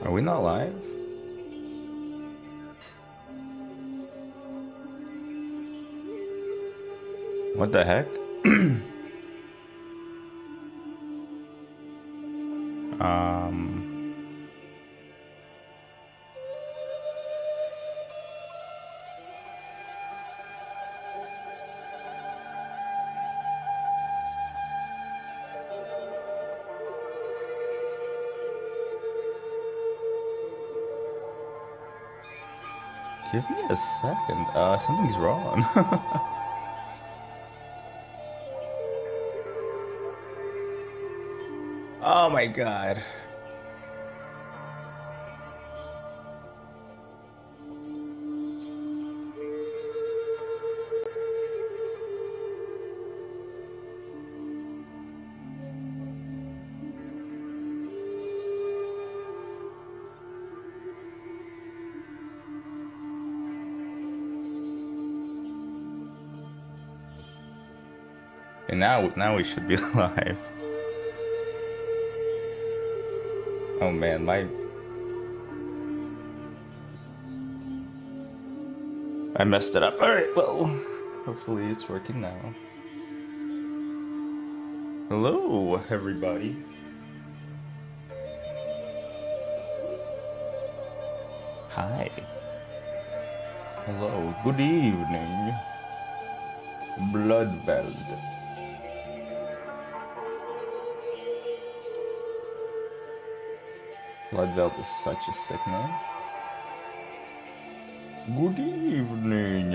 Are we not live? What the heck? um. Give me a second. Something's wrong. Oh my god. And now we should be live. Oh man, I messed it up. All right, well, hopefully it's working now. Hello, everybody. Hi. Hello. Good evening. Bloodveld. Bloodveld is such a sick name. Good evening,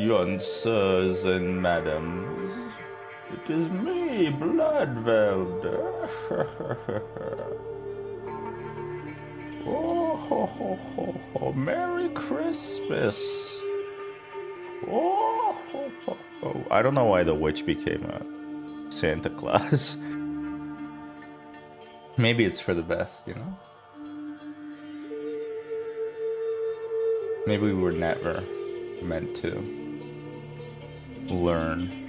young sirs and madams. It is me, Bloodveld. Oh, ho, ho, ho, ho. Merry Christmas. Oh, ho, ho, ho. I don't know why the witch became a Santa Claus. Maybe it's for the best, you know? Maybe we were never meant to learn.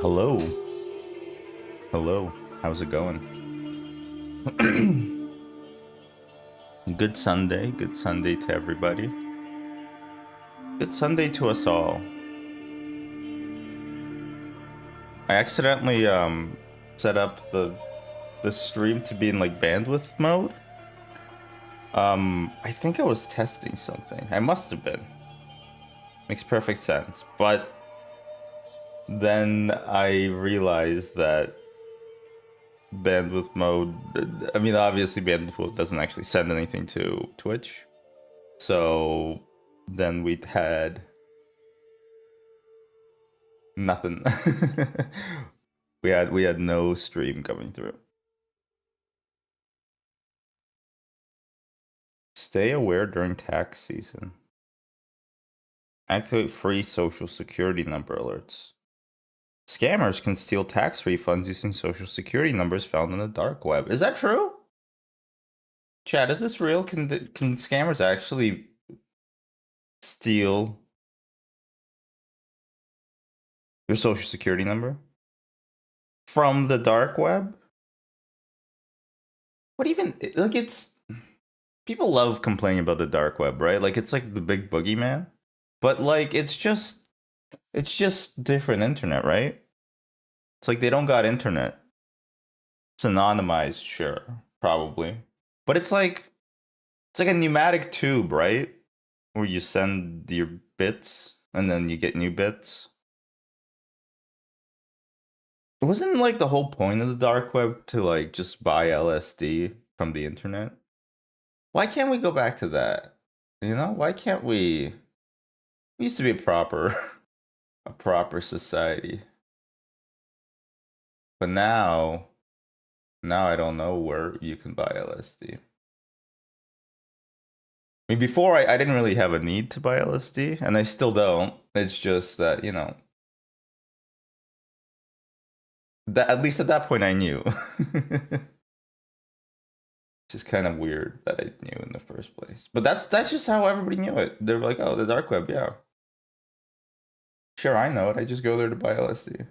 Hello. Hello. How's it going? Good Sunday. Good Sunday to everybody. Good Sunday to us all. I accidentally set up the stream to be in like bandwidth mode. I think I was testing something. I must have been. Makes perfect sense. But then I realized that bandwidth mode, I mean, obviously bandwidth mode doesn't actually send anything to Twitch. So then we had nothing. we had no stream coming through. Stay aware during tax season. Activate free social security number alerts. Scammers can steal tax refunds using social security numbers found on the dark web. Is that true? Chad, is this real? Can scammers actually steal your social security number from the dark web? What even, like, it's, people love complaining about the dark web, right? Like, it's like the big boogeyman, but like it's just different internet, right? It's like they don't got internet. It's anonymized, sure, probably, but it's like a pneumatic tube, right? Where you send your bits and then you get new bits. wasn't like the whole point of the dark web to like just buy LSD from the internet? Why can't we go back to that? You know, why can't we? We used to be a proper, a proper society, but now I don't know where you can buy LSD. I mean, before I didn't really have a need to buy LSD, and I still don't. It's just that, you know, that at least at that point I knew. It's just kind of weird that I knew in the first place. But that's just how everybody knew it. They're like, oh, the dark web, yeah. Sure, I know it. I just go there to buy LSD.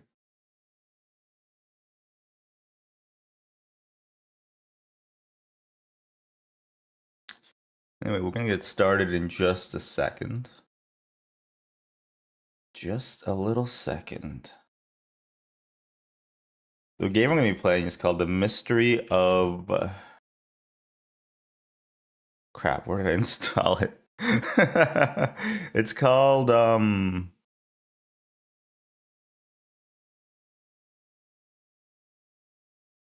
Anyway, we're gonna get started in just a second. Just a little second. The game we're gonna be playing is called The Mystery of crap, where did I install it? It's called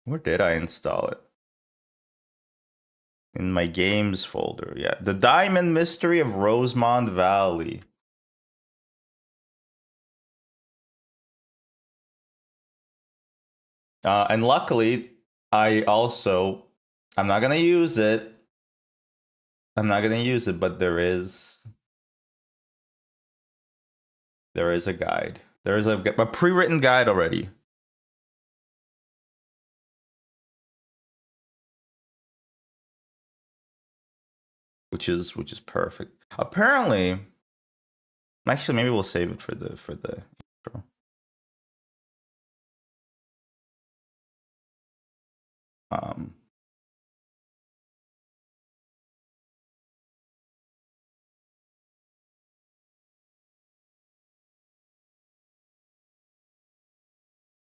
where did I install it? In my games folder. Yeah, The Diamond Mystery of Rosemont Valley. And luckily, I also I'm not gonna use it. I'm not gonna use it, but there is a guide. There is a pre-written guide already. Which is perfect. Apparently, actually, maybe we'll save it for the intro. Um,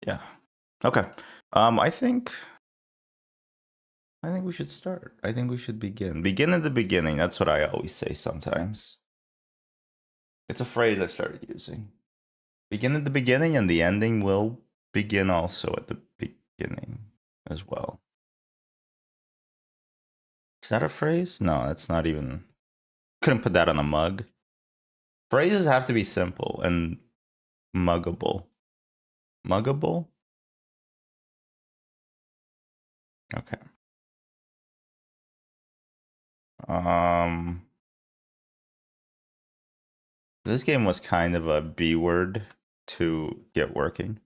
yeah. Okay. I think we should start. I think we should begin. Begin at the beginning. That's what I always say sometimes. It's a phrase I've started using. Begin at the beginning, and the ending will begin also at the beginning as well. Is that a phrase? No, that's not even. Couldn't put that on a mug. Phrases have to be simple and muggable. Muggable? Okay. Um, this game was kind of a B word to get working.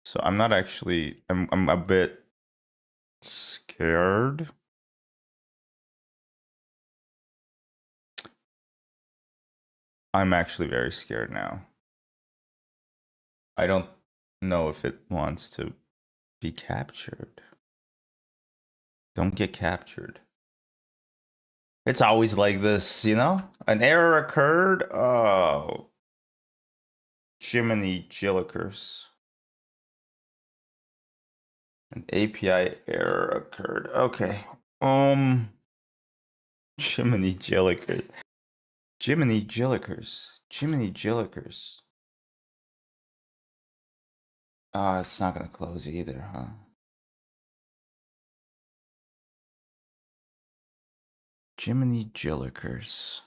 So I'm not actually. I'm a bit scared. I'm actually very scared now. I don't know if it wants to be captured. Don't get captured. It's always like this, you know? An error occurred. Oh. Jiminy Jillikers. An API error occurred. Okay. Jiminy Jillikers. Jiminy Jillikers. Jiminy Jillikers. Ah, it's not gonna close either, huh? Jiminy Jillikers.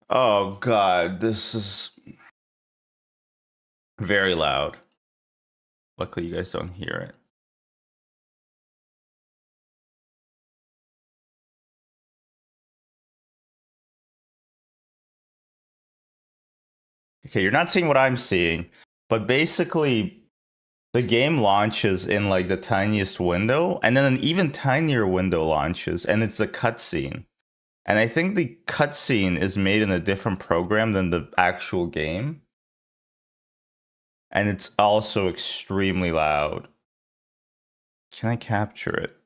Oh god, this is very loud. Luckily, you guys don't hear it. Okay, you're not seeing what I'm seeing, but basically, the game launches in like the tiniest window, and then an even tinier window launches, and it's the cutscene. And I think the cutscene is made in a different program than the actual game. And it's also extremely loud. Can I capture it?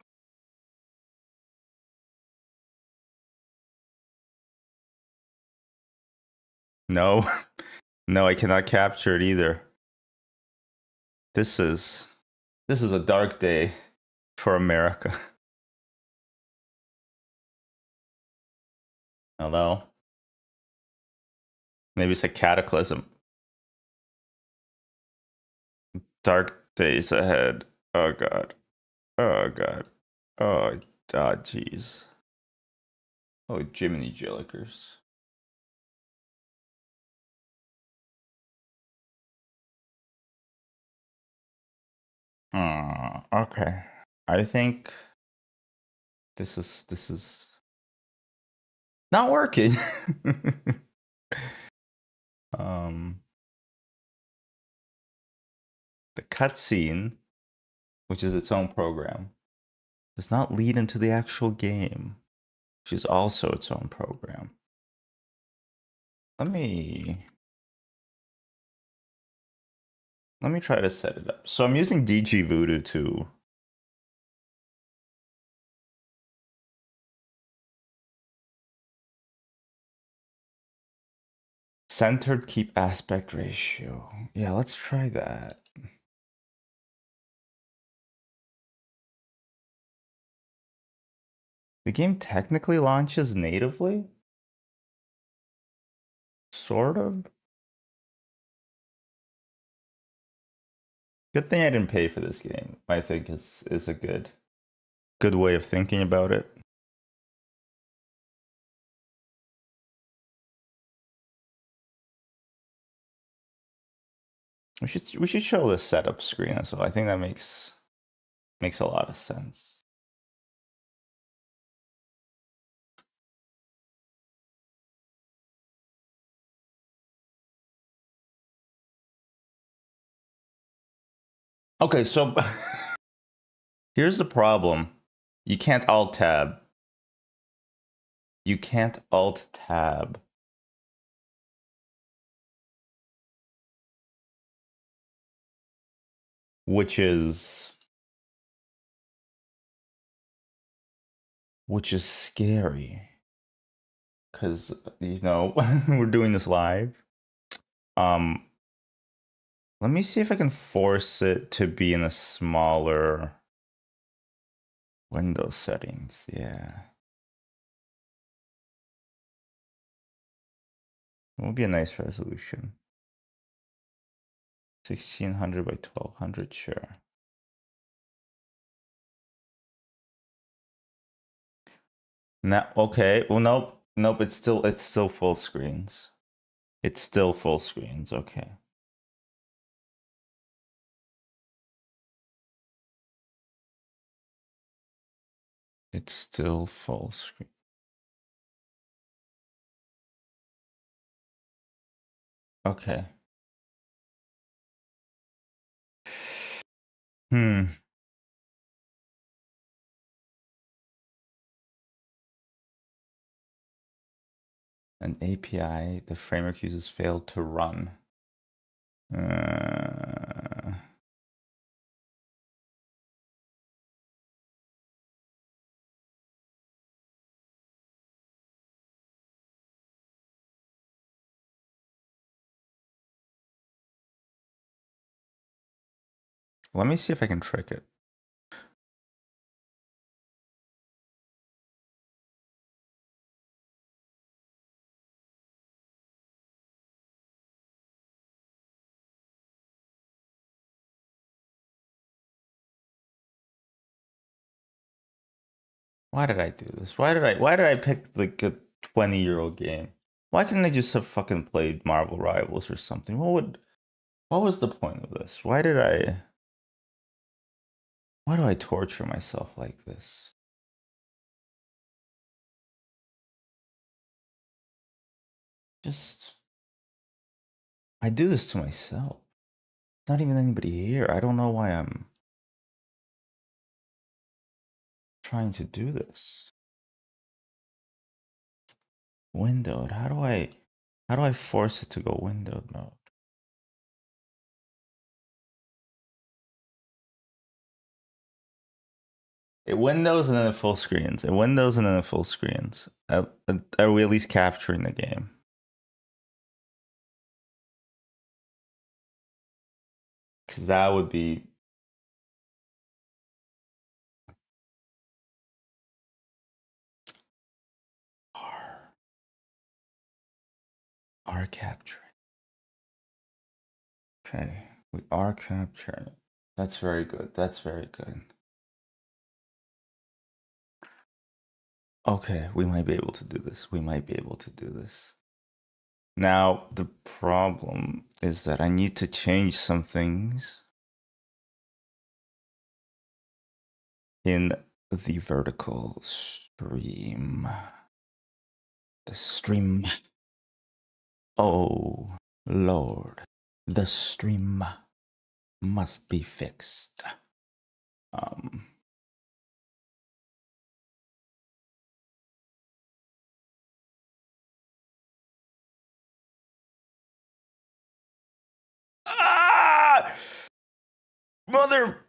No. No, I cannot capture it either. This is a dark day for America. Hello? Maybe it's a cataclysm. Dark days ahead. Oh god. Oh god. Oh, jeez. Oh, Jiminy Jillikers. Okay. I think this is not working. um, the cutscene, which is its own program, does not lead into the actual game, which is also its own program. Let me let me try to set it up. So I'm using DG Voodoo to centered keep aspect ratio. Yeah, let's try that. The game technically launches natively? Sort of. Good thing I didn't pay for this game. I think is a good way of thinking about it. We should show the setup screen as well. I think that makes a lot of sense. Okay, so here's the problem. You can't alt tab. You can't alt tab. Which is scary. Cause we're doing this live. Um Let me see if I can force it to be in a smaller window settings. Yeah. It will be a nice resolution. 1600 by 1200, sure. Now, okay. Well, nope. Nope, it's still full screens. It's still full screens. Okay. It's still full screen. Okay. Hmm. An API the framework uses failed to run. Uh, Let me see if I can trick it. Why did I do this? Why did I pick like a 20-year-old game? Why couldn't I just have fucking played Marvel Rivals or something? What was the point of this? Why do I torture myself like this? Just I do this to myself. Not even anybody here. I don't know why I'm trying to do this. Windowed. How do I force it to go windowed mode? It windows and then it full screens. It windows and then it full screens. Are we at least capturing the game? Because that would be are capturing. Okay, we are capturing. That's very good. That's very good. Okay, we might be able to do this. We might be able to do this. Now, the problem is that I need to change some things in the vertical stream. The stream. Oh, Lord. The stream must be fixed. Um, ah! Mother.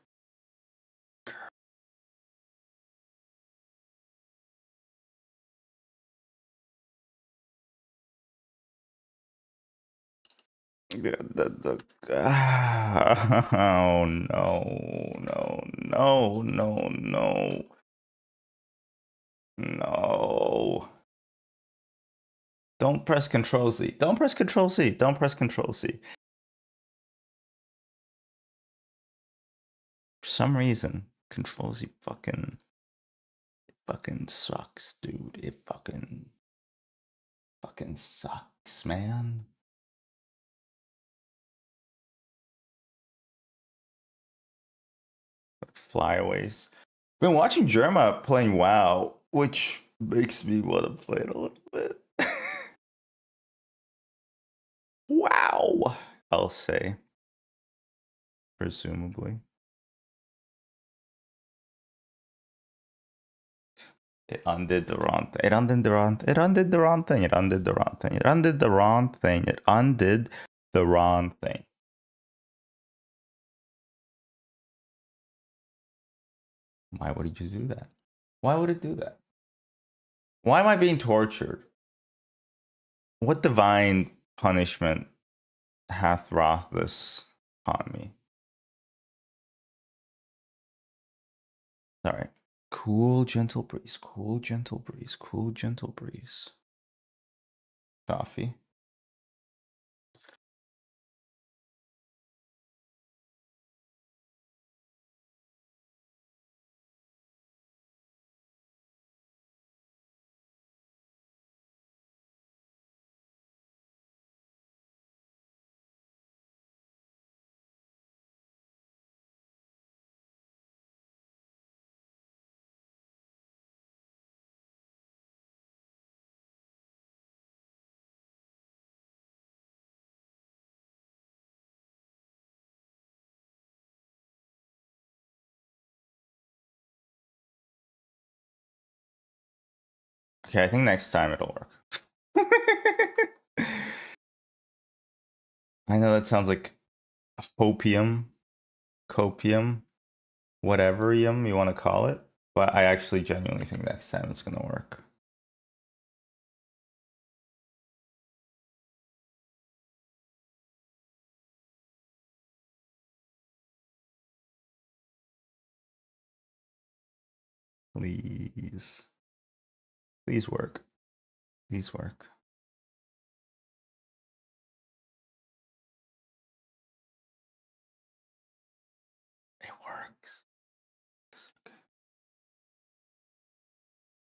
Oh no, no, no, no, no. No. Don't press Control Z. Don't press Control C. Don't press Control C. For some reason, Control Z fucking sucks, dude. It fucking sucks, man. Flyaways. Been watching Jerma playing WoW, which makes me want to play it a little bit. Wow, I'll say. Presumably. It undid the wrong thing. It undid the wrong thing. It undid the wrong thing. It undid the wrong thing. It undid the wrong thing. It undid the wrong thing. Why would you do that? Why would it do that? Why am I being tortured? What divine punishment hath wrought this upon me? All right. Cool, gentle breeze. Cool, gentle breeze. Cool, gentle breeze. Coffee. Okay, I think next time it'll work. I know that sounds like hopium, copium, whatever you want to call it, but I actually genuinely think next time it's gonna work. Please. Please work. Please work. It works.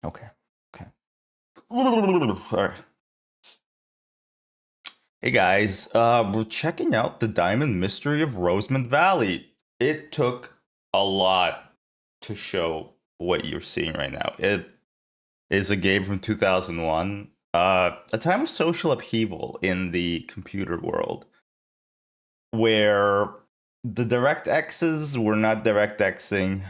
Okay. Okay. Sorry. Hey guys, we're checking out the Diamond Mystery of Rosemont Valley. It took a lot to show what you're seeing right now. It is a game from 2001, a time of social upheaval in the computer world, where the DirectXs were not DirectXing.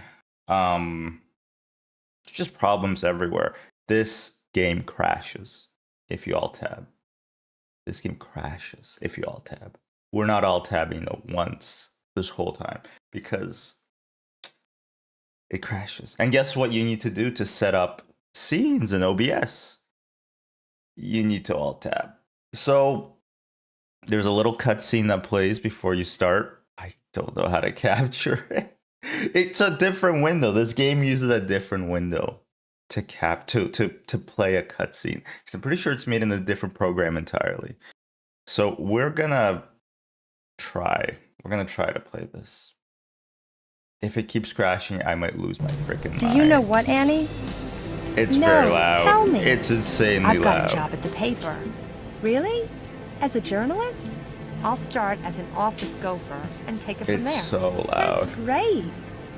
Just problems everywhere. This game crashes if you alt tab. This game crashes if you alt tab. We're not alt tabbing at once this whole time because it crashes. And guess what you need to do to set up scenes in OBS? You need to alt tab. So there's a little cutscene that plays before you start. I don't know how to capture it. It's a different window. This game uses a different window to play a cutscene. I'm pretty sure it's made in a different program entirely. So we're gonna try. We're gonna try to play this. If it keeps crashing, I might lose my freaking mind. Do you know what, Annie? It's very loud. Tell me. It's insanely I've got loud. a job at the paper. Really? As a journalist? I'll start as an office gopher and take it from there. It's so loud. That's great.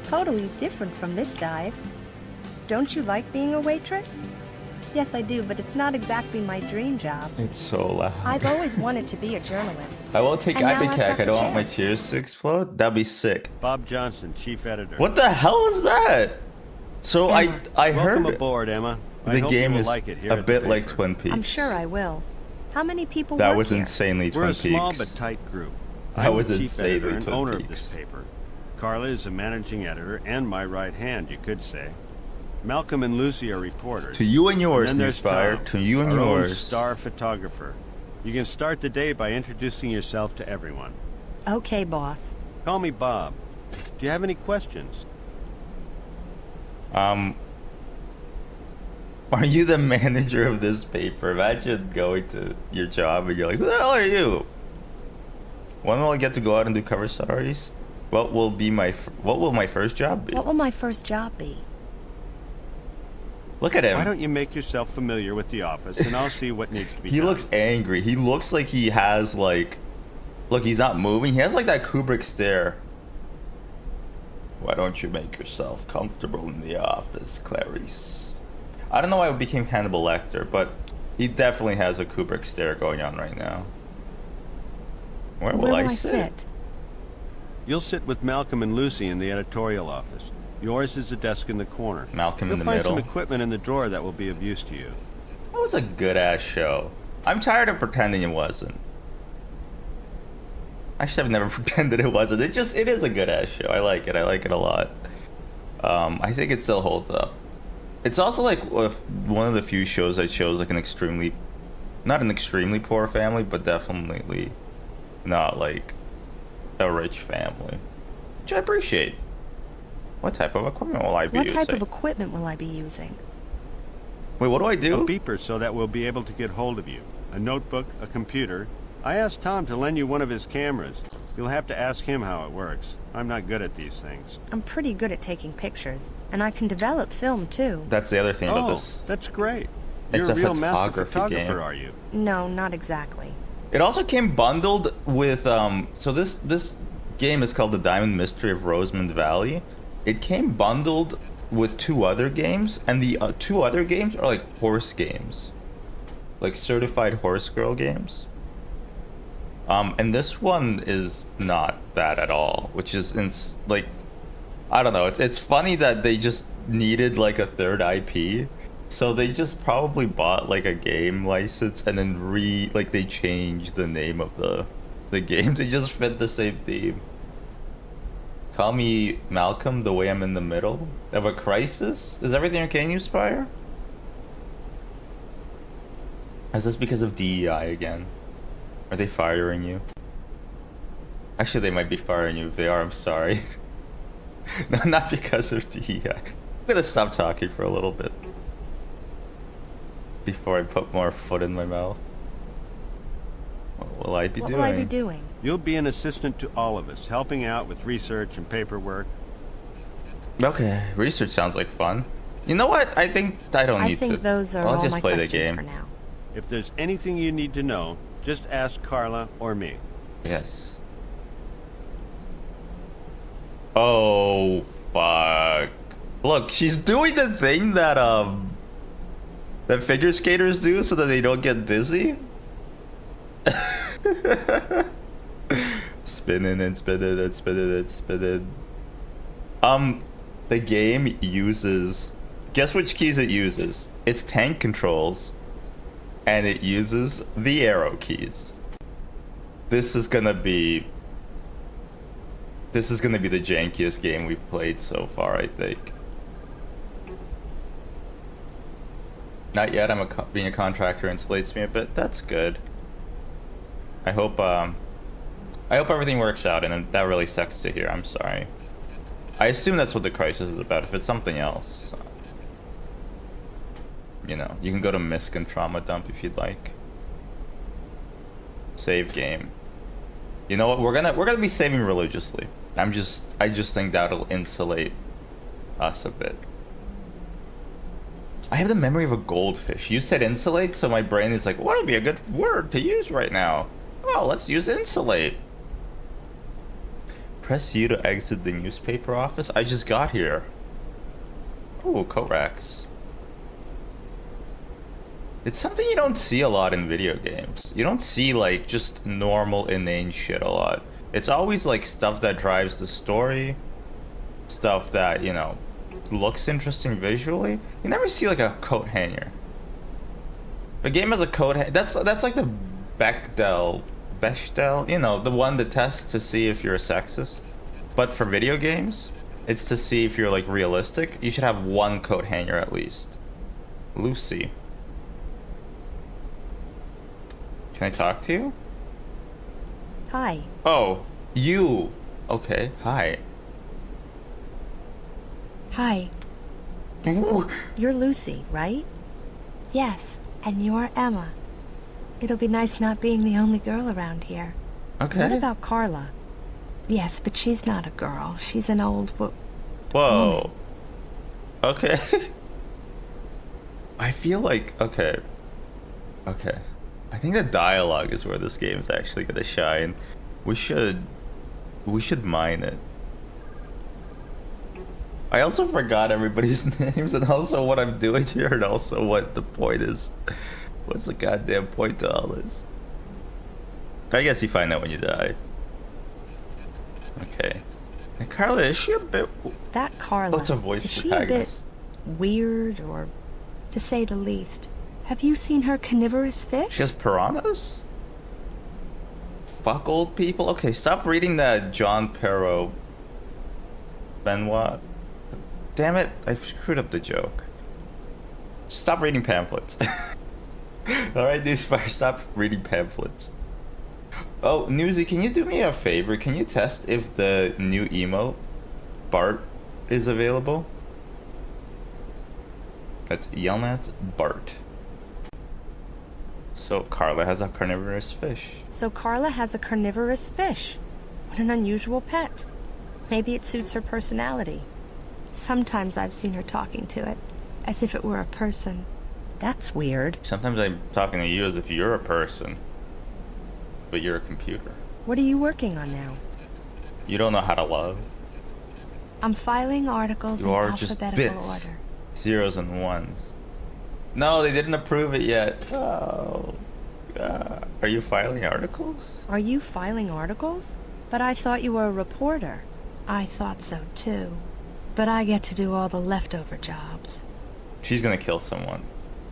Totally different from this dive. Don't you like being a waitress? Yes, I do, but it's not exactly my dream job. It's so loud. I've always wanted to be a journalist. I won't take And now I've Ipecac. got I the don't want my chance. tears to explode. That'd be sick. Bob Johnson, chief editor. What the hell was that? So I Welcome heard aboard, Emma. the game you will is like it here a at the bit like paper. Twin Peaks. I'm sure I will. How many people That work was here? insanely We're Twin a small Peaks. but tight group. That I'm was the chief insanely editor and Twin owner Peaks. of this paper. Carla is the managing editor and my right hand, you could say. Malcolm and Lucy are reporters. To you and yours, then there's Newspire. Tom, To you and our own yours. star photographer. You can start the day by introducing yourself to everyone. Okay, boss. Call me Bob. Do you have any questions? Are you the manager of this paper? Imagine going to your job and you're like, who the hell are you? When will I get to go out and do cover stories? What will my first job be? What will my first job be? Look at him. Why don't you make yourself familiar with the office, and I'll see what needs to be He done. looks angry. He looks like he has like, look, he's not moving. He has like that Kubrick stare. Why don't you make yourself comfortable in the office, Clarice? I don't know why I became Hannibal Lecter, but he definitely has a Kubrick stare going on right now. Where will I sit? You'll sit with Malcolm and Lucy in the editorial office. Yours is a desk in the corner. Malcolm in You'll the find middle. some equipment in the drawer that will be of use to you. That was a good ass show. I'm tired of pretending it wasn't. Actually, I've never pretended it wasn't. It is a good ass show. I like it. I like it a lot. I think it still holds up. It's also like one of the few shows that shows like not an extremely poor family, but definitely not like a rich family, which I appreciate. What type of equipment will I be using? What type of equipment will I be using? Wait, what do I do? A beeper so that we'll be able to get hold of you. A notebook, a computer. I asked Tom to lend you one of his cameras. You'll have to ask him how it works. I'm not good at these things. I'm pretty good at taking pictures, and I can develop film too. That's the other thing about this. That's great. It's You're a a real master photography photographer, game. are you? No, not exactly. It also came bundled with so this game is called The Diamond Mystery of Rosamund Valley. It came bundled with 2 other games, and the 2 other games are like horse games, like certified horse girl games. And this one is not bad at all, which is like, I don't know. It's funny that they just needed like a third IP, so they just probably bought like a game license and then they changed the name of the games. They just fit the same theme. Call me Malcolm, the way I'm in the middle of a crisis. Is everything okay, Newspire? Is this because of DEI again? Are they firing you? Actually, they might be firing you. If they are, I'm sorry. No, not because of DEI. I'm gonna stop talking for a little bit before I put more foot in my mouth. What will I be doing? What will I be doing? You'll be an assistant to all of us, helping out with research and paperwork. Okay, research sounds like fun. You know what? I think I don't need to. I think those are I'll all just my play the questions game. for now. If there's anything you need to know, just ask Carla or me. Yes. Oh fuck! Look, she's doing the thing that that figure skaters do so that they don't get dizzy. Spinning and spinning and spinning and spinning. The game uses. Guess which keys it uses? It's tank controls, and it uses the arrow keys. This is gonna be the jankiest game we've played so far, I think. Not yet. Being a contractor insulates me a bit. That's good. I hope everything works out, and that really sucks to hear. I'm sorry. I assume that's what the crisis is about. If it's something else, you know, you can go to Misc and Trauma Dump if you'd like. save game. You know what? We're gonna be saving religiously. I just think that'll insulate us a bit. I have the memory of a goldfish. You said insulate, so my brain is like, what would be a good word to use right now? Oh, let's use insulate. Press U to exit the newspaper office. I just got here. Ooh, Korax. It's something you don't see a lot in video games. You don't see like just normal inane shit a lot. It's always like stuff that drives the story, stuff that, you know, looks interesting visually. You never see like a coat hanger. A game has a coat hanger. That's like the Bechdel, you know, the one that tests to see if you're a sexist. But for video games, it's to see if you're like realistic. You should have one coat hanger at least. Lucy. Can I talk to you? Hi. Oh, you. Okay, hi. Hi. You're Lucy, right? Yes, and you're Emma. It'll be nice not being the only girl around here. Okay. What about Carla? Yes, but she's not a girl. She's an old Whoa. woman. Okay. I feel like, okay. I think the dialogue is where this game is actually gonna shine. We should mine it. I also forgot everybody's names and also what I'm doing here and also what the point is. What's the goddamn point to all this? I guess you find out when you die. Okay. And Carla, is she a bit... That Carla. What's a voice is she a bit protagonist? weird, or to say the least? Have you seen her carnivorous fish? She has piranhas? Fuck old people? Okay, stop reading that John Perrault Benoit. Damn it, I screwed up the joke. Stop reading pamphlets. Alright, Newsfire, stop reading pamphlets. Oh, Newsy, can you do me a favor? Can you test if the new emote, Bart, is available? That's Yelnats Bart. So Carla has a carnivorous fish. So Carla has a carnivorous fish. What an unusual pet. Maybe it suits her personality. Sometimes I've seen her talking to it, as if it were a person. That's weird. Sometimes I'm talking to you as if you're a person, but you're a computer. What are you working on now? You don't know how to love. I'm filing articles You in are just alphabetical bits. order. Zeros and ones. No, they didn't approve it yet. Oh. Are you filing articles? Are you filing articles? But I thought you were a reporter. I thought so too. But I get to do all the leftover jobs. She's gonna kill someone.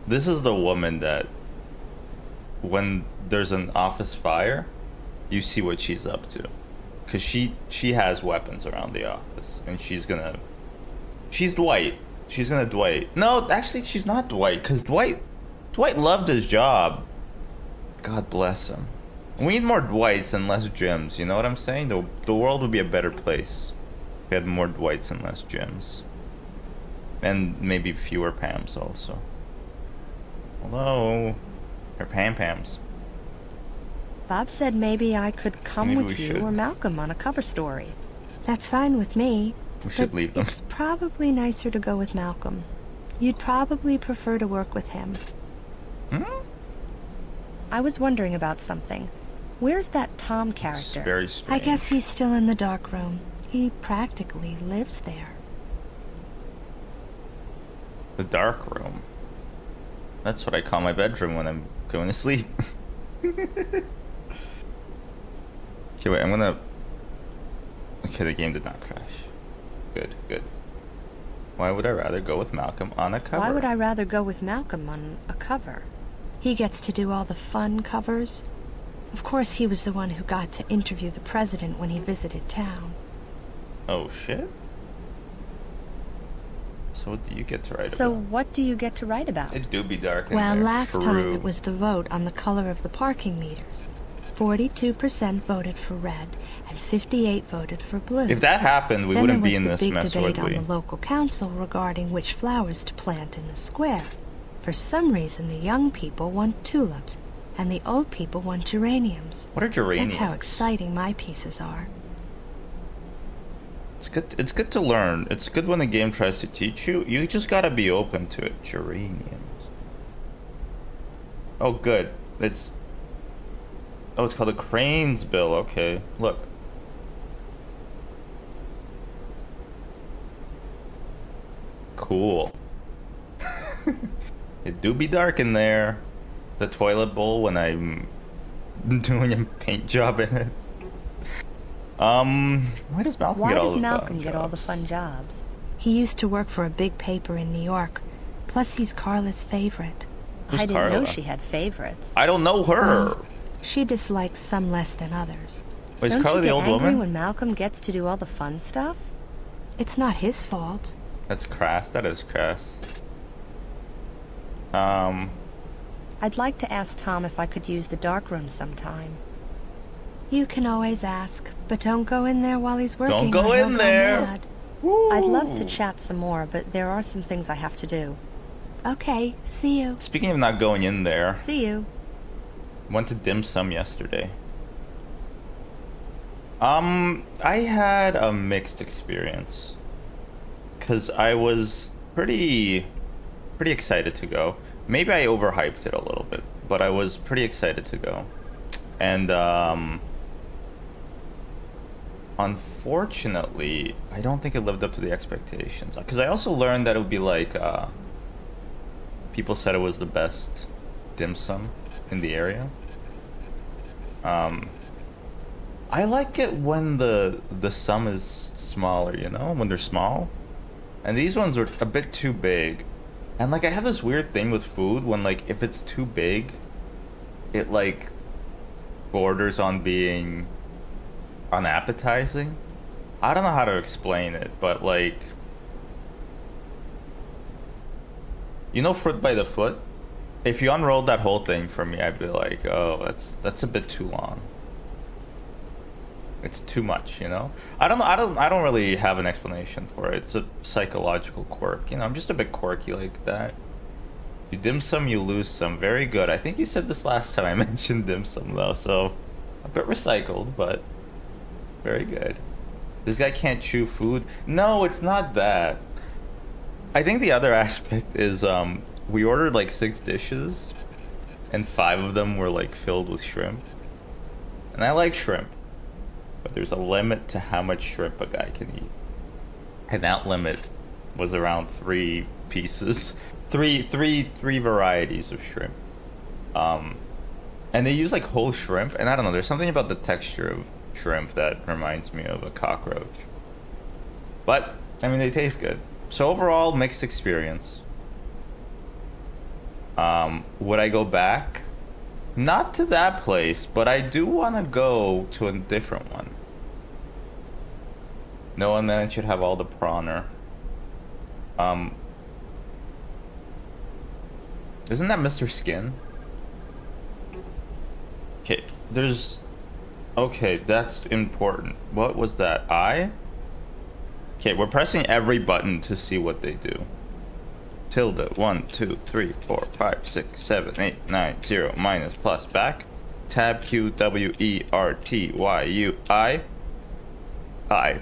This is the woman that, when there's an office fire, you see what she's up to. Because she has weapons around the office. And she's Dwight. She's gonna Dwight. No, actually, she's not Dwight. Because Dwight loved his job. God bless him. We need more Dwights and less Jims. You know what I'm saying? The world would be a better place if we had more Dwights and less Jims. And maybe fewer Pams also. Hello. Or Pam-Pams. Bob said maybe I could come Maybe with we you should. or Malcolm on a cover story. That's fine with me. We should but leave them. It's probably nicer to go with Malcolm. You'd probably prefer to work with him. Hmm? I was wondering about something. Where's that Tom It's character? very I strange. guess he's still in the dark room. He practically lives there. The dark room. That's what I call my bedroom when I'm going to sleep. Okay, wait, I'm gonna... Okay, the game did not crash. Good. Why would I rather go with Malcolm on a cover? Why would I rather go with Malcolm on a cover? He gets to do all the fun covers. Of course, he was the one who got to interview the president when he visited town. Oh, shit? So what do you get to write So about? what do you get to write about? It do be dark in Well, there. last time True. it was the vote on the color of the parking meters. 42% voted for red, and 58 voted for blue. If that happened, we Then wouldn't there be in was this the big mess, debate would we? on the local council regarding which flowers to plant in the square. For some reason, the young people want tulips, and the old people want geraniums. What are geraniums? That's how exciting my pieces are. It's good to learn. It's good when the game tries to teach you. You just gotta be open to it. Geraniums. Oh, good. It's called a crane's bill. Okay, look. Cool. It do be dark in there. The toilet bowl when I'm doing a paint job in it. Why does Malcolm get all the fun jobs? He used to work for a big paper in New York. Plus, he's Carla's favorite. Who's I didn't Carla? know she had favorites. I don't know her. She dislikes some less than others. Wait, is Don't Carla you the get old angry woman? when Malcolm gets to do all the fun stuff? It's not his fault. That's crass. That is crass. I'd like to ask Tom if I could use the dark room sometime. You can always ask, but don't go in there while he's working. Don't go or he'll in there. mad. I'd love to chat some more, but there are some things I have to do. Okay, see you. Speaking of not going in there, See you. went to dim sum yesterday. I had a mixed experience. Cause I was pretty excited to go. Maybe I overhyped it a little bit, but I was pretty excited to go. And unfortunately, I don't think it lived up to the expectations. Because I also learned that it would be like people said it was the best dim sum in the area. I like it when the sum is smaller, you know, when they're small. And these ones are a bit too big. And like I have this weird thing with food when like if it's too big, it like borders on being unappetizing. I don't know how to explain it, but like, you know, fruit by the foot? If you unrolled that whole thing for me, I'd be like, oh, that's a bit too long. It's too much, you know? I don't really have an explanation for it. It's a psychological quirk. You know, I'm just a bit quirky like that. You dim sum, you lose some. Very good. I think you said this last time I mentioned dim sum though, so a bit recycled, but very good. This guy can't chew food. No, it's not that. I think the other aspect is we ordered like 6 dishes and 5 of them were like filled with shrimp. And I like shrimp. But there's a limit to how much shrimp a guy can eat. And that limit was around 3 pieces. Three varieties of shrimp. And they use like whole shrimp, and I don't know, there's something about the texture of shrimp that reminds me of a cockroach. But, I mean, they taste good. So overall, mixed experience. Would I go back? Not to that place, but I do want to go to a different one. No one then should have all the prawner. Isn't that Mr. Skin? Okay, there's... Okay, that's important. What was that? I? Okay, we're pressing every button to see what they do. Tilde, 1, 2, 3, 4, 5, 6, 7, 8, 9, 0, minus, plus, back. Tab, Q, W, E, R, T, Y, U, I. I.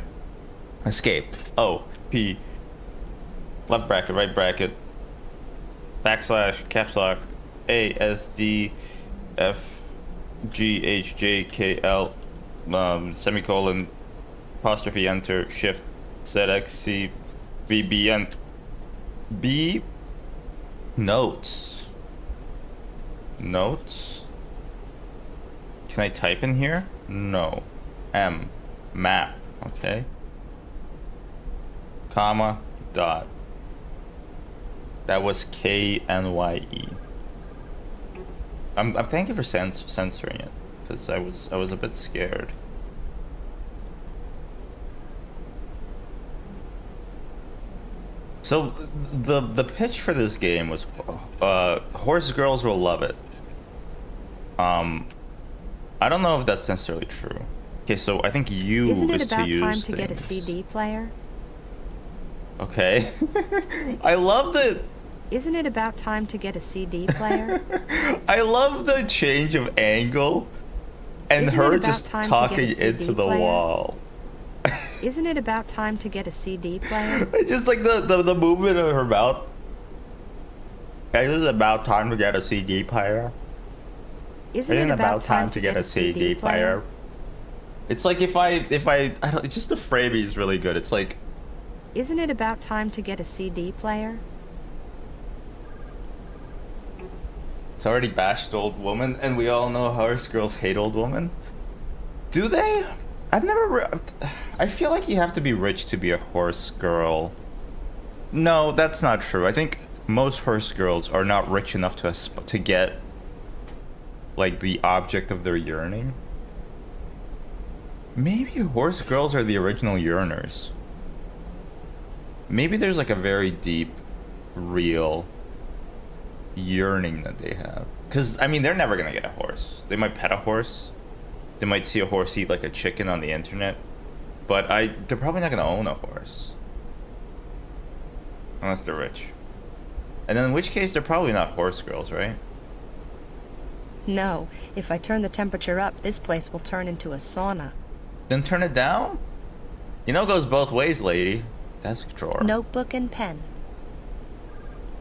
Escape. O, P. Left bracket, right bracket. Backslash, caps lock. A, S, D, F, G, H, J, K, L. Semicolon. Apostrophe, enter, shift, Z, X, C, V, B, N. B. Notes. Notes. Can I type in here? No. M. Map. Okay. Comma. Dot. That was KNYE. I'm thank you for censoring it, because I was a bit scared. So the pitch for this game was horse girls will love it. I don't know if that's necessarily true. Okay, so I think U Isn't it is to about use time to get a things. CD player? Okay. I love Isn't it about time to get a CD player? I love the change of angle and Isn't it her about just time to get a talking CD into the player? wall. Isn't it about time to get a CD player? It's just like the movement of her mouth. It is about time to get a CD player. Isn't it about time to get a CD player? It's like if I don't, it's just the framing is really good. It's like, Isn't it about time to get a CD player? it's already bashed old woman, and we all know horse girls hate old women. Do they? I've never. I feel like you have to be rich to be a horse girl. No, that's not true. I think most horse girls are not rich enough to get like the object of their yearning. Maybe horse girls are the original yearners. Maybe there's like a very deep, real yearning that they have. Because, I mean, they're never going to get a horse. They might pet a horse. They might see a horse eat like a chicken on the internet. But they're probably not going to own a horse. Unless they're rich. And then in which case, they're probably not horse girls, right? No. If I turn the temperature up, this place will turn into a sauna. Then turn it down? You know it goes both ways, lady. Desk drawer. Notebook and pen.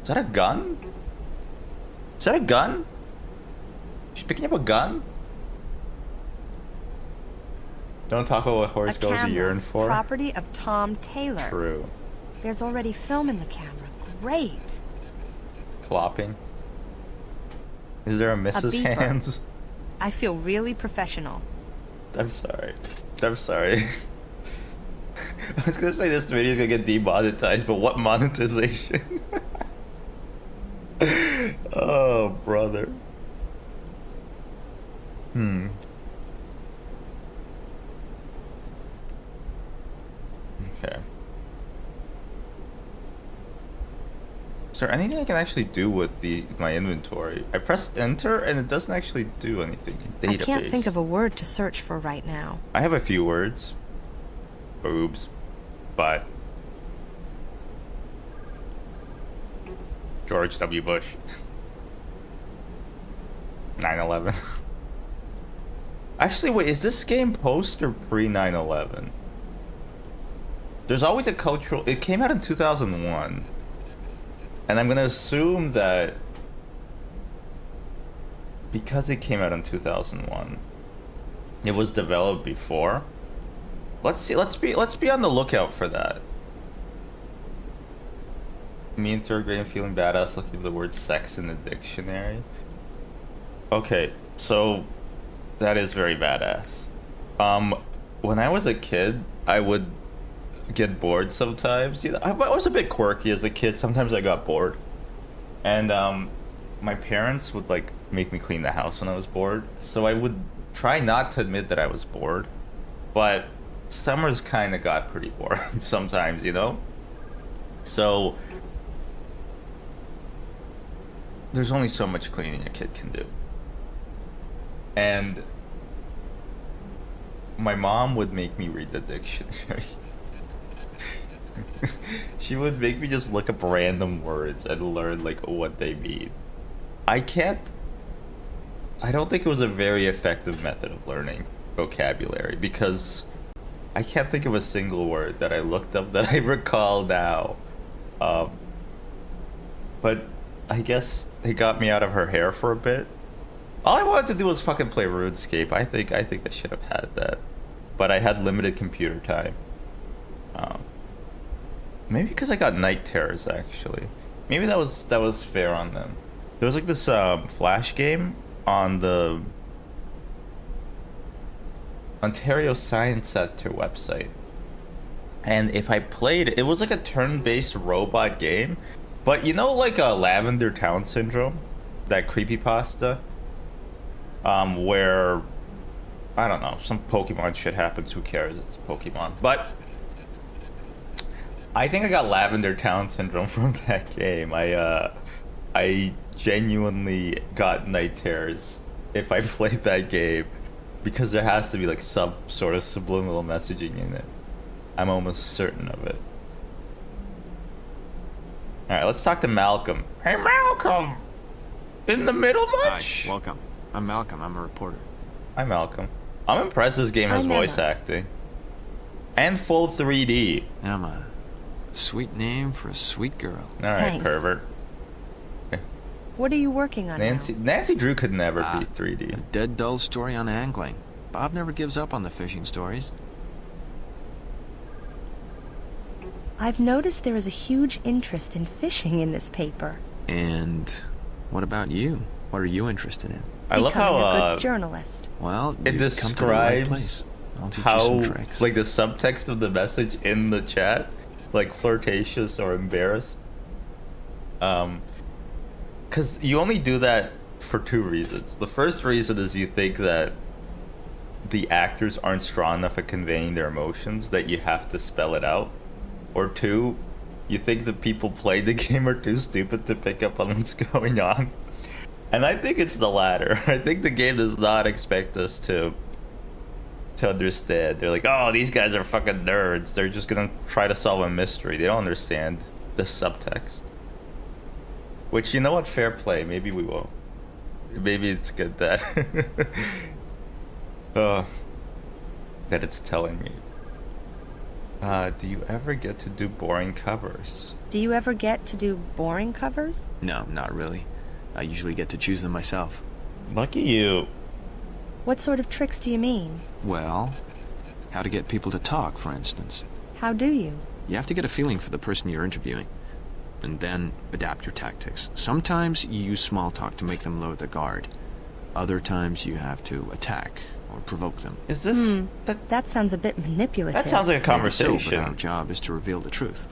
Is that a gun? Is that a gun? She's picking up a gun? Don't talk about what horse girls camera, yearn for. property of Tom Taylor. True. There's already film in the camera. Great. Clopping. Is there a Mrs. beeper. Hands? I feel really professional. I'm sorry. I'm sorry. I was gonna say this video is gonna get demonetized, but what monetization? Oh, brother. Okay. Is there anything I can actually do with my inventory? I press enter and it doesn't actually do anything. Database. I can't think of a word to search for right now. I have a few words. Boobs. Butt. George W. Bush. 9/11. Actually, wait, is this game post or pre 9/11? There's always a cultural. It came out in 2001. And I'm gonna assume that because it came out in 2001, it was developed before. Let's see. Let's be on the lookout for that. Me in third grade and feeling badass, looking for the word sex in the dictionary. Okay, so that is very badass. When I was a kid, I would get bored sometimes. You know, I was a bit quirky as a kid. Sometimes I got bored, and my parents would like make me clean the house when I was bored. So I would try not to admit that I was bored, but summers kind of got pretty boring sometimes, you know. So there's only so much cleaning a kid can do, and my mom would make me read the dictionary. She would make me just look up random words and learn like what they mean. I don't think it was a very effective method of learning vocabulary because I can't think of a single word that I looked up that I recall now. But I guess it got me out of her hair for a bit. All I wanted to do was fucking play RuneScape. I think I should have had that, but I had limited computer time. Maybe because I got night terrors actually. Maybe that was fair on them. There was like this Flash game on the Ontario Science Center website, and if I played it was like a turn-based robot game, but you know, like a Lavender Town Syndrome, that creepypasta, where I don't know, some Pokemon shit happens. Who cares? It's Pokemon. But I think I got Lavender Town Syndrome from that game. I genuinely got night terrors if I played that game because there has to be like some sort of subliminal messaging in it. I'm almost certain of it. All right, let's talk to Malcolm. Hey, Malcolm! In the middle much? Hi, welcome. I'm Malcolm. I'm a reporter. Hi, Malcolm. I'm impressed this game has I'm voice Emma. acting. And full 3D. Emma. Sweet name for a sweet girl. All right, Thanks. pervert. What are you working on Nancy Drew could never Ah, be 3D. A dead dull story on angling. Bob never gives up on the fishing stories. now? I've noticed there is a huge interest in fishing in this paper. And what about you? What are you interested in? I love how Becoming a good journalist. Well, it you've come to the right place. describes I'll teach you how, some tricks. like, the subtext of the message in the chat, like flirtatious or embarrassed. Because you only do that for two reasons. The first reason is you think that the actors aren't strong enough at conveying their emotions, that you have to spell it out. Or two, you think the people playing the game are too stupid to pick up on what's going on. And I think it's the latter. I think the game does not expect us to understand. They're like, oh, these guys are fucking nerds. They're just gonna try to solve a mystery. They don't understand the subtext. Which, you know what? Fair play. Maybe we won't. Maybe it's good that that it's telling me. Do you ever get to do boring covers? Do you ever get to do boring covers? No, not really. I usually get to choose them myself. Lucky you. What sort of tricks do you mean? Well, how to get people to talk, for instance. How do you? You have to get a feeling for the person you're interviewing, and then adapt your tactics. Sometimes you use small talk to make them lower their guard. Other times you have to attack or provoke them. Is this That sounds a bit manipulative. that sounds like a So, but conversation. our job is to reveal the truth.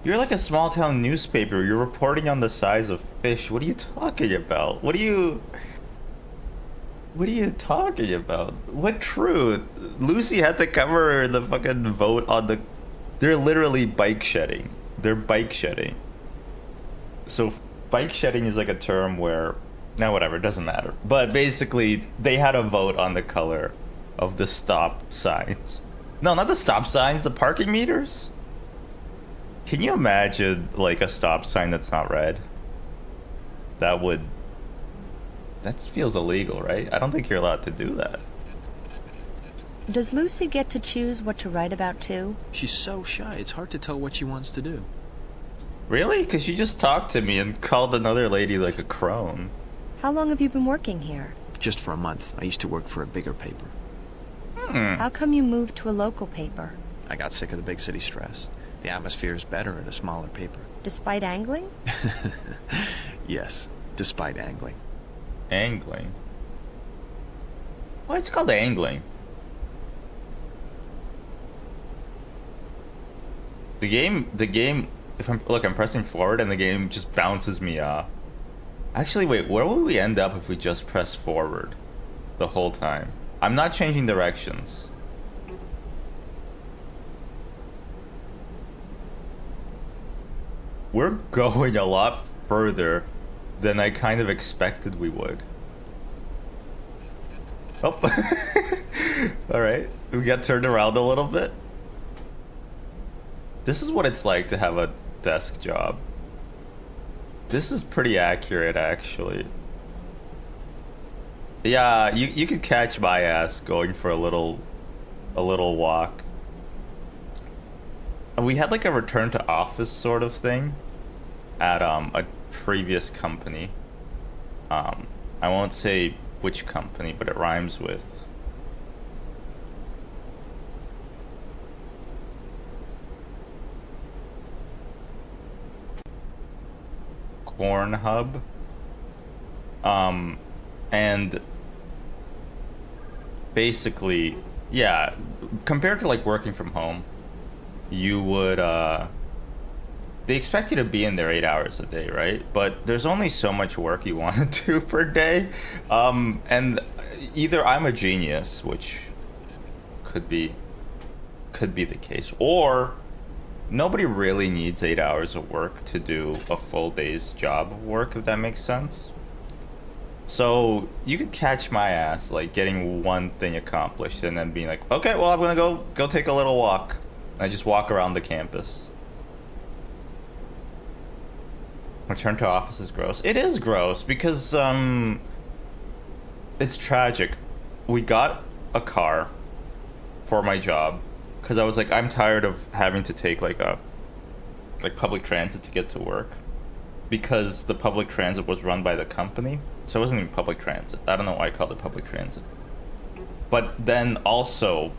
You're like a small town newspaper. You're reporting on the size of fish. What are you talking about? What are you talking about? What truth? Lucy had to cover the fucking vote on the. They're literally bike shedding. They're bike shedding. So bike shedding is like a term where, now whatever, it doesn't matter. But basically, they had a vote on the color of the stop signs. No, not the stop signs. The parking meters. Can you imagine like a stop sign that's not red? That feels illegal, right? I don't think you're allowed to do that. Does Lucy get to choose what to write about too? She's so shy, it's hard to tell what she wants to do. Really? Because she just talked to me and called another lady like a crone. How long have you been working here? Just for a month. I used to work for a bigger paper. How come you moved to a local paper? I got sick of the big city stress. The atmosphere is better at a smaller paper. Despite angling? Yes, despite angling. Angling? Why it's called angling? The game, if I'm pressing forward and the game just bounces me off. Actually, wait, where would we end up if we just press forward the whole time? I'm not changing directions. We're going a lot further than I kind of expected we would. Oh. Alright, we got turned around a little bit. This is what it's like to have a desk job. This is pretty accurate, actually. Yeah, you could catch my ass going for a little walk. We had like a return to office sort of thing at a previous company. I won't say which company, but it rhymes with. Corn Hub. And basically, yeah, compared to like working from home, you would they expect you to be in there 8 hours a day, right? But there's only so much work you want to do per day. And either I'm a genius, which could be the case, or nobody really needs 8 hours of work to do a full day's job of work, if that makes sense. So you could catch my ass like getting one thing accomplished and then being like, okay, well, I'm gonna go take a little walk. And I just walk around the campus. Return to office is gross. It is gross because it's tragic. We got a car for my job because I was like, I'm tired of having to take like public transit to get to work, because the public transit was run by the company, so it wasn't even public transit. I don't know why I called it public transit. But then also,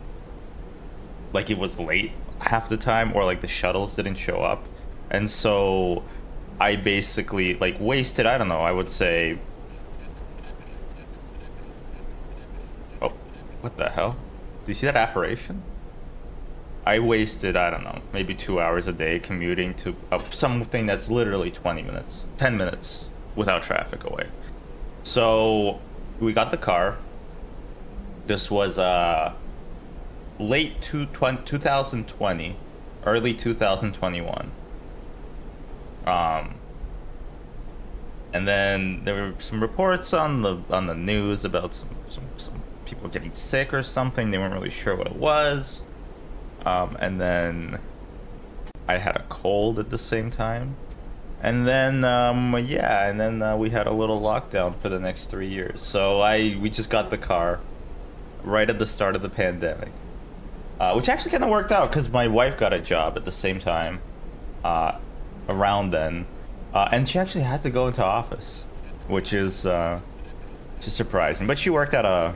like, it was late half the time, or like the shuttles didn't show up, and so I basically like wasted, I don't know, I would say, oh, what the hell? Do you see that apparition? I wasted, I don't know, maybe 2 hours a day commuting to something that's literally 20 minutes, 10 minutes without traffic away. So we got the car. This was late 2020, early 2021. And then there were some reports on the news about some people getting sick or something. They weren't really sure what it was. And then I had a cold at the same time. And then, yeah, and then we had a little lockdown for the next 3 years. So we just got the car right at the start of the pandemic. Which actually kind of worked out because my wife got a job at the same time, around then. And she actually had to go into office, which is just surprising. But she worked at a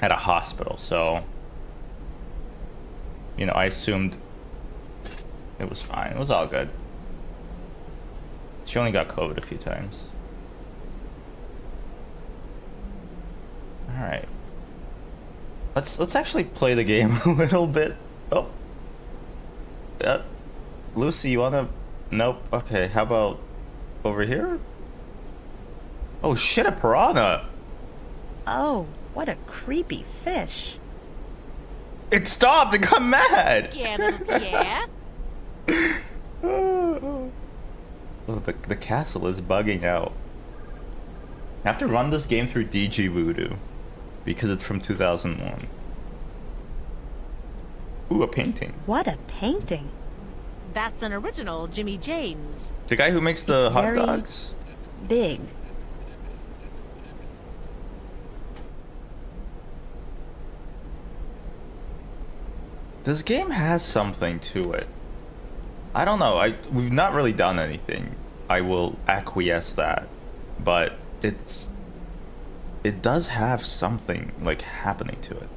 hospital, so, you know, I assumed it was fine. It was all good. She only got COVID a few times. All right. Let's actually play the game a little bit. Oh. Lucy, you wanna? Nope. Okay. How about over here? Oh shit! A piranha. Oh, what a creepy fish. It stopped and got mad. Yeah, little Pierre. Oh, the castle is bugging out. I have to run this game through DG Voodoo because it's from 2001. Ooh, a painting. What a painting. That's an original Jimmy James. The guy who makes the It's hot very dogs? big. This game has something to it. I don't know. We've not really done anything. I will acquiesce that, but it does have something like happening to it.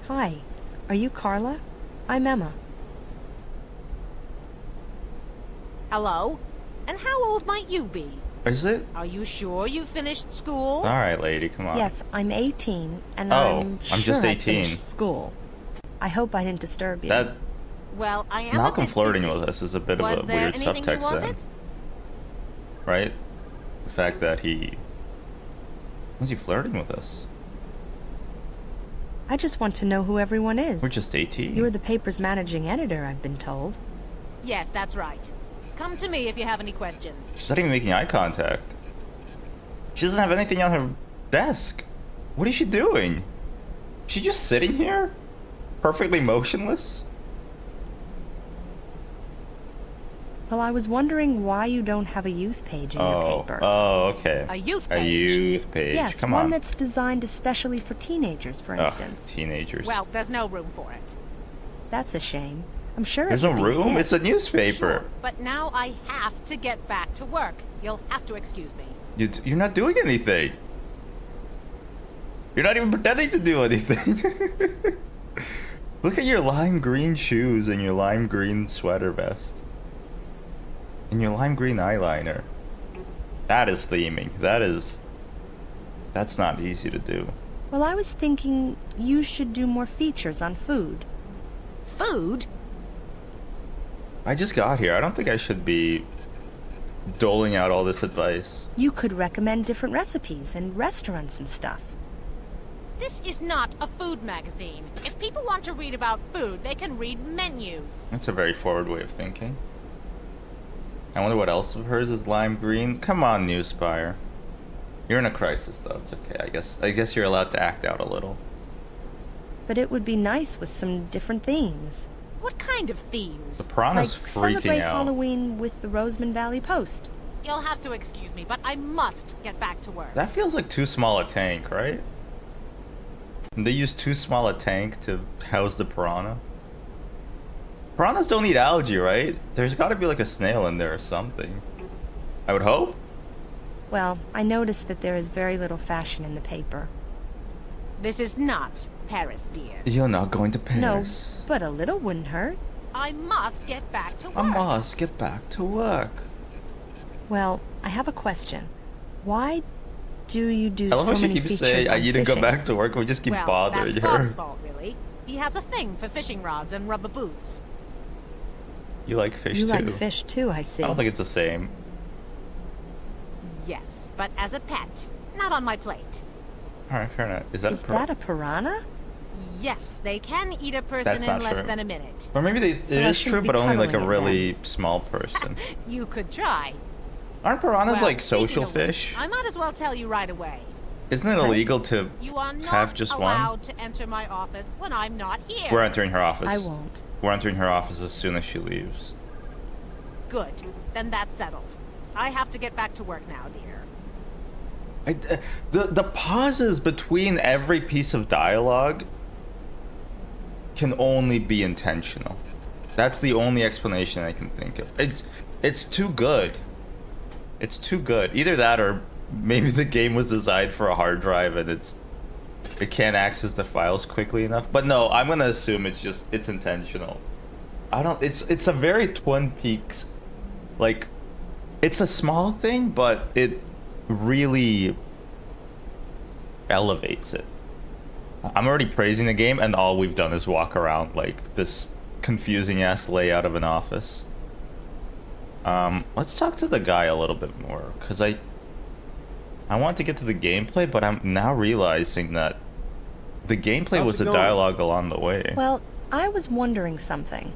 Hi, are you Carla? I'm Emma. Hello? And how old might you be? Is it? Are you sure you finished school? All right, lady, come on. Yes, I'm 18, and Oh, I'm I'm sure just I 18. finished school. I hope I didn't disturb you. That Well, I am Malcolm a bit flirting busy. with us is a bit Was of a there weird anything you subtext wanted? then, right? The fact that was he flirting with us? I just want to know who everyone is. We're just 18. You're the paper's managing editor, I've been told. Yes, that's right. Come to me if you have any questions. She's not even making eye contact. She doesn't have anything on her desk. What is she doing? Is she just sitting here? Perfectly motionless? Well, I was wondering why you don't have a youth page in your paper. Oh, okay. A youth A page? youth page. Yes, Come one on. that's designed especially for teenagers, for Ugh, instance. teenagers. Well, there's no room for it. That's a shame. I'm sure There's it's no a big room? hit. It's a newspaper. Sure, but now I have to get back to work. You'll have to excuse me. You're not doing anything. You're not even pretending to do anything. Look at your lime green shoes and your lime green sweater vest. And your lime green eyeliner. That is theming. That's not easy to do. Well, I was thinking you should do more features on food. Food? I just got here. I don't think I should be doling out all this advice. You could recommend different recipes and restaurants and stuff. This is not a food magazine. If people want to read about food, they can read menus. That's a very forward way of thinking. I wonder what else of hers is lime green. Come on, Newspire. You're in a crisis, though. It's okay. I guess you're allowed to act out a little. But it would be nice with some different themes. What kind of themes? The piranha's Like freaking celebrate out. Halloween with the Roseman Valley Post. You'll have to excuse me, but I must get back to work. That feels like too small a tank, right? And they use too small a tank to house the piranha. Piranhas don't eat algae, right? There's got to be like a snail in there or something. I would hope. Well, I noticed that there is very little fashion in the paper. This is not Paris, dear. You're not going to Paris. No, but a little wouldn't hurt. I must get back to work. I must get back to work. Well, I have a question. Why do you do I love so how she many keeps features saying, I on need to go fishing? back to work. We just keep Well, bothering that's her. Bob's fault, really. He has a thing for fishing rods and rubber boots. You like fish You too. like fish too, I see. I don't think it's the same. Yes, but as a pet, not on my plate. Alright, fair enough. Is that Is a that a piranha? Yes, they can eat a person That's in not less true. than a minute. Or maybe So it I is shouldn't true, be but only like a cuddling it really small person. You could try. Aren't piranhas Well, like speaking social of which, fish? I might as well tell you right away. Isn't it illegal to You are not have just one? allowed to enter my office when I'm not here. We're entering her office. I won't. We're entering her office as soon as she leaves. Good. Then that's settled. I have to get back to work now, dear. The pauses between every piece of dialogue can only be intentional. That's the only explanation I can think of. It's too good. It's too good. Either that or maybe the game was designed for a hard drive and it can't access the files quickly enough. But no, I'm gonna assume it's intentional. It's a very Twin Peaks, like, it's a small thing, but it really elevates it. I'm already praising the game, and all we've done is walk around like this confusing ass layout of an office. Let's talk to the guy a little bit more, because I want to get to the gameplay, but I'm now realizing that the gameplay How's was it the going? dialogue along the way. Well, I was wondering something.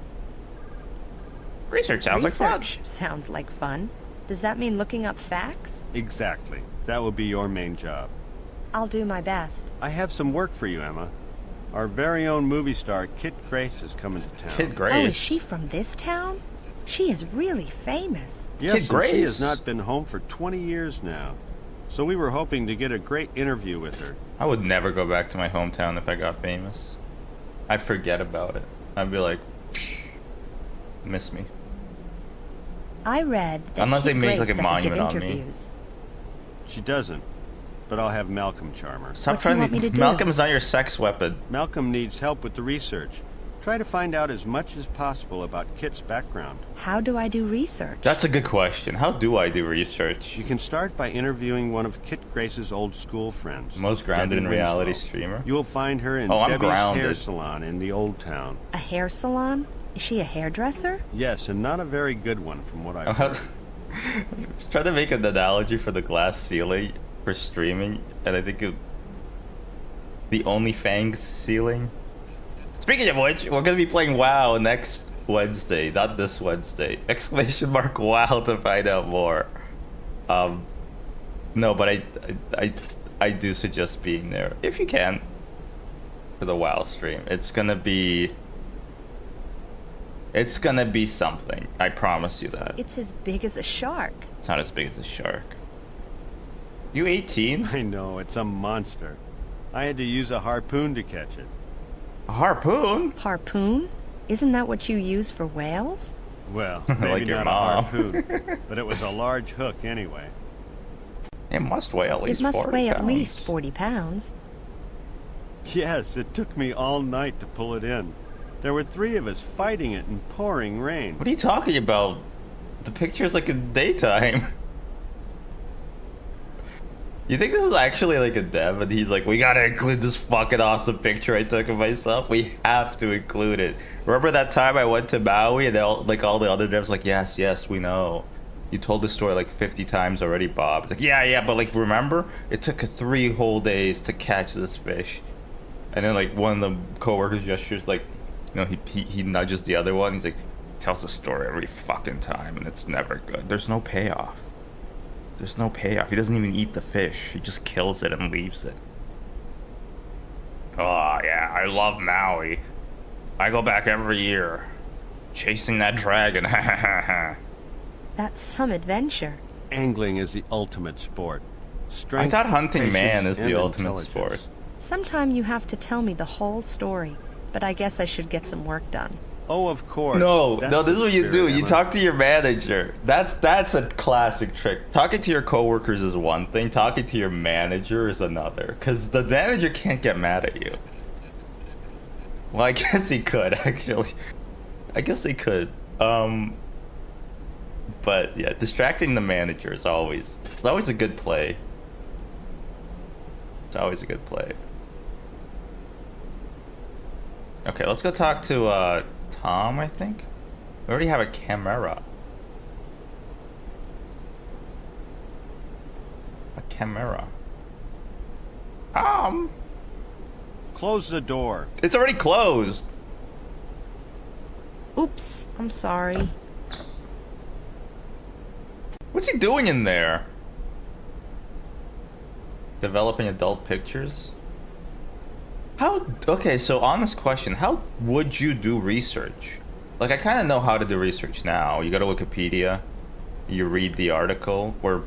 Research sounds like fun. Research sounds like fun. Does that mean looking up facts? Exactly. That will be your main job. I'll do my best. I have some work for you, Emma. Our very own movie star, Kit Grace, is coming to town. Kid Grace. Oh, is she from this town? She is really famous. Yes, Kid and Grace? she has not been home for 20 years now. So we were hoping to get a great interview with her. I would never go back to my hometown if I got famous. I'd forget about it. I'd be like, miss me. I read that Unless they Kit make, Grace like, a doesn't give monument on me. interviews. She doesn't, but I'll have Malcolm charm her. Stop What do you trying want me to do? Malcolm's not your sex weapon. Malcolm needs help with the research. Try to find out as much as possible about Kit's background. How do I do research? That's a good question. How do I do research? You can start by interviewing one of Kit Grace's old school friends. Most grounded Debbie in reality Winslow. streamer. You will find her in Oh, I'm Debbie's hair grounded. salon in the Old Town. A hair salon? Is she a hairdresser? Yes, and not a very good one from what I've heard. Just trying to make an analogy for the glass ceiling for streaming, and I think the OnlyFans ceiling. Speaking of which, we're gonna be playing WoW next Wednesday, not this Wednesday. Exclamation mark WoW to find out more. No, but I do suggest being there if you can for the WoW stream. It's gonna be something. I promise you that. It's as big as a shark. It's not as big as a shark. You 18? I know, it's a monster. I had to use a harpoon to catch it. A harpoon? Harpoon? Isn't that what you use for whales? Well, Like maybe your not mom. a harpoon, but it was a large hook anyway. It must weigh at least It must 40 weigh at pounds. least 40 pounds. Yes, it took me all night to pull it in. There were 3 of us fighting it in pouring rain. What are you talking about? The picture's like in daytime. You think this is actually like a dev and he's like, we gotta include this fucking awesome picture I took of myself? We have to include it. Remember that time I went to Maui and all the other devs like, yes, we know. You told this story like 50 times already, Bob. It's like, yeah, but like, remember? It took 3 whole days to catch this fish. And then like one of the coworkers gestures like, you know, he nudges the other one. He's like, tells the story every fucking time and it's never good. There's no payoff. There's no payoff. He doesn't even eat the fish. He just kills it and leaves it. Oh, yeah, I love Maui. I go back every year. Chasing that dragon. Ha ha ha ha. That's some adventure. Angling is the ultimate sport. I Strength, thought hunting patience, man is the and ultimate intelligence. sport. Sometime you have to tell me the whole story, but I guess I should get some work done. Oh, of course. No, That's no, this is the what you spirit, do. You Emma. talk to your manager. That's a classic trick. Talking to your coworkers is one thing. Talking to your manager is another. Because the manager can't get mad at you. Well, I guess he could, actually. I guess they could. But yeah, distracting the manager is always a good play. It's always a good play. Okay, let's go talk to Tom, I think. We already have a camera. A camera. Close the door. It's already closed. Oops, I'm sorry. What's he doing in there? Developing adult pictures? How, okay, so honest question, how would you do research? Like, I kind of know how to do research now. You go to Wikipedia, you read the article, or,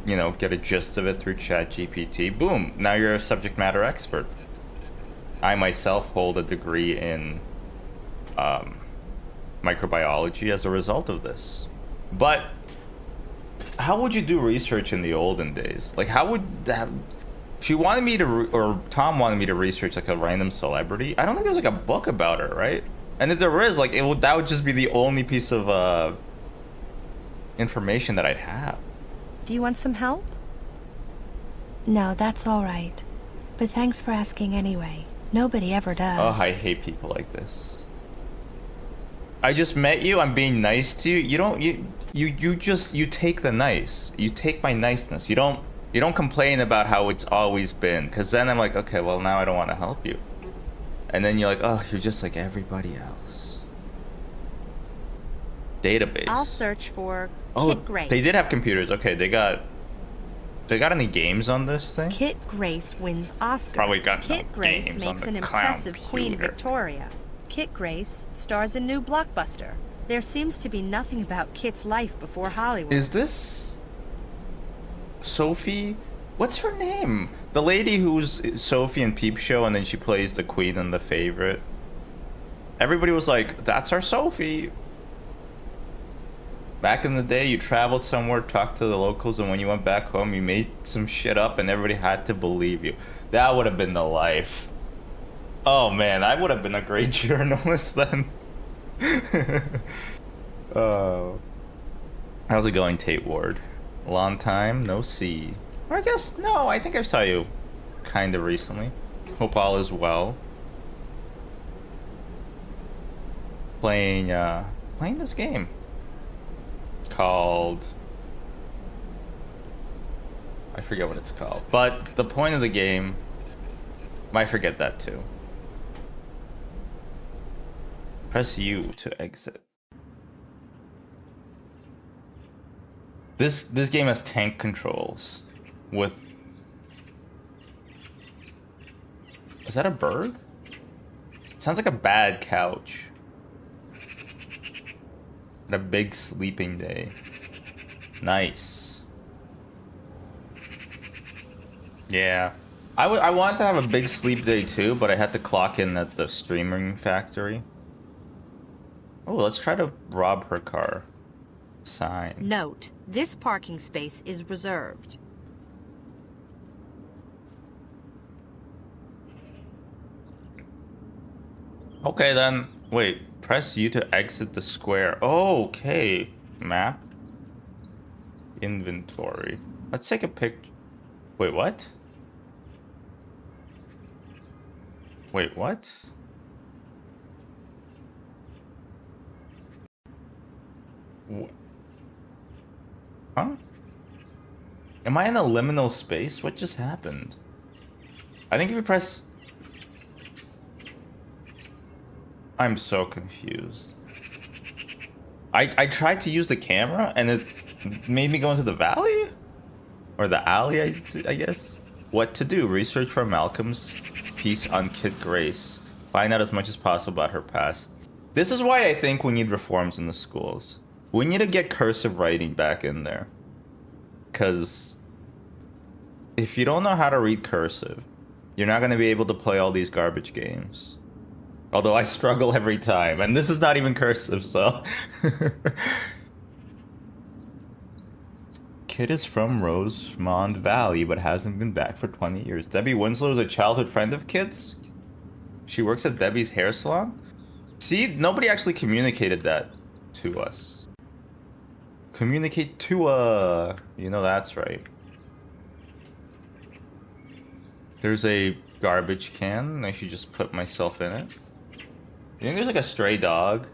you know, get a gist of it through ChatGPT. Boom, now you're a subject matter expert. I myself hold a degree in microbiology as a result of this. But how would you do research in the olden days? Like, how would that... She wanted me to, or Tom wanted me to research like a random celebrity. I don't think there's like a book about her, right? And if there is, like, that would just be the only piece of information that I'd have. Do you want some help? No, that's all right. But thanks for asking anyway. Nobody ever does. Oh, I hate people like this. I just met you. I'm being nice to you. You don't. You take the nice. You take my niceness. You don't complain about how it's always been. Because then I'm like, okay, well now I don't want to help you. And then you're like, oh, you're just like everybody else. Database. I'll search for Oh, Kit Grace. they did have computers. Okay, they got any games on this thing? Kit Grace wins Oscar. Probably got Kit no Grace games on makes the an impressive Queen computer. Victoria. Kit Grace stars in new blockbuster. There seems to be nothing about Kit's life before Hollywood. Is this Sophie? What's her name? The lady who's Sophie in Peep Show, and then she plays the queen in The Favorite. Everybody was like, that's our Sophie. Back in the day, you traveled somewhere, talked to the locals, and when you went back home, you made some shit up, and everybody had to believe you. That would have been the life. Oh man, I would have been a great journalist then. Oh. How's it going, Tate Ward? Long time, no see. Or I guess, no, I think I saw you kind of recently. Hope all is well. Playing this game. Called... I forget what it's called. But the point of the game... Might forget that too. Press U to exit. This game has tank controls with... Is that a bird? Sounds like a bad couch. And a big sleeping day. Nice. Yeah. I wanted to have a big sleep day too, but I had to clock in at the streaming factory. Oh, let's try to rob her car. Sign. Note, this parking space is reserved. Okay then. Wait, press U to exit the square. Oh, okay. Map. Inventory. Let's take a picture. Wait, what? Wait, what? Huh? Am I in a liminal space? What just happened? I think if you press... I'm so confused. I tried to use the camera and it made me go into the valley? Or the alley, I guess? What to do? Research for Malcolm's piece on Kit Grace. Find out as much as possible about her past. This is why I think we need reforms in the schools. We need to get cursive writing back in there. Because if you don't know how to read cursive, you're not going to be able to play all these garbage games. Although I struggle every time. And this is not even cursive, so... Kid is from Rosemont Valley, but hasn't been back for 20 years. Debbie Winslow is a childhood friend of Kid's? She works at Debbie's hair salon? See, nobody actually communicated that to us. Communicate to, you know that's right. There's a garbage can. I should just put myself in it. You think there's like a stray dog?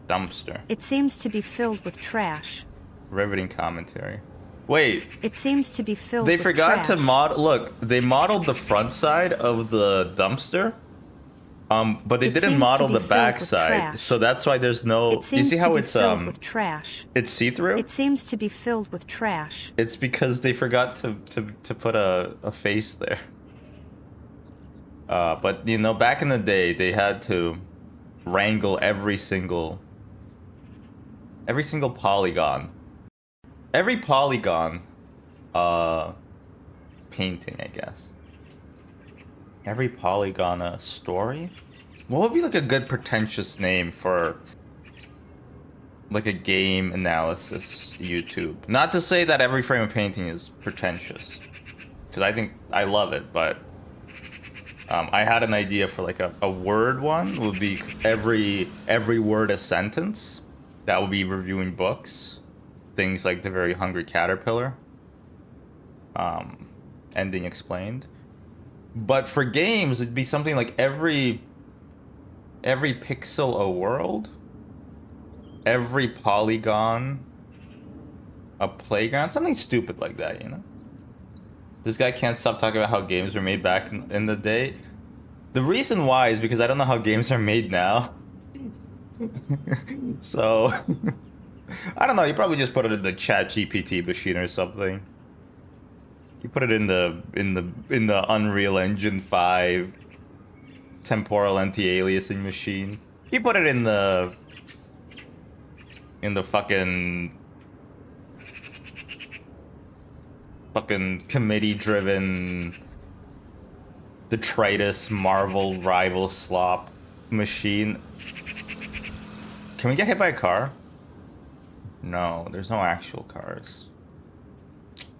Dumpster. It seems to be filled with trash. Riveting commentary. Wait. It seems to be filled They with forgot trash. to model. Look, they modeled the front side of the dumpster. But they It didn't seems model to the be filled back with side. trash. So that's why there's no. It You seems see to how be it's filled with trash. it's see-through? It seems to be filled with trash. It's because they forgot to put a face there. But you know, back in the day, they had to wrangle every single polygon. Every polygon painting, I guess. Every polygon story? What would be like a good pretentious name for like a game analysis YouTube? Not to say that every frame of painting is pretentious, because I think I love it, but I had an idea for like a word one would be every word a sentence. That would be reviewing books, things like The Very Hungry Caterpillar, ending explained. But for games, it'd be something like every pixel a world, every polygon a playground, something stupid like that, you know? This guy can't stop talking about how games were made back in the day. The reason why is because I don't know how games are made now. So, I don't know, you probably just put it in the chat GPT machine or something. You put it in the Unreal Engine 5 temporal anti-aliasing machine. You put it in the fucking committee-driven detritus Marvel rival slop machine. Can we get hit by a car? No, there's no actual cars.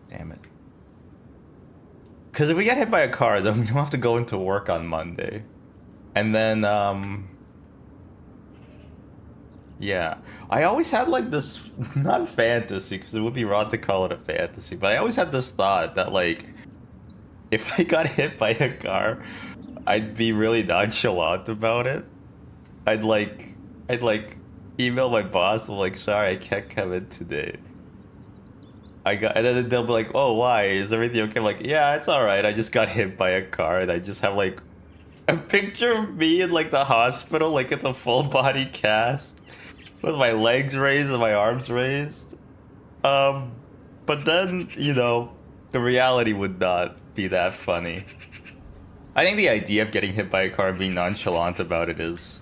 Damn it. Because if we get hit by a car, then we don't have to go into work on Monday. And then, yeah. I always had like this, not fantasy, because it would be wrong to call it a fantasy, but I always had this thought that like, if I got hit by a car, I'd be really nonchalant about it. I'd email my boss, I'm like, sorry, I can't come in today. And then they'll be like, oh, why? Is everything okay? I'm like, yeah, it's alright. I just got hit by a car, and I just have like a picture of me in like the hospital, like in the full body cast, with my legs raised and my arms raised. But then, you know, the reality would not be that funny. I think the idea of getting hit by a car and being nonchalant about it is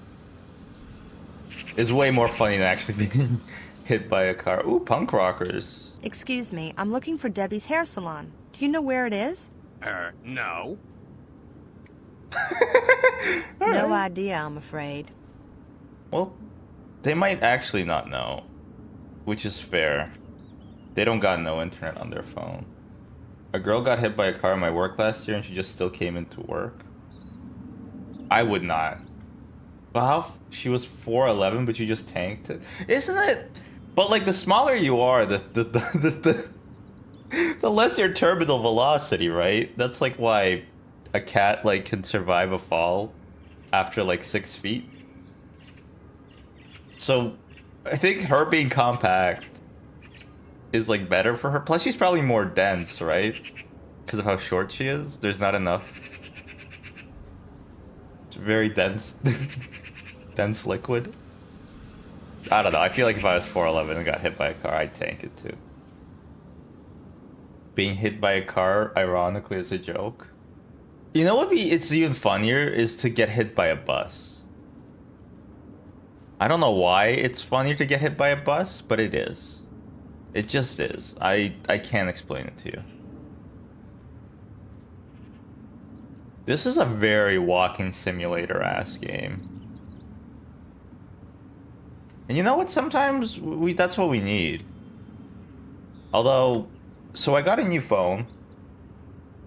way more funny than actually being hit by a car. Ooh, punk rockers. Excuse me, I'm looking for Debbie's hair salon. Do you know where it is? No. No idea, I'm afraid. Well, they might actually not know, which is fair. They don't got no internet on their phone. A girl got hit by a car in my work last year and she just still came into work. I would not. But she was 4'11", but you just tanked it. Isn't it? But like the smaller you are, the less your terminal velocity, right? That's like why a cat like can survive a fall after like 6 feet. So I think her being compact is like better for her. Plus she's probably more dense, right? Because of how short she is. There's not enough. It's very dense. Dense liquid. I don't know. I feel like if I was 4'11" and got hit by a car, I'd tank it too. Being hit by a car, ironically, is a joke. You know what it's even funnier is to get hit by a bus. I don't know why it's funnier to get hit by a bus, but it is. It just is. I can't explain it to you. This is a very walking simulator ass game. And you know what? Sometimes that's what we need. Although, so I got a new phone.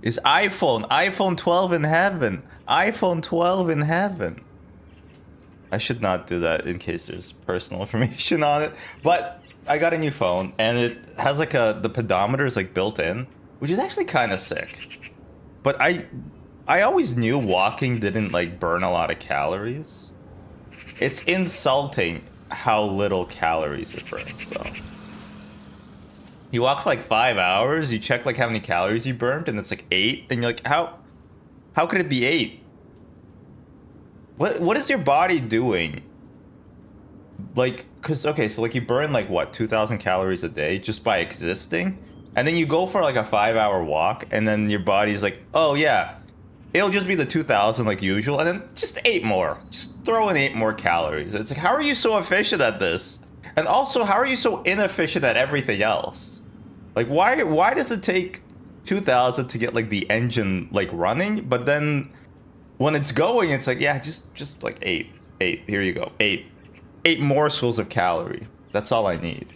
Is iPhone 12 in heaven. iPhone 12 in heaven. I should not do that in case there's personal information on it. But I got a new phone and it has like the pedometer is like built in, which is actually kind of sick. But I always knew walking didn't like burn a lot of calories. It's insulting how little calories it burns though. You walk for like 5 hours, you check like how many calories you burned, and it's like 8, and you're like, how could it be 8? What is your body doing? Like, cause okay, so like you burn like what, 2,000 calories a day just by existing, and then you go for like a 5-hour walk, and then your body's like, oh yeah, it'll just be the 2,000 like usual, and then just 8 more. Just throw in 8 more calories. It's like, how are you so efficient at this? And also, how are you so inefficient at everything else? Like, why does it take 2,000 to get like the engine like running, but then when it's going, it's like, yeah, just like 8. Here you go, 8 morsels of calorie. That's all I need.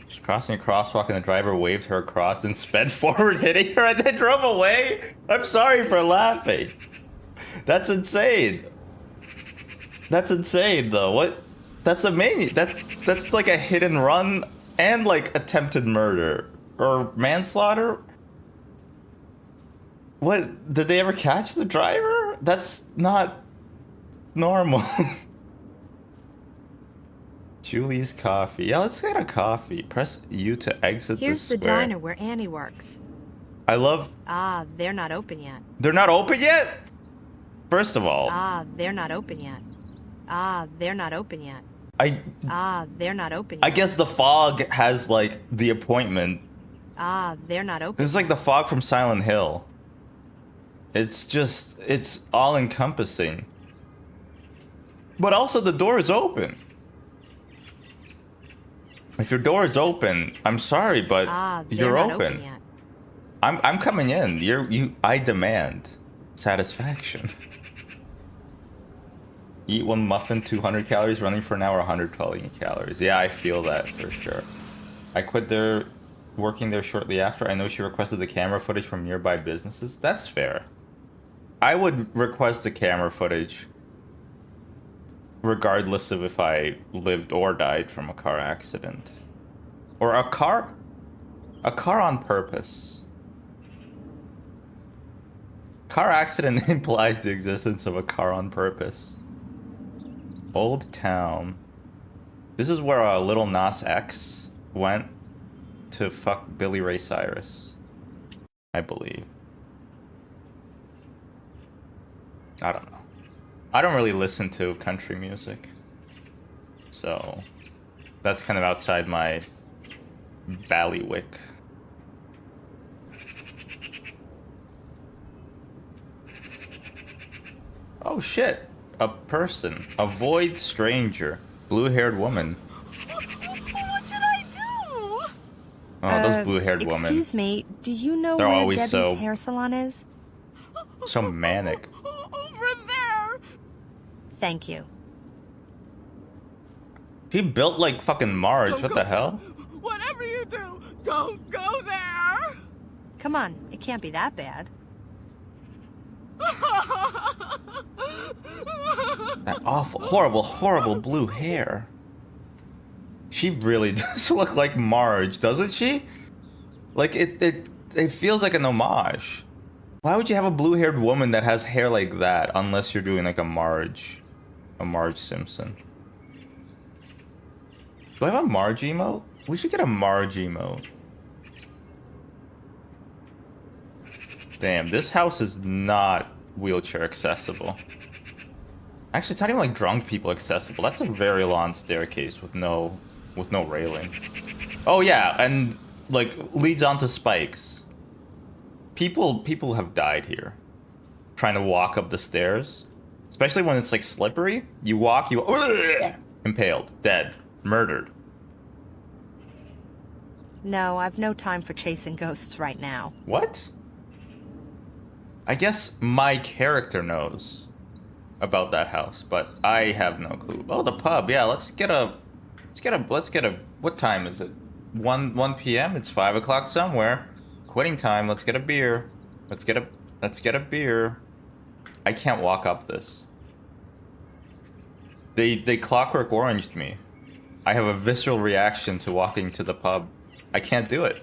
Just crossing a crosswalk and the driver waved her across and sped forward, hitting her, and then drove away. I'm sorry for laughing. That's insane. That's insane, though. What? That's amazing. That's like a hit and run and like attempted murder or manslaughter. What? Did they ever catch the driver? That's not normal. Julie's coffee. Yeah, let's get a coffee. Press U to exit the Here's square. the diner where Annie works. I love... Ah, they're not open yet. They're not open yet? First of all... Ah, they're not open yet. Ah, they're not open yet. Ah, they're not open yet. I guess the fog has, like, the appointment. Ah, they're not open. This is like the fog from Silent Hill. It's just... It's all-encompassing. But also, the door is open. If your door is open, I'm sorry, but you're open. Yet. I'm coming in. I demand satisfaction. Eat one muffin, 200 calories. Running for an hour, 112 calories. Yeah, I feel that for sure. I quit working there shortly after. I know she requested the camera footage from nearby businesses. That's fair. I would request the camera footage regardless of if I lived or died from a car accident. Or a car on purpose. Car accident implies the existence of a car on purpose. Old Town. This is where Lil Nas X went to fuck Billy Ray Cyrus, I believe. I don't know. I don't really listen to country music, so that's kind of outside my ballywick. Oh shit, a person, avoid stranger, blue-haired woman. What should I do? Oh, those blue-haired women. Excuse me, do you know They're where always Debbie's so- hair salon is? So manic. Over there. Thank you. He built like fucking Marge, what the hell? Whatever you do, don't go there. Come on, it can't be that bad. That awful, horrible blue hair. She really does look like Marge, doesn't she? Like, it feels like an homage. Why would you have a blue-haired woman that has hair like that unless you're doing like a Marge Simpson? Do I have a Marge emote? We should get a Marge emote. Damn, this house is not wheelchair accessible. Actually, it's not even like drunk people accessible. That's a very long staircase with no railing. Oh yeah, and like leads onto spikes. People have died here trying to walk up the stairs, especially when it's like slippery. You walk, you impaled, dead, murdered. No, I've no time for chasing ghosts right now. What? I guess my character knows about that house, but I have no clue. Oh, the pub. Yeah, let's get a. What time is it? 1 p.m. It's 5 o'clock somewhere. Quitting time. Let's get a beer. Let's get a beer. I can't walk up this. They clockwork oranged me. I have a visceral reaction to walking to the pub. I can't do it.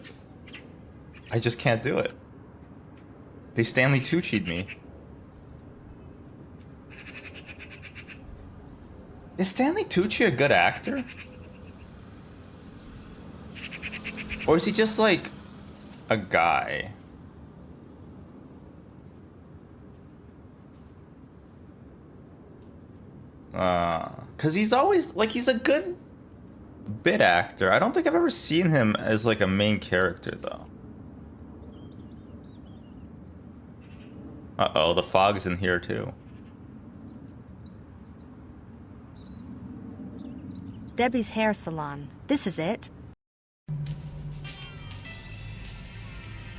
I just can't do it. They Stanley Tucci'd me. Is Stanley Tucci a good actor? Or is he just like a guy? Cause he's always like, he's a good bit actor. I don't think I've ever seen him as like a main character though. Uh-oh, the fog's in here too. Debbie's hair salon. This is it.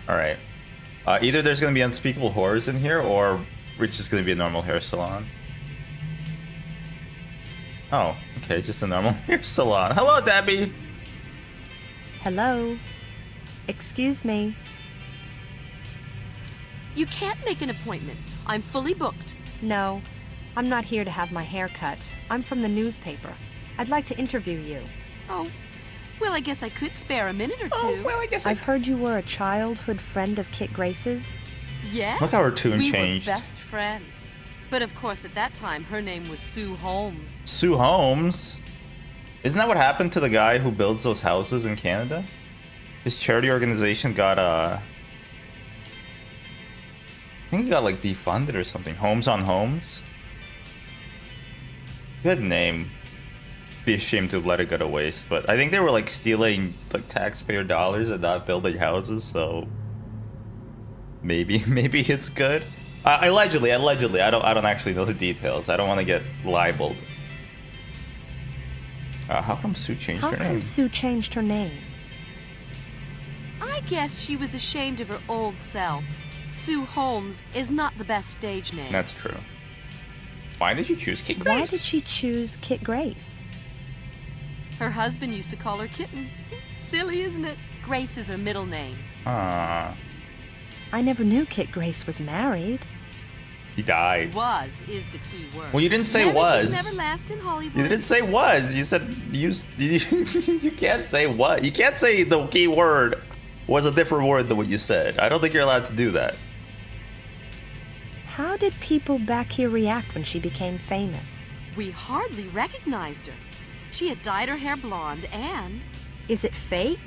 Alright. Either there's gonna be unspeakable horrors in here, or it's just gonna be a normal hair salon. Oh, okay, just a normal hair salon. Hello, Debbie! Hello. Excuse me. You can't make an appointment. I'm fully booked. No, I'm not here to have my hair cut. I'm from the newspaper. I'd like to interview you. Oh, well, I guess I could spare a minute or two. I guess I've heard you were a childhood friend of Kit Grace's. Yes. Look how her tune we changed. were best friends. But of course, at that time, her name was Sue Holmes. Sue Holmes? Isn't that what happened to the guy who builds those houses in Canada? His charity organization got, I think he got, like, defunded or something. Homes on Homes? Good name. Be ashamed to let it go to waste, but I think they were, like, stealing, like, taxpayer dollars and not building houses, so... maybe it's good. Allegedly. I don't actually know the details. I don't want to get libeled. How come Sue changed her name? How come Sue changed her name? I guess she was ashamed of her old self. Sue Holmes is not the best stage name. That's true. Why did you choose Kit Grace? Why did she choose Kit Grace? Her husband used to call her Kitten. Silly, isn't it? Grace is her middle name. I never knew Kit Grace was married. He died. Was is the key word. Well, you didn't say Marriages was. never last in Hollywood. You didn't say was. You said you can't say what. You can't say the key word was a different word than what you said. I don't think you're allowed to do that. How did people back here react when she became famous? We hardly recognized her. She had dyed her hair blonde and... Is it fake?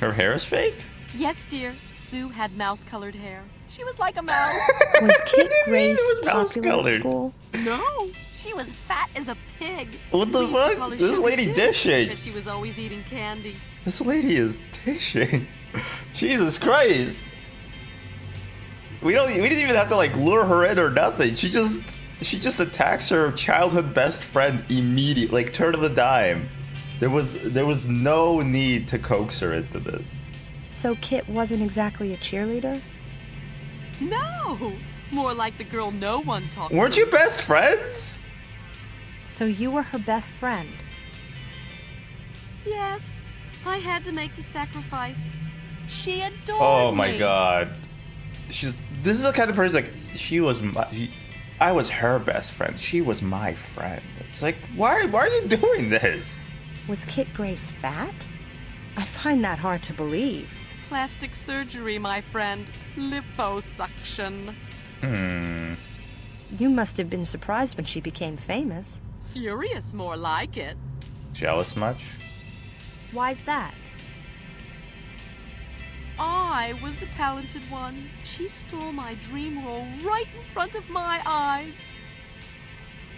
Her hair is fake? Yes, dear. Sue had mouse-colored hair. She was like a mouse. Was Kit Grace It was popular mouse-colored. at school? No, she was fat as a pig. What the We used to fuck? call her This Sugar lady Sue dishing. because she was always eating candy. This lady is dishing. Jesus Christ. We didn't even have to like lure her in or nothing. She just attacks her childhood best friend immediately, like turn of the dime. There was no need to coax her into this. So Kit wasn't exactly a cheerleader? No, more like the girl no one talked Weren't to. you best friends? So you were her best friend? Yes, I had to make the sacrifice. She adored Oh my me. god. This is the kind of person like I was her best friend. She was my friend. It's like why are you doing this? Was Kit Grace fat? I find that hard to believe. Plastic surgery, my friend. Liposuction. You must have been surprised when she became famous. Furious, more like it. Jealous much? Why's that? I was the talented one. She stole my dream role right in front of my eyes.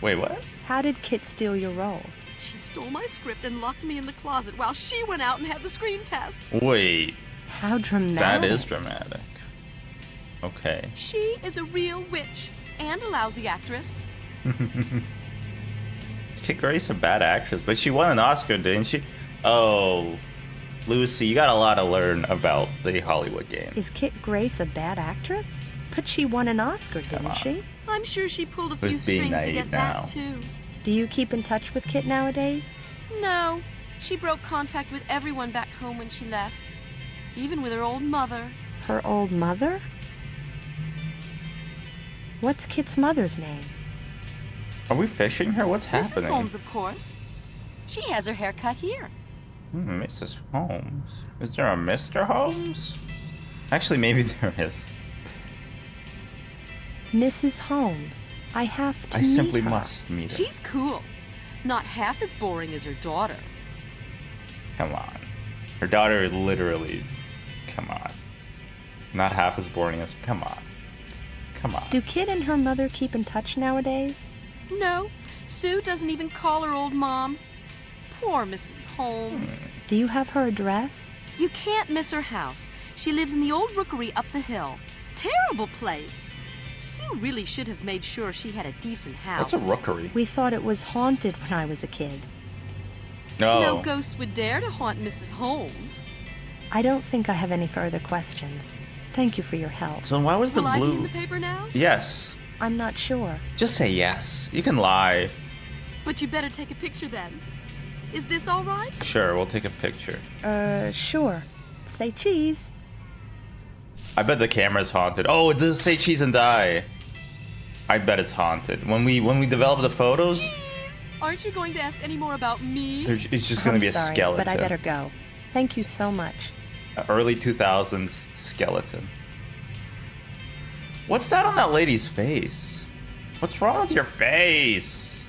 Wait, what? How did Kit steal your role? She stole my script and locked me in the closet while she went out and had the screen test. Wait, How dramatic. that is dramatic. Okay. She is a real witch and a lousy actress. Kit Grace a bad actress, but she won an Oscar, didn't she? Oh, Lucy, you got a lot to learn about the Hollywood game. Is Kit Grace a bad actress? But she won an Oscar, didn't she? I'm sure she pulled a few Who's being strings to naive get now? that, too. Do you keep in touch with Kit nowadays? No, she broke contact with everyone back home when she left. Even with her old mother. Her old mother? What's Kit's mother's name? Are we fishing her? What's happening? Mrs. Holmes, of course. She has her hair cut here. Mrs. Holmes. Is there a Mr. Holmes? Actually, maybe there is. Mrs. Holmes. I have to I simply meet her. must meet her. She's cool. Not half as boring as her daughter. Come on. Her daughter literally... Come on. Not half as boring as... Come on. Come on. Do Kit and her mother keep in touch nowadays? No, Sue doesn't even call her old mom. Poor Mrs. Holmes. Do you have her address? You can't miss her house. She lives in the old rookery up the hill. Terrible place. Sue really should have made sure she had a decent house. What's a rookery? We thought it was haunted when I was a kid. No. No ghost would dare to haunt Mrs. Holmes. I don't think I have any further questions. Thank you for your help. So why was the Will I be blue... in the paper now? Yes. I'm not sure. Just say yes. You can lie. But you better take a picture then. Is this all right? Sure, we'll take a picture. Sure. Say cheese. I bet the camera's haunted. Oh, it does say cheese and die. I bet it's haunted. When we develop the photos, Aren't you going to ask any more about me? it's just going to be a sorry, skeleton. but I better go. Thank you so much. Early 2000s skeleton. What's that on that lady's face? What's wrong with your face?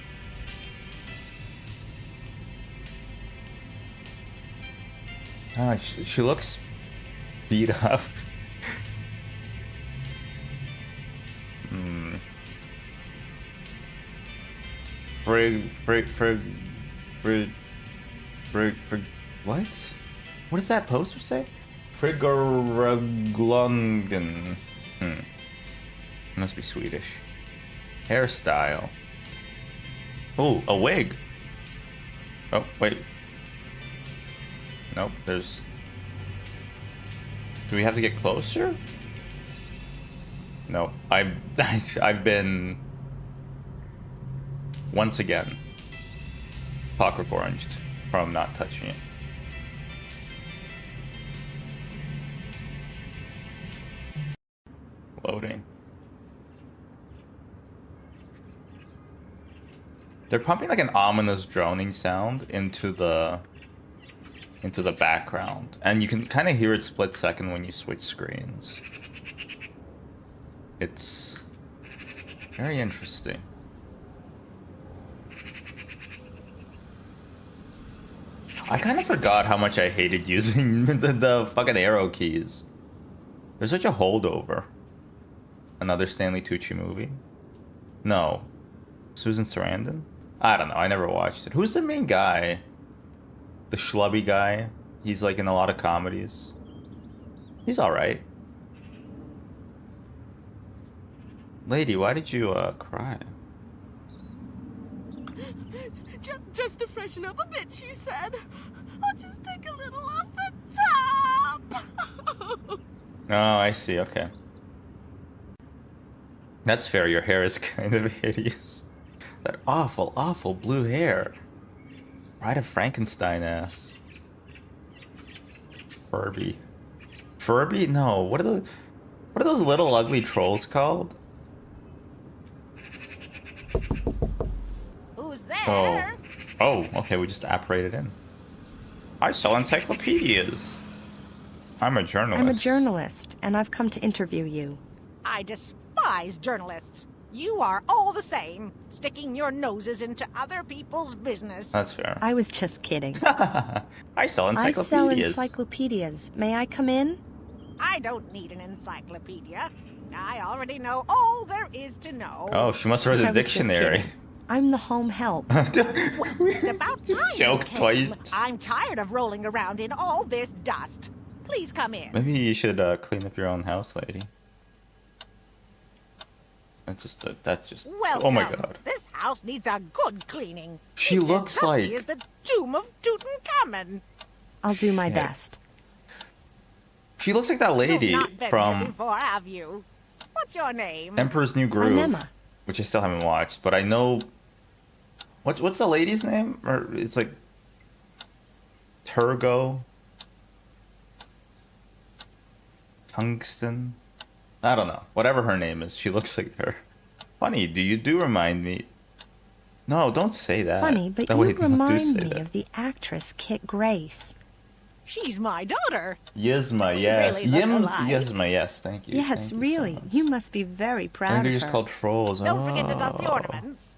Oh, she looks beat up. What? What does that poster say? Friggerglungen. Must be Swedish. Hairstyle. Oh, a wig. Oh, wait. Nope, there's... Do we have to get closer? No, I've been... Once again, pocket oranged from not touching it. Loading. They're pumping like an ominous droning sound into the background, and you can kind of hear it split second when you switch screens. It's very interesting. I kind of forgot how much I hated using the fucking arrow keys. They're such a holdover. Another Stanley Tucci movie? No. Susan Sarandon? I don't know. I never watched it. Who's the main guy? The schlubby guy? He's like in a lot of comedies. He's alright. Lady, why did you cry? Just to freshen up a bit, she said. I'll just take a little off the top. Oh, I see. Okay. That's fair. Your hair is kind of hideous. That awful, awful blue hair. Bride of Frankenstein ass. Furby. Furby? No. What are those little ugly trolls called? Who's there? Oh, okay. We just apparated in. I sell encyclopedias. I'm a journalist. I'm a journalist, and I've come to interview you. I despise journalists. You are all the same, sticking your noses into other people's business. That's fair. I was just kidding. I sell encyclopedias. I sell encyclopedias. May I come in? I don't need an encyclopedia. I already know all there is to know. Oh, she must have read I the was just dictionary. kidding. I'm the home help. It's about Just time you joke came. twice. I'm tired of rolling around in all this dust. Please come in. Maybe you should clean up your own house, lady. That's just. Welcome. Oh my god. This house needs a good cleaning. She It's as looks dusty like. as the tomb of Tutankhamun. I'll do my Yeah. best. She looks like that lady You've not been here from before, have you? What's your name? Emperor's New I'm Groove, Emma. which I still haven't watched, but I know. What's the lady's name? Or it's like Turgo, Tungsten. I don't know. Whatever her name is, she looks like her. Funny, you do remind me. No, don't say that. Funny, but That you way, no, do remind say me that. of the actress Kit Grace. She's my daughter. Yisma, yes. really look Yims, alike. Yisma, yes. Thank you. Yes, Thank you so really. much. You must be very I proud think of they're her. just called trolls. Don't forget to dust the Oh. ornaments.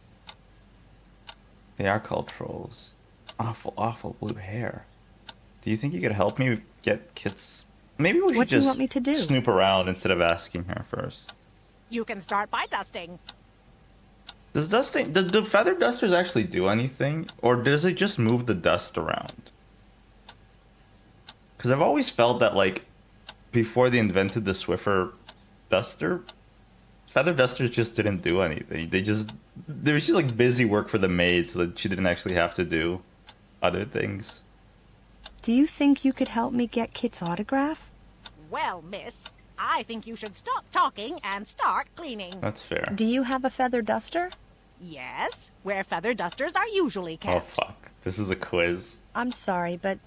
They are called trolls. Awful blue hair. Do you think you could help me get Kit's? Maybe we should What do you just want me to do? snoop around instead of asking her first. You can start by dusting. Do feather dusters actually do anything, or does it just move the dust around? Because I've always felt that like before they invented the Swiffer duster, feather dusters just didn't do anything. They was just like busy work for the maid, so that she didn't actually have to do other things. Do you think you could help me get Kit's autograph? Well, miss, I think you should stop talking and start cleaning. That's fair. Do you have a feather duster? Yes, where feather dusters are usually kept. Oh fuck! This is a quiz. I'm sorry, but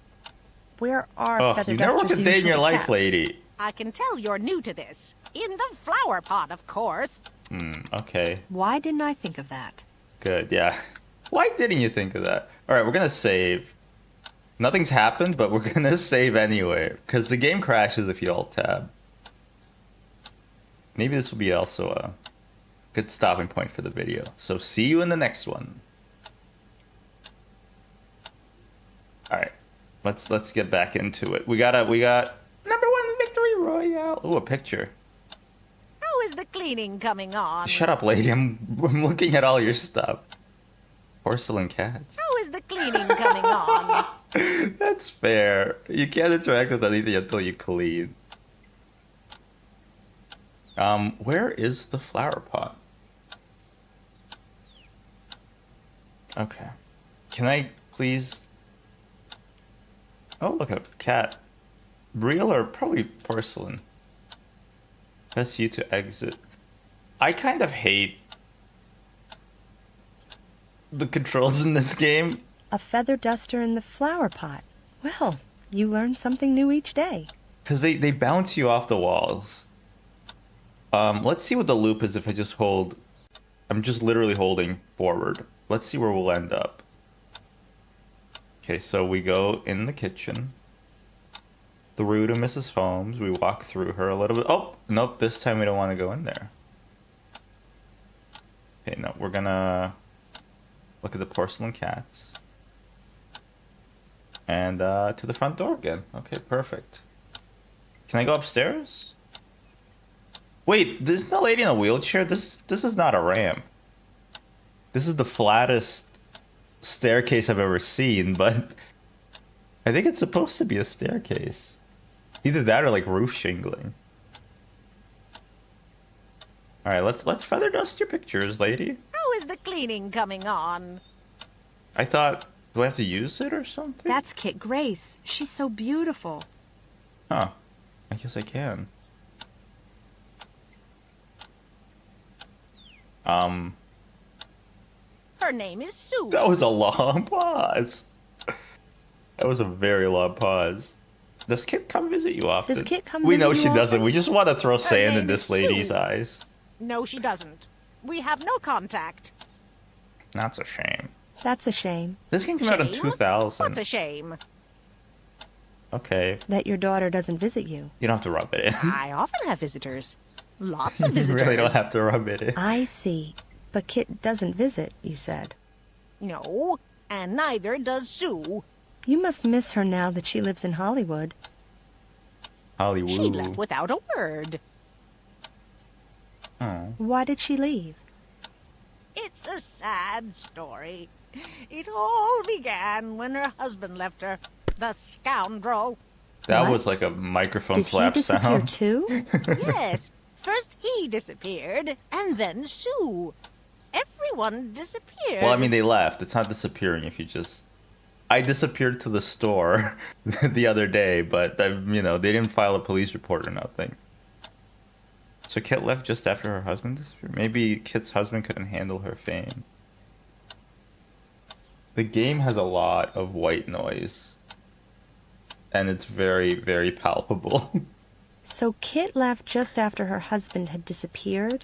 where are Oh, feather you never dusters worked a day in your usually life, kept? lady. I can tell you're new to this. In the flower pot, of course. Okay, Why didn't I think of that? good. Yeah. Why didn't you think of that? All right, we're gonna save. Nothing's happened, but we're gonna save anyway because the game crashes if you alt tab. Maybe this will be also a good stopping point for the video. So see you in the next one. All right, let's get back into it. We got number 1 victory royale. Ooh, a picture. How is the cleaning coming on? Shut up, lady. I'm looking at all your stuff. Porcelain cats. How is the cleaning coming on? That's fair. You can't interact with anything until you clean. Where is the flower pot? Okay. Can I please... Oh, look, a cat. Real or probably porcelain? Press you to exit. I kind of hate the controls in this game. A feather duster in the flower pot. Well, you learn something new each day. Because they bounce you off the walls. Let's see what the loop is if I just hold... I'm just literally holding forward. Let's see where we'll end up. Okay, so we go in the kitchen. Through to Mrs. Holmes. We walk through her a little bit. Oh, nope, this time we don't want to go in there. Okay, no, we're gonna look at the porcelain cats. And to the front door again. Okay, perfect. Can I go upstairs? Wait, isn't the lady in a wheelchair? This is not a ramp. This is the flattest staircase I've ever seen, but I think it's supposed to be a staircase. Either that or like roof shingling. All right, let's feather dust your pictures, lady. How is the cleaning coming on? I thought, do I have to use it or something? That's Kit Grace. She's so beautiful. Huh. I guess I can. Her name is Sue. That was a long pause. That was a very long pause. Does Kit come visit you often? Does Kit come We visit know you she doesn't. often? We just want to throw sand in name this is lady's Sue. eyes. No, she doesn't. We have no contact. That's a shame. That's a shame. This game came out in Shame? 2000. What's a shame? Okay, That your daughter doesn't visit you. you don't have to rub it in. I often have visitors. Lots of You visitors. really don't have to rub it in. I see. But Kit doesn't visit, you said. No, and neither does Sue. You must miss her now that she lives in Hollywood. Hollywood. She left without a word. Oh. Why did she leave? It's a sad story. It all began when her husband left her. The scoundrel. That What? was like a microphone Did he slap disappear sound. too? Yes, First he disappeared, and then Sue. Everyone disappeared. Well, I mean, they left. It's not disappearing if you just... I disappeared to the store the other day, but, you know, they didn't file a police report or nothing. So Kit left just after her husband disappeared? Maybe Kit's husband couldn't handle her fame. The game has a lot of white noise. And it's very, very palpable. So Kit left just after her husband had disappeared?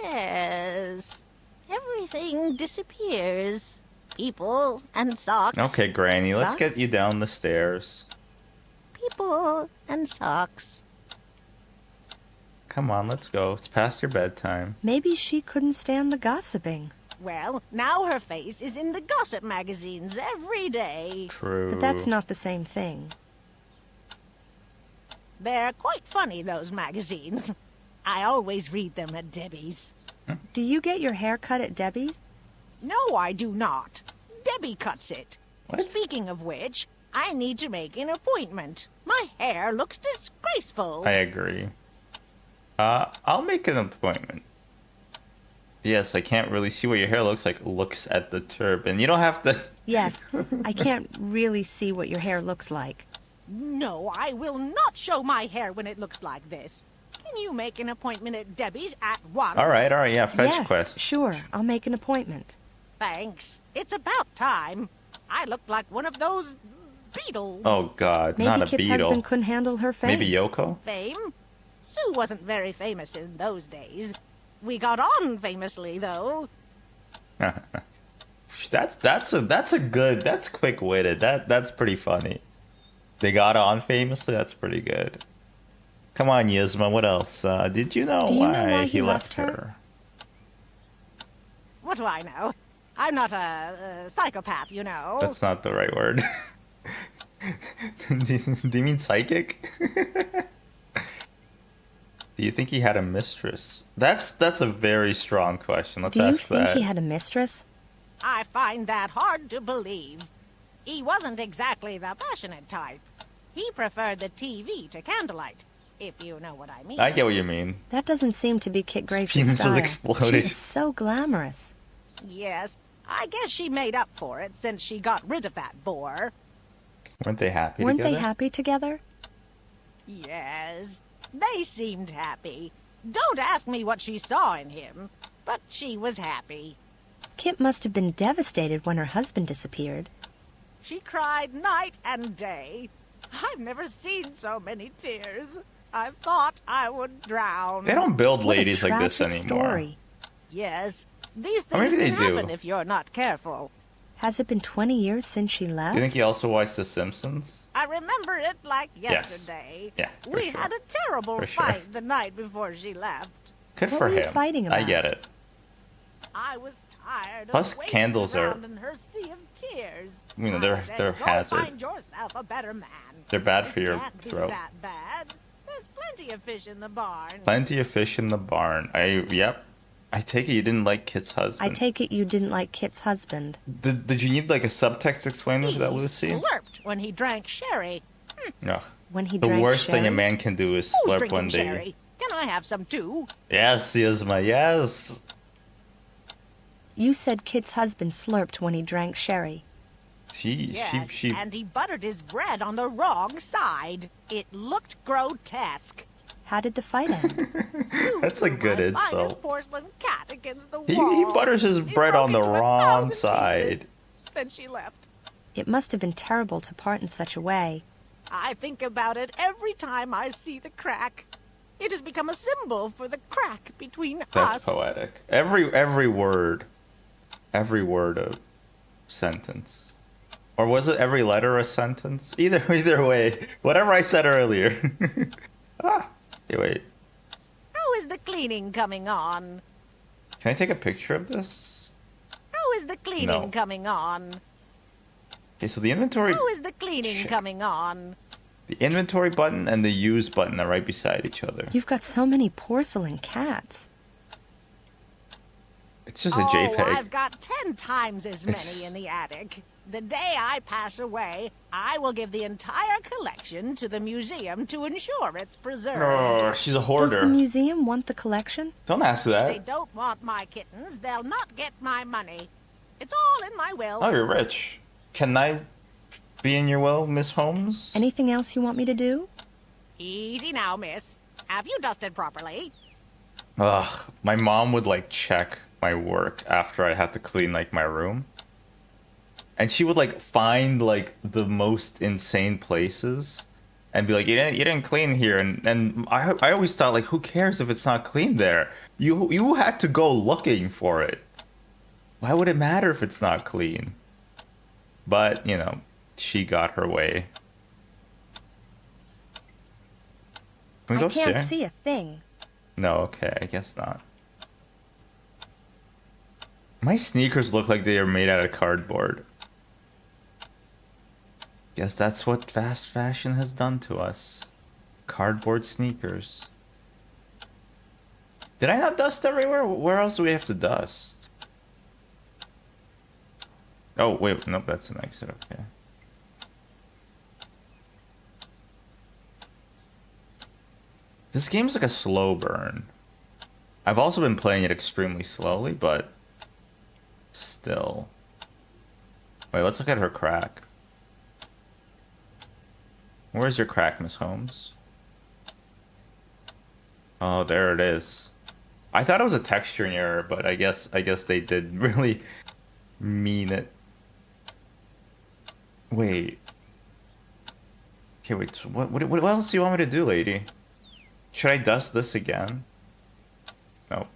Yes. Everything disappears. People and socks. Okay, Granny, let's Socks? get you down the stairs. People and socks. Come on, let's go. It's past your bedtime. Maybe she couldn't stand the gossiping. Well, now her face is in the gossip magazines every day. True. But that's not the same thing. They're quite funny, those magazines. I always read them at Debbie's. Do you get your hair cut at Debbie's? No, I do not. Debbie cuts it. What? Speaking of which, I need to make an appointment. My hair looks disgraceful. I agree. I'll make an appointment. Yes, I can't really see what your hair looks like. Looks at the turban. You don't have to... Yes, I can't really see what your hair looks like. No, I will not show my hair when it looks like this. Can you make an appointment at Debbie's at once? All right, yeah, fetch Yes, quest. sure, I'll make an appointment. Thanks. It's about time. I look like one of those beetles. Oh, God, Maybe not a Kit's beetle. husband couldn't handle her fame. Maybe Yoko? Fame? Sue wasn't very famous in those days. We got on famously, though. That's quick-witted. That's pretty funny. They got on famously. That's pretty good. Come on, Yzma. What else? Did you know Do you know why he left her? her? What do I know? I'm not a psychopath, you know. That's not the right word. Do you mean psychic? Do you think he had a mistress? That's a very strong question. Let's Do you ask think that. he had a mistress? I find that hard to believe. He wasn't exactly the passionate type. He preferred the TV to candlelight, if you know what I mean. I get what you mean. That doesn't seem to be Kit Grace's Penis style. will explode. She's so glamorous. Yes, I guess she made up for it since she got rid of that bore. Weren't they happy Weren't together? they happy together? Yes, they seemed happy. Don't ask me what she saw in him, but she was happy. Kit must have been devastated when her husband disappeared. She cried night and day. I've never seen so many tears. I thought I would drown. They don't build What a ladies like this tragic anymore. story. Yes, these Or things maybe can they do. happen if you're not careful. Has it been 20 years since she Do left? you think he also watched The Simpsons? I remember it like Yes. yesterday. Yeah, for We sure. had a terrible For sure. fight the night before she left. Good What for were you him. fighting I about? get it. I was tired Plus, of waiting candles are- around in her sea of tears. You know, I they're said, a hazard. Go find yourself a better man. They're bad It for your can't be throat. that bad. There's plenty of fish in the barn. Plenty of fish in the barn. Yep. I take it you didn't like Kit's I husband. take it you didn't like Kit's husband. Did you need like a subtext explainer for that, He Lucy? slurped when he drank sherry. Ugh. When he The drank worst thing a sherry? man can do is Who's slurp drinking one day. sherry? Can I have some too? Yes, Yzma, yes. You said Kit's husband slurped when he drank sherry. Yes, She and he buttered his bread on the wrong side. It looked grotesque. How did the fight end? Sue That's a threw good my finest insult. porcelain cat against the He wall. butters his It bread broke on the into wrong 1,000 side. pieces. Then she left. It must have been terrible to part in such a way. I think about it every time I see the crack. It has become a symbol for the crack between That's us. poetic. Every word of sentence. Or was it every letter a sentence? Either way, whatever I said earlier. Hey, wait. How is the cleaning coming on? Can I take a picture of this? How is the cleaning No. coming on? Okay, so the inventory How is the cleaning Shit. coming on? the inventory button and the use button are right beside each other. You've got so many porcelain cats. It's just a Oh, JPEG. I've got 10 times as many It's- in the attic. The day I pass away, I will give the entire collection to the museum to ensure it's preserved. Oh, she's a Does the hoarder. museum want the collection? Don't ask If they that. don't want my kittens, they'll not get my money. It's all in my will. Oh, you're rich. Can I be in your will, Miss Holmes? Anything else you want me to do? Easy now, miss. Have you dusted properly? Ugh, my mom would like check my work after I had to clean like my room. And she would like find like the most insane places and be like, you didn't clean here. And I always thought like, who cares if it's not clean there? You had to go looking for it. Why would it matter if it's not clean? But, you know, she got her way. Can we go I can't upstairs? see a thing. No, okay, I guess not. My sneakers look like they are made out of cardboard. Guess that's what fast fashion has done to us. Cardboard sneakers. Did I not dust everywhere? Where else do we have to dust? Oh, wait, nope, that's an exit, okay. This game's like a slow burn. I've also been playing it extremely slowly, but still. Wait, let's look at her crack. Where's your crack, Miss Holmes? Oh, there it is. I thought it was a texturing error, but I guess they did really mean it. Wait. Okay, wait. So what else do you want me to do, lady? Should I dust this again? No.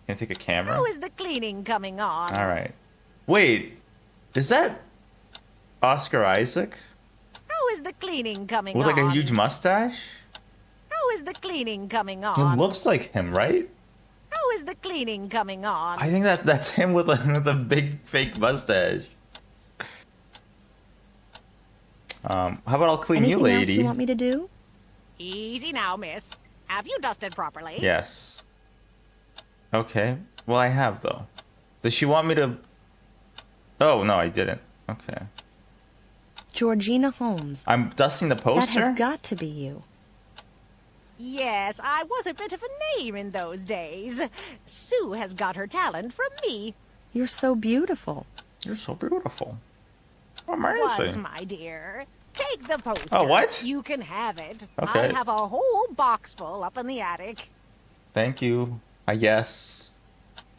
Can I take a camera? How is the cleaning coming on? All right. Wait, is that Oscar Isaac How is the cleaning coming with on? like a huge mustache? How is the cleaning coming He on? looks like him, right? How is the cleaning coming on? I think that's him with a big fake mustache. How about I'll clean Anything you, else lady? you want me to do? Easy now, miss. Have you dusted properly? Yes. Okay. Well, I have though. Does she want me to? Oh no, I didn't. Okay. Georgina Holmes. I'm dusting the That poster. has got to be you. Yes, I was a bit of a name in those days. Sue has got her talent from me. You're so beautiful. You're so beautiful. Oh, Was, amazing. my dear. Take the poster. Oh, what? You can have it. Okay. I have a whole box full up in the attic. Thank you. I guess.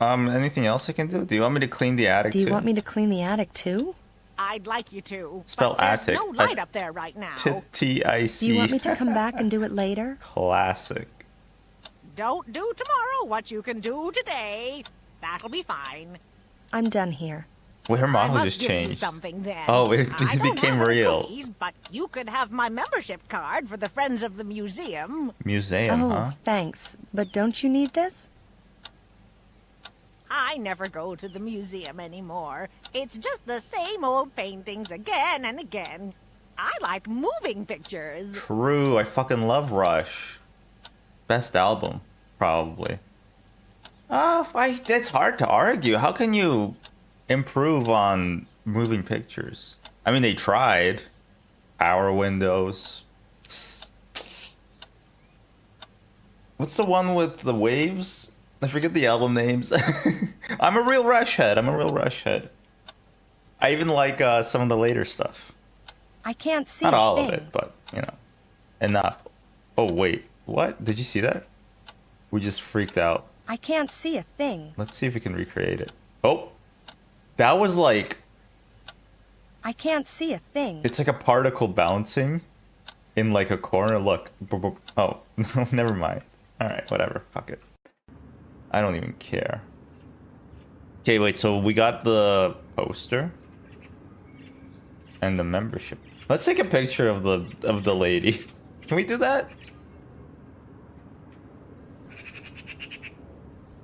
Anything else I can do? Do you want me to clean the attic Do you too? want me to clean the attic too? I'd like you to. Spell but there's attic. no light up there right now. T-I-C. Do you want me to come back and do it later? Classic. Don't do tomorrow what you can do today. That'll be fine. I'm done here. Well, her I model must just give you changed. something then. Oh, it I don't became have any real. cookies, but you could have my membership card for the Friends of the Museum. Museum, Oh, huh? thanks. But don't you need this? I never go to the museum anymore. It's just the same old paintings again and again. I like moving pictures. True. I fucking love Rush. Best album, probably. It's hard to argue. How can you improve on moving pictures? I mean, they tried. Hour windows. What's the one with the waves? I forget the album names. I'm a real Rush head. I even like some of the later stuff. I can't see Not a all thing. of it, but, you know, enough. Oh, wait. What? Did you see that? We just freaked out. I can't see a thing. Let's see if we can recreate it. Oh, that was like, I can't see a thing. it's like a particle bouncing in like a corner. Look. Oh, no, never mind. All right, whatever. Fuck it. I don't even care. Okay, wait. So we got the poster and the membership. Let's take a picture of the lady. Can we do that?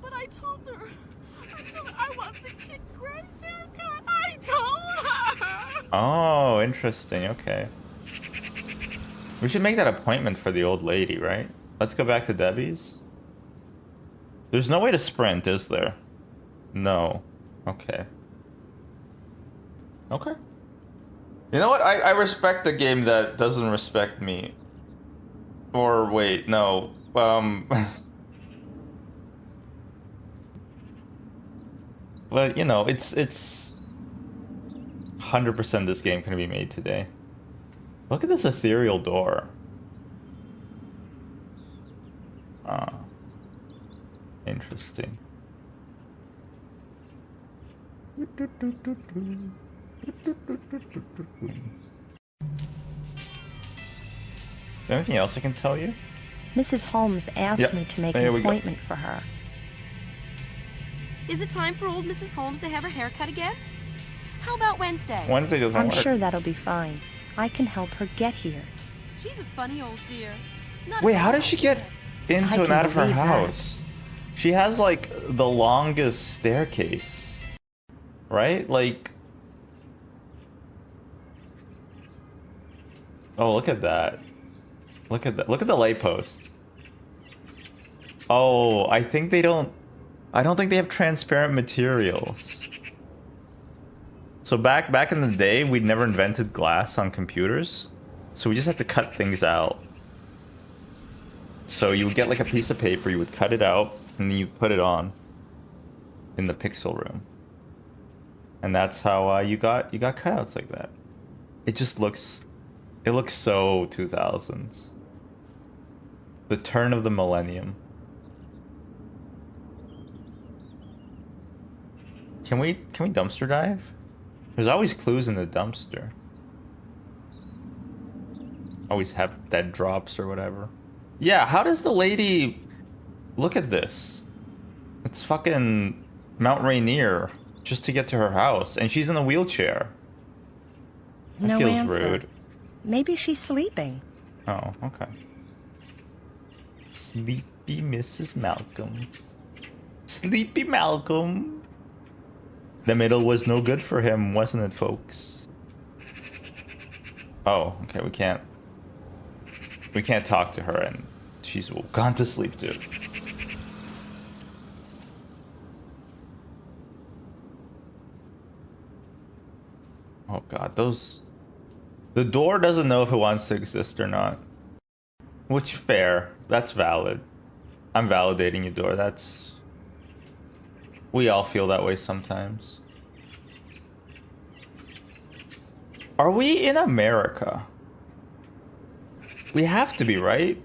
But I told her I want the Kid Grace haircut. I told her. Oh, interesting. Okay. We should make that appointment for the old lady, right? Let's go back to Debbie's. There's no way to sprint, is there? No. Okay. Okay. You know what? I respect the game that doesn't respect me. Or wait, no. But you know, it's 100% this game can be made today. Look at this ethereal door. Ah, interesting. Is there anything else I can tell you? Mrs. Holmes asked Yep. me to make There an we go. appointment for her. Is it time for old Mrs. Holmes to have her hair cut again? How about Wednesday? Wednesday doesn't I'm work. sure that'll be fine. I can help her get here. She's a funny old dear. Not a Wait, how bad does she old get dear. into I and can out of her believe that. house? She has like the longest staircase, right? Like, oh, look at that. Look at that. Look at the light post. Oh, I don't think they have transparent materials. So back in the day, we'd never invented glass on computers. So we just had to cut things out. So you would get like a piece of paper, you would cut it out, and then you put it on in the pixel room. And that's how you got cutouts like that. It looks so 2000s. The turn of the millennium. Can we dumpster dive? There's always clues in the dumpster. Always have dead drops or whatever. Yeah, how does the lady look at this? It's fucking Mount Rainier just to get to her house, and she's in a wheelchair. That No feels answer. rude. Maybe she's sleeping. Oh, okay. Sleepy Mrs. Malcolm. Sleepy Malcolm. The middle was no good for him, wasn't it, folks? Oh, okay, we can't talk to her, and she's gone to sleep too. Oh god, the door doesn't know if it wants to exist or not. Which, fair. That's valid. I'm validating you, door. We all feel that way sometimes. Are we in America? We have to be, right?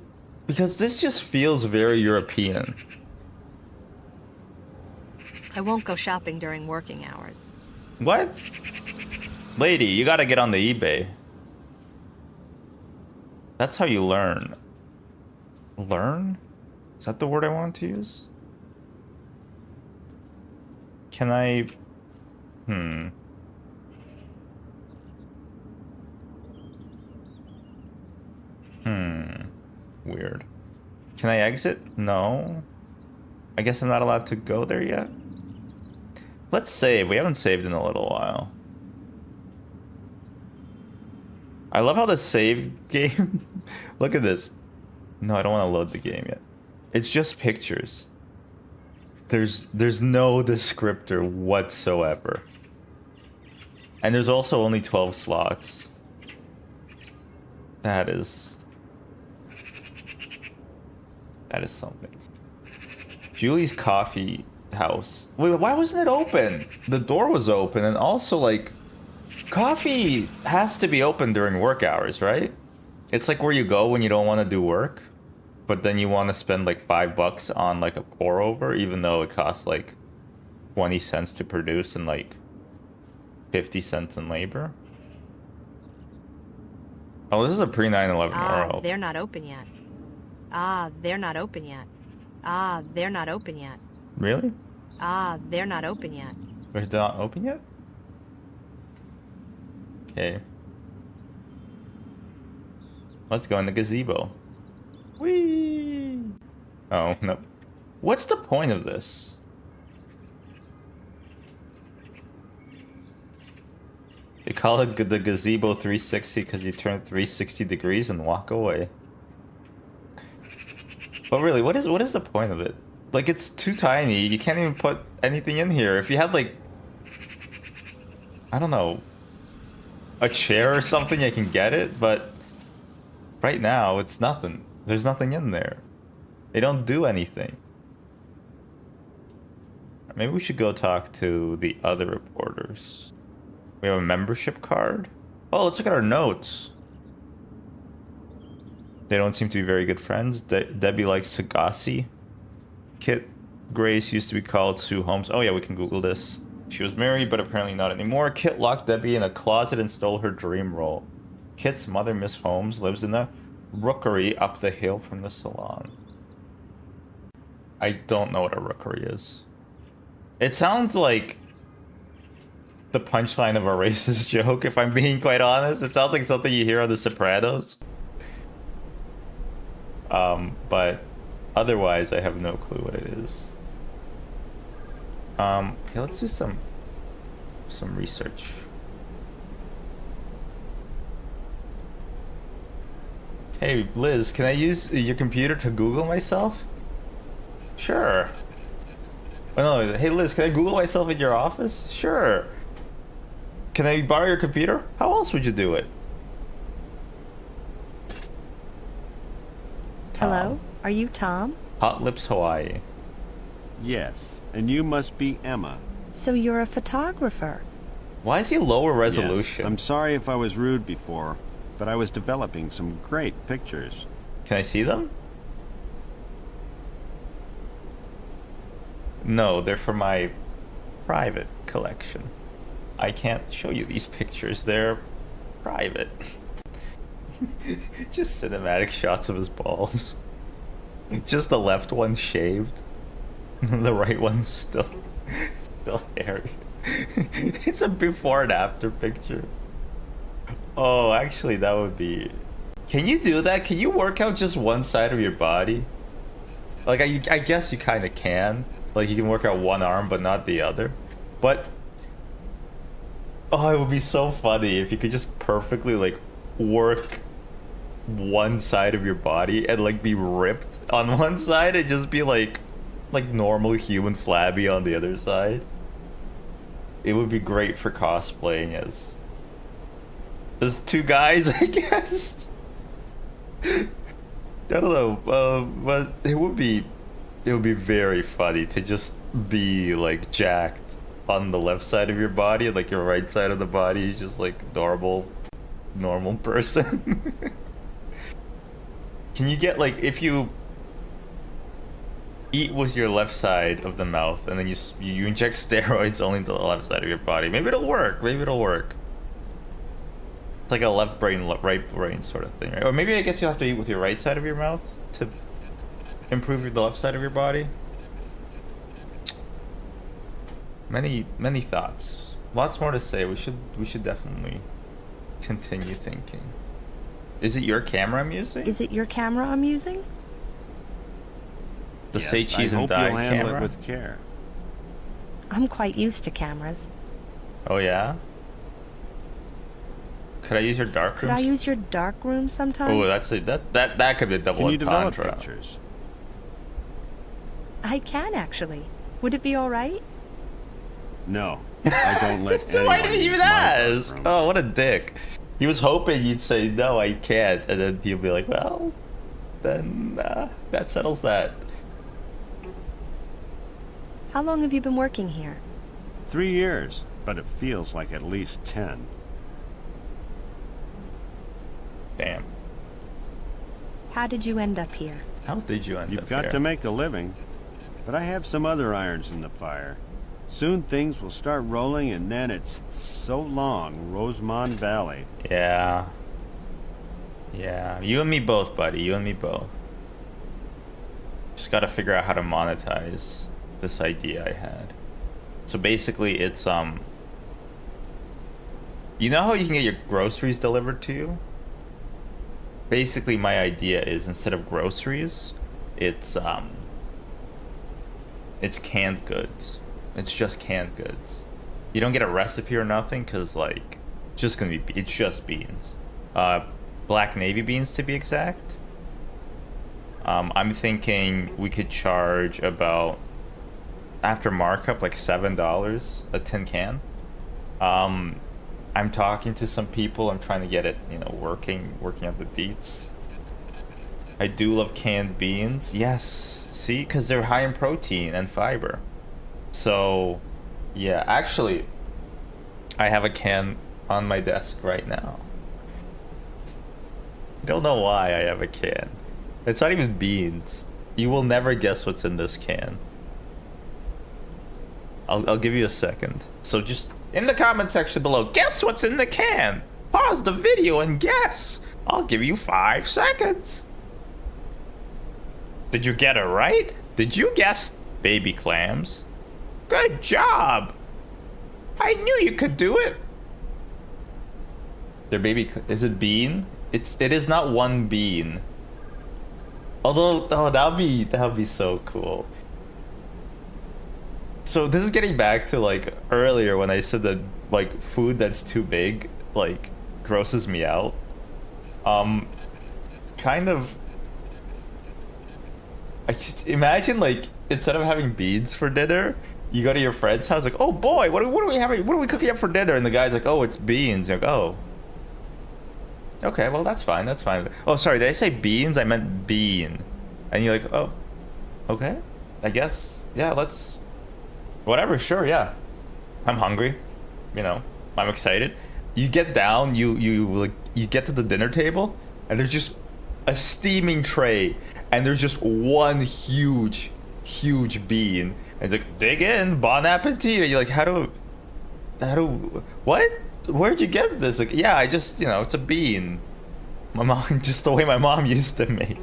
Because this just feels very European. I won't go shopping during working hours. What? Lady, you gotta get on the eBay. That's how you learn. Learn? Is that the word I want to use? Can I... Weird. Can I exit? No. I guess I'm not allowed to go there yet? Let's save. We haven't saved in a little while. I love how the save game... Look at this. No, I don't want to load the game yet. It's just pictures. There's no descriptor whatsoever. And there's also only 12 slots. That is something. Julie's Coffee House. Wait, why wasn't it open? The door was open, and also, like, coffee has to be open during work hours, right? It's like where you go when you don't want to do work, but then you want to spend like $5 on like a pour over, even though it costs like 20 cents to produce and like 50 cents in labor. Oh, this is a pre 9/11 world. They're not open yet. They're not open yet. They're not open yet. Really? They're not open yet. They're not open yet? Okay. Let's go in the gazebo. Whee! Oh, no. What's the point of this? They call it the gazebo 360 because you turn 360 degrees and walk away. But really, what is the point of it? Like, it's too tiny. You can't even put anything in here. If you had, like, I don't know, a chair or something, I can get it, but right now it's nothing. There's nothing in there. They don't do anything. Maybe we should go talk to the other reporters. We have a membership card. Oh, let's look at our notes. They don't seem to be very good friends. Debbie likes Sagasi. Kit Grace used to be called Sue Holmes. Oh yeah, we can Google this. She was married, but apparently not anymore. Kit locked Debbie in a closet and stole her dream role. Kit's mother, Miss Holmes, lives in the rookery up the hill from the salon. I don't know what a rookery is. It sounds like the punchline of a racist joke, if I'm being quite honest. It sounds like something you hear on The Sopranos. But otherwise, I have no clue what it is. Okay, let's do some research. Hey, Liz, can I use your computer to Google myself? Sure. Oh, no, hey, Liz, can I Google myself in your office? Sure. Can I borrow your computer? How else would you do it? Hello? Are you Tom? Hot Lips Hawaii. Yes, and you must be Emma. So you're a photographer. Why is he lower resolution? Yes. I'm sorry if I was rude before, but I was developing some great pictures. Can I see them? No, they're for my private collection. I can't show you these pictures. They're private. Just cinematic shots of his balls. Just the left one shaved. The right one's still hairy. It's a before and after picture. Oh, actually, that would be... Can you do that? Can you work out just one side of your body? Like, I guess you kind of can. Like, you can work out one arm, but not the other. But... Oh, it would be so funny if you could just perfectly, like, work one side of your body and, like, be ripped on one side and just be, like normal human flabby on the other side. It would be great for cosplaying as two guys, I guess. I don't know, but it would be very funny to just be like jacked on the left side of your body, like your right side of the body is just like normal person. Can you get, like, if you eat with your left side of the mouth and then you inject steroids only to the left side of your body, maybe it'll work. It's like a left brain, right brain sort of thing, right? Or maybe I guess you'll have to eat with your right side of your mouth to improve the left side of your body. Many thoughts, lots more to say. We should definitely continue thinking. Is it your camera I'm using? Is it your camera I'm using? The Yes, say cheese I and hope die you'll handle camera? it with care. I'm quite used to cameras. Oh yeah? Could I use your dark Could rooms? I use your dark room sometime? Oh, that could be a double Can you develop entendre. pictures? I can, actually. Would it be all right? No, I don't let anyone Why didn't he use even my dark ask? room. Oh, what a dick. He was hoping you'd say, no, I can't. And then he'll be like, well, then that settles that. How long have you been working here? 3 years, but it feels like at least 10. Damn. How did you end up here? How did you end You've up got here? to make a living, but I have some other irons in the fire. Soon things will start rolling, and then it's so long, Rosemont Valley. Yeah. Yeah. You and me both, buddy. You and me both. Just gotta figure out how to monetize this idea I had. So basically it's you know how you can get your groceries delivered to you? Basically my idea is, instead of groceries, it's canned goods. It's just canned goods. You don't get a recipe or nothing, because, like, it's just beans. Black navy beans, to be exact. I'm thinking we could charge about, after markup, like $7 a tin can. I'm talking to some people. I'm trying to get it, you know, working out the deets. I do love canned beans. Yes, see, because they're high in protein and fiber. So, yeah, actually, I have a can on my desk right now. I don't know why I have a can. It's not even beans. You will never guess what's in this can. I'll give you a second. So just in the comment section below, guess what's in the can. Pause the video and guess. I'll give you 5 seconds. Did you get it right? Did you guess baby clams? Good job. I knew you could do it. They're baby. Is it bean? It is not one bean. Although, oh, that'd be so cool. So this is getting back to like earlier when I said that like food that's too big like grosses me out. Kind of. I just imagine like instead of having beans for dinner, you go to your friend's house like, oh boy, what are we having? What are we cooking up for dinner? And the guy's like, oh, it's beans. You're like, oh. Okay, well that's fine. That's fine. Oh, sorry, did I say beans? I meant bean. And you're like, oh, okay. I guess, yeah. Let's. Whatever, sure, yeah. I'm hungry, you know. I'm excited. You get down, you get to the dinner table, and there's just a steaming tray, and there's just one huge bean. And it's like, dig in, bon appetit. And you're like, how do, what? Where'd you get this? Like, yeah, I just, you know, it's a bean. My mom, just the way my mom used to make.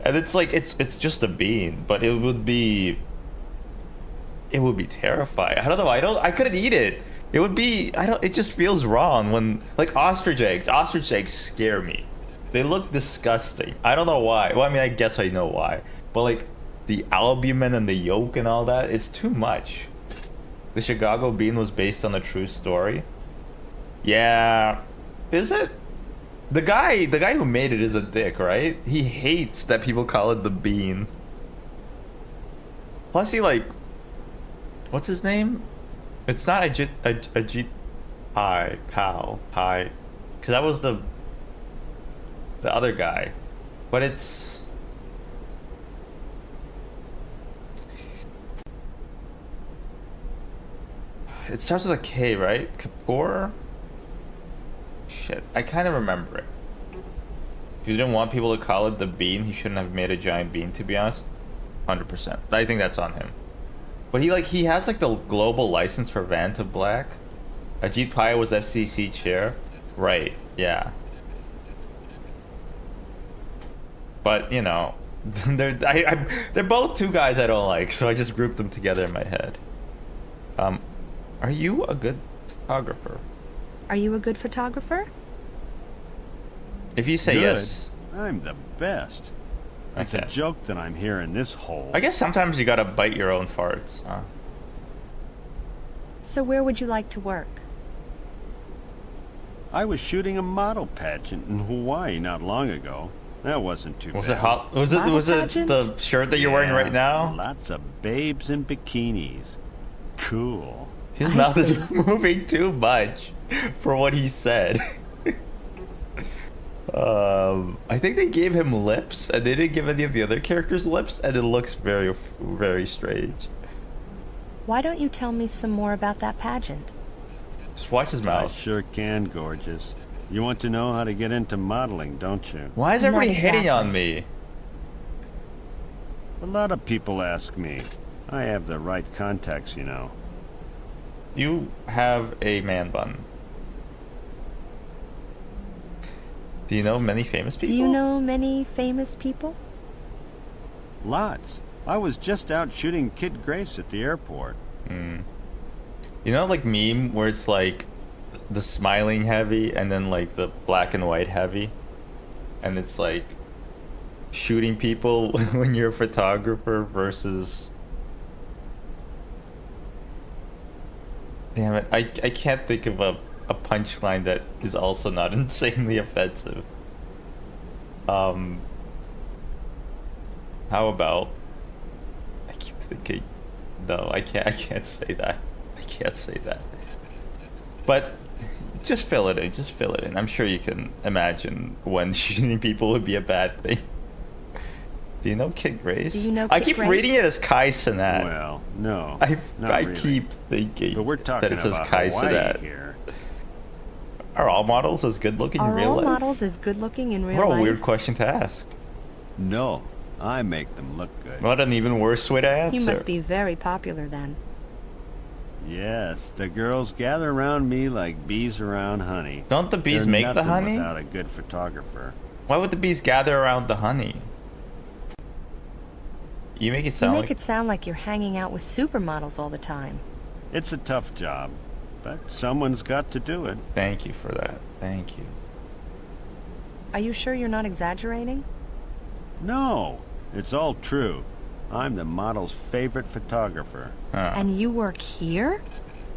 And it's like, it's just a bean, but it would be terrifying. I don't know. I couldn't eat it. It would be, it just feels wrong when, like, ostrich eggs scare me. They look disgusting. I don't know why. Well, I mean, I guess I know why. But, like, the albumin and the yolk and all that, it's too much. The Chicago bean was based on a true story. Yeah. Is it? The guy who made it is a dick, right? He hates that people call it the bean. Plus, he, like, what's his name? It's not Ajit Pai, because that was the other guy. But it's... It starts with a K, right? Kapoor? Shit, I kind of remember it. If you didn't want people to call it the bean, he shouldn't have made a giant bean, to be honest. 100%. I think that's on him. But he has like the global license for Vanta Black. Ajit Pai was FCC chair. Right, yeah. But, you know, they're both two guys I don't like, so I just grouped them together in my head. Are you a good photographer? Are you a good photographer? If you say Good. yes. I'm the best. It's Okay. a joke that I'm here in this hole. I guess sometimes you gotta bite your own farts, huh? So where would you like to work? I was shooting a model pageant in Hawaii not long ago. That wasn't too Was bad. it hot? Was it Model was it pageant? the shirt that you're wearing right now? Lots of babes in bikinis. Cool. His I mouth is see. moving too much for what he said. I think they gave him lips, and they didn't give any of the other characters lips, and it looks very, very strange. Why don't you tell me some more about that pageant? Just watch his I mouth. sure can, gorgeous. You want to know how to get into modeling, don't you? Why is Not everybody hitting exactly. on me? A lot of people ask me. I have the right contacts, you know. You have a man bun. Do you know many famous people? Do you know many famous people? Lots. I was just out shooting Kid Grace at the airport. You know, like meme where it's like the smiling heavy and then like the black and white heavy, and it's like shooting people when you're a photographer versus. Damn it! I can't think of a punchline that is also not insanely offensive. How about? I keep thinking. No, I can't say that. I can't say that. But just fill it in. Just fill it in. I'm sure you can imagine when shooting people would be a bad thing. Do you know Kit Grace? Do you know I Kit keep Grace? reading it as Kai Cenat. Well, no. not I really. keep thinking But we're talking that it says about Kai Hawaii Cenat. here. Are all models as good looking in Are real all life? models as good looking in real What a life? weird question to ask. No, I make them look good. What an even worse way to answer. You must be very popular then. Yes, the girls gather around me like bees around honey. Don't the bees They're make the nothing honey? without a good photographer. Why would the bees gather around the honey? You make it You sound make like it sound like you're hanging out with supermodels all the time. It's a tough job, but someone's got to do it. Thank you for that. Thank you. Are you sure you're not exaggerating? No, it's all true. I'm the model's favorite photographer. Huh. And you work here?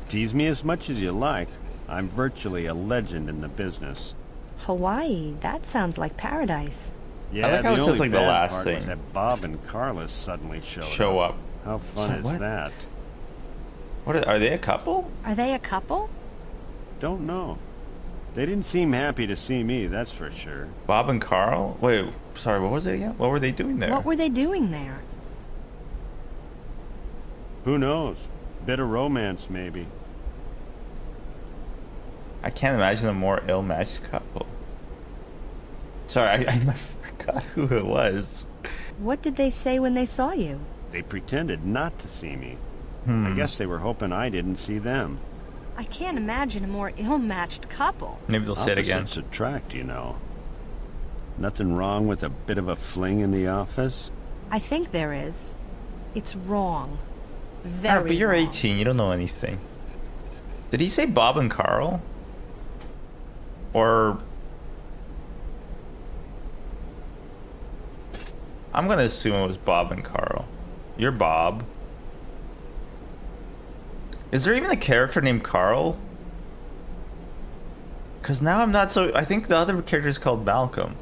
Tease me as much as you like. I'm virtually a legend in the business. Hawaii, that sounds like paradise. Yeah, like how the it says, only like, the bad last part was thing. that Bob and Carlos suddenly Show up. How fun So is what? that? What are they a couple? Are they a couple? Don't know. They didn't seem happy to see me, that's for sure. Bob and Carl? Wait, sorry, what was it again? What were they doing there? What were they doing there? Who knows? Bit of romance, maybe. I can't imagine a more ill-matched couple. Sorry, I forgot who it was. What did they say when they saw you? They pretended not to see me. I Hmm. guess they were hoping I didn't see them. I can't imagine a more ill-matched couple. Maybe they'll say it again. Opposites attract, you know. Nothing wrong with a bit of a fling in the office? I think there is. It's wrong. Very Alright, but you're wrong. 18, you don't know anything. Did he say Bob and Carl? Or... I'm gonna assume it was Bob and Carl. You're Bob. Is there even a character named Carl? Because now I'm not so... I think the other character is called Malcolm.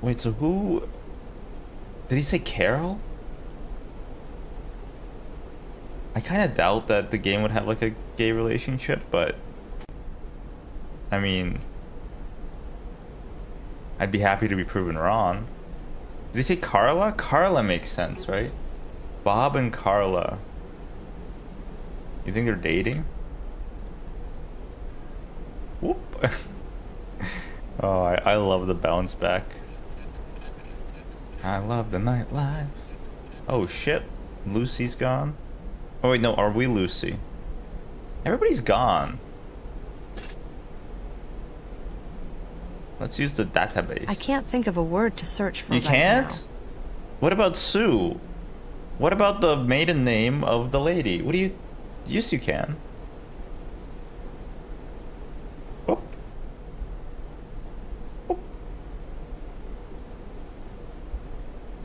Wait, so who... Did he say Carol? I kind of doubt that the game would have like a gay relationship, but... I mean... I'd be happy to be proven wrong. Did he say Carla? Carla makes sense, right? Bob and Carla. You think they're dating? Whoop. Oh, I love the bounce back. I love the nightlife. Oh shit. Lucy's gone. Oh wait, no, are we Lucy? Everybody's gone. Let's use the database. I can't think of a word to search for You right can't? now. What about Sue? What about the maiden name of the lady? What do you... Yes, you can. Oop. Oop.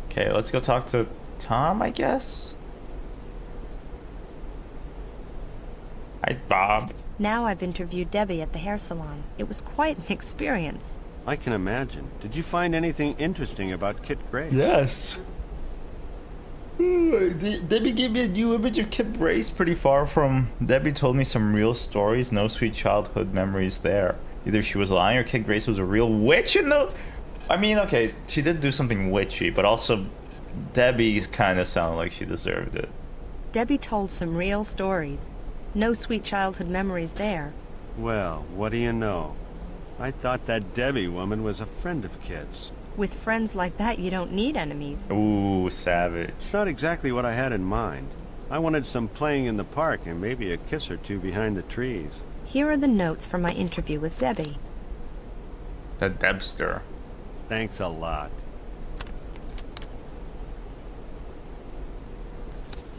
Okay, let's go talk to Tom, I guess? Hi, Bob. Now I've interviewed Debbie at the hair salon. It was quite an experience. I can imagine. Did you find anything interesting about Kit Grace? Yes. Debbie gave me a new image of Kit Grace pretty far from... Debbie told me some real stories, no sweet childhood memories there. Either she was lying or Kit Grace was a real witch in the... I mean, okay, she did do something witchy, but also Debbie kind of sounded like she deserved it. Debbie told some real stories. No sweet childhood memories there. Well, what do you know? I thought that Debbie woman was a friend of Kit's. With friends like that, you don't need enemies. Ooh, savage. It's not exactly what I had in mind. I wanted some playing in the park and maybe a kiss or two behind the trees. Here are the notes from my interview with Debbie. The Debster. Thanks a lot.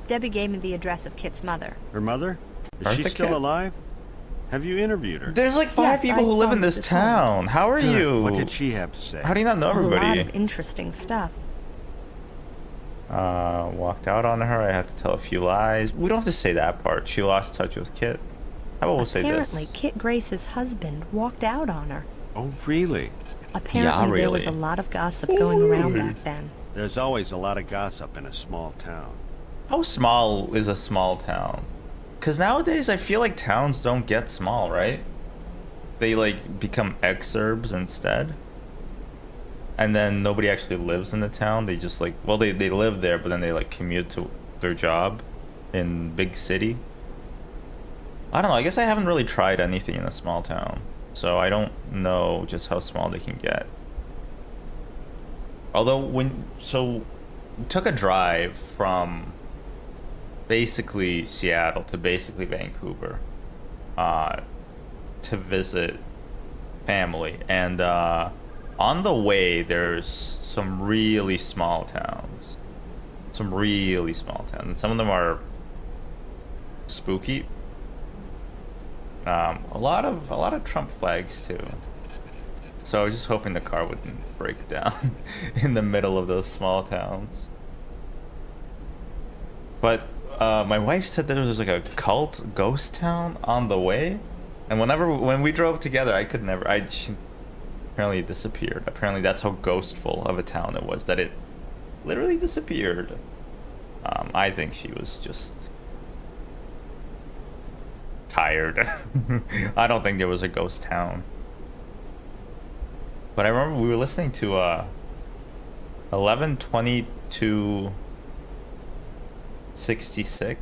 Debbie gave me the address of Kit's mother. Her mother? Is Aren't she the still Kit? alive? Have you interviewed her? There's like 5 Yes, people I who live saw in this Mrs. town. Holmes. How are you? What did she have to say? How do you not know A lot everybody? of interesting stuff. Walked out on her. I had to tell a few lies. We don't have to say that part. She lost touch with Kit. How about we'll say this? Apparently, Kit Grace's husband walked out on her. Oh, really? Apparently, there was a really. lot of gossip going around back then. There's always a lot of gossip in a small town. How small is a small town? Because nowadays I feel like towns don't get small, right? They like become exurbs instead. And then nobody actually lives in the town. They just like, well, they live there, but then they like commute to their job in big city. I don't know. I guess I haven't really tried anything in a small town. So I don't know just how small they can get. Although we took a drive from basically Seattle to basically Vancouver to visit family, and on the way there's some really small towns, and some of them are spooky. A lot of Trump flags too. So I was just hoping the car wouldn't break down in the middle of those small towns. But my wife said that there was like a cult ghost town on the way, and when we drove together, she apparently it disappeared. Apparently that's how ghostful of a town it was, that it literally disappeared. I think she was just tired. I don't think there was a ghost town. But I remember we were listening to 11/22/66.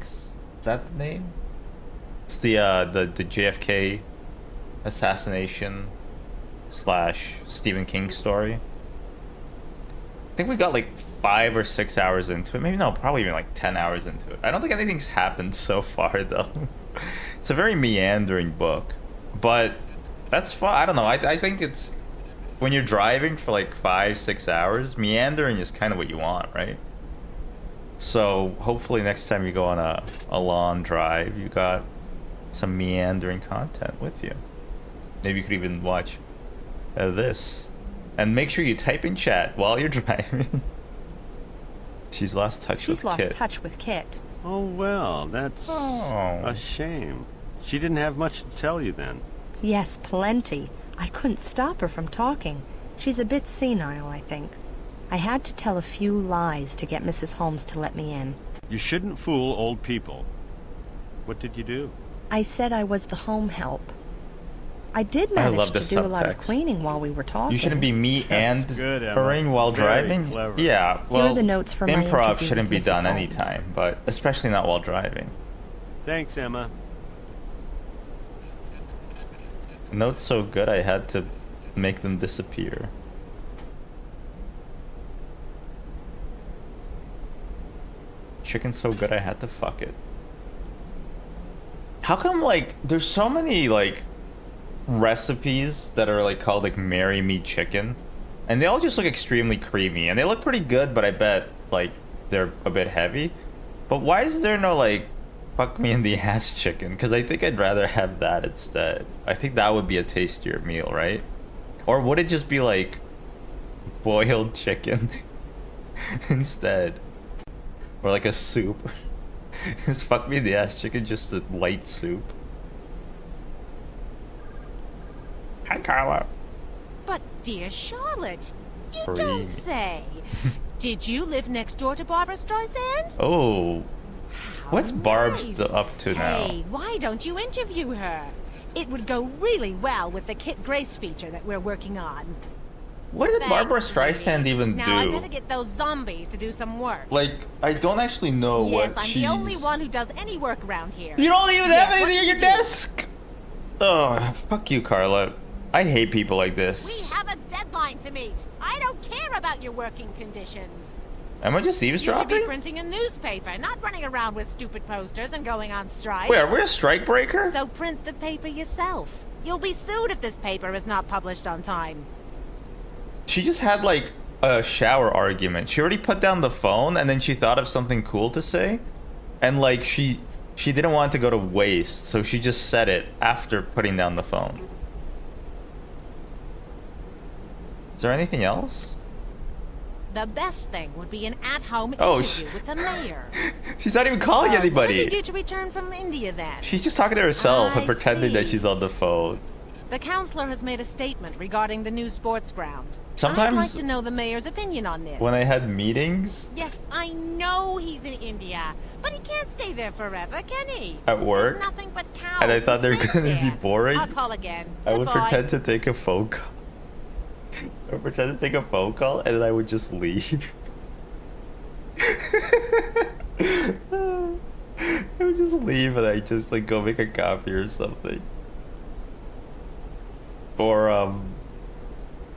Is that the name? It's the JFK assassination / Stephen King story. I think we got like 5 or 6 hours into it. Maybe no, probably even like 10 hours into it. I don't think anything's happened so far though. It's a very meandering book, but that's fun. I don't know. I think it's, when you're driving for like 5-6 hours, meandering is kind of what you want, right? So hopefully next time you go on a long drive, you got some meandering content with you. Maybe you could even watch this, and make sure you type in chat while you're driving. She's lost touch with Kit. Oh, well, that's a shame. She didn't have much to tell you then. Yes, plenty. I couldn't stop her from talking. She's a bit senile, I think. I had to tell a few lies to get Mrs. Holmes to let me in. You shouldn't fool old people. What did you do? I said I was the home help. I did manage to do a lot of cleaning while we were talking. You shouldn't be meandering while driving. Clever. Yeah, well, here are the notes from my improv interview shouldn't be with done Mrs. Holmes. anytime, but especially not while driving. Thanks, Emma. Notes so good I had to make them disappear. Chicken so good I had to fuck it. How come like there's so many like recipes that are like called like marry me chicken, and they all just look extremely creamy, and they look pretty good, but I bet like they're a bit heavy. But why is there no like fuck me in the ass chicken? Because I think I'd rather have that instead. I think that would be a tastier meal, right? Or would it just be like boiled chicken instead? Or like a soup? Is fuck me in the ass chicken just a light soup? Hi, Carla. But, dear Charlotte, you Free. don't say. Did you live next door to Barbara Streisand? Oh. What's How Barb's nice. up to now? Hey, why don't you interview her? It would go really well with the Kit Grace feature that we're working on. What did Barbara Thanks, Streisand sweetie. even Now I do? better get those zombies to do some work. Like, I don't actually know Yes, what I'm she's... the only one who does any work around here. You don't even Yes, have what anything do on you your do? desk! Oh, fuck you, Carla. I hate people like this. We have a deadline to meet. I don't care about your working conditions. Am I just You should eavesdropping? be printing a newspaper, not running around with stupid posters and going on strike. Wait, are we a strike breaker? So print the paper yourself. You'll be sued if this paper is not published on time. She just had like a shower argument. She already put down the phone, and then she thought of something cool to say, and like she didn't want it to go to waste, so she just said it after putting down the phone. Is there anything else? The best thing would be an at-home Oh, interview with the mayor. She's not even calling What does anybody. he do to return from India then? She's just talking to herself and I pretending that see. she's on the phone. The counselor has made a statement regarding the new sports ground. Sometimes I'd like to know the mayor's opinion on this. when I had meetings Yes, I know he's in India, but he can't stay there forever, can he? at work, There's nothing but cows and I thought they were snakes going to be there. boring, I'll call again. I would Goodbye. pretend to take a phone call. I would pretend to take a phone call, and then I would just leave. I would just leave, and I just like go make a coffee or something. Or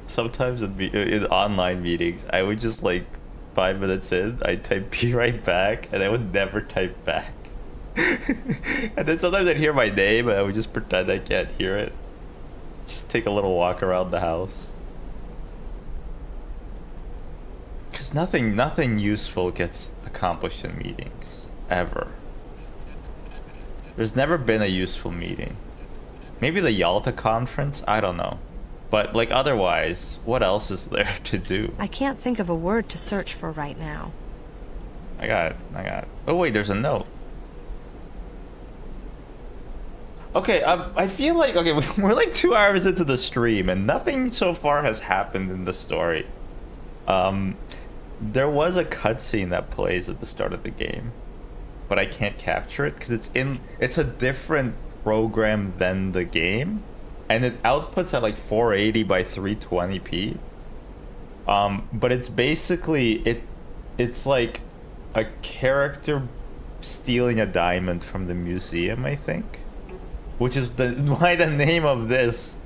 sometimes in online meetings, I would just like 5 minutes in, I type "be right back," and I would never type back. And then sometimes I'd hear my name, and I would just pretend I can't hear it. Just take a little walk around the house. Because nothing useful gets accomplished in meetings, ever. There's never been a useful meeting. Maybe the Yalta conference? I don't know. But, like, otherwise, what else is there to do? I can't think of a word to search for right now. I got it. Oh, wait, there's a note. Okay, I feel like, okay, we're like 2 hours into the stream, and nothing so far has happened in the story. There was a cutscene that plays at the start of the game, but I can't capture it because it's a different program than the game, and it outputs at like 480 by 320p. But it's basically it's like a character stealing a diamond from the museum, I think, which is why the name of this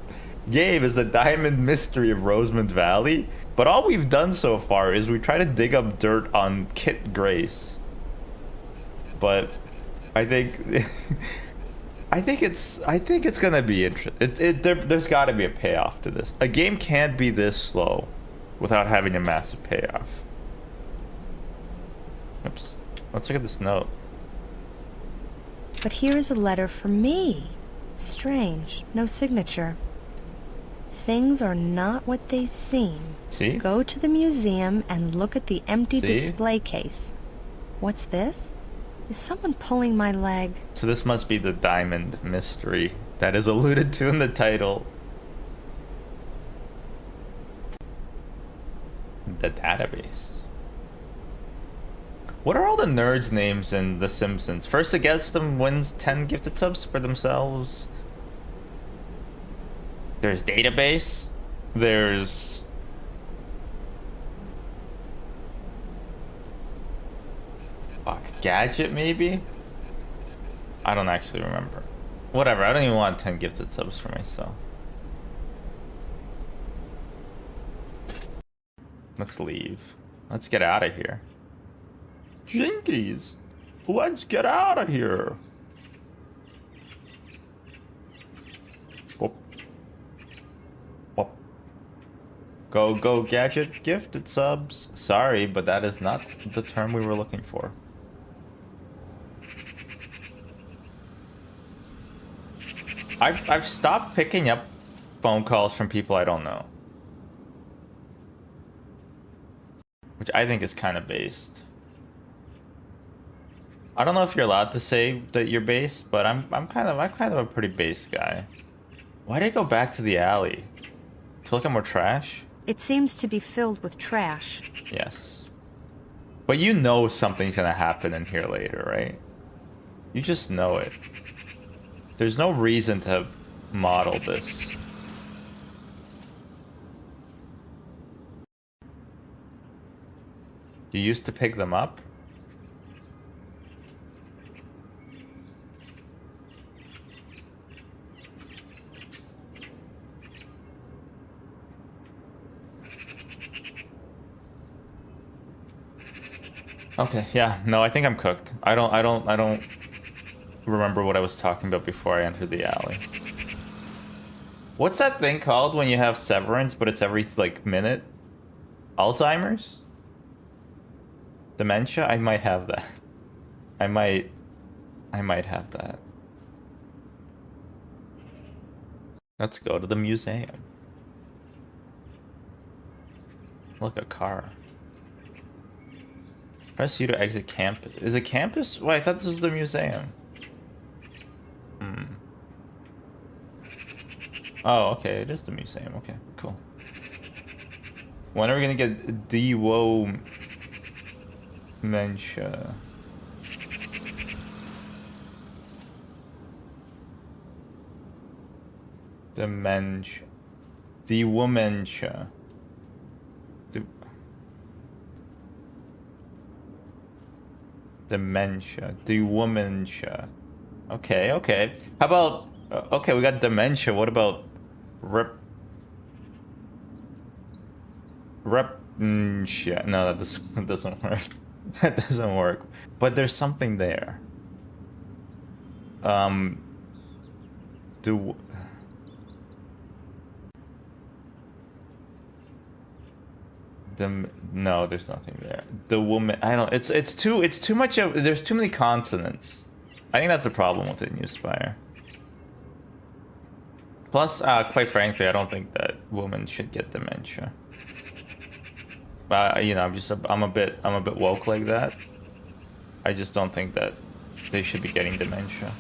game is The Diamond Mystery of Rosemont Valley. But all we've done so far is we try to dig up dirt on Kit Grace. But I think I think it's gonna be interesting. There's got to be a payoff to this. A game can't be this slow without having a massive payoff. Oops. Let's look at this note. But here is a letter for me. Strange. No signature. Things are not what they seem. See? Go to the museum and look at the empty See? display case. What's this? Is someone pulling my leg? So this must be the diamond mystery that is alluded to in the title. The database. What are all the nerds' names in The Simpsons? First to guess them wins 10 gifted subs for themselves. There's database. There's... fuck, gadget maybe? I don't actually remember. Whatever, I don't even want 10 gifted subs for myself. Let's leave. Let's get out of here. Jinkies! Let's get out of here! Whoop. Whoop. Go, gadget gifted subs. Sorry, but that is not the term we were looking for. I've stopped picking up phone calls from people I don't know. Which I think is kind of based. I don't know if you're allowed to say that you're based, but I'm kind of a pretty based guy. Why'd I go back to the alley? To look at more trash? It seems to be filled with trash. Yes. But you know something's gonna happen in here later, right? You just know it. There's no reason to model this. You used to pick them up? Okay, yeah, no, I think I'm cooked. I don't remember what I was talking about before I entered the alley. What's that thing called when you have severance, but it's every, like, minute? Alzheimer's? Dementia? I might have that. I might have that. Let's go to the museum. Look, a car. Press U to exit campus. Is it campus? Wait, I thought this was the museum. Oh, okay, it is the museum. Okay, cool. When are we gonna get dementia? Dementia. Dementia. De Dementia. Dementia. Okay, okay. How about okay, we got dementia. What about reptia? No, that doesn't work. That doesn't work. But there's something there. Do no, there's nothing there. The woman, I don't. It's too much of. There's too many consonants. I think that's a problem with the new Spire. Plus, quite frankly, I don't think that women should get dementia. You know, I'm a bit woke like that. I just don't think that they should be getting dementia.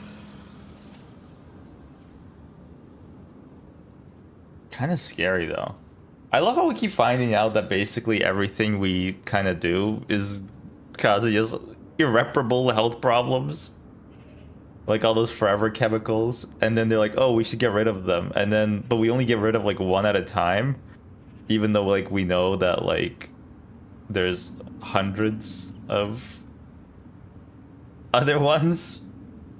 Kind of scary though. I love how we keep finding out that basically everything we kind of do is causing us irreparable health problems. Like all those forever chemicals. And then they're like, oh, we should get rid of them. And then, but we only get rid of like one at a time. Even though like we know that like there's hundreds of other ones.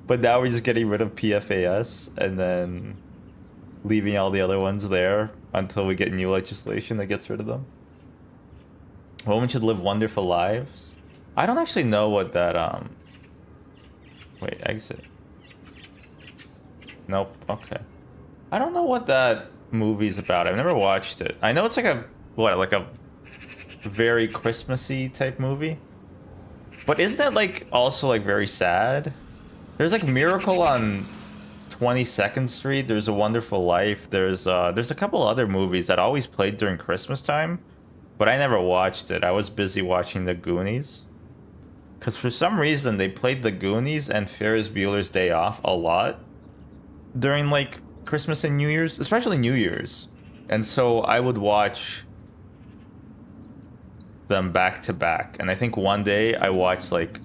But now we're just getting rid of PFAS and then leaving all the other ones there until we get new legislation that gets rid of them. Women should live wonderful lives. I don't actually know what that wait, exit. Nope. Okay. I don't know what that movie's about. I've never watched it. I know it's like a like a very Christmassy type movie. But isn't that like also like very sad? There's like Miracle on 22nd Street. There's A Wonderful Life. There's a couple other movies that always played during Christmas time, but I never watched it. I was busy watching The Goonies. Because for some reason they played The Goonies and Ferris Bueller's Day Off a lot during like Christmas and New Year's, especially New Year's. And so I would watch them back to back. And I think one day I watched like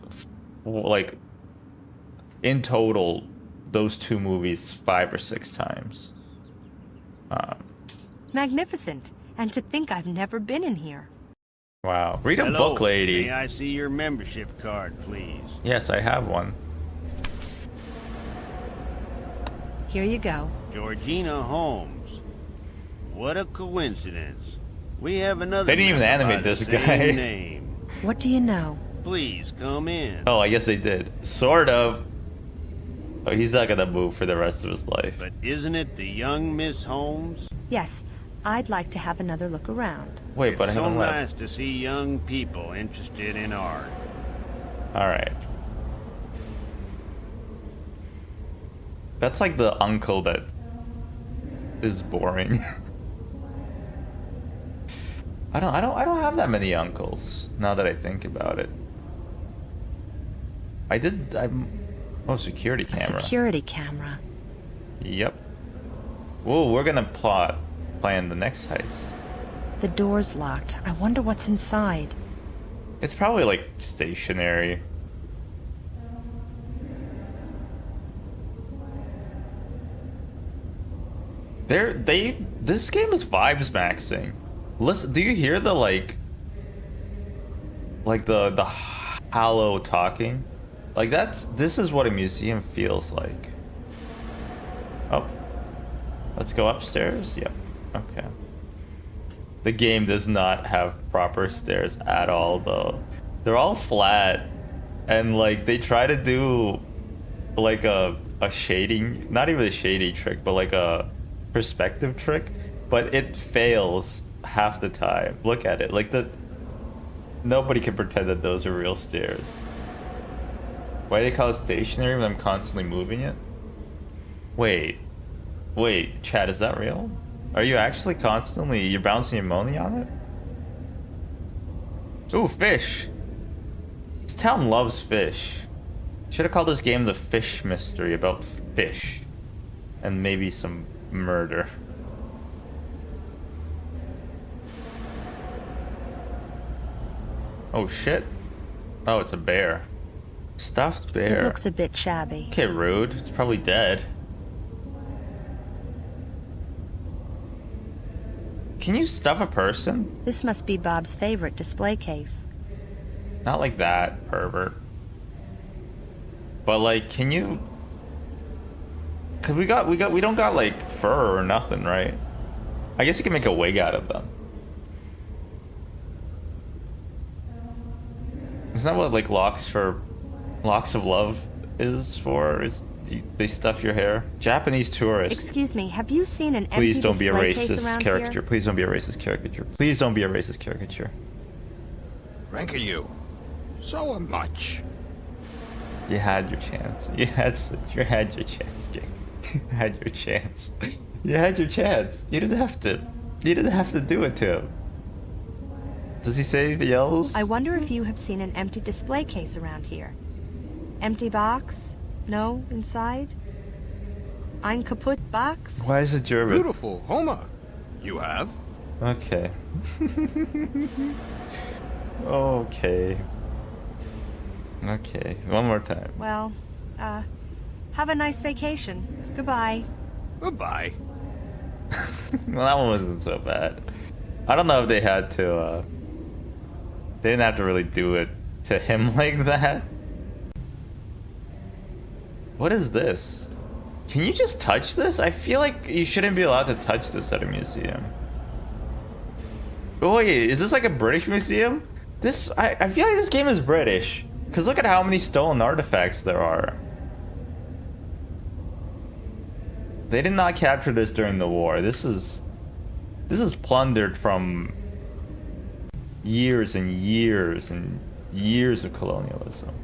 in total those two movies 5 or 6 times. Magnificent. And to think I've never been in here. Wow. Read a Hello. book, lady. May I see your membership card, please? Yes, I have one. Here you go. Georgina Holmes. What a coincidence. We have another. They didn't even member animate by the this same guy. Name. What do you know? Please come in. Oh, I guess they did. Sort of. Oh, he's not gonna move for the rest of his life. But isn't it the young Miss Holmes? Yes, I'd like to have another look around. Wait, but I It's so haven't left. nice to see young people interested in art. Alright. That's like the uncle that is boring. I don't have that many uncles now that I think about it. Oh, security camera. Security camera. Yep. Whoa, we're gonna plan the next heist. The door's locked. I wonder what's inside. It's probably like stationary. This game is vibes maxing. Listen, do you hear the like the hollow talking? Like this is what a museum feels like. Oh. Let's go upstairs? Yep. Okay. The game does not have proper stairs at all though. They're all flat and like they try to do like a shading, not even a shady trick, but like a perspective trick, but it fails half the time. Look at it. Like nobody can pretend that those are real stairs. Why do they call it stationary when I'm constantly moving it? Wait, Chad, is that real? Are you actually you're bouncing your money on it? Ooh, fish. This town loves fish. Should have called this game the Fish Mystery, about fish. And maybe some murder. Oh shit. Oh, it's a bear. Stuffed bear. It looks a bit shabby. Okay, rude. It's probably dead. Can you stuff a person? This must be Bob's favorite display case. Not like that, pervert. But like, can you? Cause we don't got like fur or nothing, right? I guess you can make a wig out of them. Isn't that what like locks of love is for? They stuff your hair. Japanese tourists. Excuse me, have you seen an empty Please don't be a display case racist around caricature. here? Please don't be a racist caricature. Please don't be a racist caricature. Rank of you. So much. You had your chance. You had your chance, Jake. You had your chance. You had your chance. You didn't have to. You didn't have to do it to him. Does he say anything else? I wonder if you have seen an empty display case around here. Empty box? No inside? Ein kaputt box? Why is it German? Beautiful, Homer. You have? Okay. Okay. Okay. One more time. Well, have a nice vacation. Goodbye. Goodbye. Well, that one wasn't so bad. I don't know if they had to, they didn't have to really do it to him like that. What is this? Can you just touch this? I feel like you shouldn't be allowed to touch this at a museum. Oh wait, is this like a British museum? I feel like this game is British. Because look at how many stolen artifacts there are. They did not capture this during the war. This is plundered from years and years and years of colonialism.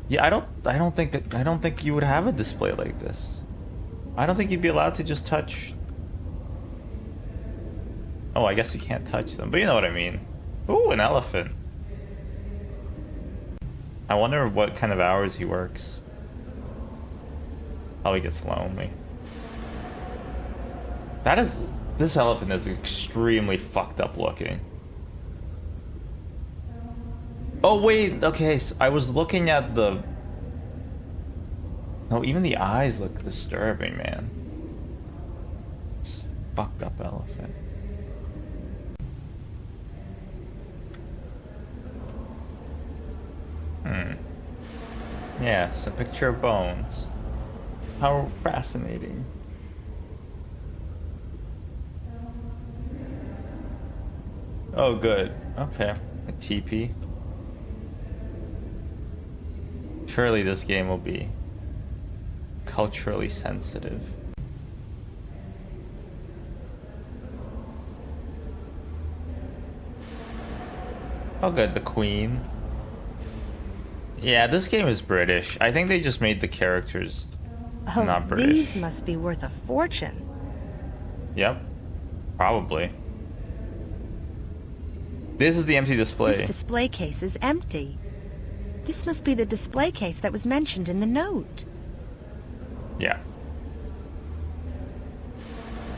Yeah, I don't think you would have a display like this. I don't think you'd be allowed to just touch. Oh, I guess you can't touch them, but you know what I mean. Ooh, an elephant. I wonder what kind of hours he works. Probably gets lonely. This elephant is extremely fucked up looking. Oh wait, okay, so I was looking at the... No, even the eyes look disturbing, man. It's a fucked up elephant. Yes, a picture of bones. How fascinating. Oh, good. Okay. A teepee. Surely this game will be culturally sensitive. Oh, good. The Queen. Yeah, this game is British. I think they just made the characters not British. These must be worth a fortune. Yep. Probably. This is the empty display. This display case is empty. This must be the display case that was mentioned in the note. Yeah.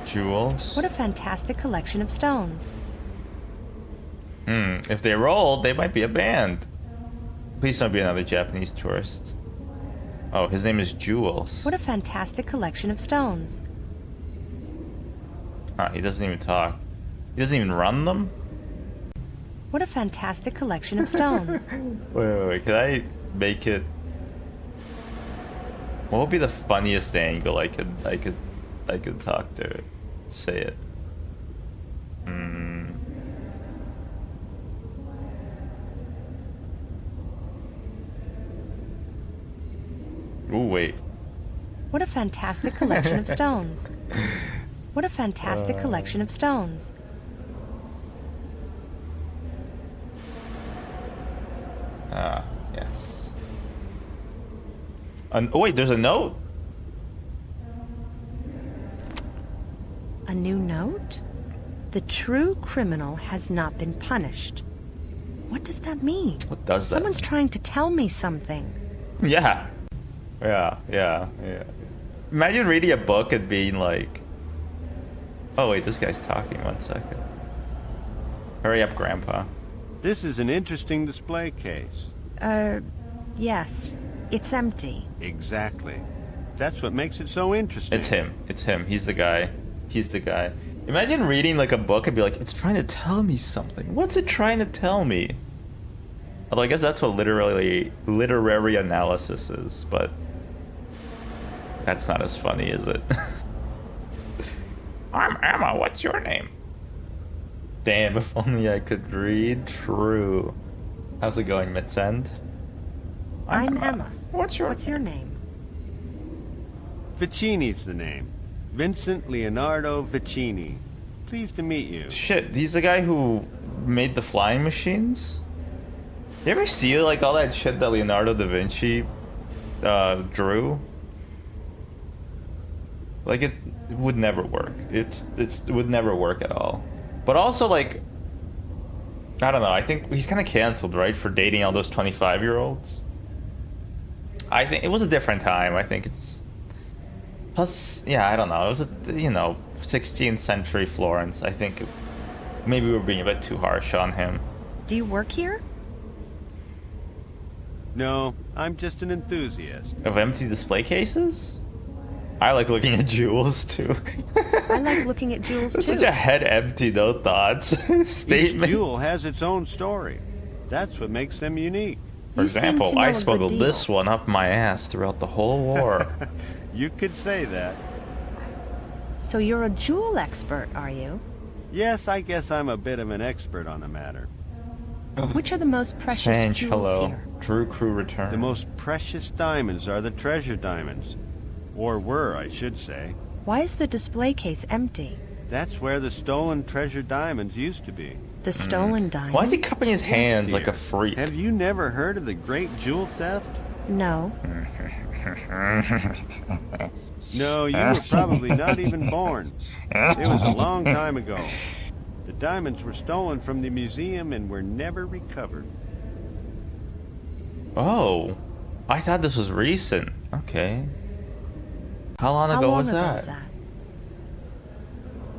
Jewels. What a fantastic collection of stones. If they rolled, they might be a band. Please don't be another Japanese tourist. Oh, his name is Jewels. What a fantastic collection of stones. Huh, he doesn't even talk. He doesn't even run them? What a fantastic collection of stones. Wait. Can I make it... What would be the funniest angle I could talk to it? Say it. Ooh, wait. What a fantastic collection of stones. What a fantastic collection of stones. Ah, yes. Oh wait, there's a note. A new note? The true criminal has not been punished. What does that mean? What does that Someone's trying to tell me something. mean? Yeah. Yeah. Imagine reading a book and being like, oh wait, this guy's talking. 1 second. Hurry up, Grandpa. This is an interesting display case. Yes. It's empty. Exactly. That's what makes it so interesting. It's him. He's the guy. Imagine reading like a book and be like, it's trying to tell me something. What's it trying to tell me? Although I guess that's what literary analysis is, but that's not as funny, is it? I'm Emma, what's your name? Damn, if only I could read. True. How's it going, Midsend? I'm Emma. What's your name? Vicini's the name. Vincent Leonardo Vicini. Pleased to meet you. Shit, he's the guy who made the flying machines? You ever see like all that shit that Leonardo da Vinci drew? Like it would never work. It would never work at all. But also like, I don't know, I think he's kind of canceled, right, for dating all those 25-year-olds. I think it was a different time. I think it's plus, yeah, I don't know. It was 16th century Florence. I think maybe we're being a bit too harsh on him. Do you work here? No, I'm just an enthusiast. Of empty display cases? I like looking at jewels too. I like looking at jewels That's too. such a head empty, no thoughts statement. Each jewel has its own story. That's what makes them unique. For You seem to example, know I a good smuggled deal. this one up my ass throughout the whole war. You could say that. So you're a jewel expert, are you? Yes, I guess I'm a bit of an expert on the matter. Which are the most precious Sanch, jewels hello. here? Drew Crew return. The most precious diamonds are the treasure diamonds. Or were, I should say. Why is the display case empty? That's where the stolen treasure diamonds used to be. The stolen diamonds? Why is he cupping his hands like a Dear, freak? Have you never heard of the great jewel theft? No. No, you were probably not even born. It was a long time ago. The diamonds were stolen from the museum and were never recovered. Oh, I thought this was recent. Okay. How long ago was that?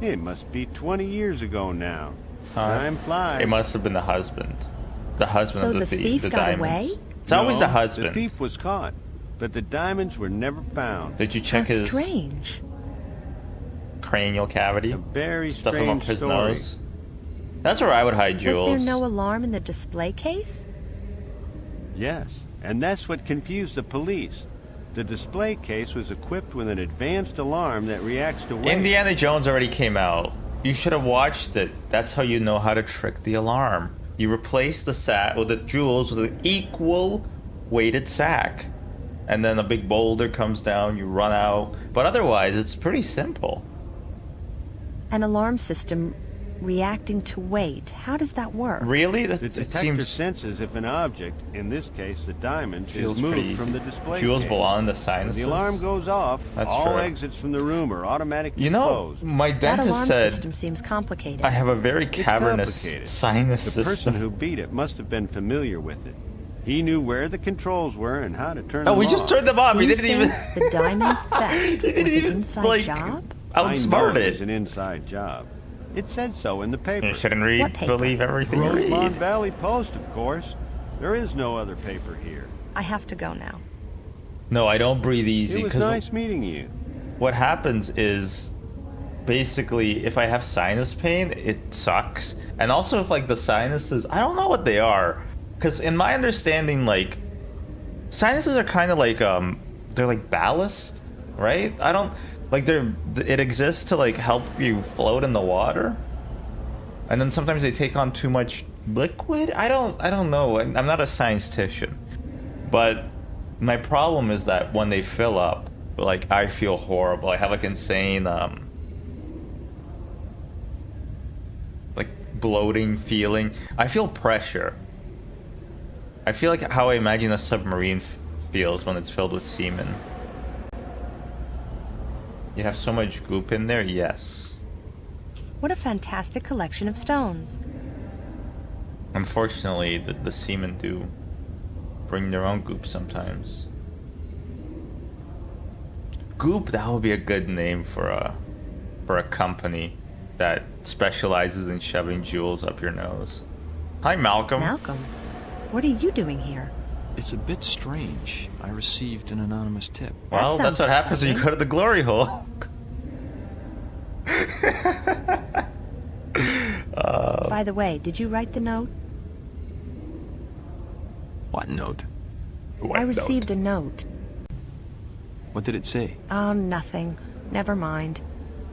It must be 20 years ago now. Huh? Time flies. It must have been the husband. The husband So of the the thief. thief The got diamonds. away? It's always the No, husband. The thief was caught, but the diamonds were never found. Did you How check his strange. cranial cavity? A very Stuff him up strange his story. nose. That's where I would hide jewels. Was there no alarm in the display case? Yes, and that's what confused the police. The display case was equipped with an advanced alarm that reacts to weight. Indiana Jones already came out. You should have watched it. That's how you know how to trick the alarm. You replace the sack with the jewels with an equal weighted sack. And then a big boulder comes down, you run out. But otherwise, it's pretty simple. An alarm system reacting to weight. How does that work? Really? The It detector seems senses if an object, in this case the diamonds, feels is pretty moved from easy. the display Jewels case. belong to When sinuses. the alarm goes off, That's all true. exits from the room are automatically You know, closed. my That dentist alarm said system seems complicated. I have a very It's cavernous complicated. sinus The person system. who beat it must have been familiar with it. He knew where the controls were and how to turn Oh, them we off. just turned them off. Do He you didn't even. think the diamond theft He didn't was an even inside like job? I know outsmart it was it. an inside job. It said so in the paper. You shouldn't read. What paper? Believe everything you Rosemont read. Valley Post, of course. There is no other paper here. I have to go now. No, I don't breathe easy. It was 'cause nice meeting you. what happens is basically if I have sinus pain, it sucks. And also if like the sinuses, I don't know what they are. Because in my understanding, like sinuses are kind of like they're like ballast, right? I don't like it exists to like help you float in the water. And then sometimes they take on too much liquid. I don't know. I'm not a scientician. But my problem is that when they fill up, like I feel horrible. I have like insane like bloating feeling. I feel pressure. I feel like how I imagine a submarine feels when it's filled with semen. You have so much goop in there, yes. What a fantastic collection of stones. Unfortunately, the seamen do bring their own goop sometimes. Goop, that would be a good name for a company that specializes in shoving jewels up your nose. Hi, Malcolm. Malcolm, what are you doing here? It's a bit strange. I received an anonymous tip. Well, that's what happens when you go to the glory hole. By the way, did you write the note? What note? I received a note. What did it say? Oh, nothing. Never mind.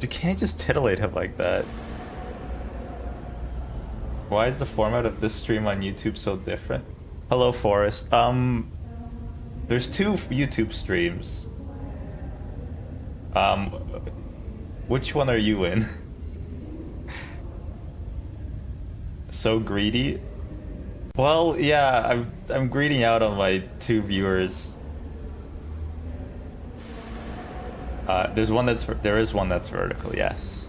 You can't just titillate him like that. Why is the format of this stream on YouTube so different? Hello, Forrest. There's 2 YouTube streams. Which one are you in? So greedy? Well, yeah, I'm greeting out on my 2 viewers. There is one that's vertical, yes.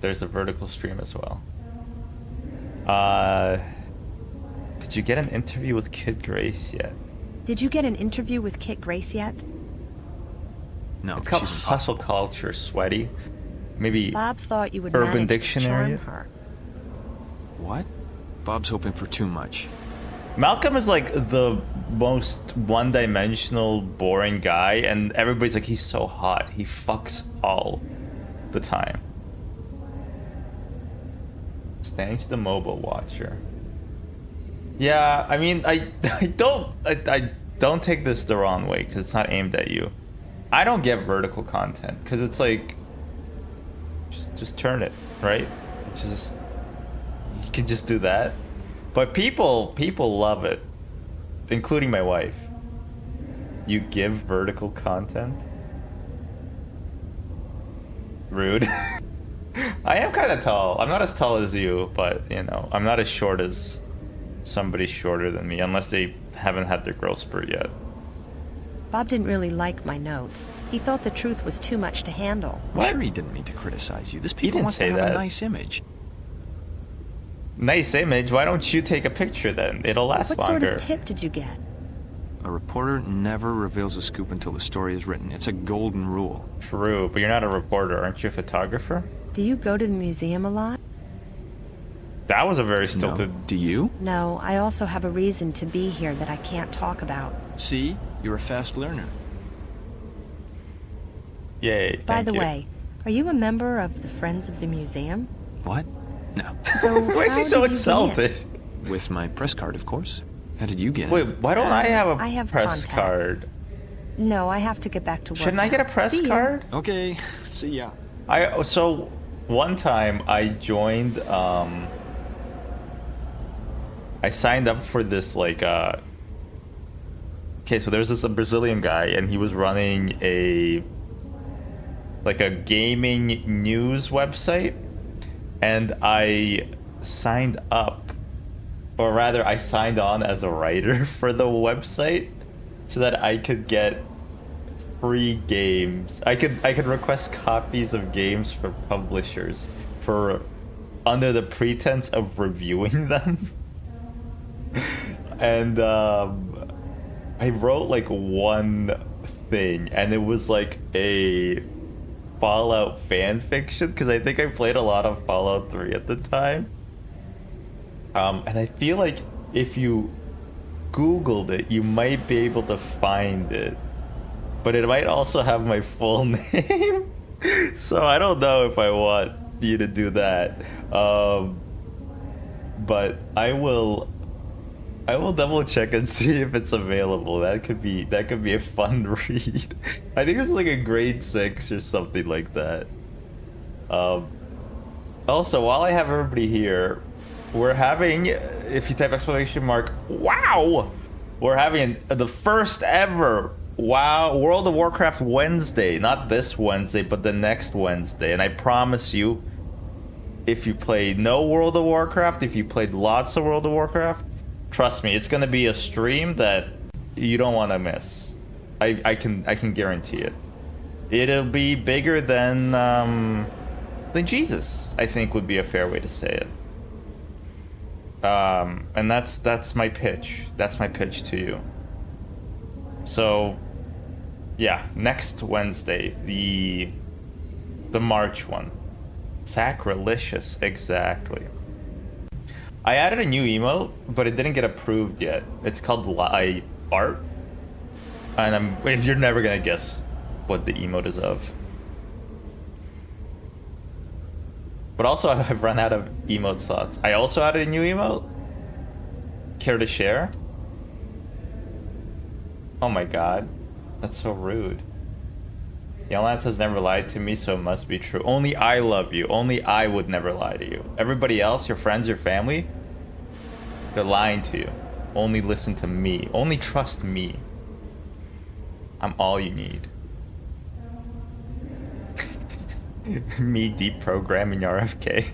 There's a vertical stream as well. Did you get an interview with Kid Grace yet? Did you get an interview with Kit Grace yet? No, It's called she's Hustle impossible. Culture, sweaty. Maybe Bob thought you would Urban manage Dictionary? to charm her. What? Bob's hoping for too much. Malcolm is like the most one-dimensional, boring guy, and everybody's like, he's so hot. He fucks all the time. Stange the Mobile Watcher. Yeah, I mean, I don't take this the wrong way, because it's not aimed at you. I don't get vertical content, because it's like, just turn it, right? It's just, you can just do that. But people love it, including my wife. You give vertical content? Rude. I am kind of tall. I'm not as tall as you, but, you know, I'm not as short as somebody shorter than me, unless they haven't had their growth spurt yet. Bob didn't really like my notes. He thought the truth was too much to handle. I'm sure he didn't mean to criticize you. This He paper didn't wants say to have that. a nice image. Nice image. Why don't you take a picture then? It'll last What longer. sort of tip did you get? A reporter never reveals a scoop until the story is written. It's a golden rule. True, but you're not a reporter. Aren't you a photographer? Do you go to the museum a lot? That was a very stilted... No. Do you? No, I also have a reason to be here that I can't talk about. See? You're a fast learner. Yay, By thank the you. way, are you a member of the Friends of the Museum? What? No. So Why is he how so did you get in? insulted? With my press card, of course. How did you get it? Wait, why don't I have a I have press contacts. card? No, I have to get back to work. Shouldn't I get a press See you. card? Okay. See ya. So one time I joined I signed up for this like okay, so there's this a Brazilian guy and he was running a gaming news website, and I signed up, or rather I signed on as a writer for the website so that I could get free games. I could request copies of games for publishers for under the pretense of reviewing them. And I wrote like one thing, and it was like a Fallout fan fiction, because I think I played a lot of Fallout 3 at the time. And I feel like if you Googled it, you might be able to find it. But it might also have my full name. So I don't know if I want you to do that. But I will double check and see if it's available. That could be a fun read. I think it's like a grade 6 or something like that. Also, while I have everybody here, we're having, if you type exclamation mark, wow! We're having the first ever WoW World of Warcraft Wednesday. Not this Wednesday, but the next Wednesday. And I promise you, if you played no World of Warcraft, if you played lots of World of Warcraft, trust me, it's going to be a stream that you don't want to miss. I can guarantee it. It'll be bigger than Jesus, I think would be a fair way to say it. And that's my pitch. That's my pitch to you. So, yeah, next Wednesday, the March one. Sacrilegious, exactly. I added a new emote, but it didn't get approved yet. It's called Lie Art. And you're never gonna guess what the emote is of. But also, I've run out of emote slots. I also added a new emote. Care to share? Oh my god. That's so rude. Yolance has never lied to me, so it must be true. Only I love you. Only I would never lie to you. Everybody else, your friends, your family, they're lying to you. Only listen to me. Only trust me. I'm all you need. Me deprogramming RFK.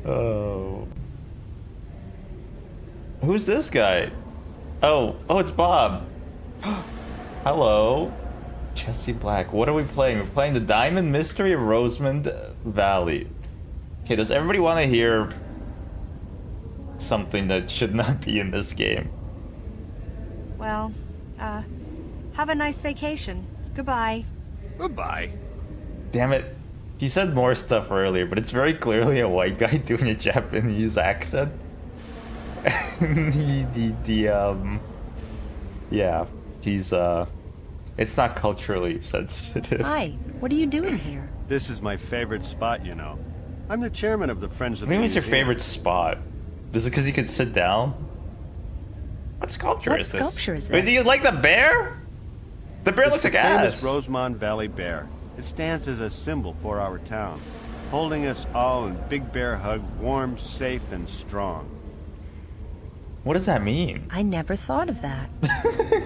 Oh. Who's this guy? Oh, it's Bob. Hello. Jesse Black. What are we playing? We're playing the Diamond Mystery of Rosamond Valley. Okay, does everybody want to hear something that should not be in this game? Well, have a nice vacation. Goodbye. Goodbye. Damn it. You said more stuff earlier, but it's very clearly a white guy doing a Japanese accent. Yeah, he's, it's not culturally sensitive. Hi, what are you doing here? This is my favorite spot, you know. I'm the chairman of the Friends of Maybe the it's your Museum. favorite spot. Is it because you could sit down? What sculpture What is this? sculpture is Wait, this? do you like the bear? The bear It's looks the like famous ass. Rosamond Valley Bear. It stands as a symbol for our town, holding us all in big bear hug, warm, safe, and strong. What does that mean? I never thought of that.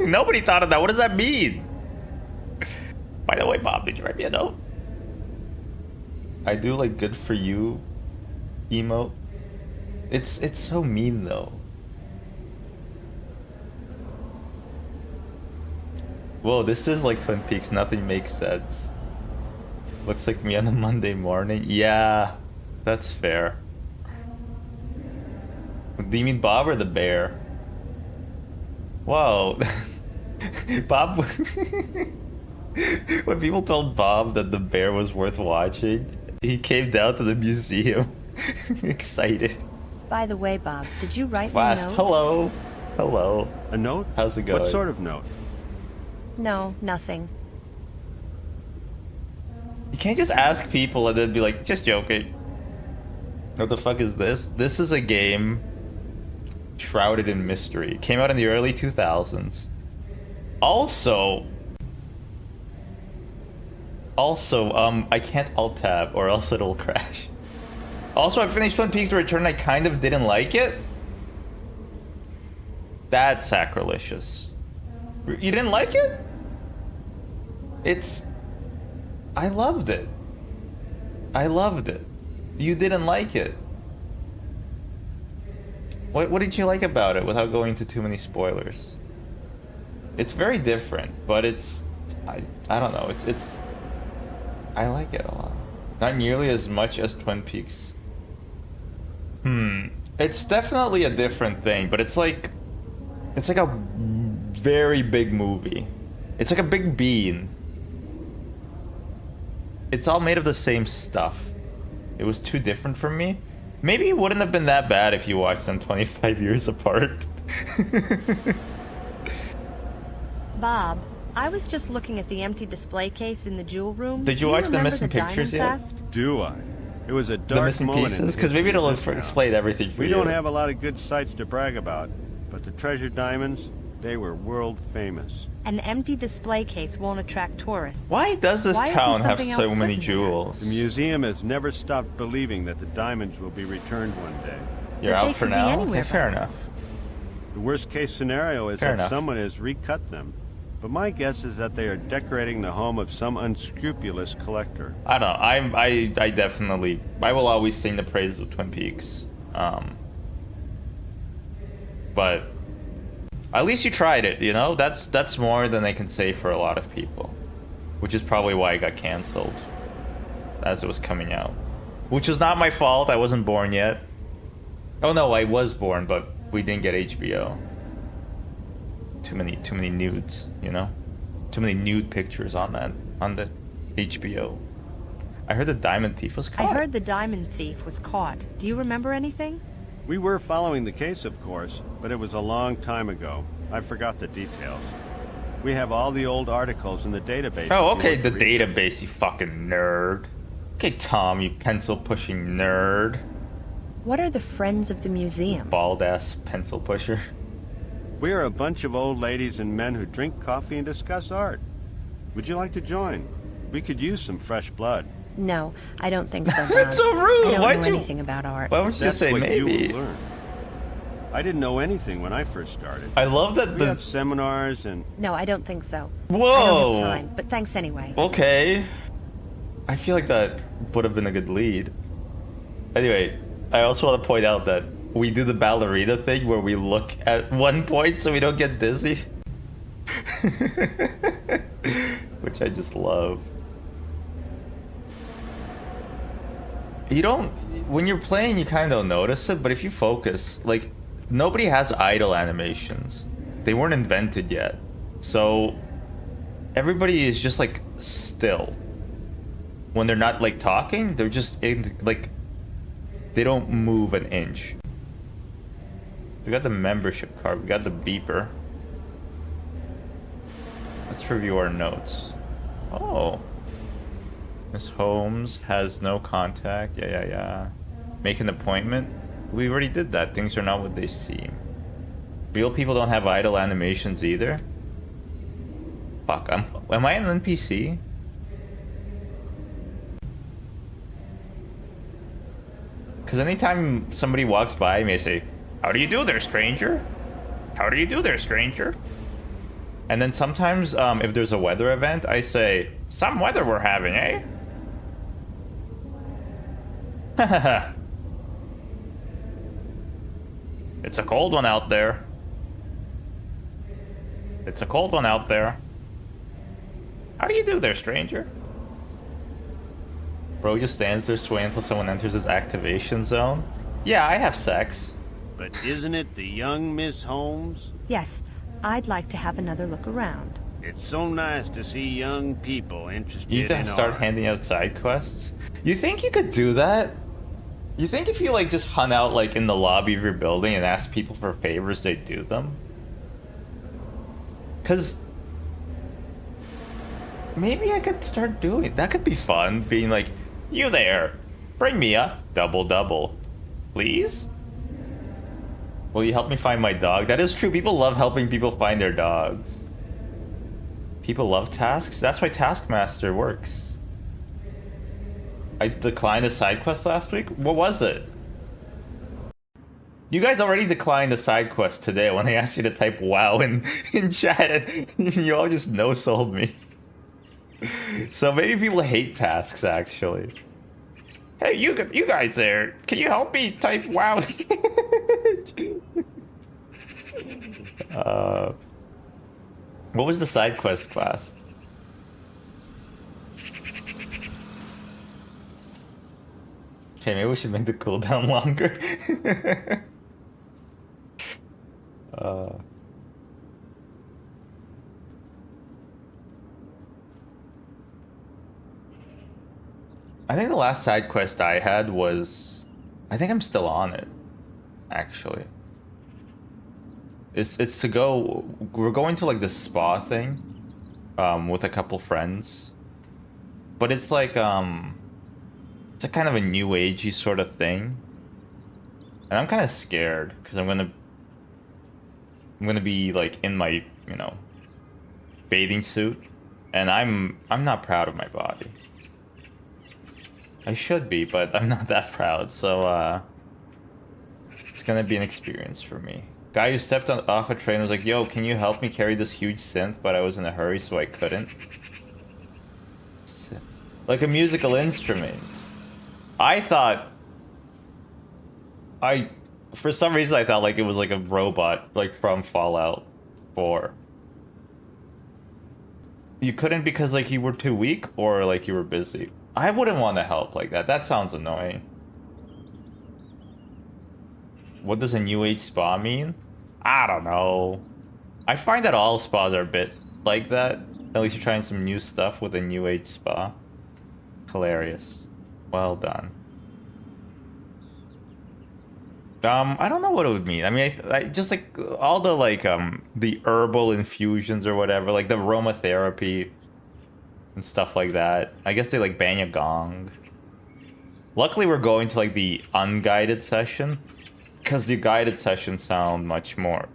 Nobody thought of that. What does that mean? By the way, Bob, did you write me a note? I do like good for you emote. It's so mean though. Whoa, this is like Twin Peaks. Nothing makes sense. Looks like me on a Monday morning. Yeah, that's fair. Do you mean Bob or the bear? Whoa. Bob... When people told Bob that the bear was worth watching, he came down to the museum excited. By the way, Bob, did you write me a Fast. note? Hello. Hello. A note? How's it going? What sort of note? No, nothing. You can't just ask people and then be like, just joking. What the fuck is this? This is a game shrouded in mystery. It came out in the early 2000s. Also, I can't alt-tab or else it'll crash. Also, I finished Twin Peaks: The Return. I kind of didn't like it. That's sacrilegious. You didn't like it? I loved it. I loved it. You didn't like it. What did you like about it without going into too many spoilers? It's very different, but I don't know. It's I like it a lot. Not nearly as much as Twin Peaks. It's definitely a different thing, but it's like a very big movie. It's like a big bean. It's all made of the same stuff. It was too different for me. Maybe it wouldn't have been that bad if you watched them 25 years apart. Bob, I was just looking at the empty display case in the jewel room. Did you Do watch the remember missing pictures diamond yet? theft? Do I? It was a The dark missing moment in pieces? Because history maybe it'll of this town. explain everything for We you. don't have a lot of good sites to brag about, but the treasured diamonds, they were world famous. An empty display case won't attract tourists. Why does this Why isn't town have something so else put many in there? jewels? The museum has never stopped believing that the diamonds will be returned one day. You're But out they for could be now? anywhere Okay, fair by now. enough. The worst case scenario is Fair that enough. someone has recut them. But my guess is that they are decorating the home of some unscrupulous collector. I don't know. I definitely... I will always sing the praises of Twin Peaks. But... At least you tried it, you know? That's more than they can say for a lot of people. Which is probably why it got canceled. as it was coming out. Which was not my fault, I wasn't born yet. Oh no, I was born, but we didn't get HBO. Too many nudes, you know? Too many nude pictures on the HBO. I heard the Diamond Thief was caught. I heard the diamond thief was caught. Do you remember anything? We were following the case, of course, but it was a long time ago. I forgot the details. We have all the old articles in the database. Oh, okay, the database, you fucking nerd. Okay, Tom, you pencil-pushing nerd. What are the Friends of the Museum? Bald-ass pencil pusher. We are a bunch of old ladies and men who drink coffee and discuss art. Would you like to join? We could use some fresh blood. No, I don't think so, Ron. That's so rude. I don't Why'd know you... anything about art. Why would you just say what maybe? You will learn. I didn't know anything when I first started. I love that We have seminars and... No, I don't think so. Whoa! I don't have time, but thanks anyway. Okay. I feel like that would have been a good lead. Anyway, I also want to point out that we do the ballerina thing where we look at one point so we don't get dizzy. Which I just love. You don't... When you're playing, you kind of don't notice it, but if you focus, like, nobody has idle animations. They weren't invented yet. So, everybody is just, like, still. When they're not, like, talking, they're just, in, like, they don't move an inch. We got the membership card. We got the beeper. Let's review our notes. Oh. Miss Holmes has no contact. Yeah. Make an appointment. We already did that. Things are not what they seem. Real people don't have idle animations either. Fuck, am I an NPC? Because anytime somebody walks by me, I say, "How do you do there, stranger? How do you do there, stranger?" And then sometimes, if there's a weather event, I say, "Some weather we're having, eh?" It's a cold one out there. It's a cold one out there. How do you do there, stranger? Bro just stands there swaying until someone enters his activation zone. Yeah, I have sex. But isn't it the young Miss Holmes? Yes, I'd like to have another look around. It's so nice to see young people interested You need to in start art. handing out side quests. You think you could do that? You think if you like just hung out like in the lobby of your building and asked people for favors, they'd do them? Cause maybe I could start doing it. That could be fun. Being like, "You there, bring me a double, please. Will you help me find my dog?" That is true. People love helping people find their dogs. People love tasks. That's why Taskmaster works. I declined a side quest last week. What was it? You guys already declined a side quest today when I asked you to type "wow" in chat. You all just no-sold me. So maybe people hate tasks, actually. Hey, you guys there, can you help me type "wow"? What was the side quest class? Okay, maybe we should make the cooldown longer. I think the last side quest I had was... I think I'm still on it, actually. It's to go... We're going to like the spa thing with a couple friends. But it's like... It's a kind of a new agey sort of thing. And I'm kind of scared because I'm gonna be like in my, you know, bathing suit, and I'm not proud of my body. I should be, but I'm not that proud. So it's gonna be an experience for me. Guy who stepped off a train was like, "Yo, can you help me carry this huge synth?" But I was in a hurry, so I couldn't. Like a musical instrument. I thought... For some reason, I thought like it was like a robot, like from Fallout 4. You couldn't because like you were too weak, or like you were busy? I wouldn't want to help like that. That sounds annoying. What does a new age spa mean? I don't know. I find that all spas are a bit like that. At least you're trying some new stuff with a new age spa. Hilarious. Well done. I don't know what it would mean. I mean, I just like all the like the herbal infusions or whatever, like the aromatherapy and stuff like that. I guess they like bang a gong. Luckily, we're going to like the unguided session, because the guided sessions sound much more.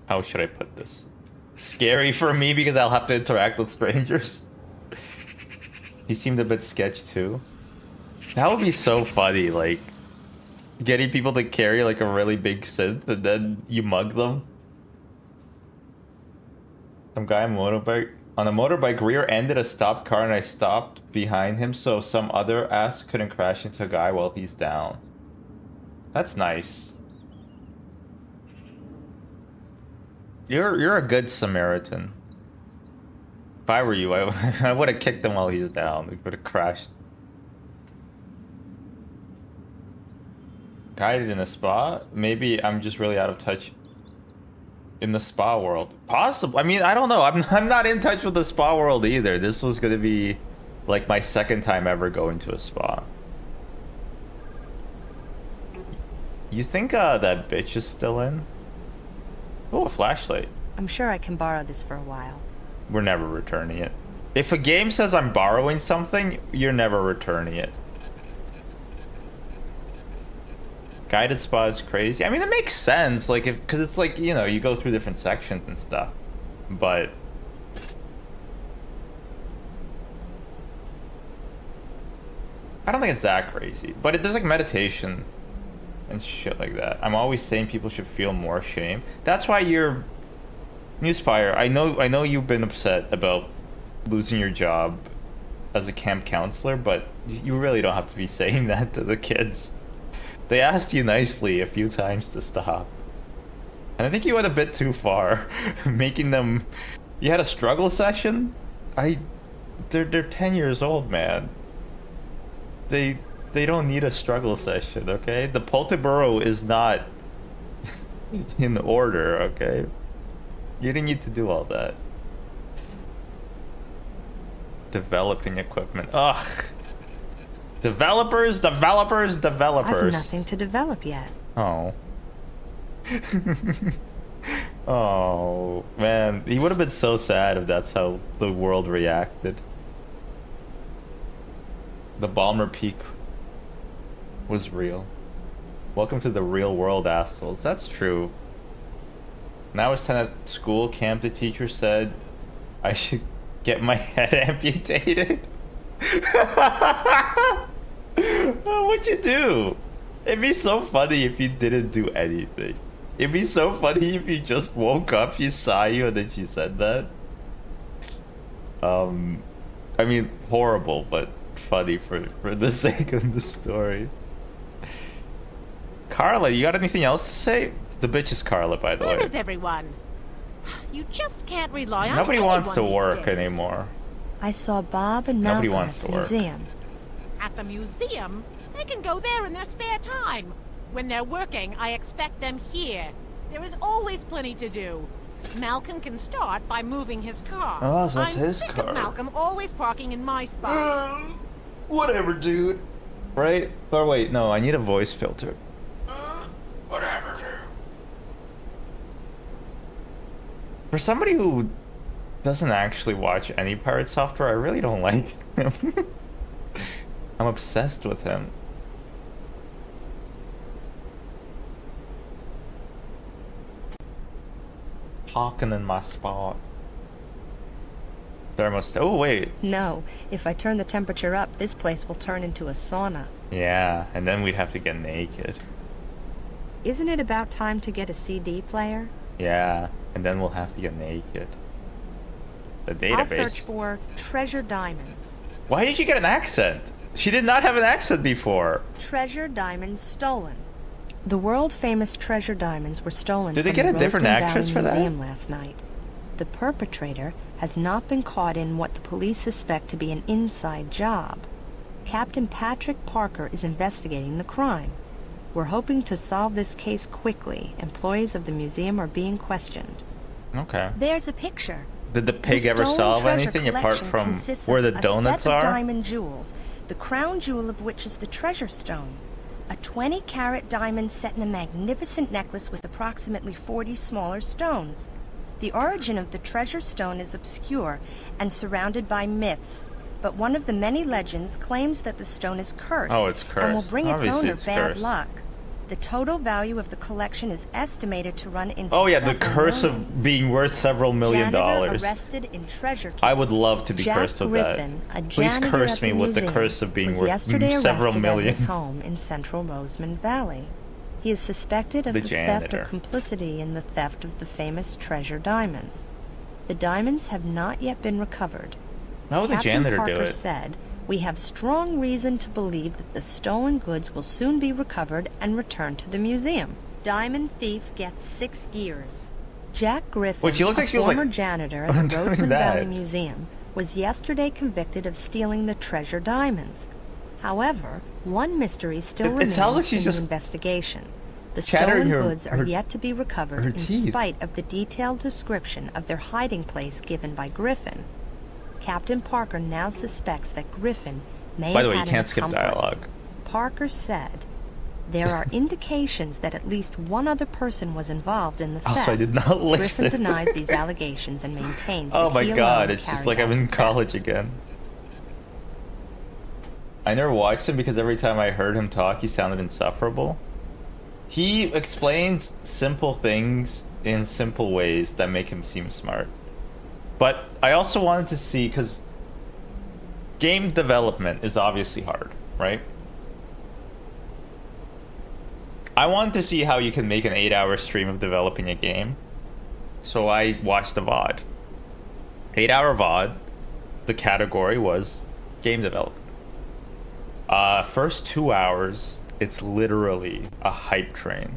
How should I put this? Scary for me because I'll have to interact with strangers. He seemed a bit sketch too. That would be so funny, like getting people to carry like a really big synth and then you mug them. Some guy on a motorbike rear-ended a stopped car and I stopped behind him so some other ass couldn't crash into a guy while he's down. That's nice. You're a good Samaritan. If I were you, I would have kicked him while he's down. He would have crashed. Guided in a spa? Maybe I'm just really out of touch in the spa world. Possible. I mean, I don't know. I'm not in touch with the spa world either. This was gonna be like my second time ever going to a spa. You think that bitch is still in? Oh, a flashlight. I'm sure I can borrow this for a while. We're never returning it. If a game says I'm borrowing something, you're never returning it. Guided spa is crazy. I mean, it makes sense, like, because it's like, you know, you go through different sections and stuff. But I don't think it's that crazy. But there's like meditation and shit like that. I'm always saying people should feel more shame. That's why you're Newspire. I know you've been upset about losing your job as a camp counselor, but you really don't have to be saying that to the kids. They asked you nicely a few times to stop. And I think you went a bit too far, making them... You had a struggle session? They're 10 years old, man. They don't need a struggle session, okay? The Polterboro is not in order, okay? You didn't need to do all that. Developing equipment. Ugh. Developers. I've nothing to develop yet. Oh. Oh, man. He would have been so sad if that's how the world reacted. The Balmer Peak was real. Welcome to the real world, assholes. That's true. When I was 10 at school, camp, the teacher said I should get my head amputated. What'd you do? It'd be so funny if you didn't do anything. It'd be so funny if you just woke up, she saw you, and then she said that. I mean, horrible, but funny for the sake of the story. Carla, you got anything else to say? The bitch is Carla, by the way. Where is everyone? You just can't rely on Nobody anyone wants to these work days. anymore. I saw Bob and Nobody Malcolm wants at to the work. museum. At the museum? They can go there in their spare time. When they're working, I expect them here. There is always plenty to do. Malcolm can start by moving his car. Oh, so that's I'm his sick car. of Malcolm always parking in my spot. Whatever, dude. Right? Or wait, no, I need a voice filter. Whatever, dude. For somebody who doesn't actually watch any pirate software, I really don't like him. I'm obsessed with him. Talking in my spot. Thermostat. Oh, wait. No, if I turn the temperature up, this place will turn into a sauna. Yeah, and then we'd have to get naked. Isn't it about time to get a CD player? Yeah, and then we'll have to get naked. The database. I'll search for treasure diamonds. Why did she get an accent? She did not have an accent before. Treasure diamonds stolen. The world-famous treasure diamonds were stolen Did they from get the a different Roseman actress Valley for that? Museum last night. The perpetrator has not been caught in what the police suspect to be an inside job. Captain Patrick Parker is investigating the crime. We're hoping to solve this case quickly. Employees of the museum are being questioned. Okay. There's a picture. Did the pig The ever stolen solve treasure anything apart collection from consists where the of donuts a set of are? diamond jewels, the crown jewel of which is the treasure stone. A 20-carat diamond set in a magnificent necklace with approximately 40 smaller stones. The origin of the treasure stone is obscure and surrounded by myths, but one of the many legends claims that the stone is cursed, Oh, it's and will cursed. bring its Obviously owner it's bad cursed. luck. The total value of the collection is estimated to run into Oh yeah, the several curse millions. of being worth several million Janitor dollars. arrested in treasure case. I would love to be Jack cursed with Griffin, a that. Please janitor curse at me the with the museum, curse of being was worth yesterday several arrested million. at his home in central Rosamond Valley. He is suspected of The the theft janitor. or complicity in the theft of the famous treasure diamonds. The diamonds have not yet been recovered. How would the Captain janitor Parker do it? said, "We have strong reason to believe that the stolen goods will soon be recovered and returned to the museum." Diamond thief gets 6 years. Jack Griffin, Wait, she looks a like she was, former like, janitor at doing the Rosamond that. Valley Museum, was yesterday convicted of stealing the treasure diamonds. However, one mystery still It remains sounds like she's in just the investigation. The chattering stolen her- goods are her- yet to be recovered her in teeth. spite of the detailed description of their hiding place given by Griffin. Captain Parker now suspects that Griffin may By the have way, you had can't an skip accomplice. dialogue. Parker said, "There are indications that at least one other person was involved in the theft." Also, I did not listen. Griffin denies these allegations and maintains Oh that my he god, alone it's just carried like I'm out in the theft. college again. I never watched him because every time I heard him talk, he sounded insufferable. He explains simple things in simple ways that make him seem smart. But I also wanted to see, because game development is obviously hard, right? I wanted to see how you can make an 8-hour stream of developing a game. So I watched a VOD. 8-hour VOD. The category was game development. First 2 hours, it's literally a hype train.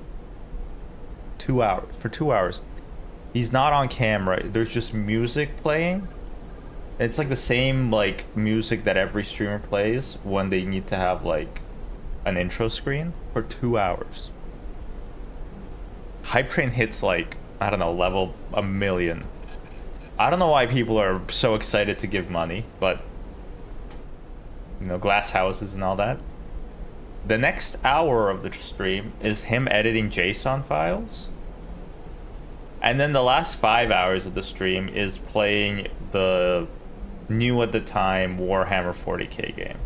2 hours. For 2 hours. He's not on camera. There's just music playing. It's like the same like music that every streamer plays when they need to have like an intro screen for 2 hours. Hype train hits like, I don't know, level 1 million. I don't know why people are so excited to give money, but you know, glass houses and all that. The next hour of the stream is him editing JSON files. And then the last 5 hours of the stream is playing the new at the time Warhammer 40k game.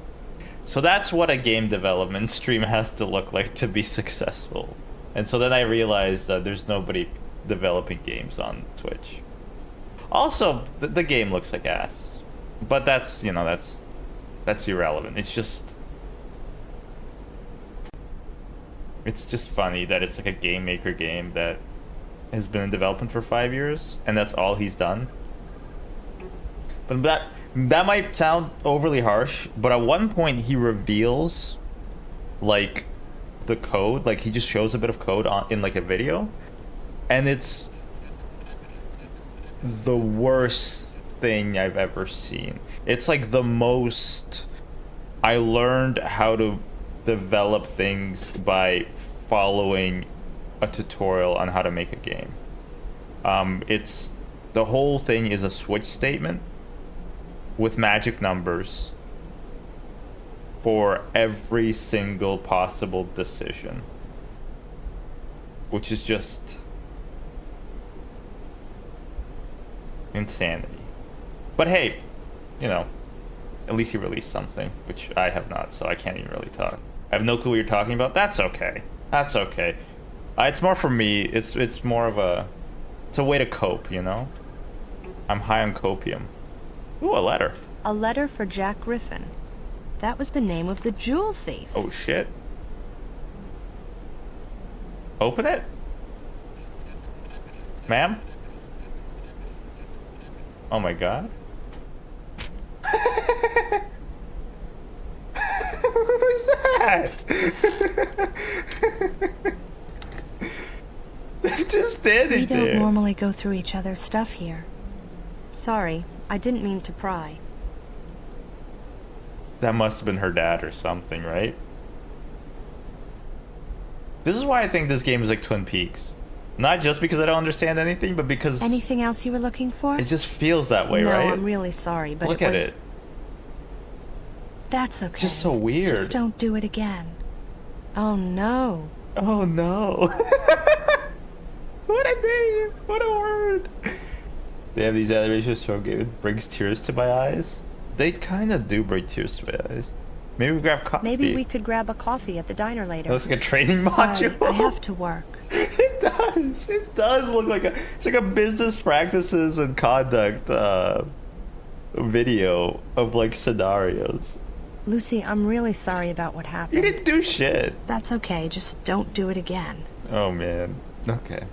So that's what a game development stream has to look like to be successful. And so then I realized that there's nobody developing games on Twitch. Also, the game looks like ass. But that's, you know, that's irrelevant. It's just funny that it's like a game maker game that has been in development for 5 years, and that's all he's done. But that might sound overly harsh, but at one point he reveals like the code, like he just shows a bit of code in like a video, and it's the worst thing I've ever seen. It's like the most I learned how to develop things by following a tutorial on how to make a game. It's the whole thing is a switch statement with magic numbers for every single possible decision, which is just insanity. But hey, you know, at least he released something, which I have not, so I can't even really talk. I have no clue what you're talking about. That's okay. That's okay. It's more for me. It's more of it's a way to cope, you know? I'm high on copium. Ooh, a letter. A letter for Jack Griffin. That was the name of the jewel thief. Oh shit. Open it? Ma'am? Oh my god. Who's that? They're just standing We don't there. normally go through each other's stuff here. Sorry, I didn't mean to pry. That must have been her dad or something, right? This is why I think this game is like Twin Peaks. Not just because I don't understand anything, but because Anything else you were looking for? it just feels that way, no, right? I'm really sorry, but Look it at was... it. That's okay. It's just so weird. Just don't do it again. Oh no. Oh no. What a name! What a word! They have these animations so good. It brings tears to my eyes. They kind of do bring tears to my eyes. Maybe we grab coffee. Maybe we could grab a coffee at the diner later. It looks like a training Sorry, module. I have to work. It does. It does look like a. It's like a business practices and conduct video of like scenarios. Lucy, I'm really sorry about what You happened. didn't do shit. That's okay, just don't do it again. Oh man. Okay.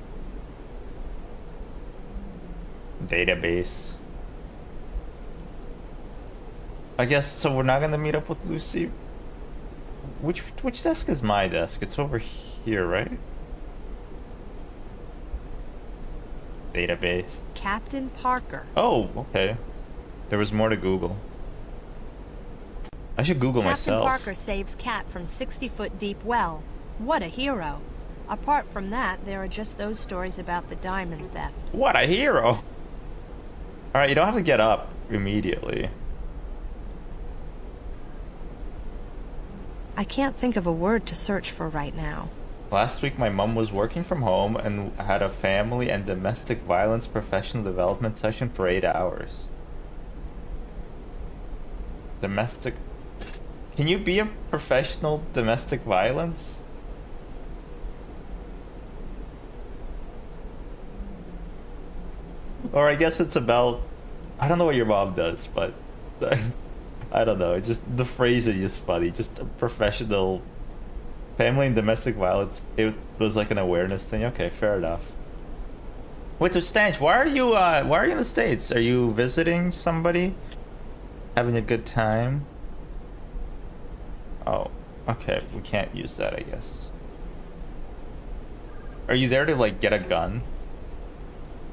Database. I guess so. We're not gonna meet up with Lucy. Which desk is my desk? It's over here, right? Database. Captain Parker. Oh, okay. There was more to Google. I should Google Captain myself. Parker saves Cat from 60-foot deep well. What a hero. Apart from that, there are just those stories about the diamond theft. What a hero! Alright, you don't have to get up immediately. I can't think of a word to search for right now. Last week my mom was working from home and had a family and domestic violence professional development session for 8 hours. Domestic... Can you be a professional domestic violence? Or I guess it's about... I don't know what your mom does, but... I don't know, it's just the phrasing is funny. Just a professional... Family and domestic violence, it was like an awareness thing. Okay, fair enough. Wait, so Stanch, why are you in the States? Are you visiting somebody? Having a good time? Oh, okay, we can't use that, I guess. Are you there to, like, get a gun?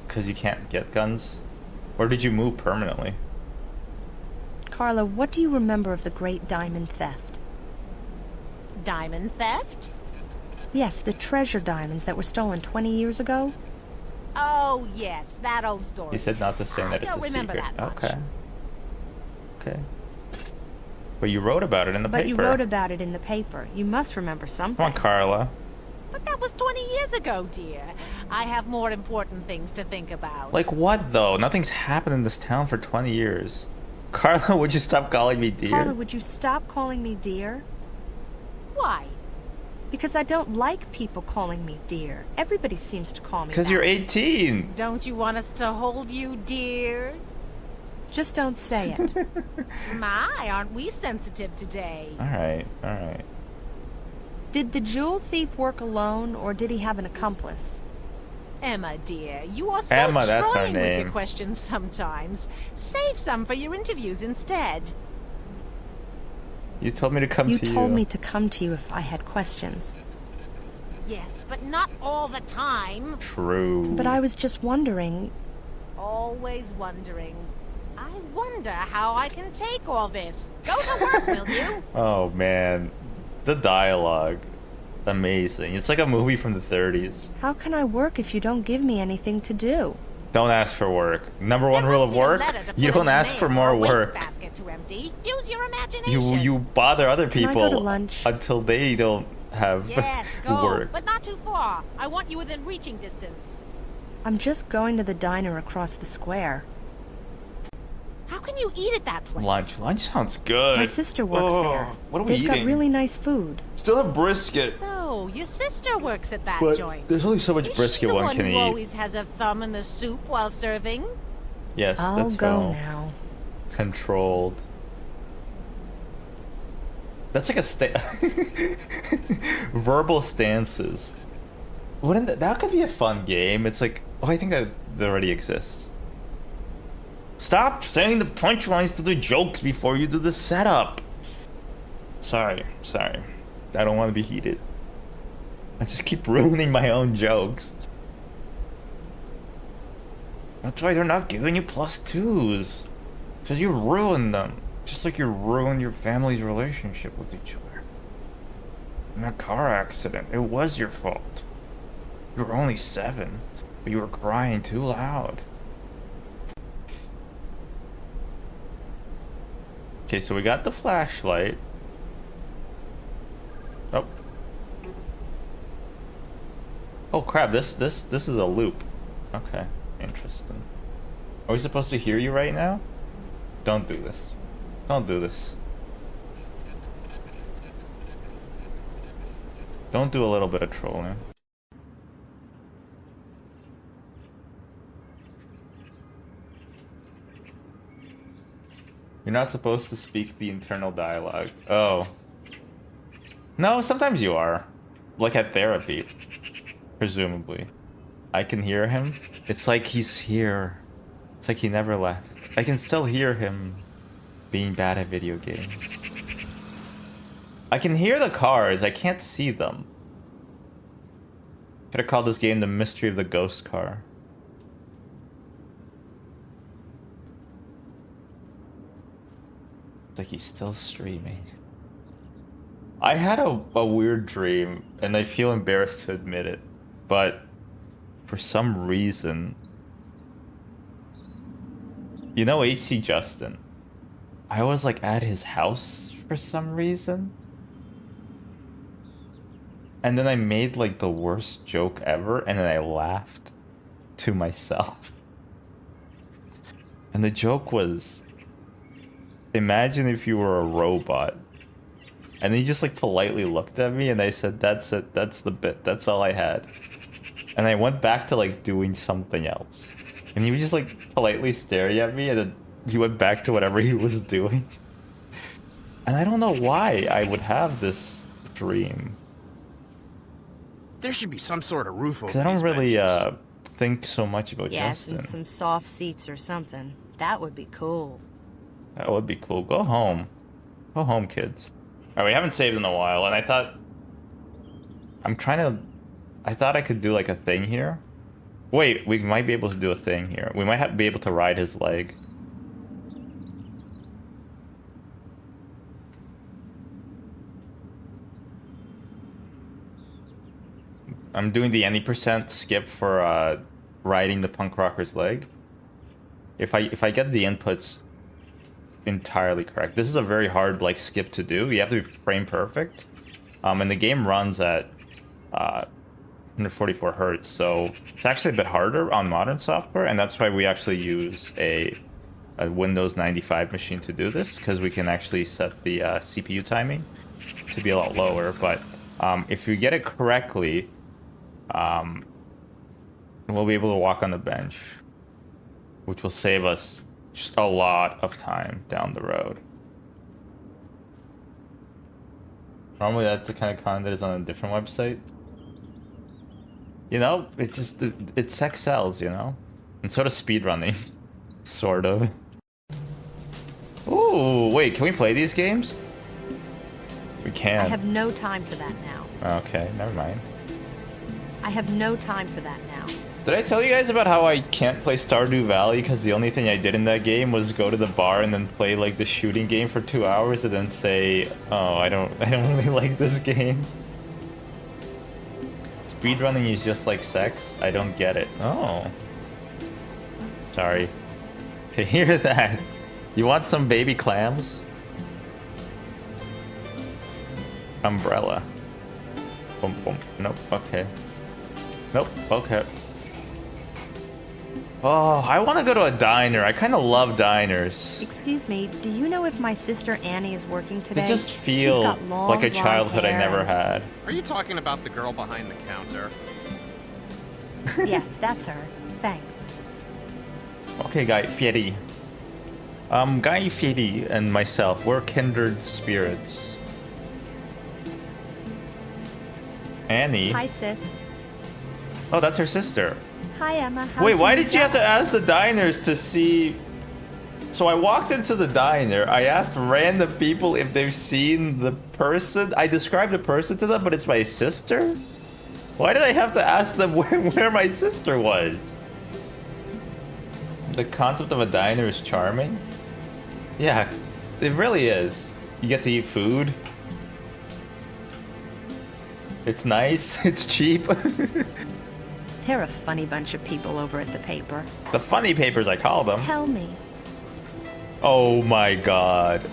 Because you can't get guns? Or did you move permanently? Carla, what do you remember of the great diamond theft? Diamond theft? Yes, the treasure diamonds that were stolen 20 years ago. Oh, yes, that old story. You said not to say that it's I don't a remember secret. that much. Okay. Okay. But you wrote about it in the paper. But you wrote about it in the paper. You must remember something. Come on, Carla. But that was 20 years ago, dear. I have more important things to think about. Like what, though? Nothing's happened in this town for 20 years. Carla, would you stop calling me dear? Carla, would you stop calling me dear? Why? Because I don't like people calling me dear. Everybody seems to call me Because that. you're 18. Don't you want us to hold you, dear? Just don't say it. My, aren't we sensitive today? Alright, alright. Did the jewel thief work alone, or did he have an accomplice? Emma, dear, you are so Emma, that's her trying with name. your questions sometimes. Save some for your interviews instead. You told me to come to you. You told me to come to you if I had questions. Yes, but not all the time. True. But I was just wondering... Always wondering. I wonder how I can take all this. Go to work, will you? Oh, man. The dialogue. Amazing. It's like a movie from the 30s. How can I work if you don't give me anything to do? Don't ask for work. Number one There rule must of be a work, letter to you put in don't the ask mail for or more a work. wastebasket to empty. Use your imagination. You bother other Can I people go to lunch? until they don't have Yes, go, work. but not too far. I want you within reaching distance. I'm just going to the diner across the square. How can you eat at that place? Lunch sounds good. My sister works there. What are we They've eating? got really nice food. Still have brisket. So, your sister works at that But joint. there's only so much Is brisket she the one one can who eat. always has a thumb in the soup while serving? Yes, I'll that's go now. Controlled. That's like a verbal stances. Wouldn't that could be a fun game? It's like, oh, I think that already exists. Stop saying the punchlines to the jokes before you do the setup. Sorry. I don't want to be heated. I just keep ruining my own jokes. That's why they're not giving you +2s. Because you ruined them. Just like you ruined your family's relationship with each other. In that car accident, it was your fault. You were only 7, but you were crying too loud. Okay, so we got the flashlight. Oh. Oh crap, this is a loop. Okay, interesting. Are we supposed to hear you right now? Don't do this. Don't do this. Don't do a little bit of trolling. You're not supposed to speak the internal dialogue. Oh. No, sometimes you are. Like at therapy. Presumably. I can hear him. It's like he's here. It's like he never left. I can still hear him being bad at video games. I can hear the cars. I can't see them. Could have called this game The Mystery of the Ghost Car. It's like he's still streaming. I had a weird dream, and I feel embarrassed to admit it, but for some reason, you know HC Justin? I was like at his house for some reason. And then I made like the worst joke ever, and then I laughed to myself. And the joke was, imagine if you were a robot. And he just like politely looked at me and I said, that's it, that's the bit, that's all I had. And I went back to like doing something else. And he was just like politely staring at me, and then he went back to whatever he was doing. And I don't know why I would have this dream. There should be some sort of roof over Because I don't these really benches. think so much about Yes, Justin. and some soft seats or something. That would be cool. That would be cool. Go home. Go home, kids. Alright, we haven't saved in a while, and I thought... I thought I could do like a thing here. Wait, we might be able to do a thing here. We might be able to ride his leg. I'm doing the any percent skip for riding the punk rocker's leg. If I get the inputs entirely correct. This is a very hard like skip to do. You have to be frame perfect. And the game runs at 144 hertz, so it's actually a bit harder on modern software, and that's why we actually use a Windows 95 machine to do this, because we can actually set the CPU timing to be a lot lower. But if you get it correctly, we'll be able to walk on the bench, which will save us just a lot of time down the road. Normally that's the kind of content that is on a different website. You know, it sex sells, you know? And so does speedrunning. Sort of. Ooh, wait, can we play these games? We can. I have no time for that now. Okay, never mind. I have no time for that now. Did I tell you guys about how I can't play Stardew Valley because the only thing I did in that game was go to the bar and then play like the shooting game for 2 hours and then say, oh, I don't really like this game. Speedrunning is just like sex? I don't get it. Oh. Sorry. To hear that. You want some baby clams? Umbrella. Boom, boom. Nope, okay. Nope, okay. Oh, I want to go to a diner. I kind of love diners. Excuse me, do you know if my sister Annie is working today? They just She's feel got long, like a blonde childhood I hair never and- had. Are you talking about the girl behind the counter? Yes, that's her. Thanks. Okay, Guy Fieri. Guy Fieri and myself, we're kindred spirits. Annie. Hi, sis. Oh, that's her sister. Hi, Emma. How's Wait, your why new did you have to job? ask the diners to see? So I walked into the diner. I asked random people if they've seen the person. I described the person to them, but it's my sister? Why did I have to ask them where my sister was? The concept of a diner is charming. Yeah, it really is. You get to eat food. It's nice. It's cheap. They're a funny bunch of people over at the paper. The funny papers, I call them. Tell me. Oh my god.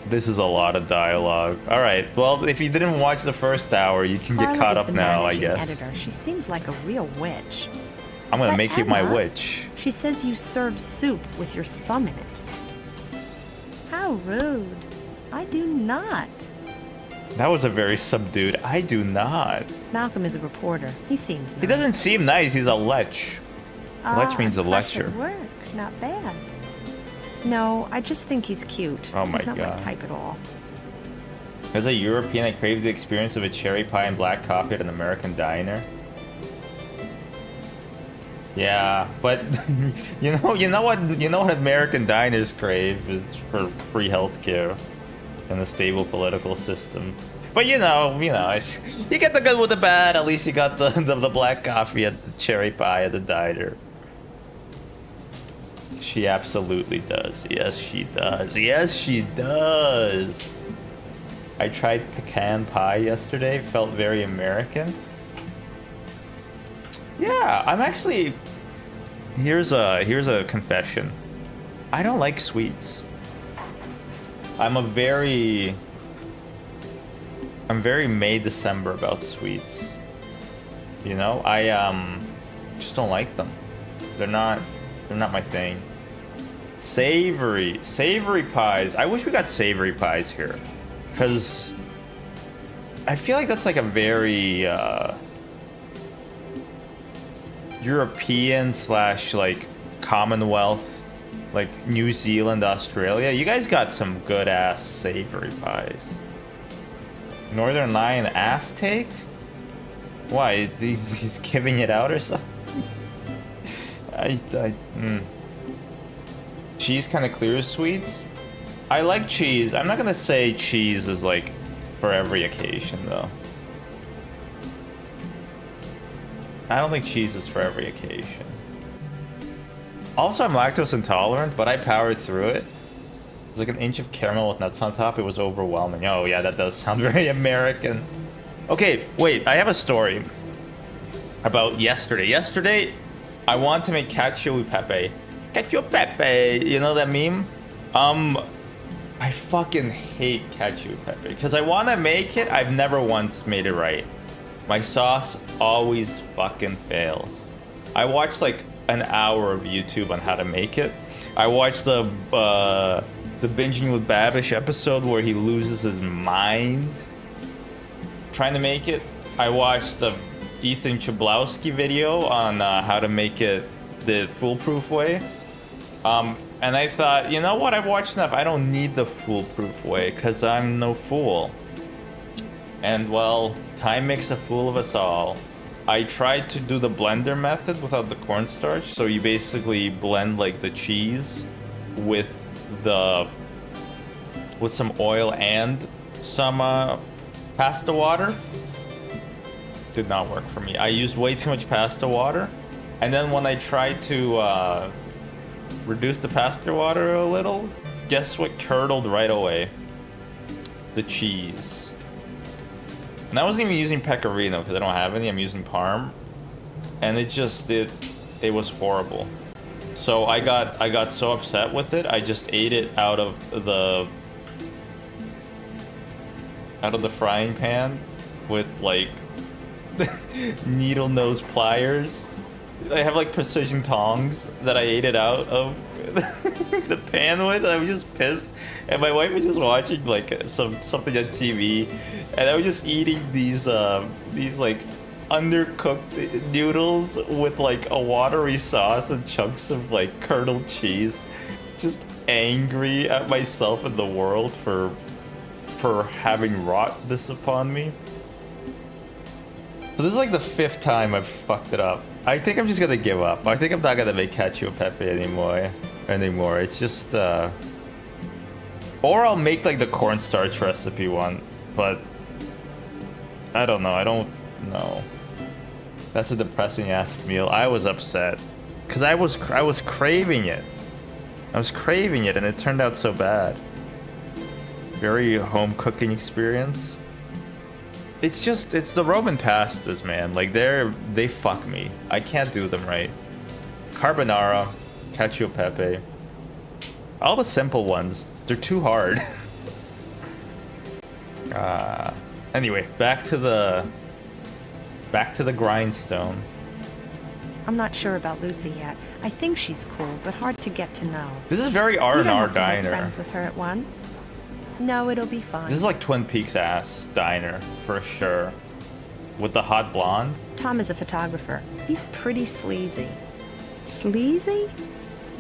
This is a lot of dialogue. Alright, well, if you didn't watch the first hour, you can get Carla caught is up the now, I managing guess. Editor. She seems like a real witch. I'm gonna But make you my Emma, witch. She says you serve soup with your thumb in it. How rude. I do not. That was a very subdued, I do not. Malcolm is a reporter. He seems nice. He doesn't seem nice, he's a lech. Lech means a crush lecher. at work. Not bad. No, I just think he's cute. Oh my he's not God. my type at all. As a European, I crave the experience of a cherry pie and black coffee at an American diner. Yeah, but you know what American diners crave is for free healthcare and a stable political system. But you get the good with the bad. At least you got the black coffee and the cherry pie at the diner. She absolutely does. Yes, she does. Yes, she does. I tried pecan pie yesterday. Felt very American. Yeah, I'm actually... Here's a confession. I don't like sweets. I'm very May December about sweets. You know, I just don't like them. They're not my thing. Savory pies. I wish we got savory pies here, because I feel like that's like a very European / like Commonwealth, like New Zealand, Australia. You guys got some good ass savory pies. Northern Lion ass take? Why? He's giving it out or something? Cheese kind of clears sweets. I like cheese. I'm not gonna say cheese is like for every occasion though. I don't think cheese is for every occasion. Also, I'm lactose intolerant, but I powered through it. It was like an inch of caramel with nuts on top. It was overwhelming. Oh yeah, that does sound very American. Okay, wait, I have a story about yesterday. Yesterday, I want to make cacio e pepe. Cacio e pepe, you know that meme? I fucking hate cacio e pepe because I want to make it. I've never once made it right. My sauce always fucking fails. I watched like an hour of YouTube on how to make it. I watched the Binging with Babish episode where he loses his mind trying to make it. I watched the Ethan Chablowski video on how to make it the foolproof way. And I thought, you know what? I've watched enough. I don't need the foolproof way because I'm no fool. And well, time makes a fool of us all. I tried to do the blender method without the cornstarch. So you basically blend like the cheese with some oil and some pasta water. Did not work for me. I used way too much pasta water. And then when I tried to reduce the pasta water a little, guess what curdled right away? The cheese. And I wasn't even using pecorino because I don't have any. I'm using parm, and it was horrible. So I got so upset with it. I just ate it out of the frying pan with like needle nose pliers. I have like precision tongs that I ate it out of the pan with. I was just pissed, and my wife was just watching like something on TV, and I was just eating these like undercooked noodles with like a watery sauce and chunks of like curdled cheese. Just angry at myself and the world for having wrought this upon me. So this is like the 5th time I've fucked it up. I think I'm just gonna give up. I think I'm not gonna make cacio e pepe anymore. It's just or I'll make like the cornstarch recipe one, but I don't know. I don't know. That's a depressing ass meal. I was upset. Because I was craving it. I was craving it, and it turned out so bad. Very home cooking experience. It's the Roman pastas, man. Like they fuck me. I can't do them right. Carbonara, cacio e pepe. All the simple ones, they're too hard. Anyway, back to the grindstone. I'm not sure about Lucy yet. I think she's cool, but hard to get to know. This is very You R&R don't have to make diner. friends with her at once. No, it'll be fine. This is like Twin Peaks ass diner for sure. With the hot blonde. Tom is a photographer. He's pretty sleazy. Sleazy?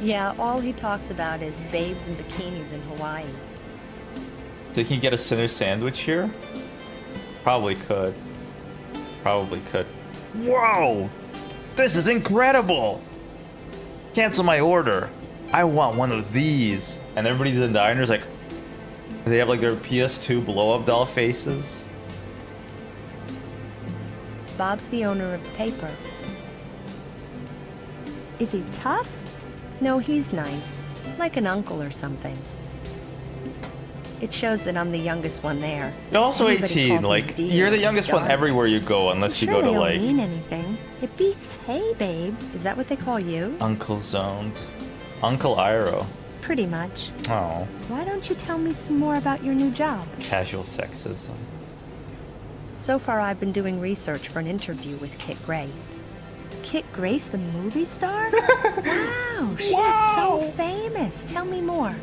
Yeah, all he talks about is babes in bikinis in Hawaii. Think he can get a Sinner sandwich here? Probably could. Probably could. Whoa! This is incredible! Cancel my order. I want one of these. And everybody in the diner's like, they have like their PS2 blow-up doll faces. Bob's the owner of the paper. Is he tough? No, he's nice. Like an uncle or something. It shows that I'm the youngest one there. You're also Everybody 18, calls me like, Dee you're the or youngest one Darling. everywhere you go, unless you Sure, go to they don't like mean anything. It beats hey, babe. Is that what they call you? Uncle Zoned. Uncle Iro. Pretty much. Oh, Why don't you tell me some more about your new job? casual sexism. So far, I've been doing research for an interview with Kit Grace. Kit Grace, the movie star? Wow, she is so famous. Tell me more.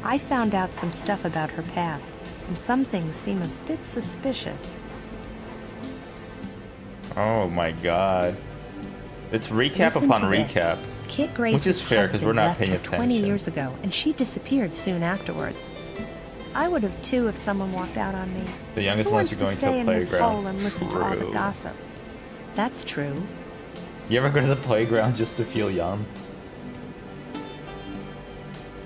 I found out some stuff about her past, and some things seem a bit suspicious. Oh my god. It's recap Listen upon to this. recap. Kit Grace's Which is fair, 'cause we're husband not left paying her 20 attention. years ago, and she disappeared soon afterwards. I would have too if someone walked out on me. The youngest Who ones wants are going to to stay a in this playground. hole and listen to all the True. gossip? That's true. You ever go to the playground just to feel young?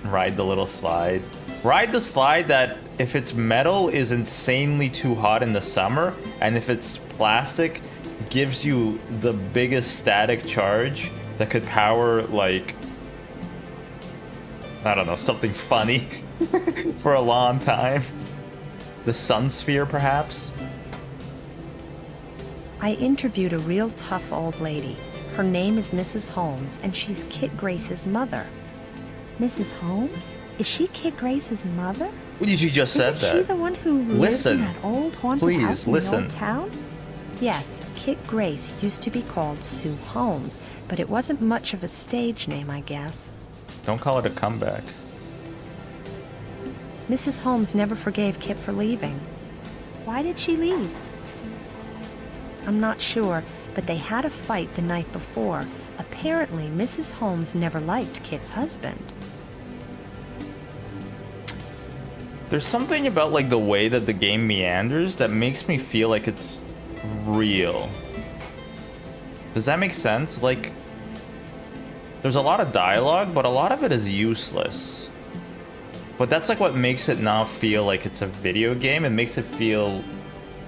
Ride the little slide. Ride the slide that, if it's metal, is insanely too hot in the summer, and if it's plastic, gives you the biggest static charge that could power, like, I don't know, something funny for a long time. The sun sphere, perhaps? I interviewed a real tough old lady. Her name is Mrs. Holmes, and she's Kit Grace's mother. Mrs. Holmes? Is she Kit Grace's mother? Well, you just said Isn't she that. the one who lives Listen. in that old haunted Please, house in listen. the old town? Yes, Kit Grace used to be called Sue Holmes, but it wasn't much of a stage name, I guess. Don't call it a comeback. Mrs. Holmes never forgave Kit for leaving. Why did she leave? I'm not sure, but they had a fight the night before. Apparently, Mrs. Holmes never liked Kit's husband. There's something about like the way that the game meanders that makes me feel like it's real. Does that make sense? Like, there's a lot of dialogue, but a lot of it is useless. But that's like what makes it not feel like it's a video game. It makes it feel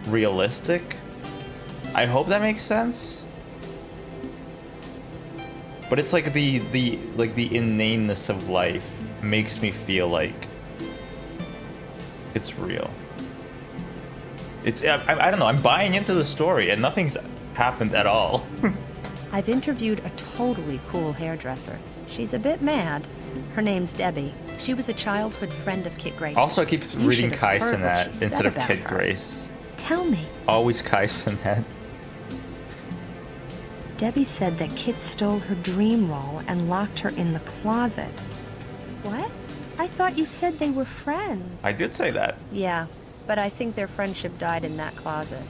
realistic. I hope that makes sense. But it's like the inaneness of life makes me feel like it's real. It's I don't know, I'm buying into the story and nothing's happened at all. I've interviewed a totally cool hairdresser. She's a bit mad. Her name's Debbie. She was a childhood friend of Kit Grace. Also, I keep You reading should have heard what Kai-Cenat she said instead of about Kid her. Grace. Tell me. Always Kai-Cenat. Debbie said that Kit stole her dream roll and locked her in the closet. What? I thought you said they were friends. I did say that. Yeah, but I think their friendship died in that closet.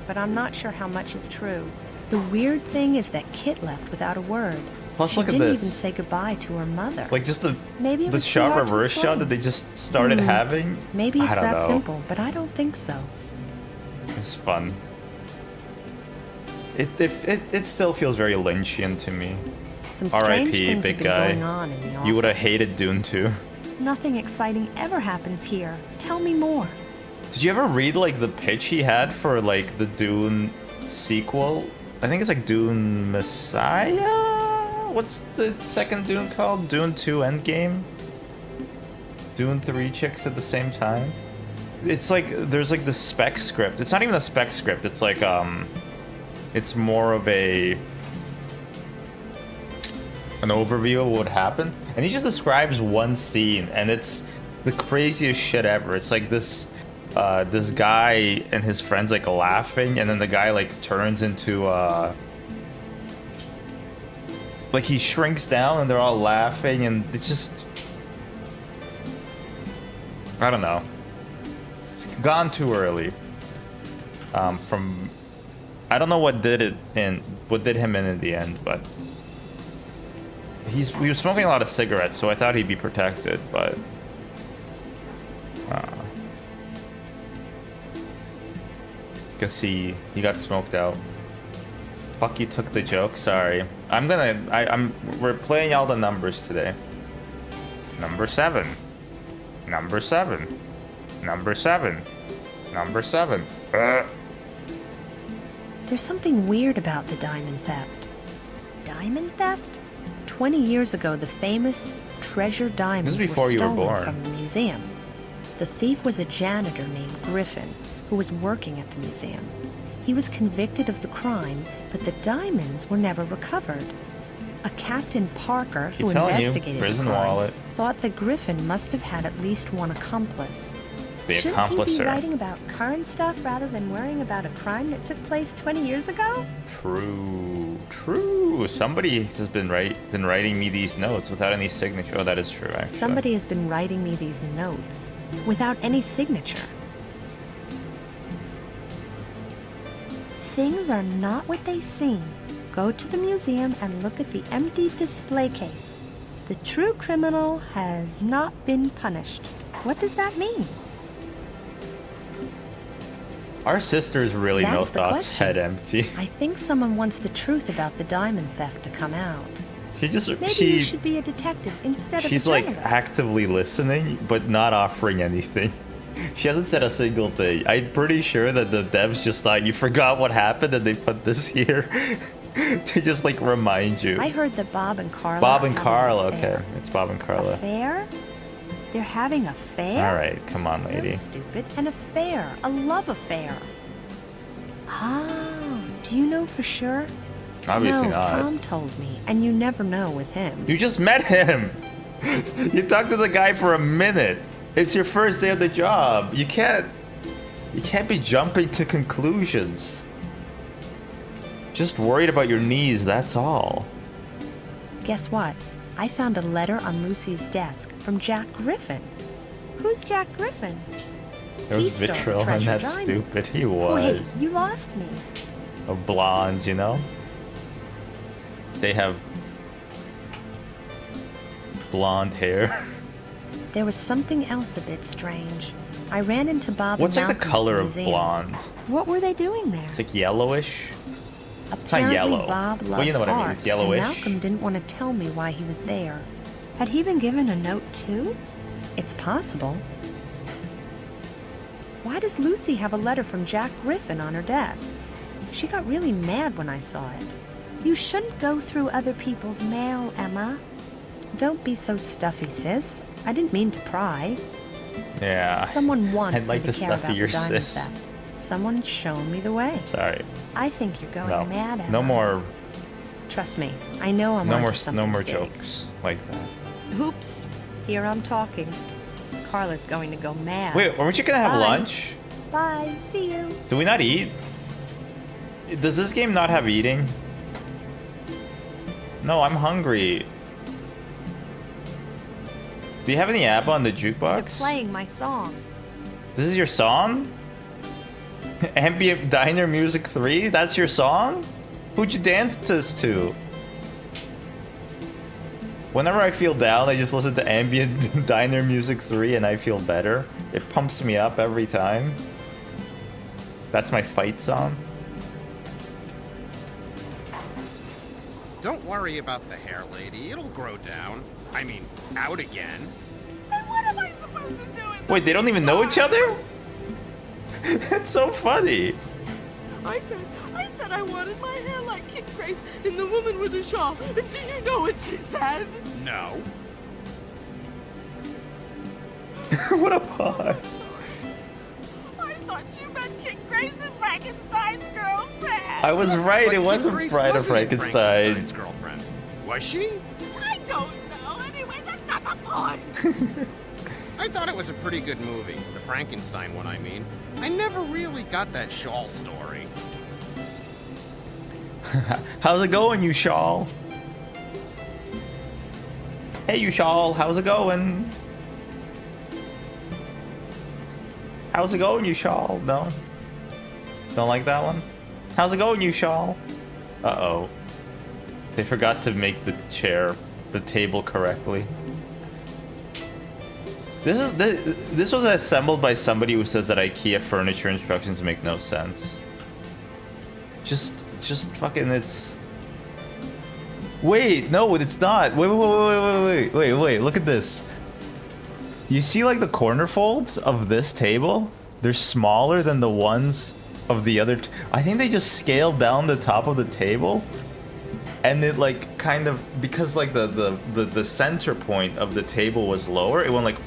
But I'm not sure how much is true. The weird thing is that Kit left without a word. Plus, She look at didn't this. even say goodbye to her mother. Like just Maybe it the was too shot hard to reverse shot explain. that they just started having. Maybe it's I don't that know. simple, but I don't think so. It's fun. It still feels very Lynchian to me. Some strange R.I.P. things big have been guy. going on in the office. You would have hated Dune 2. Nothing exciting ever happens here. Tell me more. Did you ever read like the pitch he had for like the Dune sequel? I think it's like Dune Messiah. What's the second Dune called? Dune 2 Endgame? Dune 3 chicks at the same time? It's like, there's like the spec script. It's not even a spec script. It's like, it's more of an overview of what happened. And he just describes one scene, and it's the craziest shit ever. It's like this guy and his friends like laughing, and then the guy like turns into like he shrinks down and they're all laughing, and it's just, I don't know. It's gone too early. From I don't know what did him in the end, but he was smoking a lot of cigarettes, so I thought he'd be protected, but guess he got smoked out. Fuck, you took the joke. Sorry. We're playing all the numbers today. Number 7. Number 7. Number 7. Number 7. There's something weird about the diamond theft. Diamond theft? 20 years ago, the famous treasure diamonds This is before were you were stolen born. from the museum. The thief was a janitor named Griffin, who was working at the museum. He was convicted of the crime, but the diamonds were never recovered. A Captain Parker, who investigated the prison crime, wallet. thought that Griffin must have had at least one accomplice. The Shouldn't he be accomplisher. writing about current stuff rather than worrying about a crime that took place 20 years ago? True. Somebody has been writing me these notes without any signature. Oh, that is true, actually. Somebody has been writing me these notes without any signature. Things are not what they seem. Go to the museum and look at the empty display case. The true criminal has not been punished. What does that mean? Our sister's really no That's the thoughts, question. head empty. I think someone wants the truth about the diamond theft to come out. Maybe you should be a detective instead of a She's like journalist. actively listening, but not offering anything. She hasn't said a single thing. I'm pretty sure that the devs just thought you forgot what happened and they put this here to just like remind you. I heard that Bob and Carla. Bob and are having Carla, an affair. okay. It's Bob and Carla. Affair? They're having a affair? All right, come on, lady. That's stupid. An affair. A love affair. Ah, do you know for sure? Obviously no, not. Tom told me, and you never know with him. You just met him. You talked to the guy for a minute. It's your first day of the job. You can't be jumping to conclusions. Just worried about your knees, that's all. Guess what? I found a letter on Lucy's desk from Jack Griffin. Who's Jack Griffin? There was He stole the vitriol in treasure that diamond. stupid. He was. Wait, you lost me. Of blondes, you know? They have blonde hair. There was something else a bit strange. I ran into Bob What's and like the Malcolm at color of museum. blonde? What were they doing there? It's like yellowish. Apparently, yellow. Bob loves Well, you know what I mean, art, it's yellowish. and Malcolm didn't want to tell me why he was there. Had he been given a note too? It's possible. Why does Lucy have a letter from Jack Griffin on her desk? She got really mad when I saw it. You shouldn't go through other people's mail, Emma. Don't be so stuffy, sis. I didn't mean to pry. Yeah. Someone wants I'd like me to the care stuff about of your the diamond sis. theft. Someone's shown me the way. Sorry. I think you're going No. mad, Emma. No more. Trust me, I know I'm No onto more. something No more big. jokes like that. Oops, here I'm talking. Carla's going to go mad. Wait, weren't you gonna have Bye. lunch? Bye, see you. Do we not eat? Does this game not have eating? No, I'm hungry. Do you have any ABBA on the jukebox? Playing my song. This is your song? Ambient Diner Music 3? That's your song? Who'd you dance this to? Whenever I feel down, I just listen to Ambient Diner Music 3 and I feel better. It pumps me up every time. That's my fight song. Don't worry about the hair, lady. It'll grow down. I mean, out again. And what am I supposed to do with Wait, they don't even know each other? It's so funny. I said I wanted my hair like Kid Grace and the woman with the shawl. Do you know what she said? No. What a pause. I thought you meant Kid Grace and Frankenstein's girlfriend. I was right. But It wasn't Grace Bride of wasn't Frankenstein. Frankenstein's girlfriend. Was she? I don't know. Anyway, that's not the point. I thought it was a pretty good movie. The Frankenstein one, I mean. I never really got that shawl story. How's it going, you Shawl? Hey, you Shawl. How's it going? How's it going, you Shawl? No? Don't like that one? How's it going, you Shawl? Uh-oh. They forgot to make the table correctly. This was assembled by somebody who says that IKEA furniture instructions make no sense. Just fucking it's... Wait, no, it's not. Wait, look at this. You see like the corner folds of this table? They're smaller than the ones of the other. I think they just scaled down the top of the table. And it like kind of, because like the center point of the table was lower, it went like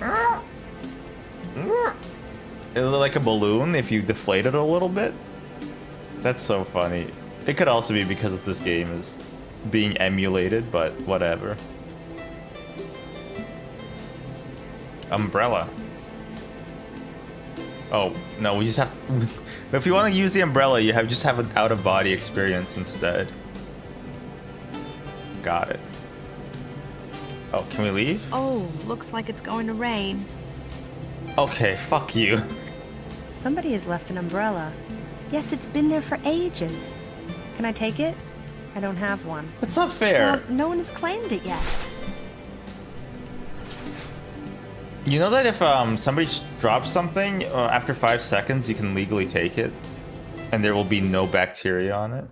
it looked like a balloon if you deflate it a little bit. That's so funny. It could also be because of this game is being emulated, but whatever. Umbrella. Oh no, we just have. If you want to use the umbrella, you just have an out-of-body experience instead. Got it. Oh, can we leave? Oh, looks like it's going to rain. Okay, fuck you. Somebody has left an umbrella. Yes, it's been there for ages. Can I take it? I don't have one. That's not fair. Well, no one has claimed it yet. You know that if somebody drops something, after 5 seconds you can legally take it, and there will be no bacteria on it?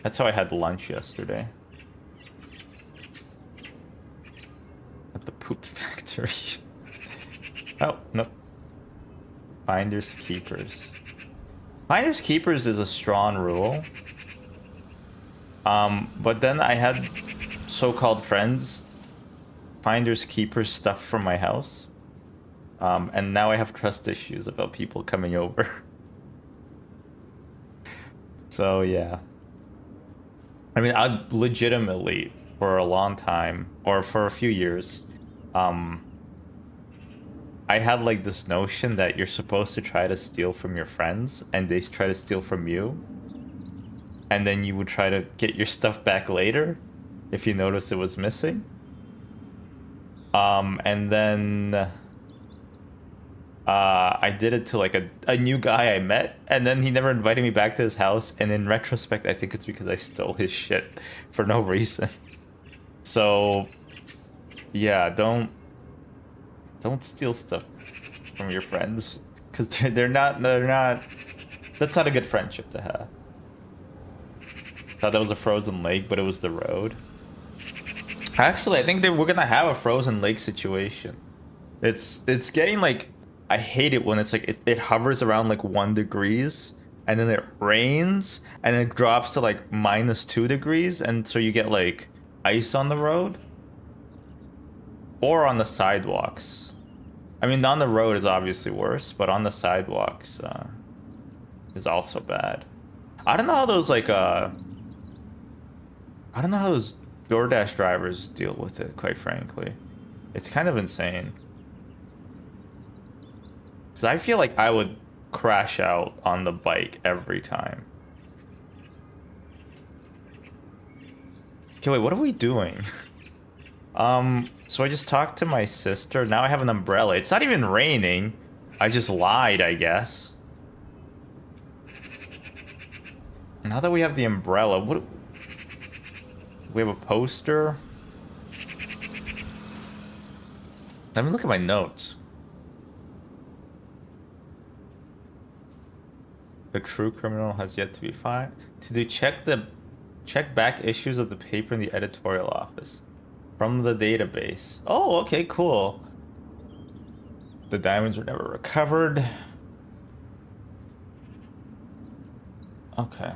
That's how I had lunch yesterday. At the poop factory. Oh, no. Finders keepers. Finders keepers is a strong rule. But then I had so-called friends finders keepers stuff from my house. And now I have trust issues about people coming over. So yeah. I mean, I legitimately, for a long time, or for a few years, I had like this notion that you're supposed to try to steal from your friends, and they try to steal from you. And then you would try to get your stuff back later, if you noticed it was missing. And then I did it to like a new guy I met, and then he never invited me back to his house, and in retrospect I think it's because I stole his shit for no reason. So yeah, don't steal stuff from your friends, because they're not that's not a good friendship to have. Thought that was a frozen lake, but it was the road. Actually, I think we're gonna have a frozen lake situation. It's getting like, I hate it when it's like it hovers around like 1 degrees, and then it rains and it drops to like -2 degrees, and so you get like ice on the road or on the sidewalks. I mean, on the road is obviously worse, but on the sidewalks is also bad. I don't know how those like I don't know how those DoorDash drivers deal with it, quite frankly. It's kind of insane. Because I feel like I would crash out on the bike every time. Okay, wait, what are we doing? So I just talked to my sister. Now I have an umbrella. It's not even raining. I just lied, I guess. Now that we have the umbrella, what... We have a poster. Let me look at my notes. The true criminal has yet to be found. Check back issues of the paper in the editorial office from the database. Oh, okay, cool. The diamonds were never recovered. Okay.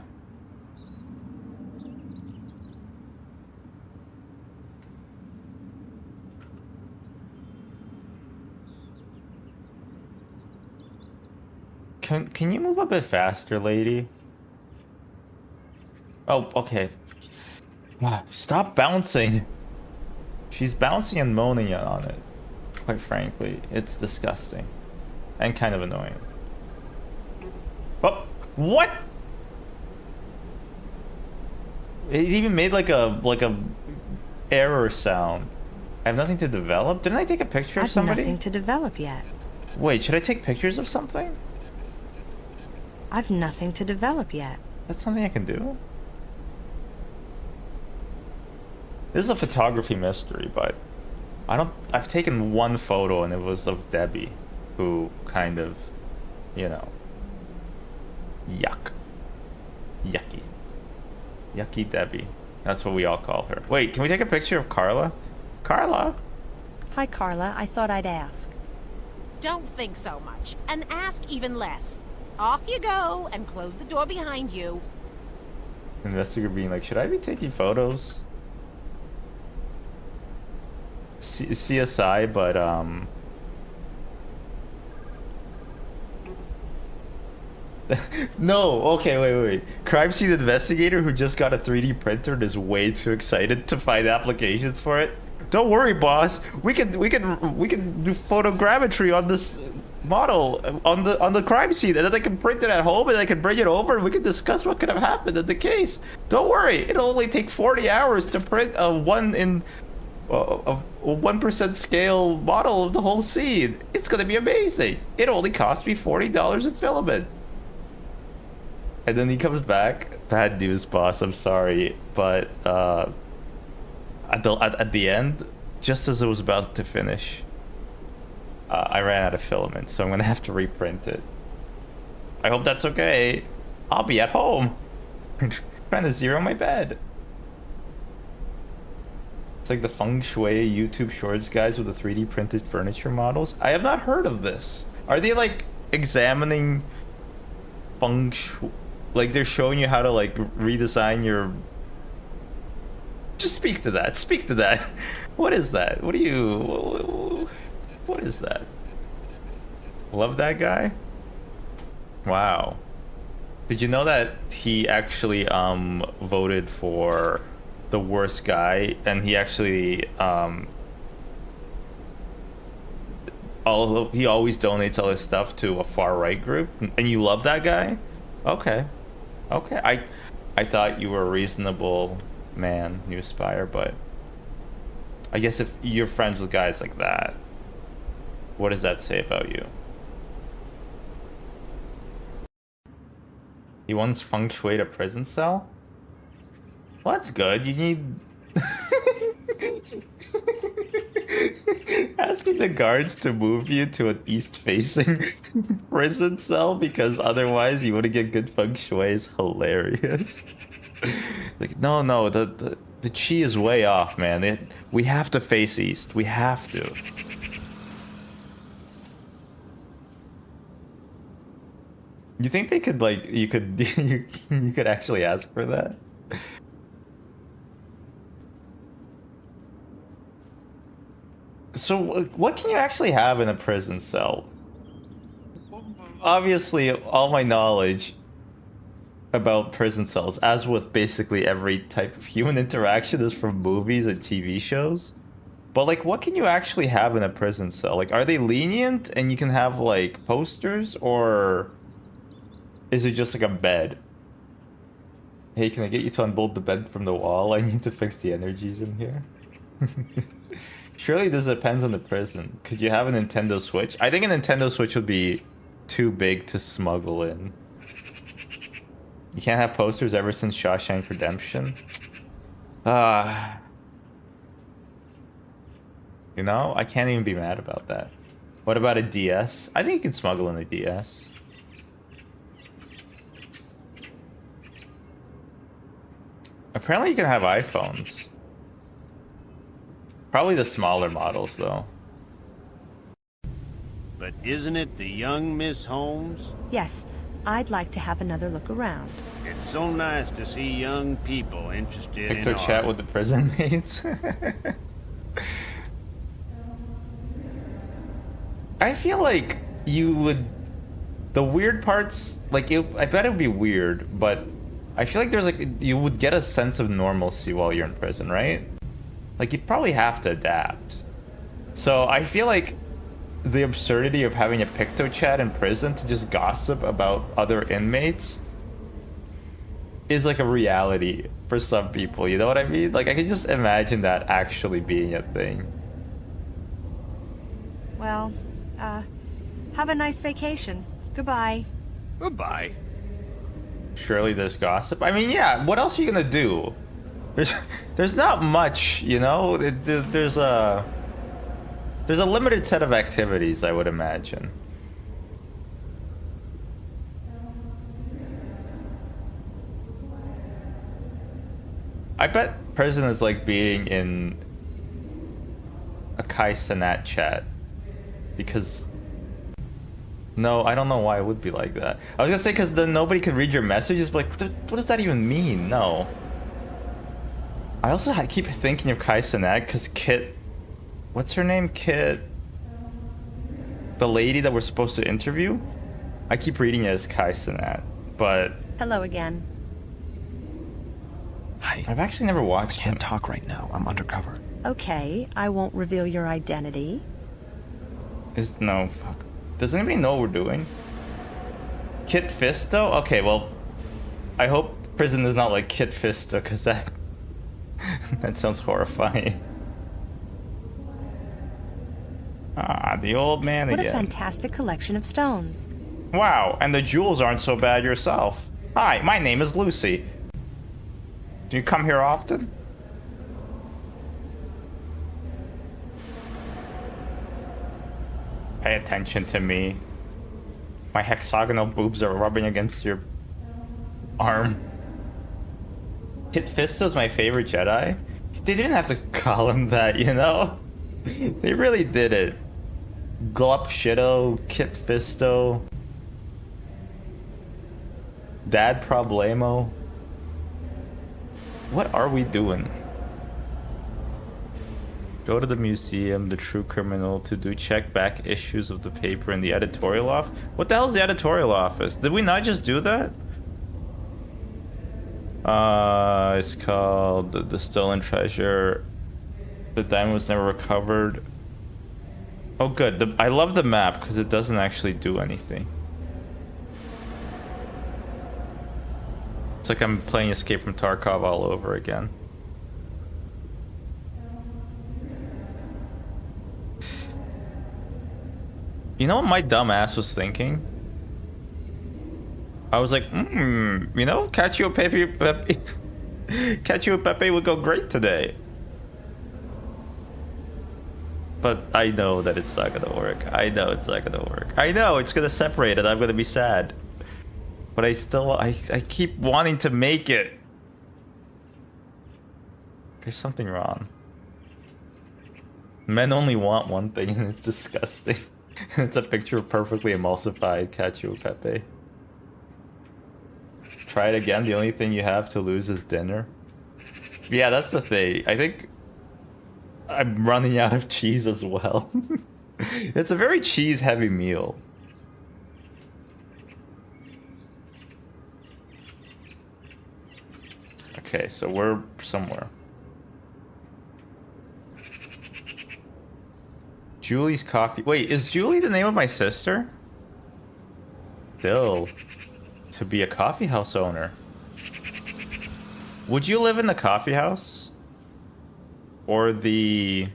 Can you move a bit faster, lady? Oh, okay. Stop bouncing. She's bouncing and moaning on it. Quite frankly, it's disgusting and kind of annoying. Oh, what? It even made like a error sound. I have nothing to develop. Didn't I take a picture of somebody? I've nothing to develop yet. Wait, should I take pictures of something? I've nothing to develop yet. That's something I can do. This is a photography mystery, but I've taken one photo and it was of Debbie, who kind of, you know, yucky. Yucky Debbie. That's what we all call her. Wait, can we take a picture of Carla? Carla? Hi, Carla. I thought I'd ask. Don't think so much, and ask even less. Off you go, and close the door behind you. Investigator being like, should I be taking photos? CSI, but no, okay, wait. Crime scene investigator who just got a 3D printer and is way too excited to find applications for it. Don't worry, boss. We can do photogrammetry on this model on the crime scene, and then they can print it at home and they can bring it over and we can discuss what could have happened in the case. Don't worry, it'll only take 40 hours to print a 1% scale model of the whole scene. It's gonna be amazing. It only cost me $40 in filament. And then he comes back. Bad news, boss. I'm sorry, but at the end, just as it was about to finish, I ran out of filament, so I'm gonna have to reprint it. I hope that's okay. I'll be at home, trying to zero my bed. It's like the feng shui YouTube shorts guys with the 3D printed furniture models. I have not heard of this. Are they like examining feng shui? Like they're showing you how to like redesign your... Just speak to that. Speak to that. What is that? What is that? Love that guy? Wow. Did you know that he actually voted for the worst guy, and he actually he always donates all his stuff to a far right group, and you love that guy? Okay. I thought you were a reasonable man, you aspire, but I guess if you're friends with guys like that, what does that say about you? He once feng shuied a prison cell? Well, that's good. You need... Asking the guards to move you to an east-facing prison cell because otherwise you wouldn't get good feng shui is hilarious. Like, no, the chi is way off, man. We have to face east. We have to. You think they could, like, you could actually ask for that? So, what can you actually have in a prison cell? Obviously, all my knowledge about prison cells, as with basically every type of human interaction, is from movies and TV shows. But, like, what can you actually have in a prison cell? Like, are they lenient and you can have, like, posters? Or is it just like a bed? Hey, can I get you to unbolt the bed from the wall? I need to fix the energies in here. Surely this depends on the prison. Could you have a Nintendo Switch? I think a Nintendo Switch would be too big to smuggle in. You can't have posters ever since Shawshank Redemption? You know, I can't even be mad about that. What about a DS? I think you can smuggle in a DS. Apparently you can have iPhones. Probably the smaller models, though. But isn't it the young Miss Holmes? Yes, I'd like to have another look around. It's so nice to see young people interested Picture in chat art. with the prison mates. I feel like you would... The weird parts, like, I bet it would be weird, but I feel like there's like, you would get a sense of normalcy while you're in prison, right? Like, you'd probably have to adapt. So I feel like the absurdity of having a picto chat in prison to just gossip about other inmates is like a reality for some people, you know what I mean? Like, I can just imagine that actually being a thing. Well, have a nice vacation. Goodbye. Goodbye. Surely there's gossip. I mean, yeah, what else are you gonna do? There's not much, you know? There's a limited set of activities, I would imagine. I bet prison is like being in a Kai Cenat chat. Because... No, I don't know why it would be like that. I was gonna say because then nobody could read your messages, but like, what does that even mean? No. I keep thinking of Kai Cenat because Kit... What's her name? Kit... The lady that we're supposed to interview? I keep reading it as Kai Cenat, but... Hello again. Hi. I've actually never watched I can't him. talk right now. I'm undercover. Okay, I won't reveal your identity. No, fuck. Does anybody know what we're doing? Kit Fisto? Okay, well... I hope prison is not like Kit Fisto, because that... that sounds horrifying. Ah, the old man What again. a fantastic collection of stones. Wow, and the jewels aren't so bad yourself. Hi, my name is Lucy. Do you come here often? Pay attention to me. My hexagonal boobs are rubbing against your arm. Kit Fisto's my favorite Jedi. They didn't have to call him that, you know? They really did it. Glup Shido, Kit Fisto, Dad Problemo. What are we doing? Go to the museum, the true criminal, to do check back issues of the paper in the editorial office. What the hell is the editorial office? Did we not just do that? It's called the Stolen Treasure. The diamond was never recovered. Oh good, I love the map because it doesn't actually do anything. It's like I'm playing Escape from Tarkov all over again. You know what my dumb ass was thinking? I was like, you know, Cacio Pepe, Cacio Pepe would go great today. But I know that it's not gonna work. I know it's not gonna work. I know it's gonna separate and I'm gonna be sad. But I keep wanting to make it. There's something wrong. Men only want one thing and it's disgusting. It's a picture of perfectly emulsified Cacio Pepe. Try it again, the only thing you have to lose is dinner. Yeah, that's the thing. I think I'm running out of cheese as well. It's a very cheese-heavy meal. Okay, so we're somewhere. Julie's Coffee. Wait, is Julie the name of my sister? Still, to be a coffee house owner. Would you live in the coffee house? Or the...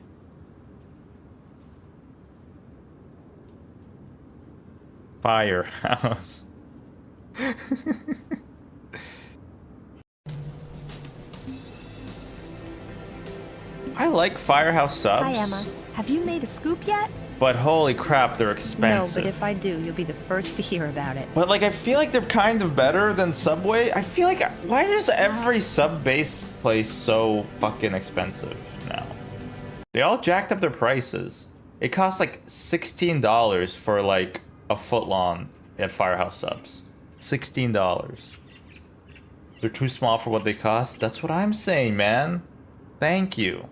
firehouse? I like firehouse subs. Hi, Emma. Have you made a scoop yet? But holy crap, they're expensive. No, but if I do, you'll be the first to hear about it. But like, I feel like they're kind of better than Subway. I feel like, why is every sub-based place so fucking expensive now? They all jacked up their prices. It costs like $16 for like a foot long at Firehouse Subs. $16. They're too small for what they cost. That's what I'm saying, man. Thank you.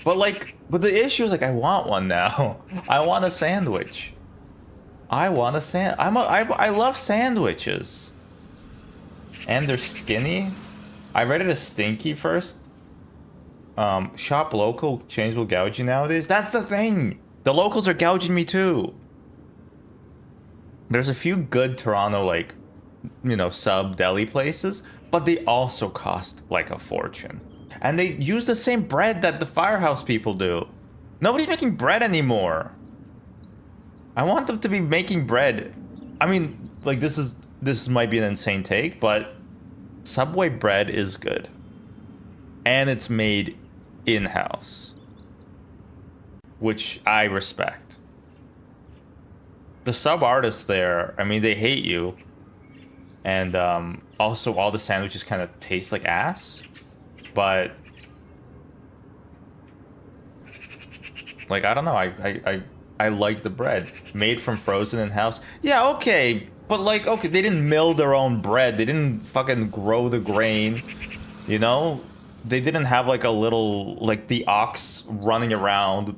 But like, but the issue is like, I want one now. I want a sandwich. I want a I love sandwiches. And they're skinny. I read it as stinky first. Shop local, change will gouge you nowadays. That's the thing. The locals are gouging me too. There's a few good Toronto, like, you know, sub deli places, but they also cost like a fortune. And they use the same bread that the Firehouse people do. Nobody's making bread anymore. I want them to be making bread. I mean, like, this might be an insane take, but Subway bread is good. And it's made in-house, which I respect. The sub artists there, I mean, they hate you. And also all the sandwiches kind of taste like ass. But like, I don't know, I like the bread made from frozen in-house. Yeah, okay, but like, okay, they didn't mill their own bread. They didn't fucking grow the grain, you know? They didn't have like a little, like the ox running around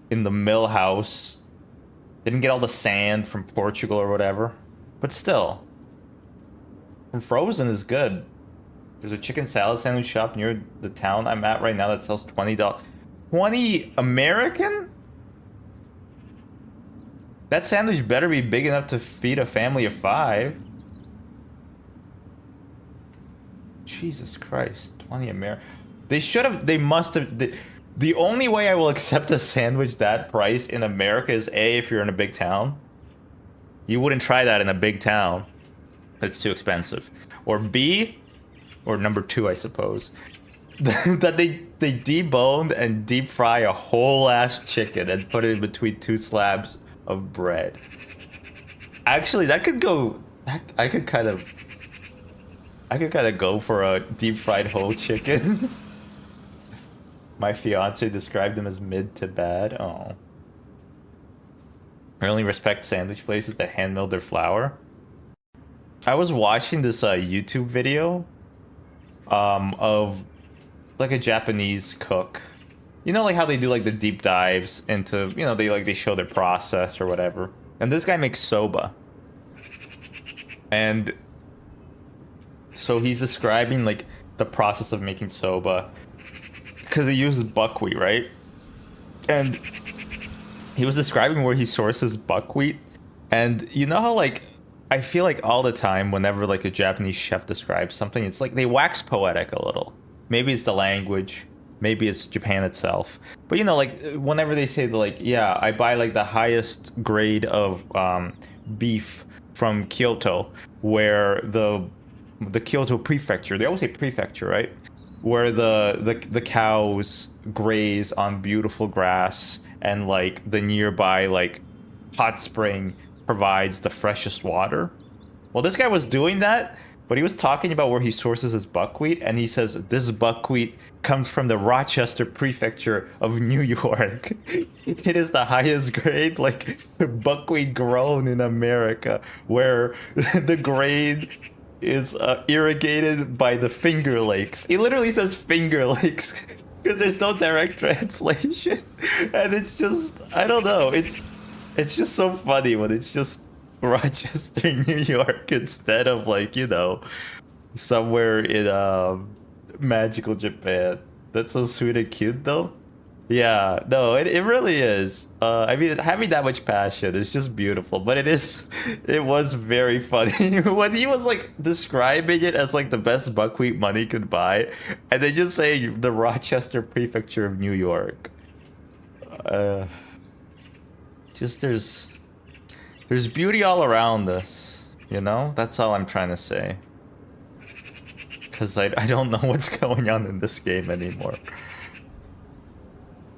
in the mill house. They didn't get all the sand from Portugal or whatever. But still, from frozen is good. There's a chicken salad sandwich shop near the town I'm at right now that sells $20. 20 American? That sandwich better be big enough to feed a family of 5. Jesus Christ, 20 American. They must have. The only way I will accept a sandwich that price in America is A, if you're in a big town. You wouldn't try that in a big town. It's too expensive. Or B, or number 2, I suppose, that they deboned and deep fry a whole ass chicken and put it in between 2 slabs of bread. Actually, that could go. I could kind of go for a deep fried whole chicken. My fiance described them as mid to bad. Oh. I only respect sandwich places that hand mill their flour. I was watching this YouTube video of like a Japanese cook. You know, like how they do like the deep dives into, you know, they show their process or whatever. And this guy makes soba. And so he's describing like the process of making soba because he uses buckwheat, right? And he was describing where he sources buckwheat. And you know how like I feel like all the time whenever like a Japanese chef describes something, it's like they wax poetic a little. Maybe it's the language, maybe it's Japan itself. But you know, like whenever they say like, yeah, I buy like the highest grade of beef from Kyoto, where the Kyoto prefecture, they always say prefecture, right? Where the cows graze on beautiful grass, and like the nearby like hot spring provides the freshest water. Well, this guy was doing that, but he was talking about where he sources his buckwheat, and he says this buckwheat comes from the Rochester prefecture of New York. It is the highest grade like buckwheat grown in America, where the grain is irrigated by the Finger Lakes. He literally says Finger Lakes because there's no direct translation, and it's just, I don't know, it's just so funny when it's just Rochester, New York, instead of like, you know, somewhere in magical Japan. That's so sweet and cute though. Yeah, no, it really is. I mean, having that much passion is just beautiful, but it was very funny when he was like describing it as like the best buckwheat money could buy, and they just say the Rochester prefecture of New York. Just there's beauty all around us, you know? That's all I'm trying to say. Because I don't know what's going on in this game anymore.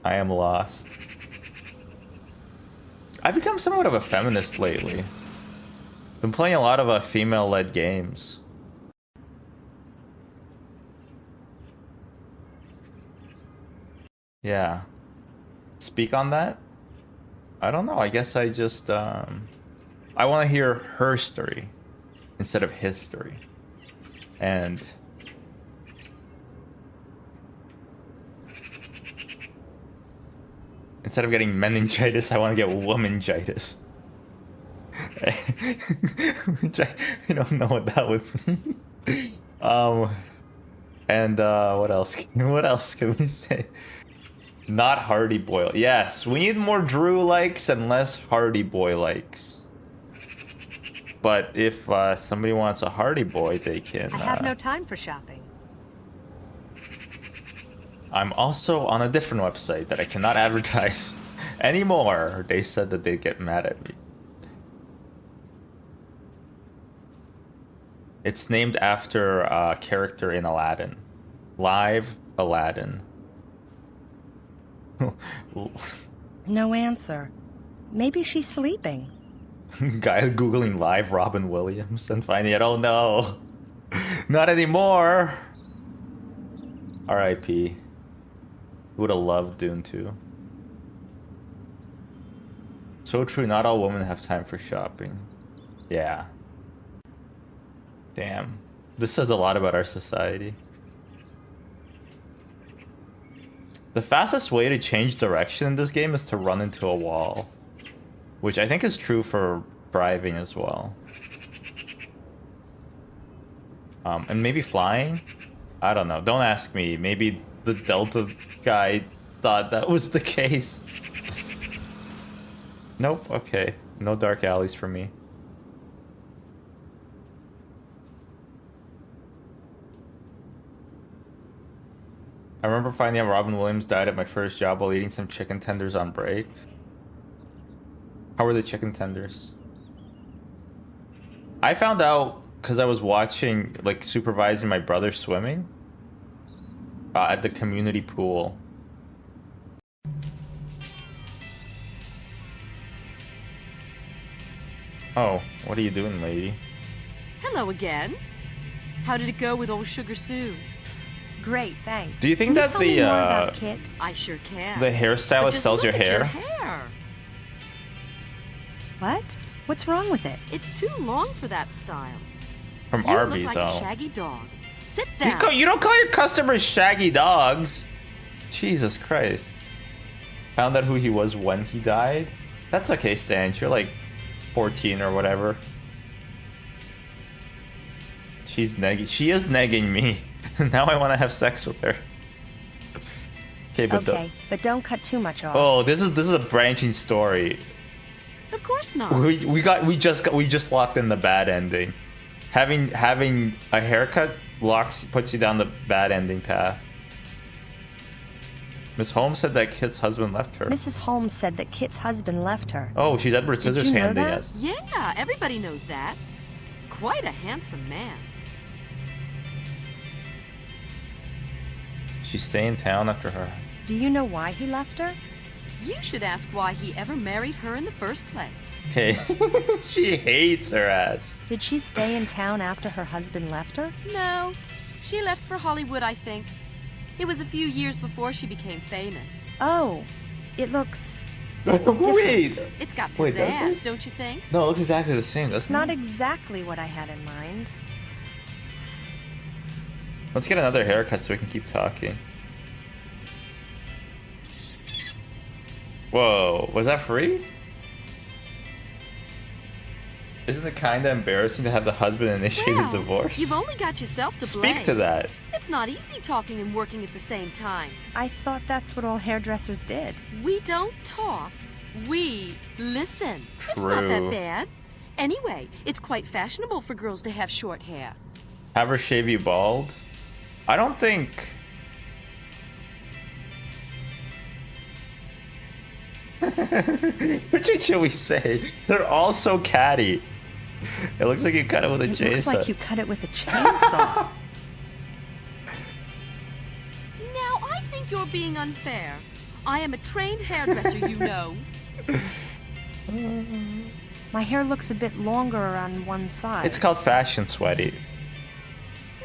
I am lost. I've become somewhat of a feminist lately. Been playing a lot of female-led games. Yeah. Speak on that? I don't know. I guess I just I want to hear her story instead of his story. And instead of getting meningitis, I want to get womangitis. Which I don't know what that would be. And what else? What else can we say? Not Hardy Boy. Yes, we need more Drew likes and less Hardy Boy likes. But if somebody wants a Hardy Boy, they can. I have no time for shopping. I'm also on a different website that I cannot advertise anymore. They said that they'd get mad at me. It's named after a character in Aladdin. Live Aladdin. No answer. Maybe she's sleeping. Guy googling live Robin Williams and finding it. Oh no, not anymore. R.I.P. Would have loved Dune 2. So true. Not all women have time for shopping. Yeah. Damn. This says a lot about our society. The fastest way to change direction in this game is to run into a wall. Which I think is true for driving as well. And maybe flying? I don't know. Don't ask me. Maybe the Delta guy thought that was the case. Nope. Okay. No dark alleys for me. I remember finding out Robin Williams died at my first job while eating some chicken tenders on break. How were the chicken tenders? I found out because I was watching, like, supervising my brother swimming at the community pool. Oh, what are you doing, lady? Hello again. How did it go with old Sugar Sue? Great, thanks. Do you think Can that tell me more about Kit? I sure can. the But hairstylist just sells your look at hair? Your hair. What? What's wrong with it? It's too long for that style. From You Arby's, look like a oh. shaggy dog. Sit You, down. you don't call your customers shaggy dogs. Jesus Christ. Found out who he was when he died? That's okay, Stan. You're like 14 or whatever. She's negging. She is negging me. Now I want to have sex with her. Okay, but Okay, but don't cut too much off. oh, this is a branching story. Of course not. We just locked in the bad ending. Having a haircut puts you down the bad ending path. Miss Holmes said that Kit's husband left her. Mrs. Holmes said that Kit's husband left her. Oh, she's Edward Did you know Scissorhands, that? yes. Yeah, everybody knows that. Quite a handsome man. She stay in town after her. Do you know why he left her? You should ask why he ever married her in the first place. Okay. She hates her ass. Did she stay in town after her husband left her? No, she left for Hollywood, I think. It was a few years before she became famous. Oh, it looks... Wait! It's got Wait, does pizzazz, it? don't you think? No, it looks exactly the same, doesn't Not it? exactly what I had in mind. Let's get another haircut so we can keep talking. Whoa, was that free? Isn't it kinda embarrassing to have the husband initiate Well, a divorce? You've only got yourself to blame. Speak to that. It's not easy talking and working at the same time. I thought that's what all hairdressers did. We don't talk, we listen. It's not that True. bad. Anyway, it's quite fashionable for girls to have short hair. Have her shave you bald? I don't think... Which should we say? They're all so catty. It looks like you cut it with a It chainsaw. looks like you cut it with a chainsaw. Now, I think you're being unfair. I am a trained hairdresser, you know. My hair looks a bit longer on one side. It's called fashion sweaty.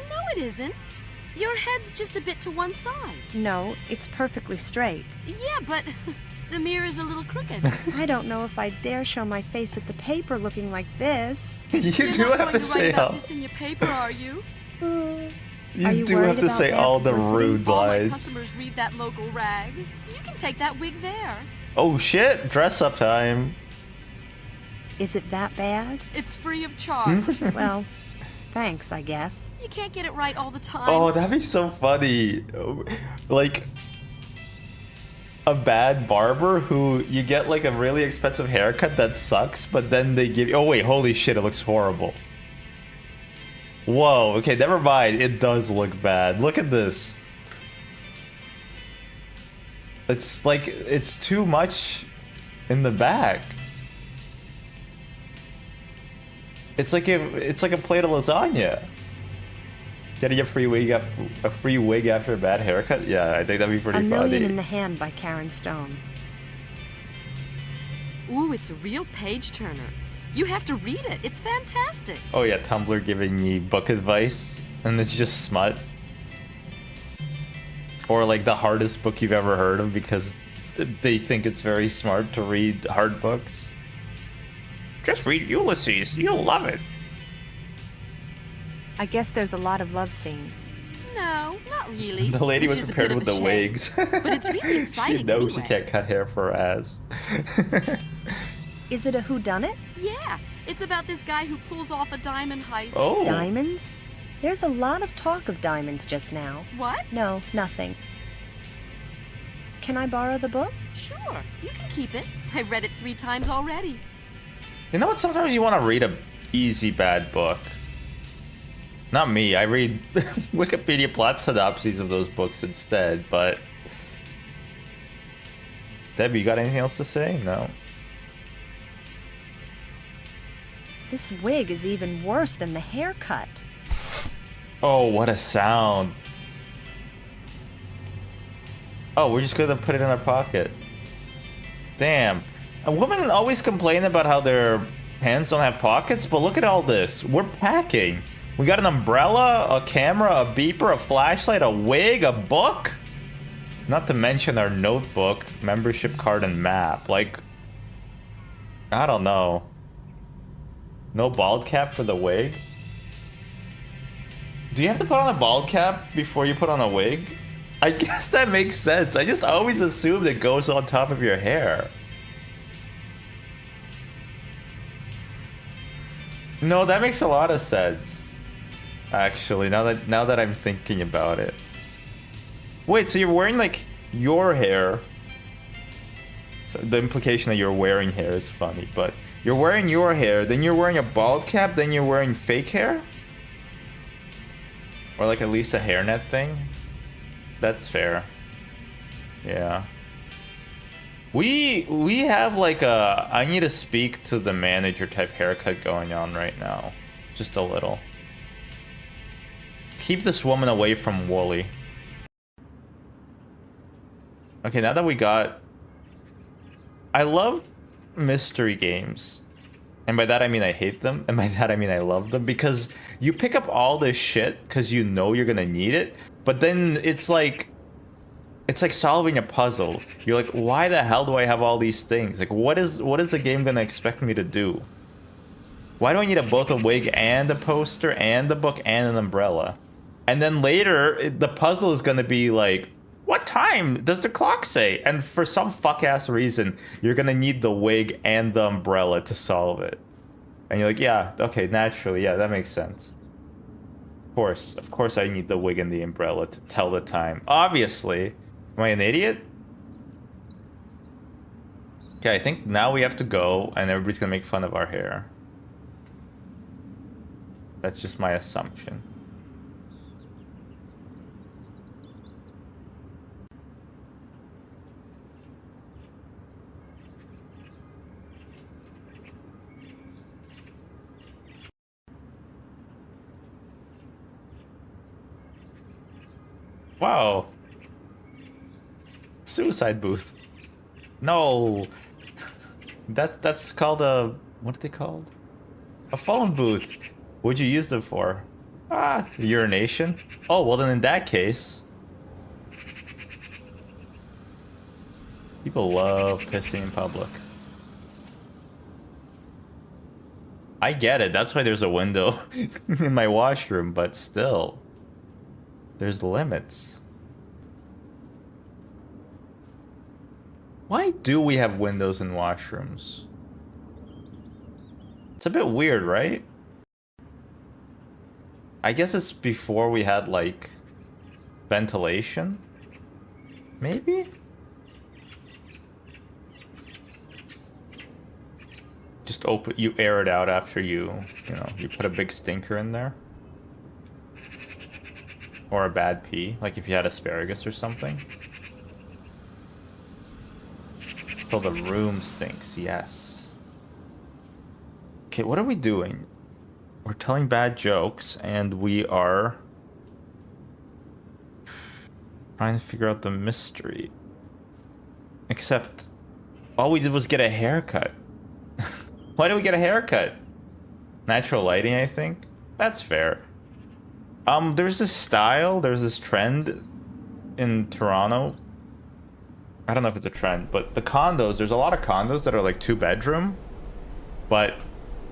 No, it isn't. Your head's just a bit to one side. No, it's perfectly straight. Yeah, but The mirror's a little crooked. I don't know if I dare show my face at the paper looking like this. You You're do not have going to to say write about all. this in your paper, are you? Are you do worried have to about say bad all the publicity? rude All my lines. customers read that local rag. You can take that wig there. Oh shit! Dress up time. Is it that bad? It's free of charge. Well, thanks, I guess. You can't get it right all the time. Oh, that'd be so funny. Like a bad barber who you get like a really expensive haircut that sucks, but then they give you. Oh wait, holy shit! It looks horrible. Whoa. Okay, never mind. It does look bad. Look at this. It's like it's too much in the back. It's like a plate of lasagna. Getting a free wig after a bad haircut? Yeah, I think that'd be pretty A Million funny. in the Hand by Karen Stone. Ooh, it's a real page turner. You have to read it. It's fantastic. Oh yeah, Tumblr giving me book advice, and it's just smut. Or like the hardest book you've ever heard of because they think it's very smart to read hard books. Just read Ulysses, you'll love it. I guess there's a lot of love scenes. No, not really. The lady which was is a prepared bit with of a the shame. wigs. But it's really exciting She knows anyway. she can't cut hair for her ass. Is it a whodunit? Yeah, it's about this guy who pulls off a diamond heist. Oh. Diamonds? There's a lot of talk of diamonds just now. What? No, nothing. Can I borrow the book? Sure, you can keep it. I've read it 3 times already. You know what? Sometimes you want to read a easy bad book. Not me. I read Wikipedia plot synopses of those books instead, but... Debbie, you got anything else to say? No. This wig is even worse than the haircut. Oh, what a sound. Oh, we're just gonna put it in our pocket. Damn. A woman always complain about how their pants don't have pockets, but look at all this. We're packing. We got an umbrella, a camera, a beeper, a flashlight, a wig, a book. Not to mention our notebook, membership card, and map. Like, I don't know. No bald cap for the wig? Do you have to put on a bald cap before you put on a wig? I guess that makes sense. I just always assumed it goes on top of your hair. No, that makes a lot of sense. Actually, now that I'm thinking about it. Wait, so you're wearing like your hair. So the implication that you're wearing hair is funny, but you're wearing your hair, then you're wearing a bald cap, then you're wearing fake hair? Or like at least a hairnet thing? That's fair. Yeah. We have like a I need to speak to the manager type haircut going on right now. Just a little. Keep this woman away from Wooly. Okay, now that we got... I love mystery games. And by that I mean I hate them. And by that I mean I love them. Because you pick up all this shit because you know you're gonna need it. But then it's like solving a puzzle. You're like, why the hell do I have all these things? Like, what is the game gonna expect me to do? Why do I need both a wig and a poster and a book and an umbrella? And then later, the puzzle is gonna be like, what time does the clock say? And for some fuck-ass reason, you're gonna need the wig and the umbrella to solve it. And you're like, yeah, okay, naturally, yeah, that makes sense. Of course I need the wig and the umbrella to tell the time. Obviously. Am I an idiot? Okay, I think now we have to go and everybody's gonna make fun of our hair. That's just my assumption. Wow. Suicide booth. No. That's called a... What are they called? A phone booth. What'd you use them for? Ah, urination? Oh, well then in that case... People love pissing in public. I get it. That's why there's a window in my washroom, but still. There's limits. Why do we have windows in washrooms? It's a bit weird, right? I guess it's before we had, like, ventilation? Maybe? Just open, you air it out after you know, you put a big stinker in there. Or a bad pee, like if you had asparagus or something. So the room stinks, yes. Okay, what are we doing? We're telling bad jokes, and we are trying to figure out the mystery. Except, all we did was get a haircut. Why did we get a haircut? Natural lighting, I think? That's fair. There's this style, there's this trend in Toronto. I don't know if it's a trend, but the condos, there's a lot of condos that are like 2-bedroom, but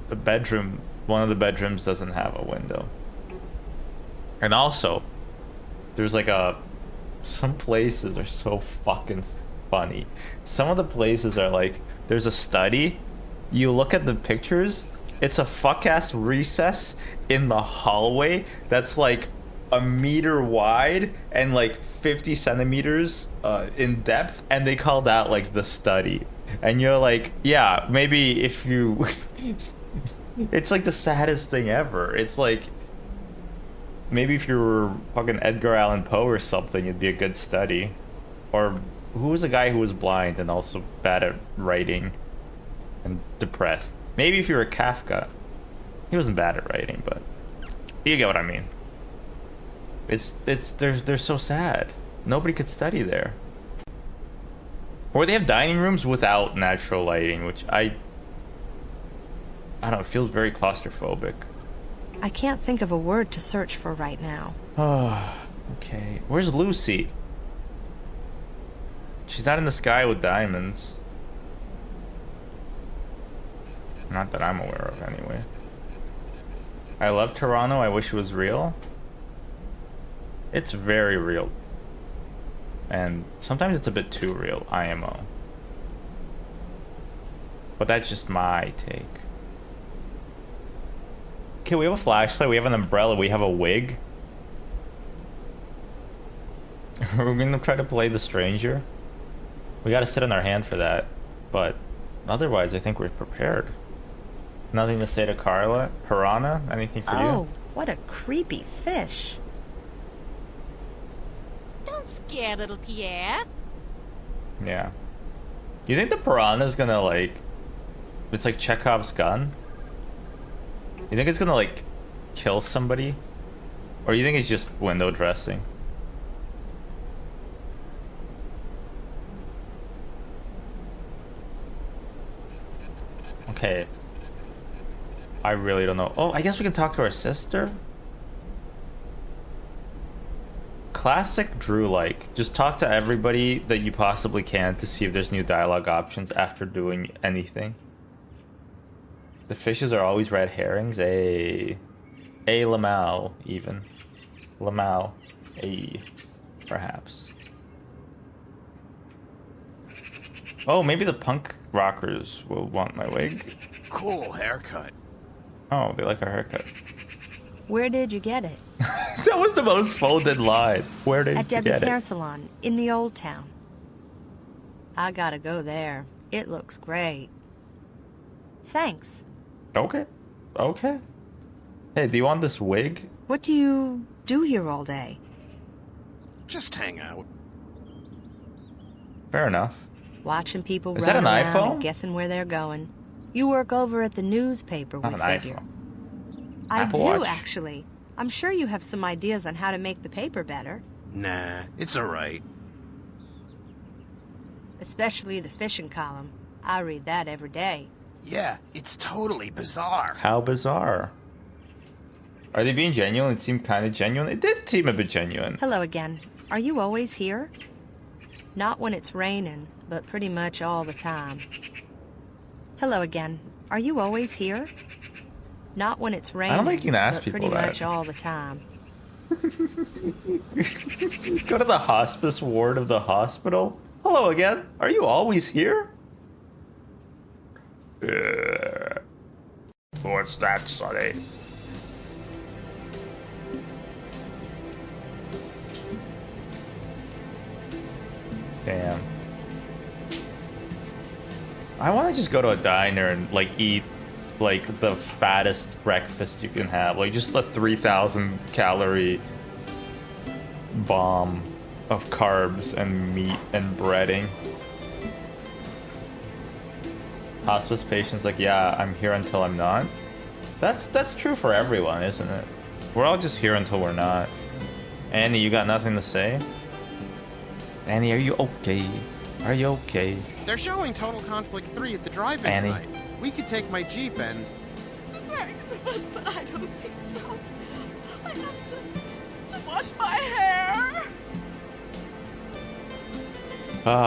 the bedroom, one of the bedrooms doesn't have a window. And also, there's like some places are so fucking funny. Some of the places are like, there's a study, you look at the pictures, it's a fuck-ass recess in the hallway that's like a meter wide and like 50 centimeters in depth, and they call that like the study. And you're like, yeah, maybe if you... It's like the saddest thing ever. It's like, maybe if you were fucking Edgar Allan Poe or something, it'd be a good study. Or who was a guy who was blind and also bad at writing and depressed? Maybe if you were Kafka. He wasn't bad at writing, but you get what I mean. They're so sad. Nobody could study there. Or they have dining rooms without natural lighting, which I don't know, it feels very claustrophobic. I can't think of a word to search for right now. Oh, okay. Where's Lucy? She's not in the sky with diamonds. Not that I'm aware of, anyway. I love Toronto. I wish it was real. It's very real. And sometimes it's a bit too real, IMO. But that's just my take. Okay, we have a flashlight, we have an umbrella, we have a wig. We're gonna try to play the stranger. We gotta sit on our hand for that. But otherwise, I think we're prepared. Nothing to say to Carla? Piranha? Anything for you? Oh, what a creepy fish. Don't scare little Pierre. Yeah. You think the piranha's gonna, like... It's like Chekhov's gun? You think it's gonna, like, kill somebody? Or you think it's just window dressing? Okay. I really don't know. Oh, I guess we can talk to our sister? Classic Drew-like. Just talk to everybody that you possibly can to see if there's new dialogue options after doing anything. The fishes are always red herrings. A Lamau, even. Lamau. Perhaps. Oh, maybe the punk rockers will want my wig. Cool haircut. Oh, they like our haircut. Where did you get it? That was the most folded line. Where did At you Debbie's get hair it? salon, in the old town. I gotta go there. It looks great. Thanks. Okay. Okay. Hey, do you want this wig? What do you do here all day? Just hang out. Fair enough. Watching people Is that run an around iPhone? and guessing where they're going. You work over at the newspaper, Not we an figure. iPhone. I Apple do, Watch. actually. I'm sure you have some ideas on how to make the paper better. Nah, it's alright. Especially the fishing column. I read that every day. Yeah, it's totally bizarre. How bizarre. Are they being genuine? It seemed kind of genuine. It did seem a bit genuine. Hello again. Are you always here? Not when it's raining. but pretty much all the time. Hello again. Are you always here? Not when it's raining. I don't think you can ask but people pretty that. much all the time. Go to the hospice ward of the hospital. Hello again. Are you always here? What's that, Sonny? Damn. I want to just go to a diner and like eat like the fattest breakfast you can have, like just a 3,000 calorie bomb of carbs and meat and breading. Hospice patients like, yeah, I'm here until I'm not. That's true for everyone, isn't it? We're all just here until we're not. Annie, you got nothing to say? Annie, are you okay? Are you okay? They're showing Total Conflict 3 at the drive-in Annie. tonight. We could take my Jeep and... Thanks, but I don't think so. I have to wash my hair.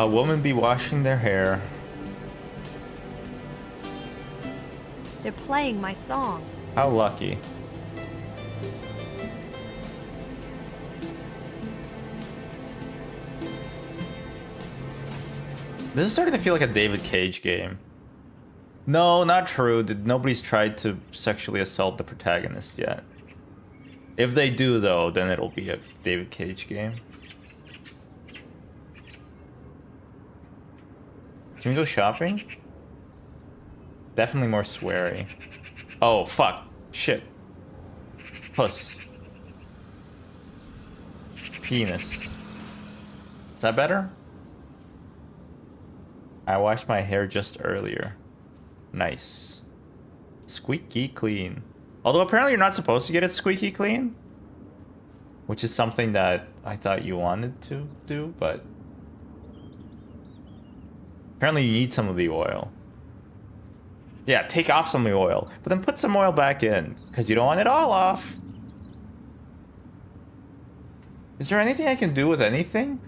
Women be washing their hair. They're playing my song. How lucky. This is starting to feel like a David Cage game. No, not true. Nobody's tried to sexually assault the protagonist yet. If they do, though, then it'll be a David Cage game. Can we go shopping? Definitely more sweary. Oh, fuck. Shit. Puss. Penis. Is that better? I washed my hair just earlier. Nice. Squeaky clean. Although apparently you're not supposed to get it squeaky clean. Which is something that I thought you wanted to do, but... apparently you need some of the oil. Yeah, take off some of the oil. But then put some oil back in. Because you don't want it all off. Is there anything I can do with anything?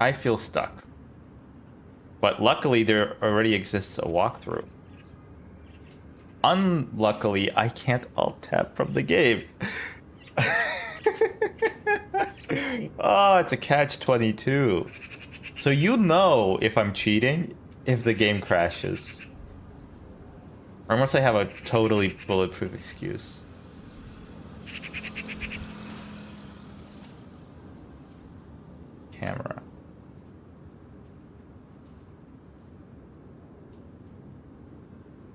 I feel stuck. But luckily there already exists a walkthrough. Unluckily, I can't alt-tab from the game. Oh, it's a catch-22. So you know if I'm cheating if the game crashes. Or unless I have a totally bulletproof excuse. Camera.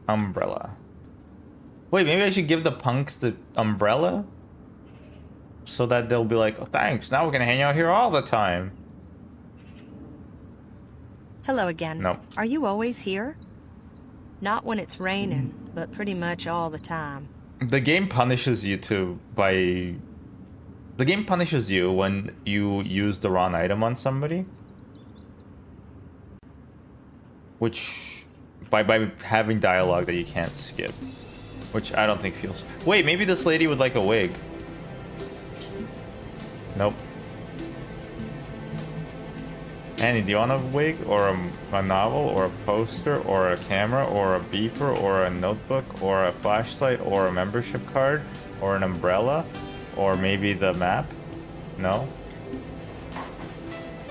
Umbrella. Wait, maybe I should give the punks the umbrella? So that they'll be like, oh, thanks, now we're gonna hang out here all the time. Hello again. Nope. Are you always here? Not when it's raining, but pretty much all the time. The game punishes you The game punishes you when you use the wrong item on somebody. Which... By having dialogue that you can't skip. Which I don't think feels... Wait, maybe this lady would like a wig. Nope. Annie, do you want a wig? Or a novel? Or a poster? Or a camera? Or a beeper? Or a notebook? Or a flashlight? Or a membership card? Or an umbrella? Or maybe the map? No?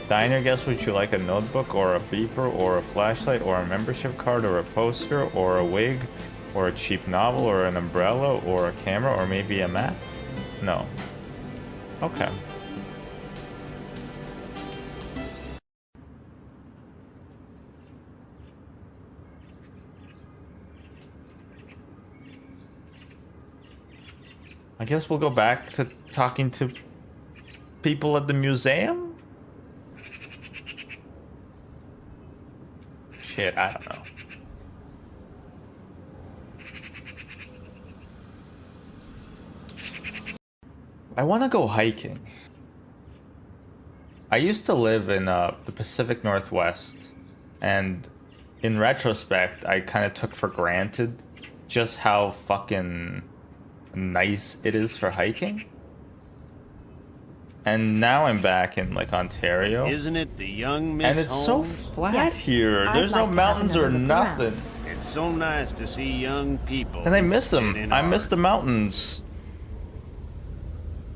Diner, guess would you like a notebook, or a beeper, or a flashlight, or a membership card, or a poster, or a wig, or a cheap novel, or an umbrella, or a camera, or maybe a map? No. Okay. I guess we'll go back to talking to people at the museum? Shit, I don't know. I want to go hiking. I used to live in the Pacific Northwest, and in retrospect, I kind of took for granted just how fucking nice it is for hiking. And now I'm back in like Ontario. Isn't it the young Miss And it's so Holmes? flat Yes, here. I'd There's like no to have mountains or another look around. nothing. It's so nice to see young people. And I miss them. interested in I miss art. the mountains.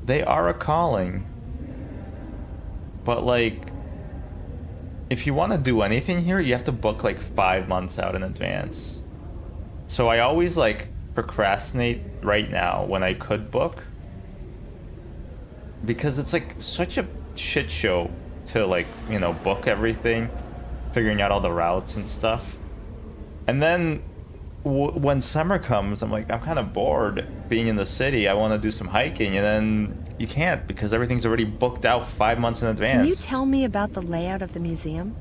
They are a calling. But like, if you want to do anything here, you have to book like 5 months out in advance. So I always like procrastinate right now when I could book. Because it's like such a shit show to like, you know, book everything, figuring out all the routes and stuff. And then when summer comes, I'm like, I'm kind of bored being in the city. I want to do some hiking, and then you can't because everything's already booked out 5 months in advance. Can you tell me about the layout of the museum?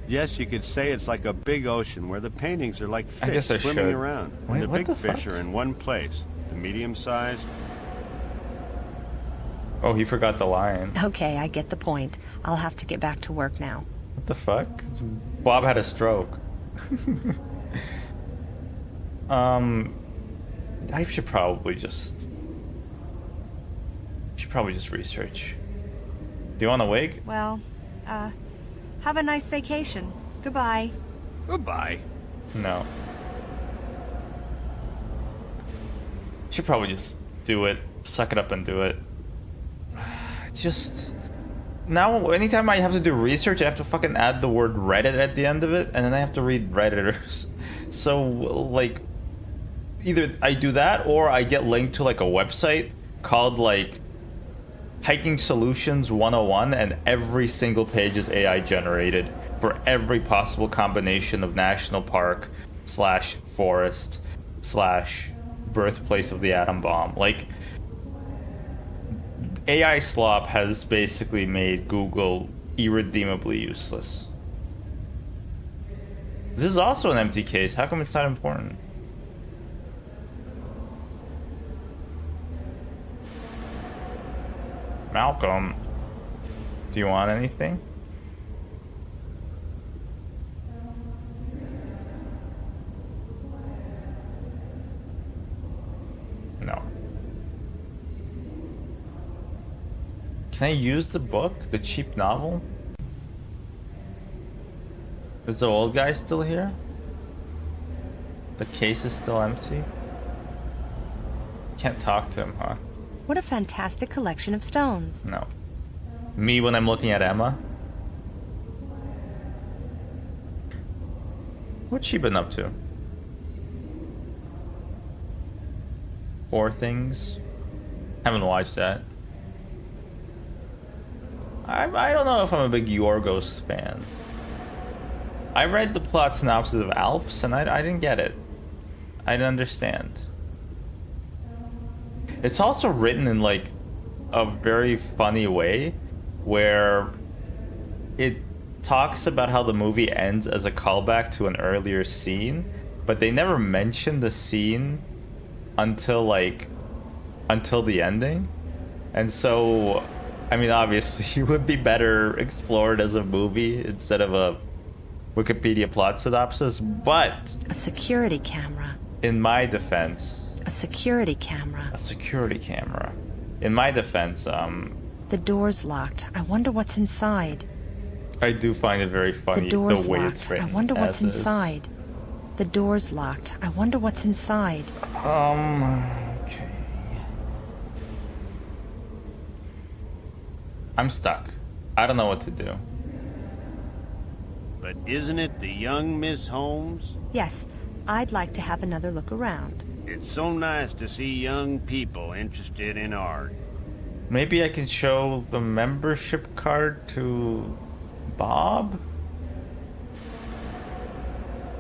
Yes, you could say it's like a big ocean where the paintings are like I fish guess I swimming should. around. Wait, And the what big the fish fuck? are in one place. The medium-sized. Oh, he forgot the line. Okay, I get the point. I'll have to get back to work now. What the fuck? Bob had a stroke. I should probably just research. Do you want to wig? Well, have a nice vacation. Goodbye. Goodbye. No. Should probably just do it. Suck it up and do it. Just now, anytime I have to do research, I have to fucking add the word Reddit at the end of it, and then I have to read Redditors. So, like, either I do that or I get linked to like a website called like Hiking Solutions 101, and every single page is AI generated for every possible combination of national park slash forest slash birthplace of the atom bomb. Like, AI slop has basically made Google irredeemably useless. This is also an empty case. How come it's not important? Malcolm, do you want anything? No. Can I use the book? The cheap novel? Is the old guy still here? The case is still empty? Can't talk to him, huh? What a fantastic collection of stones. No. Me when I'm looking at Emma? What's she been up to? Poor Things? Haven't watched that. I don't know if I'm a big Yorgos fan. I read the plot synopsis of Alps and I didn't get it. I didn't understand. It's also written in like a very funny way where it talks about how the movie ends as a callback to an earlier scene, but they never mention the scene until the ending. And so, I mean, obviously it would be better explored as a movie instead of a Wikipedia plot synopsis, but A security camera. in my defense, A security camera. a security camera. In my defense, The door's locked. I wonder what's inside. I do find it very funny The door's way locked. it's I written. wonder what's as is. inside. The door's locked. I wonder what's inside. Okay. I'm stuck. I don't know what to do. But isn't it the young Miss Holmes? Yes, I'd like to have another look around. It's so nice to see young people interested in art. Maybe I can show the membership card to Bob?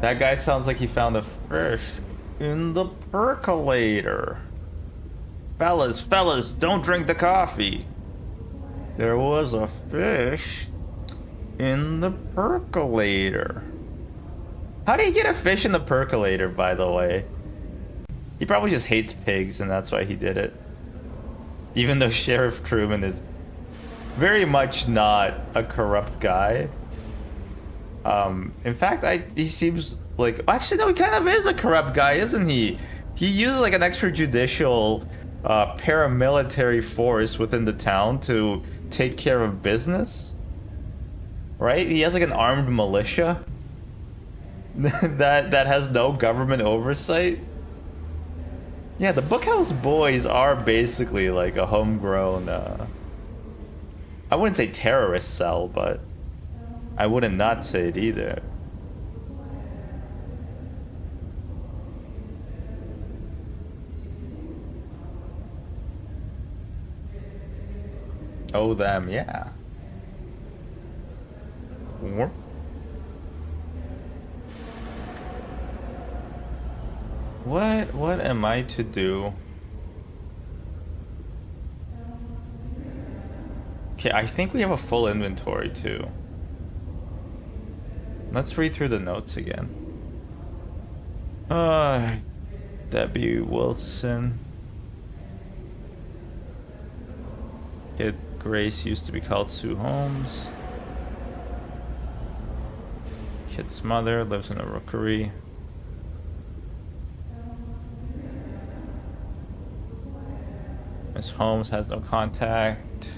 That guy sounds like he found a fish in the percolator. Fellas, don't drink the coffee. There was a fish in the percolator. How do you get a fish in the percolator, by the way? He probably just hates pigs and that's why he did it. Even though Sheriff Truman is very much not a corrupt guy. In fact, he seems like... Actually, no, he kind of is a corrupt guy, isn't he? He uses like an extrajudicial paramilitary force within the town to take care of business. Right? He has like an armed militia that has no government oversight. Yeah, the Bookhouse Boys are basically like a homegrown, I wouldn't say terrorist cell, but I wouldn't not say it either. Oh, them, yeah. What am I to do? Okay, I think we have a full inventory too. Let's read through the notes again. Debbie Wilson. Kid Grace used to be called Sue Holmes. Kid's mother lives in a rookery. Miss Holmes has no contact.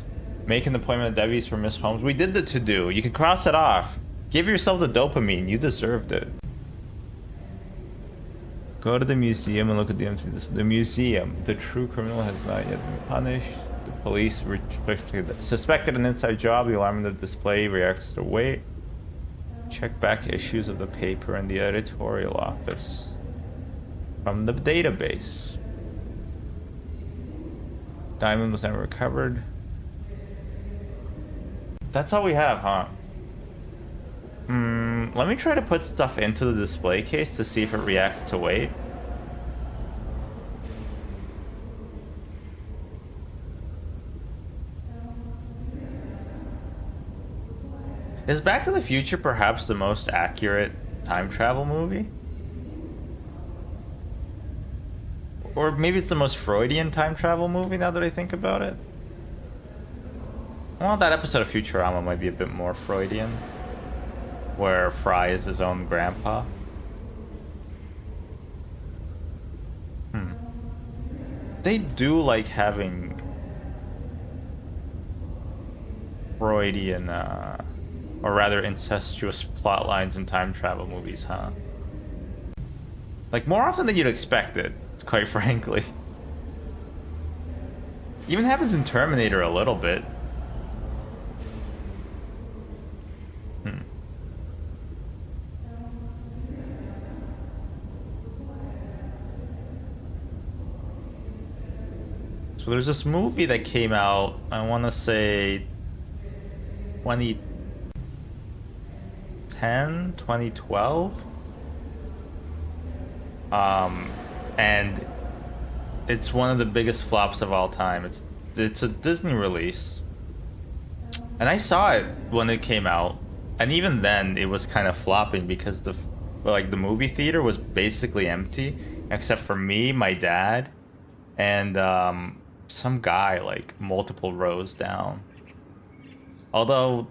Make an appointment at Debbie's for Miss Holmes. We did the to-do. You can cross it off. Give yourself the dopamine. You deserved it. Go to the museum and look at the museum. The true criminal has not yet been punished. The police suspected an inside job. The alarm in the display reacts to weight. Check back issues of the paper in the editorial office. From the database. Diamond was never recovered. That's all we have, huh? Let me try to put stuff into the display case to see if it reacts to weight. Is Back to the Future perhaps the most accurate time travel movie? Or maybe it's the most Freudian time travel movie now that I think about it. Well, that episode of Futurama might be a bit more Freudian, where Fry is his own grandpa. They do like having Freudian, or rather incestuous plot lines in time travel movies, huh? Like, more often than you'd expect it, quite frankly. Even happens in Terminator a little bit. So there's this movie that came out, I want to say 2010, 2012. And it's one of the biggest flops of all time. It's a Disney release. And I saw it when it came out, and even then it was kind of flopping because the movie theater was basically empty except for me, my dad, and some guy like multiple rows down. Although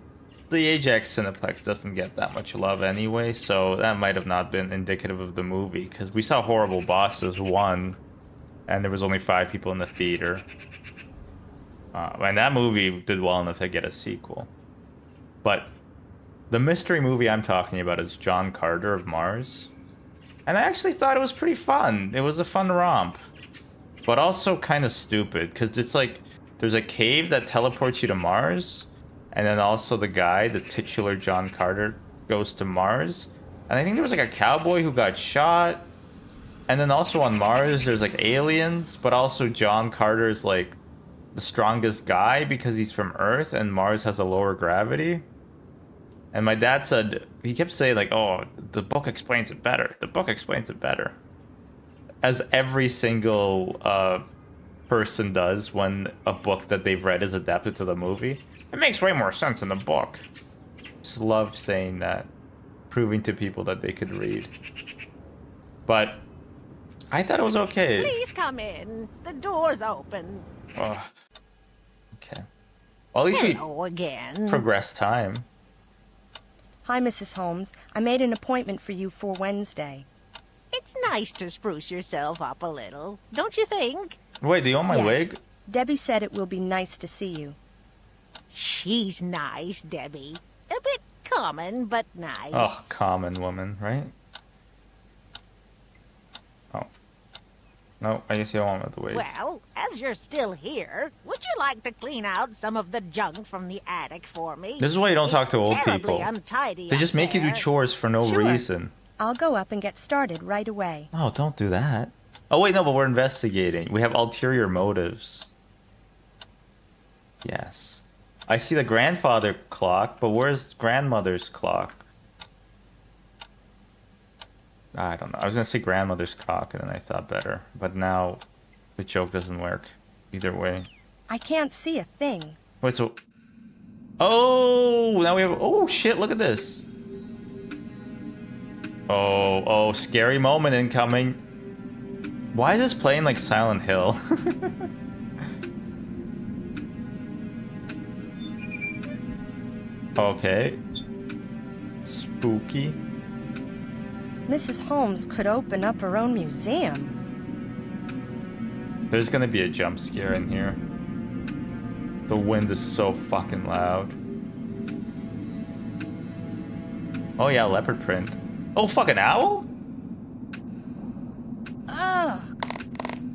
the Ajax Cineplex doesn't get that much love anyway, so that might have not been indicative of the movie, because we saw Horrible Bosses 1 and there was only 5 people in the theater. And that movie did well enough to get a sequel. But the mystery movie I'm talking about is John Carter of Mars. And I actually thought it was pretty fun. It was a fun romp. But also kind of stupid, because it's like there's a cave that teleports you to Mars, and then also the guy, the titular John Carter, goes to Mars. And I think there was like a cowboy who got shot. And then also on Mars, there's like aliens, but also John Carter is like the strongest guy because he's from Earth and Mars has a lower gravity. And my dad said, he kept saying like, oh, the book explains it better. The book explains it better. As every single person does when a book that they've read is adapted to the movie. It makes way more sense in the book. Just love saying that. Proving to people that they could read. But I thought it was okay. Please come in. The door's open. Oh, okay. Well, at least Hello again. Progress time. Hi, Mrs. Holmes. I made an appointment for you for Wednesday. It's nice to spruce yourself up a little, don't you think? Wait, do you want my Yes. wig? Debbie said it will be nice to see you. She's nice, Debbie. A bit common, but nice. Oh, common woman, right? Oh. No, I guess you don't want the wig. Well, as you're still here, would you like to clean out some of the junk from the attic for me? This is why you don't talk to old It's terribly people. untidy They just up make you do there. chores for no Sure. reason. I'll go up and get started right away. Oh, don't do that. Oh, wait, no, but we're investigating. We have ulterior motives. Yes. I see the grandfather clock, but where's grandmother's clock? I don't know. I was going to say grandmother's clock, and then I thought better. But now the joke doesn't work either way. I can't see a thing. Wait, so... Oh, now we have... Oh, shit, look at this. Oh, scary moment incoming. Why is this playing like Silent Hill? Okay. Spooky. Mrs. Holmes could open up her own museum. There's gonna be a jump scare in here. The wind is so fucking loud. Oh yeah, leopard print. Oh, fucking owl?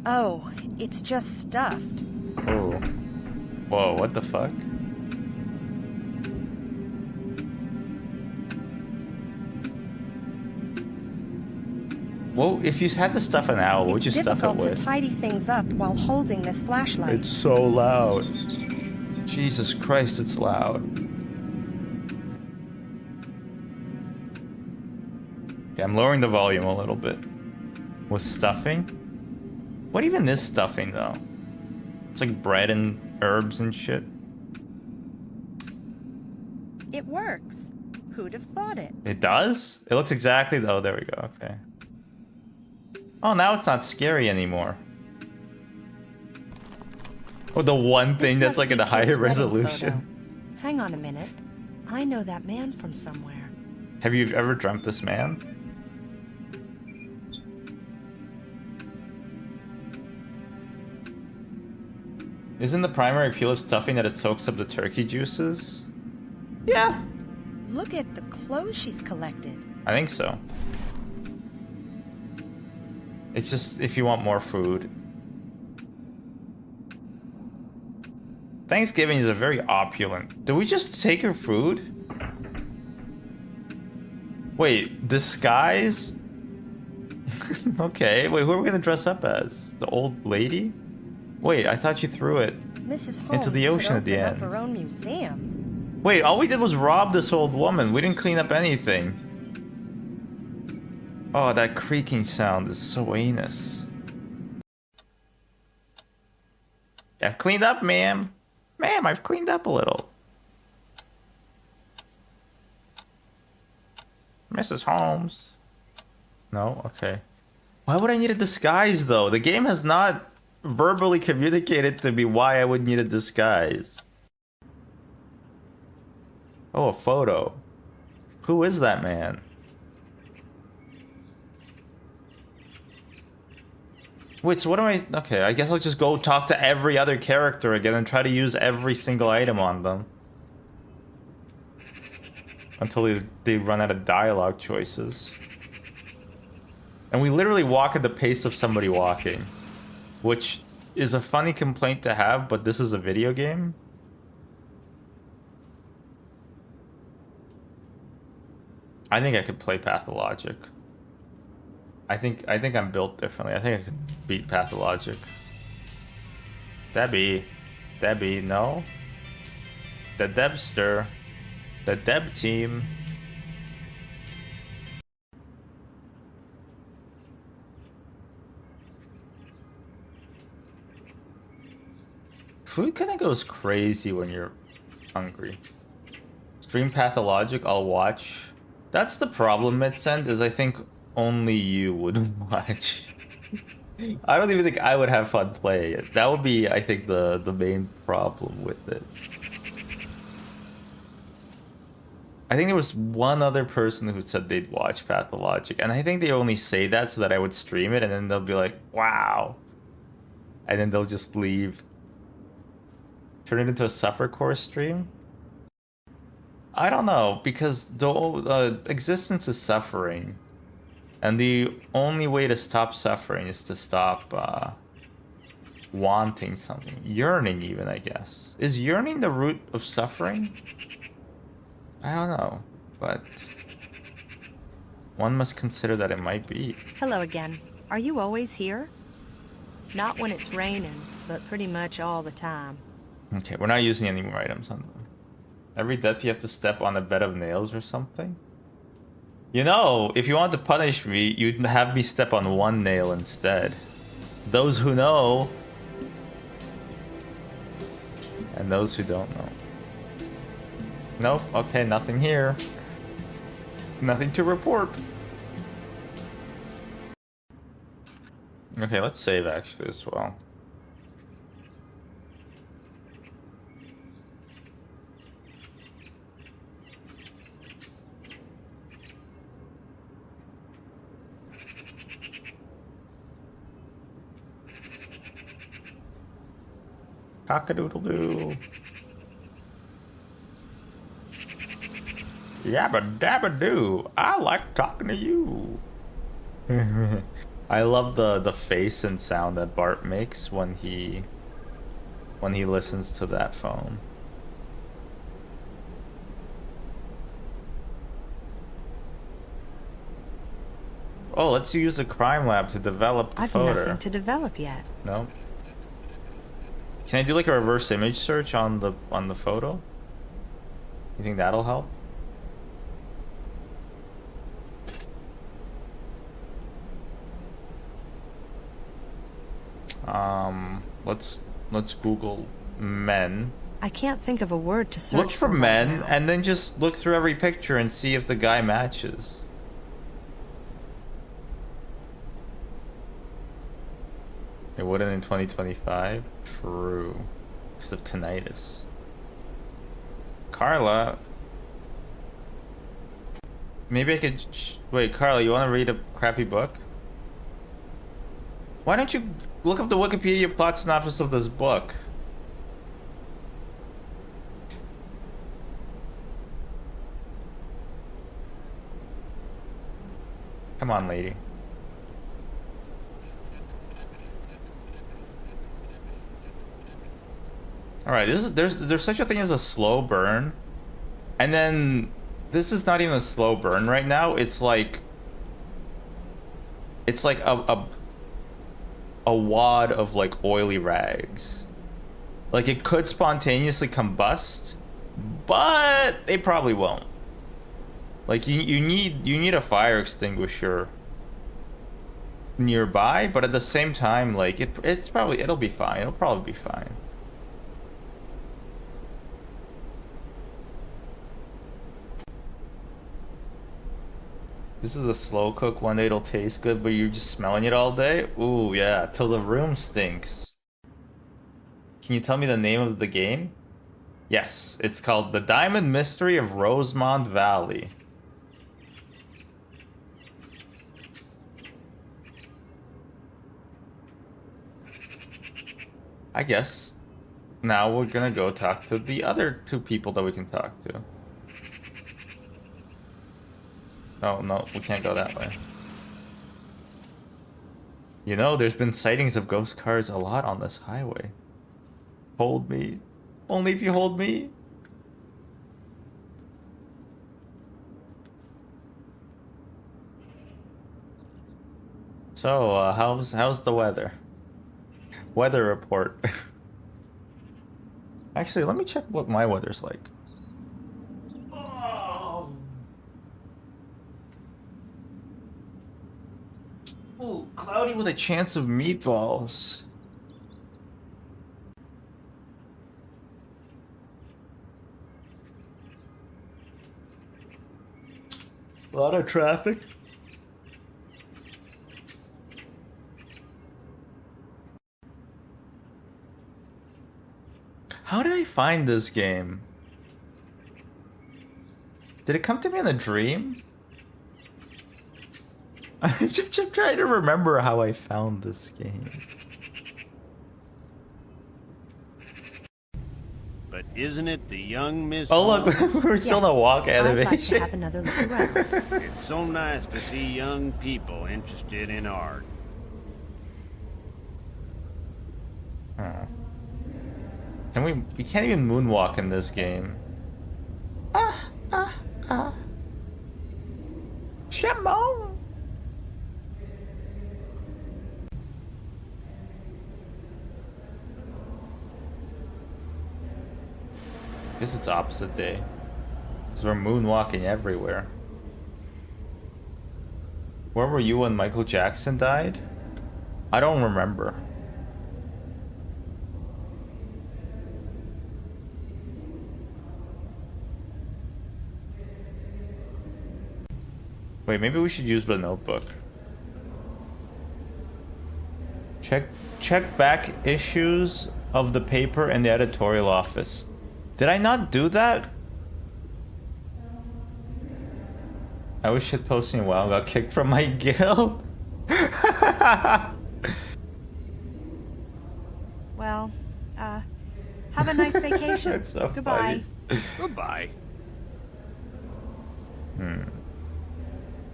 Oh, it's just stuffed. Oh. Whoa, what the fuck? Well, if you had to stuff an owl, what would you It's stuff it difficult with? to tidy things up while holding this flashlight. It's so loud. Jesus Christ, it's loud. Okay, I'm lowering the volume a little bit. With stuffing? What even is stuffing, though? It's like bread and herbs and shit. It works. Who'd have thought it? It does? It looks exactly... Oh, there we go. Okay. Oh, now it's not scary anymore. Oh, the one thing This that's must like in be the higher Kid's wedding resolution. photo. Hang on a minute. I know that man from somewhere. Have you ever dreamt this man? Isn't the primary appeal of stuffing that it soaks up the turkey juices? Yeah, Look at the clothes she's collected. I think so. It's just if you want more food. Thanksgiving is a very opulent. Do we just take her food? Wait, disguise? Okay, wait, who are we gonna dress up as? The old lady? Wait, I thought you threw it. Mrs. Holmes Into the could ocean at the open up end. her own museum. Wait, all we did was rob this old woman. We didn't clean up anything. Oh, that creaking sound is so heinous. I've cleaned up, ma'am. Ma'am, I've cleaned up a little. Mrs. Holmes. No? Okay. Why would I need a disguise, though? The game has not verbally communicated to me why I would need a disguise. Oh, a photo. Who is that man? Wait, so what am I... Okay, I guess I'll just go talk to every other character again and try to use every single item on them. Until they run out of dialogue choices. And we literally walk at the pace of somebody walking. Which is a funny complaint to have, but this is a video game. I think I could play Pathologic. I think I'm built differently. I think I could beat Pathologic. Debbie, no. The Debster, the Deb team. Food kind of goes crazy when you're hungry. Stream Pathologic, I'll watch. That's the problem, Midsend, is I think only you would watch. I don't even think I would have fun playing it. That would be, I think, the main problem with it. I think there was one other person who said they'd watch Pathologic, and I think they only say that so that I would stream it, and then they'll be like, wow. and then they'll just leave. Turn it into a suffercore stream? I don't know, because the existence is suffering. And the only way to stop suffering is to stop wanting something. Yearning even, I guess. Is yearning the root of suffering? I don't know, but one must consider that it might be. Hello again. Are you always here? Not when it's raining, but pretty much all the time. Okay, we're not using any more items on them. Every death you have to step on a bed of nails or something? You know, if you want to punish me, you'd have me step on one nail instead. Those who know. And those who don't know. Nope, okay, nothing here. Nothing to report. Okay, let's save actually as well. Cock-a-doodle-doo. Yabba dabba doo. I like talking to you. I love the face and sound that Bart makes when he listens to that phone. Oh, let's use a crime lab to develop the photo. I've nothing to develop yet. No. Can I do like a reverse image search on the photo? You think that'll help? Let's Google men. I can't think of a word to search Look for right men now. and then just look through every picture and see if the guy matches. It wouldn't in 2025? True. Because of tinnitus. Carla. Maybe I could... Wait, Carla, you want to read a crappy book? Why don't you look up the Wikipedia plot synopsis of this book? Come on, lady. All right, there's such a thing as a slow burn, and then this is not even a slow burn right now. It's like a wad of like oily rags. Like it could spontaneously combust, but they probably won't. Like you need a fire extinguisher nearby, but at the same time, like it'll be fine. It'll probably be fine. This is a slow cook. One day it'll taste good, but you're just smelling it all day? Ooh, yeah, till the room stinks. Can you tell me the name of the game? Yes, it's called The Diamond Mystery of Rosemont Valley. I guess now we're gonna go talk to the other two people that we can talk to. Oh, no, we can't go that way. You know, there's been sightings of ghost cars a lot on this highway. Hold me. Only if you hold me. So, how's the weather? Weather report. Actually, let me check what my weather's like. Ooh, cloudy with a chance of meatballs. A lot of traffic. How did I find this game? Did it come to me in a dream? I'm just trying to remember how I found this game. Isn't it the young Miss Oh look, Holmes? we're still in the walk I'd like to animation. have another look around. It's so nice to see young people interested in art. Can we can't even moonwalk in this game. Shimon. Guess it's opposite day. Because we're moonwalking everywhere. Where were you when Michael Jackson died? I don't remember. Wait, maybe we should use the notebook. Check back issues of the paper in the editorial office. Did I not do that? I was shitposting a while, got kicked from my guild. Well, have a nice vacation. It's so Goodbye. funny. Goodbye.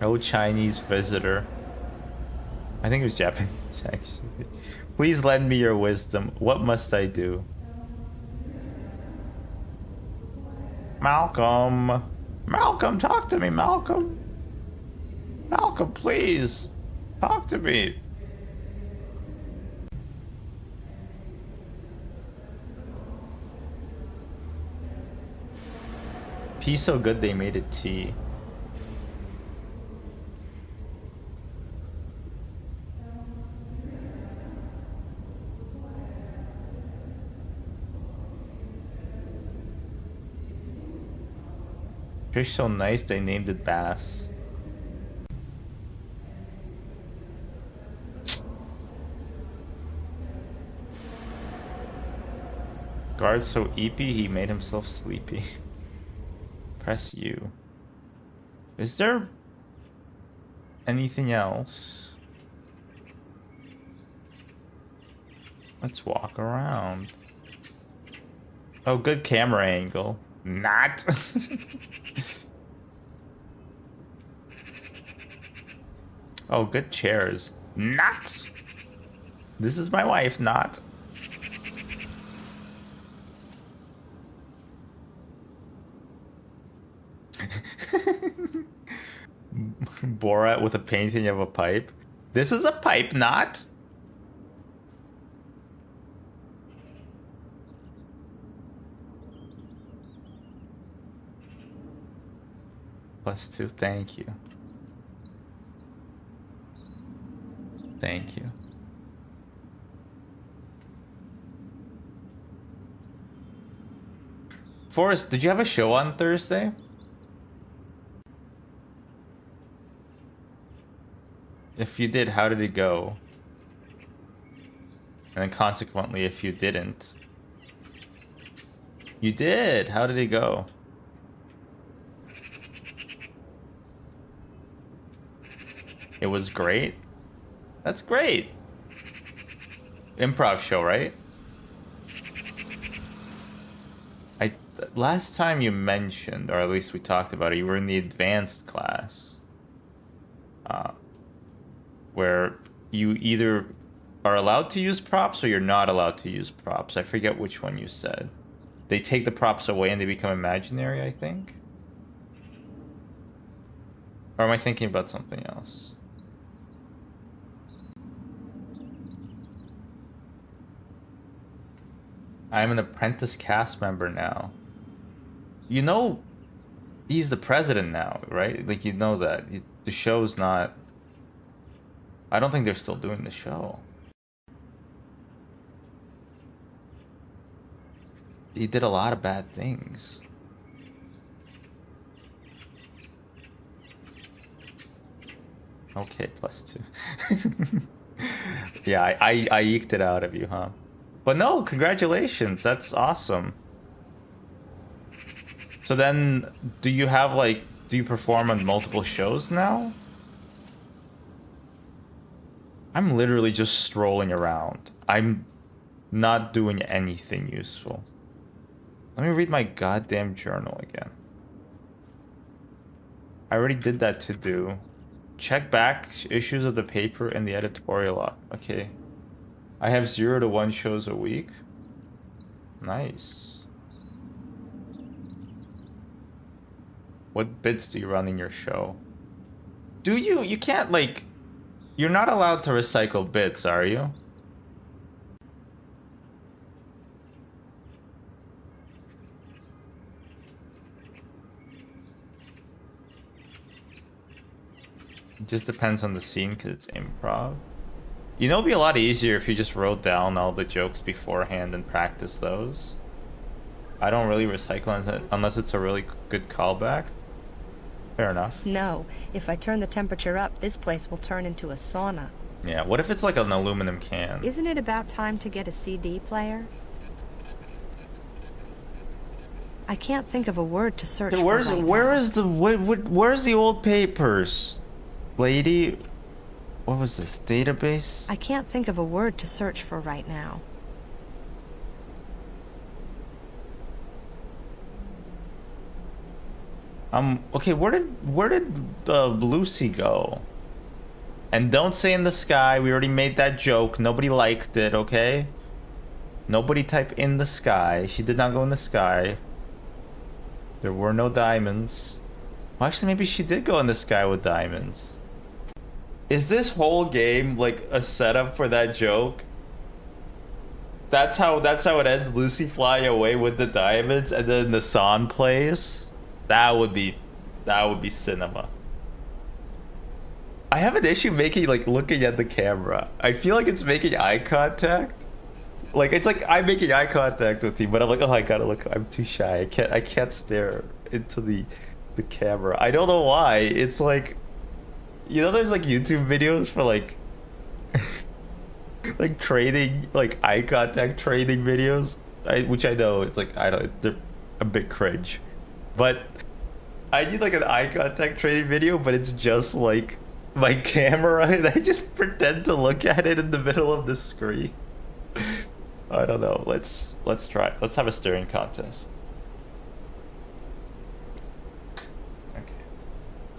No Chinese visitor. I think it was Japanese, actually. Please lend me your wisdom. What must I do? Malcolm. Malcolm, talk to me, Malcolm. Malcolm, please. Talk to me. Tea so good they made it tea. Fish so nice they named it bass. Guard so eepy he made himself sleepy. Press U. Is there anything else? Let's walk around. Oh, good camera angle. Not. Oh, good chairs. Not. This is my wife, not. Borat with a painting of a pipe. This is a pipe, not. +2, thank you. Thank you. Forrest, did you have a show on Thursday? If you did, how did it go? And then consequently, if you didn't. You did! How did it go? It was great? That's great! Improv show, right? Last time you mentioned, or at least we talked about it, you were in the advanced class. Where you either are allowed to use props or you're not allowed to use props. I forget which one you said. They take the props away and they become imaginary, I think? Or am I thinking about something else? I'm an apprentice cast member now. You know, he's the president now, right? Like, you know that. The show's not... I don't think they're still doing the show. He did a lot of bad things. Okay, +2. Yeah, I eked it out of you, huh? But no, congratulations. That's awesome. So then, do you have, like, do you perform on multiple shows now? I'm literally just strolling around. I'm not doing anything useful. Let me read my goddamn journal again. I already did that to do. Check back issues of the paper and the editorial. Okay. I have 0 to 1 shows a week. Nice. What bits do you run in your show? Do you? You can't, like... You're not allowed to recycle bits, are you? It just depends on the scene because it's improv. You know, it'd be a lot easier if you just wrote down all the jokes beforehand and practice those. I don't really recycle unless it's a really good callback. Fair enough. No, if I turn the temperature up, this place will turn into a sauna. Yeah, what if it's like an aluminum can? Isn't it about time to get a CD player? I can't think of a word to search for right now. Where's the old papers, lady? What was this, database? I can't think of a word to search for right now. Okay, where did Lucy go? And don't say in the sky. We already made that joke. Nobody liked it, okay? Nobody type in the sky. She did not go in the sky. There were no diamonds. Well, actually, maybe she did go in the sky with diamonds. Is this whole game like a setup for that joke? That's how it ends. Lucy flying away with the diamonds, and then the song plays. That would be cinema. I have an issue making, like, looking at the camera. I feel like it's making eye contact. Like, it's like I'm making eye contact with you, but I'm like, oh, I gotta look. I'm too shy. I can't stare into the camera. I don't know why. It's like, you know, there's like YouTube videos for like like training, like eye contact training videos. Which I know it's like, they're a bit cringe, but I need like an eye contact training video, but it's just like my camera and I just pretend to look at it in the middle of the screen. I don't know. Let's try. Let's have a staring contest.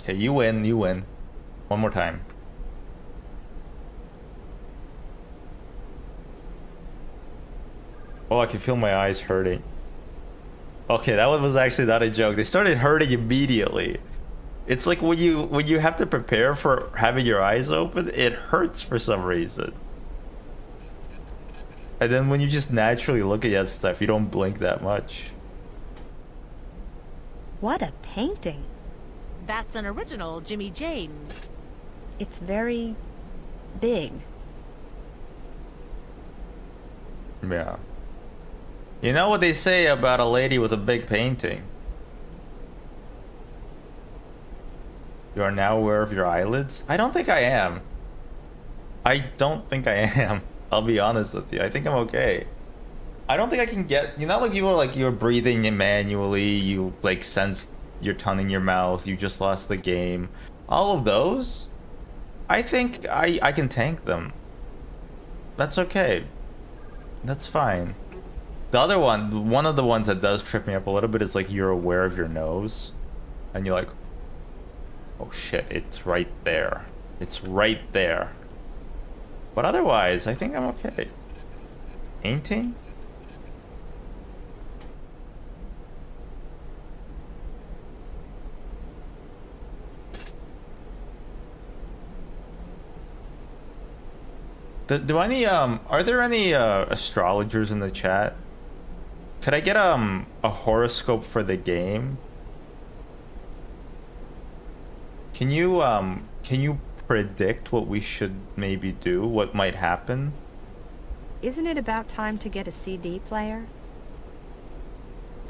Okay, you win. You win. One more time. Oh, I can feel my eyes hurting. Okay, that one was actually not a joke. They started hurting immediately. It's like when you have to prepare for having your eyes open, it hurts for some reason. And then when you just naturally look at that stuff, you don't blink that much. What a painting. That's an original Jimmy James. It's very big. Yeah. You know what they say about a lady with a big painting? You are now aware of your eyelids? I don't think I am. I don't think I am. I'll be honest with you. I think I'm okay. I don't think I can get... You know, like you were like, you're breathing manually, you like sense your tongue in your mouth, you just lost the game. All of those, I think I can tank them. That's okay. That's fine. The other one of the ones that does trip me up a little bit is like you're aware of your nose. And you're like, oh shit, it's right there. It's right there. But otherwise, I think I'm okay. Painting? Do any are there any astrologers in the chat? Could I get a horoscope for the game? Can you predict what we should maybe do? What might happen? Isn't it about time to get a CD player?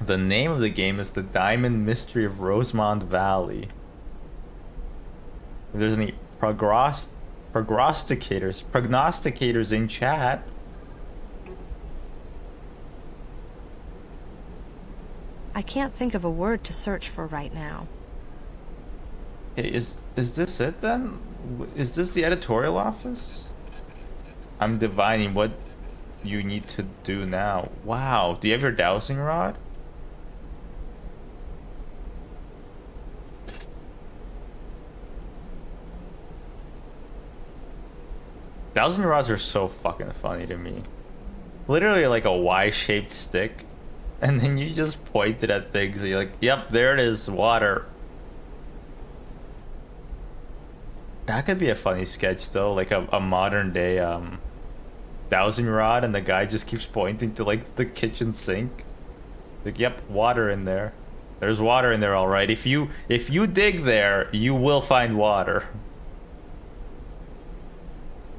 The name of the game is The Diamond Mystery of Rosemont Valley. If there's any prognosticators in chat. I can't think of a word to search for right now. Hey, is this it then? Is this the editorial office? I'm divining what you need to do now. Wow, do you have your dowsing rod? Thousand rods are so fucking funny to me. Literally like a Y-shaped stick, and then you just point it at things and you're like, yep, there it is, water. That could be a funny sketch though, like a modern day dowsing rod, and the guy just keeps pointing to like the kitchen sink. Like, yep, water in there. There's water in there, all right. If you dig there, you will find water.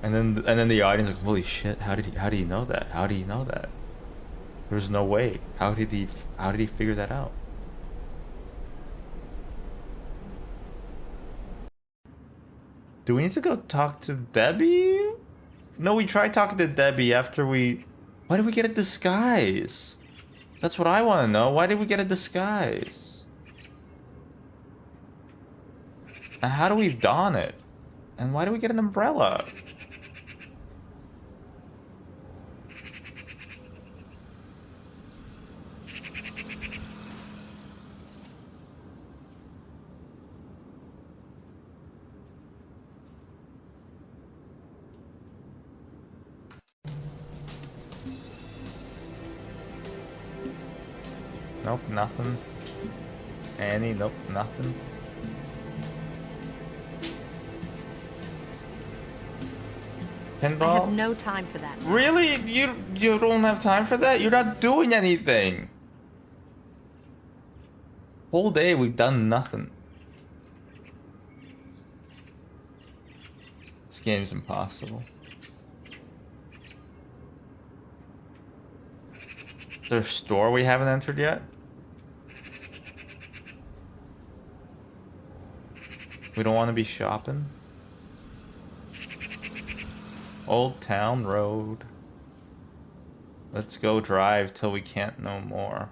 And then the audience like, holy shit, how did he know that? How did he know that? There's no way. How did he figure that out? Do we need to go talk to Debbie? No, we tried talking to Debbie after we... Why did we get a disguise? That's what I want to know. Why did we get a disguise? And how do we don it? And why do we get an umbrella? Nope, nothing. Annie, nope, nothing. Pinball? I have no time for that. Really? You don't have time for that? You're not doing anything. Whole day we've done nothing. This game's impossible. Is there a store we haven't entered yet? We don't want to be shopping. Old Town Road. Let's go drive till we can't no more.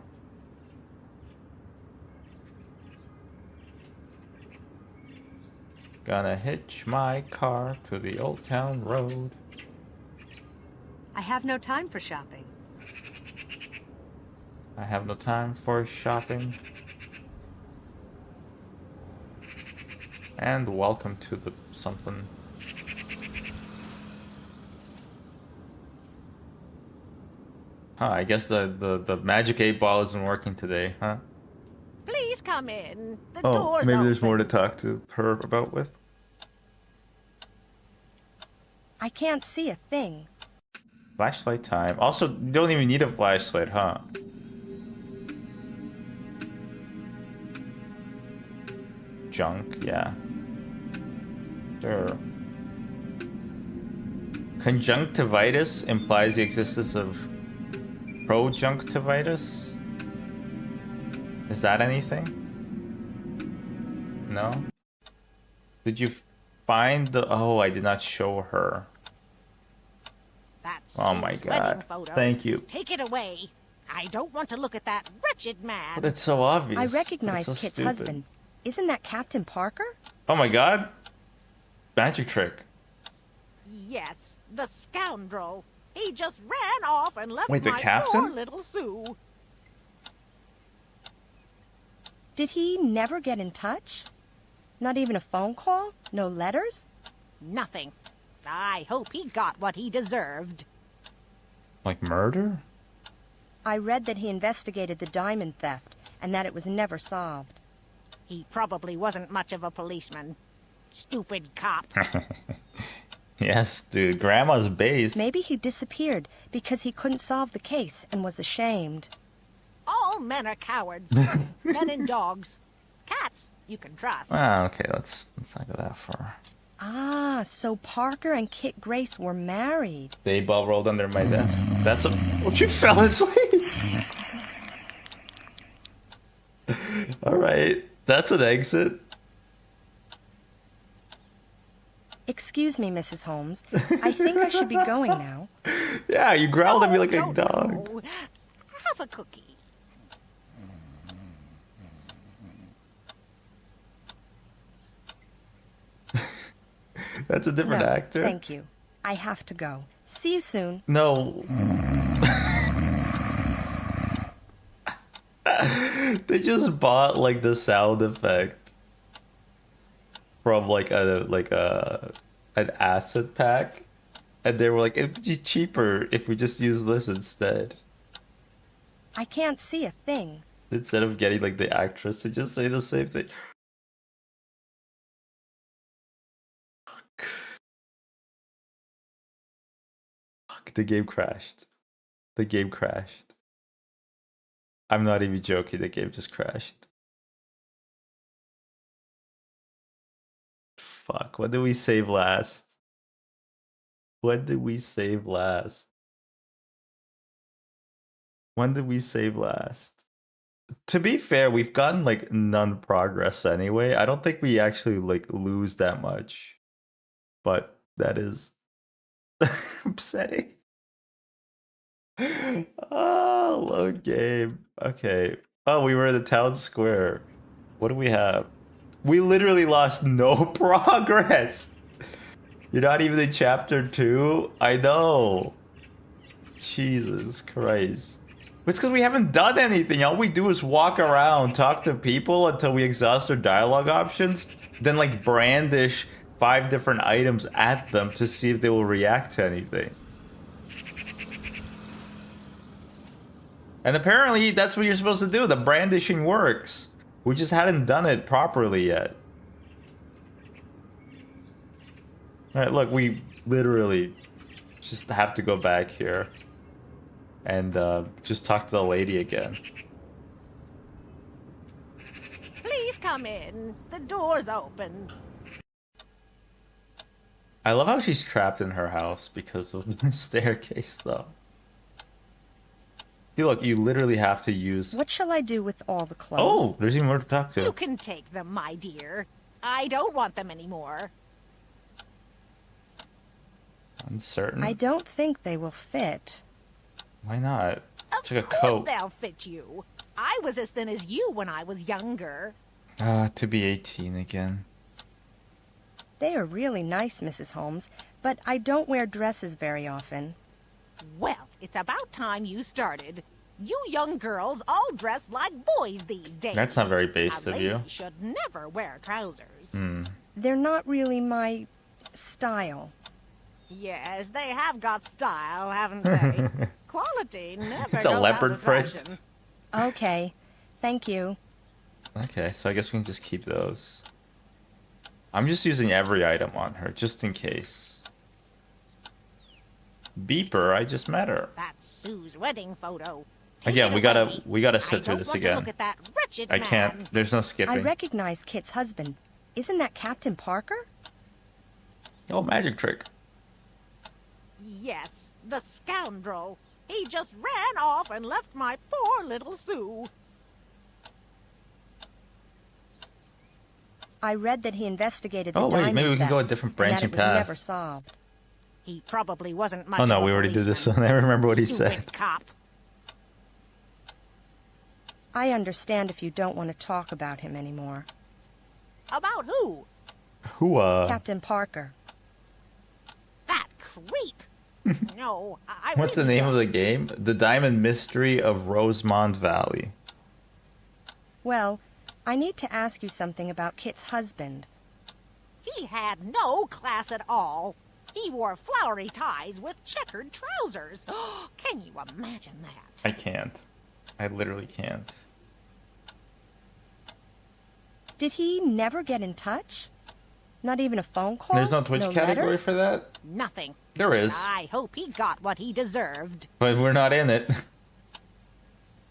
Gonna hitch my car to the Old Town Road. I have no time for shopping. I have no time for shopping. And welcome to the something. Huh, I guess the magic 8-ball isn't working today, huh? Please come in. The Oh, door's maybe there's open. more to talk to her about with. I can't see a thing. Flashlight time. Also, you don't even need a flashlight, huh? Junk, yeah. Sure. Conjunctivitis implies the existence of projunctivitis? Is that anything? No? Did you find the... Oh, I did not show her. That's Oh my Sue's wedding god. photo. Thank you. Take it away. I don't want to look at that wretched man. But it's so obvious. I But recognize it's so Kit's stupid. husband. Isn't that Captain Parker? Oh my god. Magic trick. Yes, the scoundrel. He just ran off and left Wait, the my captain? poor little Sue. Did he never get in touch? Not even a phone call? No letters? Nothing. I hope he got what he deserved. Like murder? I read that he investigated the diamond theft and that it was never solved. He probably wasn't much of a policeman. Stupid cop. Yes, dude. Grandma's base. Maybe he disappeared because he couldn't solve the case and was ashamed. All men are cowards. Men and dogs. Cats, you can trust. Ah, okay. Let's not go that far. Ah, so Parker and Kit Grace were married. The ball rolled under my desk. That's a... Oh, you fell asleep! Alright. That's an exit. Excuse me, Mrs. Holmes. I think I should be going now. Yeah, you growled at me like a Don't dog. go. Have a cookie. That's a different No, actor. thank you. I have to go. See you soon. No. They just bought like the sound effect from like an acid pack, And they were like, it'd be cheaper if we just use this instead. I can't see a thing. Instead of getting like the actress to just say the same thing. Fuck, the game crashed. The game crashed. I'm not even joking, the game just crashed. Fuck, when did we save last? When did we save last? When did we save last? To be fair, we've gotten like none progress anyway. I don't think we actually like lose that much. But that is upsetting. Oh, load game. Okay. Oh, we were in the town square. What do we have? We literally lost no progress. You're not even in chapter 2? I know. Jesus Christ. It's because we haven't done anything. All we do is walk around, talk to people until we exhaust our dialogue options, then like brandish 5 different items at them to see if they will react to anything. And apparently that's what you're supposed to do. The brandishing works. We just hadn't done it properly yet. Alright, look, we literally just have to go back here. And just talk to the lady again. Please come in. The door's open. I love how she's trapped in her house because of the staircase, though. See, look, you literally have to use... What shall I do with all the clothes? Oh, there's even more to talk to. You can take them, my dear. I don't want them anymore. Uncertain? I don't think they will fit. Why not? It's like a Of course coat. they'll fit you. I was as thin as you when I was younger. To be 18 again. They are really nice, Mrs. Holmes, but I don't wear dresses very often. Well, it's about time you started. You young girls all dress like boys these days. That's not very based A of lady you. should never wear trousers. They're not really my style. Yes, they have got style, haven't they? Quality never It's a goes leopard out of print. fashion. Okay, thank you. Okay, so I guess we can just keep those. I'm just using every item on her, just in case. Beeper, I just met her. That's Sue's wedding photo. Take Again, it we away. gotta I sit through don't this want to again. look at that wretched I man. can't. There's no I skipping. recognize Kit's husband. Isn't that Captain Parker? Oh, magic trick. Yes, the scoundrel. He just ran off and left my poor little Sue. I read that he investigated the Oh, wait, diamond maybe we can go a theft different and branching that it was path. never solved. He probably wasn't much Oh no, of a we already did this policeman. one. I remember what he Stupid said. cop. I understand if you don't want to talk about him anymore. About who? Who, Captain Parker. That creep. No, I What's the really name of the don't. game? The Diamond Mystery of Rosemont Valley. Well, I need to ask you something about Kit's husband. He had no class at all. He wore flowery ties with checkered trousers. Can you imagine that? I can't. I literally can't. Did he never get in touch? Not even a phone call? There's no Twitch category letters? for that? Nothing. There is. I hope he got what he deserved. But we're not in it.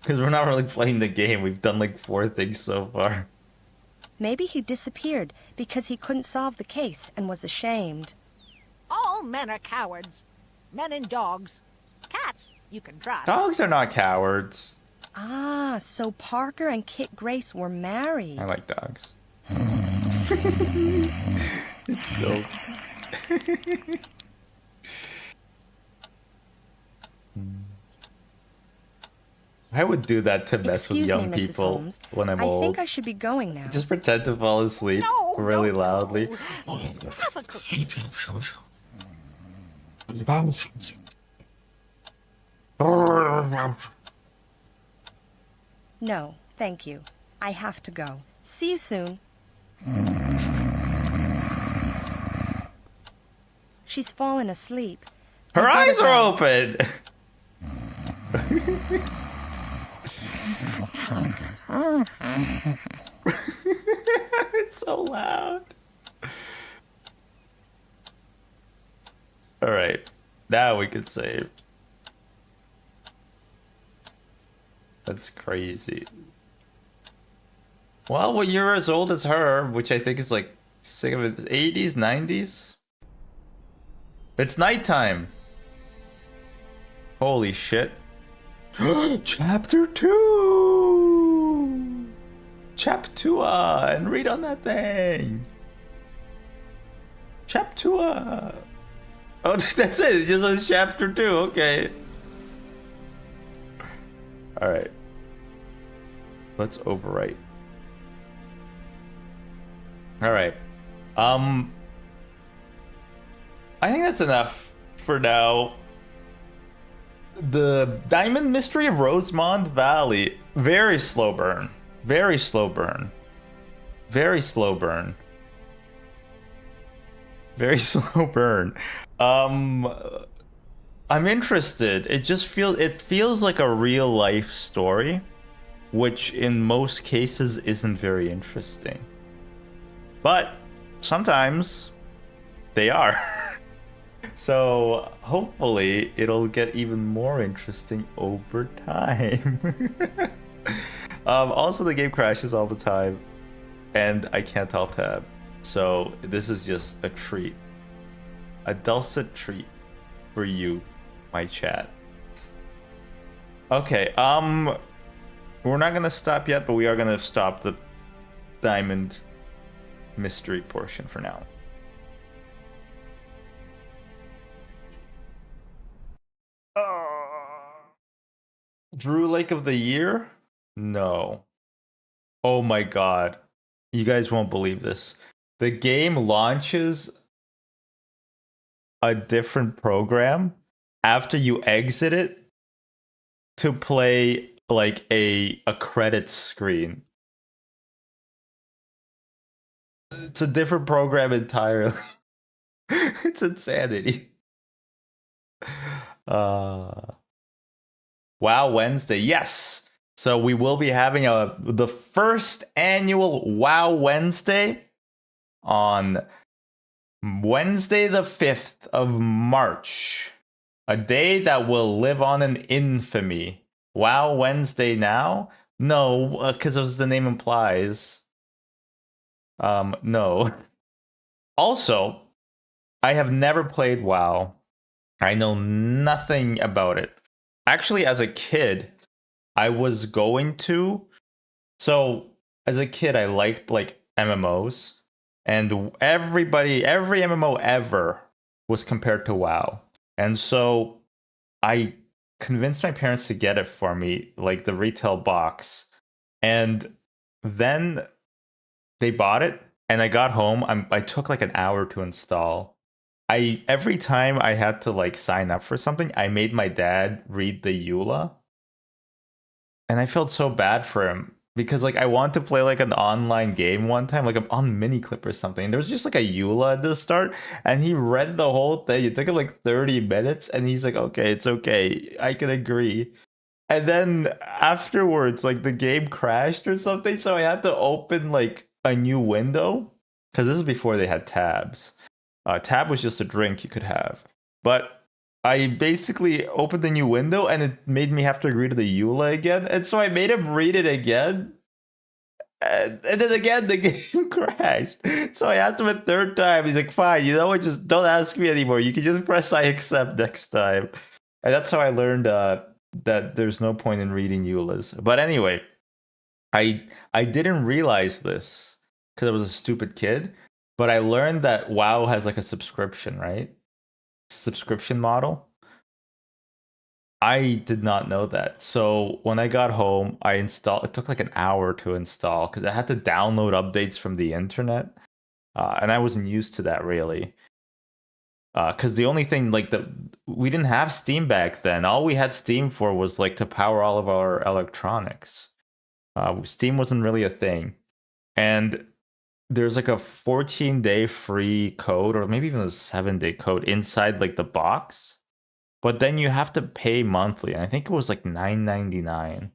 Because we're not really playing the game. We've done like 4 things so far. Maybe he disappeared because he couldn't solve the case and was ashamed. All men are cowards. Men and dogs. Cats, you can trust. Dogs are not cowards. Ah, so Parker and Kit Grace were married. I like dogs. It's still... I would do that to mess with Excuse young me, Mrs. people Holmes. when I'm I old. think I should be going now. Just pretend to fall asleep No, really no, loudly. no. Have a cookie. No, thank you. I have to go. See you soon. She's fallen asleep. Her You'd better eyes are go. open. It's so loud. All right, now we can save. That's crazy. Well, when you're as old as her, which I think is like 80s, 90s. It's nighttime. Holy shit. Chapter 2! Chaptua! And read on that thing! Chaptua! Oh, that's it. It just says chapter 2. Okay. Alright. Let's overwrite. Alright. I think that's enough for now. The Diamond Mystery of Rosemont Valley. Very slow burn. Very slow burn. Very slow burn. Very slow burn. I'm interested. It feels like a real life story, which in most cases isn't very interesting. But sometimes they are. So hopefully it'll get even more interesting over time. Also, the game crashes all the time, and I can't alt tab. So this is just a treat, a dulcet treat for you, my chat. Okay, we're not gonna stop yet, but we are gonna stop the diamond mystery portion for now. Drew Lake of the Year? No. Oh my god. You guys won't believe this. The game launches a different program after you exit it to play like a credits screen. It's a different program entirely. It's insanity. Wow Wednesday, yes. So we will be having the first annual Wow Wednesday on Wednesday the 5th of March. A day that will live on in infamy. Wow Wednesday now? No, because as the name implies. No. Also, I have never played WoW. I know nothing about it. Actually, as a kid, I was going to. So, as a kid, I liked like MMOs, and every MMO ever was compared to WoW. And so I convinced my parents to get it for me, like the retail box. And then they bought it, and I got home. I took like an hour to install. Every time I had to like sign up for something, I made my dad read the EULA, and I felt so bad for him because like I wanted to play like an online game one time, like I'm on Miniclip or something. There was just like a EULA at the start, and he read the whole thing. It took him like 30 minutes, and he's like, "Okay, it's okay, I can agree." And then afterwards, like the game crashed or something, so I had to open like a new window because this is before they had tabs. Tab was just a drink you could have. But I basically opened the new window and it made me have to agree to the EULA again. And so I made him read it again. And then again, the game crashed. So I asked him a third time. He's like, fine, you know what? Just don't ask me anymore. You can just press I accept next time. And that's how I learned that there's no point in reading EULAs. But anyway, I didn't realize this because I was a stupid kid. But I learned that WoW has like a subscription, right? Subscription model. I did not know that. So when I got home, I installed. It took like an hour to install because I had to download updates from the internet, and I wasn't used to that really. Because the only thing like we didn't have Steam back then. All we had Steam for was like to power all of our electronics. Steam wasn't really a thing, and there's like a 14-day free code, or maybe even a 7-day code inside like the box but then you have to pay monthly. And I think it was like 9.99.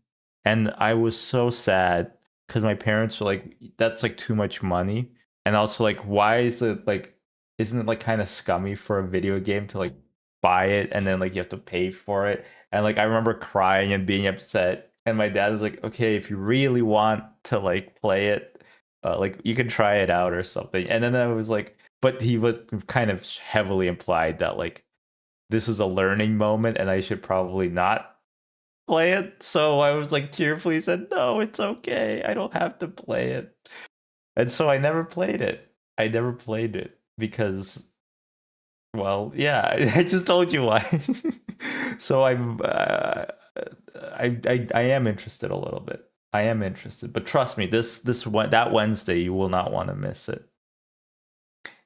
And I was so sad because my parents were like, that's like too much money. And also like, why is it like, isn't it like kind of scummy for a video game to like buy it and then like you have to pay for it? And like I remember crying and being upset. And my dad was like, okay, if you really want to like play it, like you can try it out or something. And then I was like, but he would kind of heavily implied that like this is a learning moment and I should probably not play it. So I was like tearfully said, no, it's okay. I don't have to play it. And so I never played it. I never played it because, well, yeah, I just told you why. So I am interested a little bit. I am interested, but trust me, that Wednesday you will not want to miss it.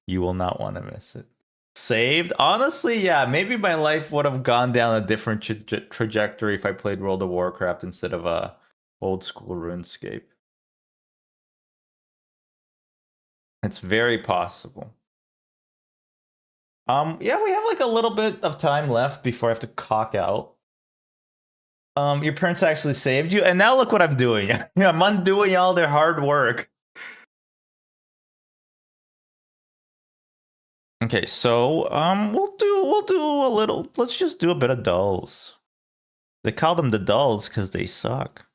You will not want to miss it. Saved? Honestly, yeah, maybe my life would have gone down a different trajectory if I played World of Warcraft instead of old school RuneScape. It's very possible. Yeah, we have like a little bit of time left before I have to cock out. Your parents actually saved you, and now look what I'm doing. I'm undoing all their hard work. Okay, so we'll do a little. Let's just do a bit of dulls. They call them the dulls because they suck.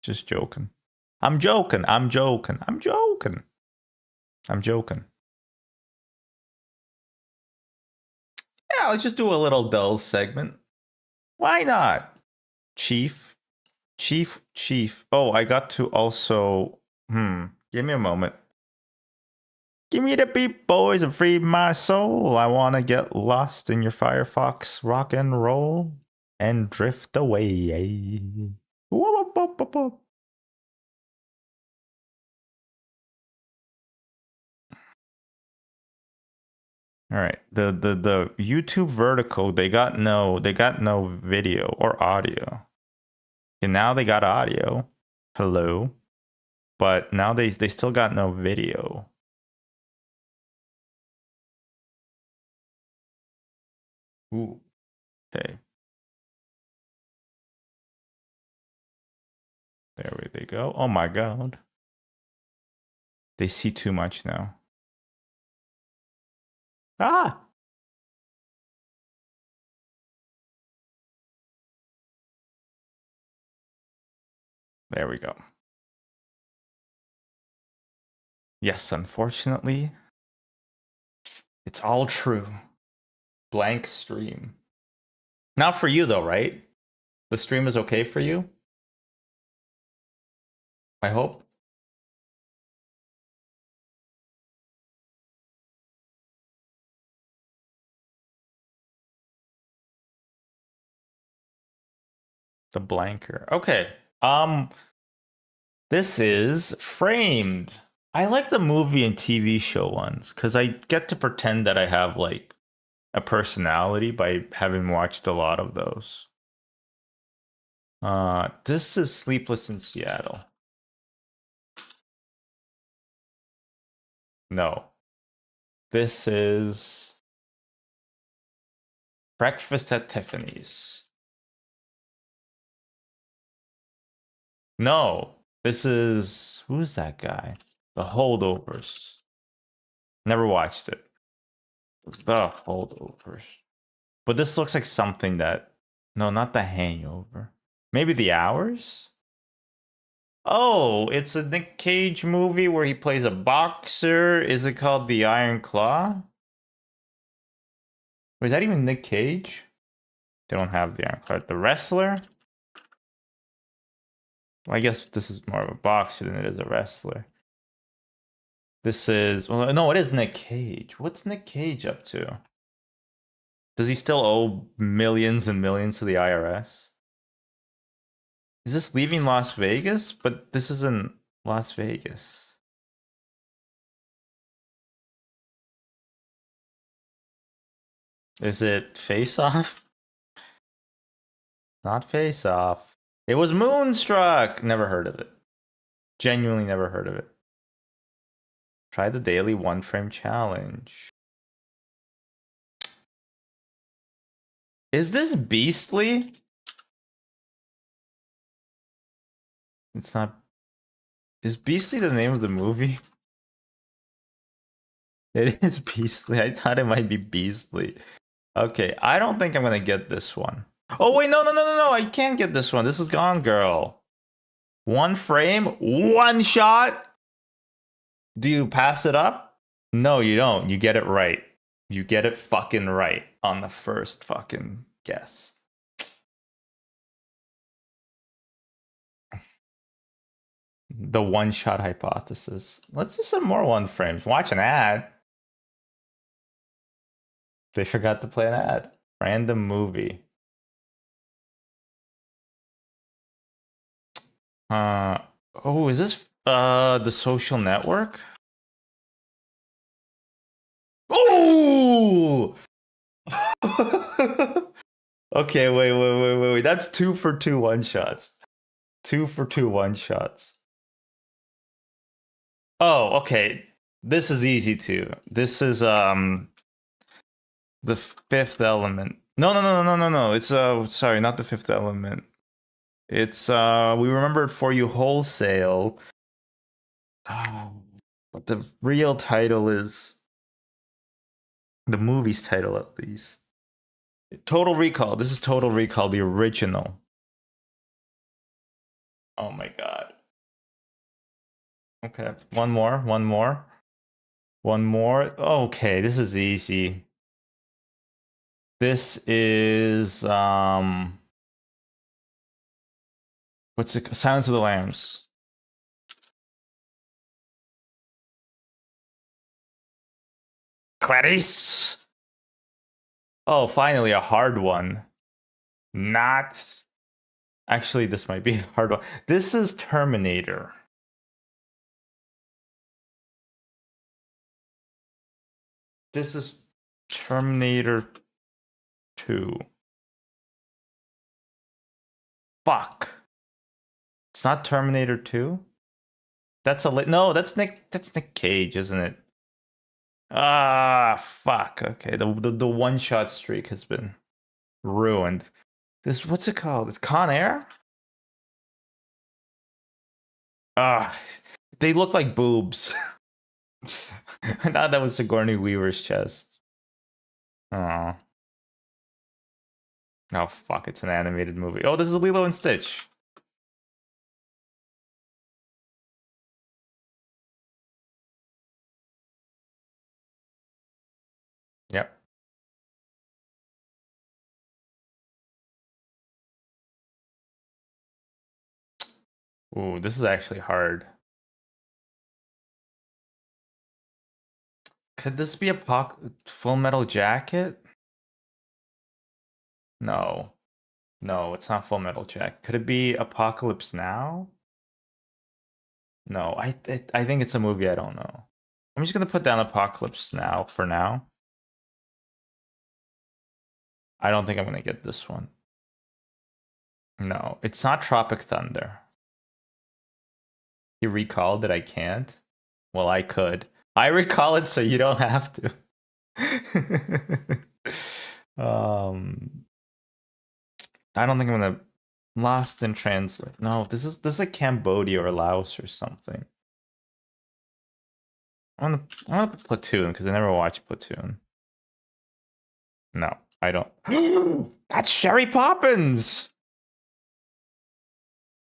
Just joking. I'm joking. I'm joking. I'm joking. I'm joking. Yeah, let's just do a little dull segment. Why not? Chief. Chief. Oh, I got to also. Give me a moment. Give me the beat, boys, and free my soul. I want to get lost in your Firefox rock and roll and drift away. Whoop, whoop, whoop, whoop. All right. The YouTube vertical, they got no video or audio. And now they got audio. Hello. But now they still got no video. Ooh. Okay. There they go. Oh my god. They see too much now. Ah! There we go. Yes, unfortunately, it's all true. Blank stream. Not for you though, right? The stream is okay for you? I hope. The blanker. Okay. This is Framed. I like the movie and TV show ones because I get to pretend that I have like a personality by having watched a lot of those. This is Sleepless in Seattle. No. This is Breakfast at Tiffany's. No. This is who's that guy? The Holdovers. Never watched it. The Holdovers. But this looks like something that no, not The Hangover. Maybe The Hours? Oh, it's a Nick Cage movie where he plays a boxer. Is it called The Iron Claw? Or is that even Nick Cage? They don't have the Iron Claw. The Wrestler? Well, I guess this is more of a boxer than it is a wrestler. This is... Well, no, it is Nick Cage. What's Nick Cage up to? Does he still owe millions and millions to the IRS? Is this Leaving Las Vegas? But this isn't Las Vegas. Is it Face Off? Not Face Off. It was Moonstruck. Never heard of it. Genuinely never heard of it. Try the daily one frame challenge. Is this Beastly? It's not. Is Beastly the name of the movie? It is Beastly. I thought it might be Beastly. Okay, I don't think I'm gonna get this one. Oh wait, no! I can't get this one. This is Gone Girl. One frame, one shot. Do you pass it up? No, you don't. You get it right. You get it fucking right on the first fucking guess. The one shot hypothesis. Let's do some more one frames. Watch an ad. They forgot to play an ad. Random movie. Oh, is this The Social Network? Oh! Okay, wait. That's 2 for 2 one shots. 2 for 2 one shots. Oh, okay. This is easy too. This is The Fifth Element. No. It's sorry, not The Fifth Element. It's We Remember It For You Wholesale. But the real title is the movie's title, at least. Total Recall. This is Total Recall, the original. Oh my god. Okay, one more. Okay, this is easy. This is what's it? Silence of the Lambs. Clarice. Oh, finally a hard one. Not. Actually, this might be a hard one. This is Terminator. This is Terminator 2. Fuck. It's not Terminator 2? That's no, that's Nick Cage, isn't it? Ah, fuck. Okay, the one shot streak has been ruined. This, what's it called? It's Con Air? Ah, they look like boobs. I thought that was Sigourney Weaver's chest. Oh. Oh fuck, it's an animated movie. Oh, this is Lilo and Stitch. Yep. Ooh, this is actually hard. Could this be a Full Metal Jacket? No. No, it's not Full Metal Jacket. Could it be Apocalypse Now? No, I think it's a movie I don't know. I'm just gonna put down Apocalypse Now for now. I don't think I'm gonna get this one. No, it's not Tropic Thunder. You recalled that I can't? Well, I could. I recall it so you don't have to. I don't think I'm gonna Lost in Translate. No, this is like Cambodia or Laos or something. I'm gonna put Platoon because I never watched Platoon. No, I don't. That's Sherry Poppins.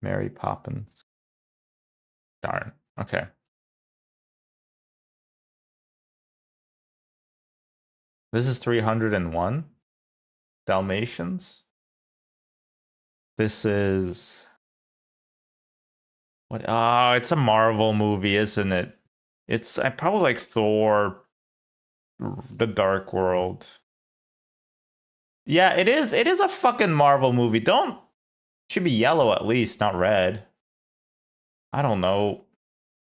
Mary Poppins. Darn. Okay. This is 301 Dalmatians. This is what? Oh, it's a Marvel movie, isn't it? It's I probably like Thor, The Dark World. Yeah, it is. It is a fucking Marvel movie. Don't should be yellow at least, not red. I don't know.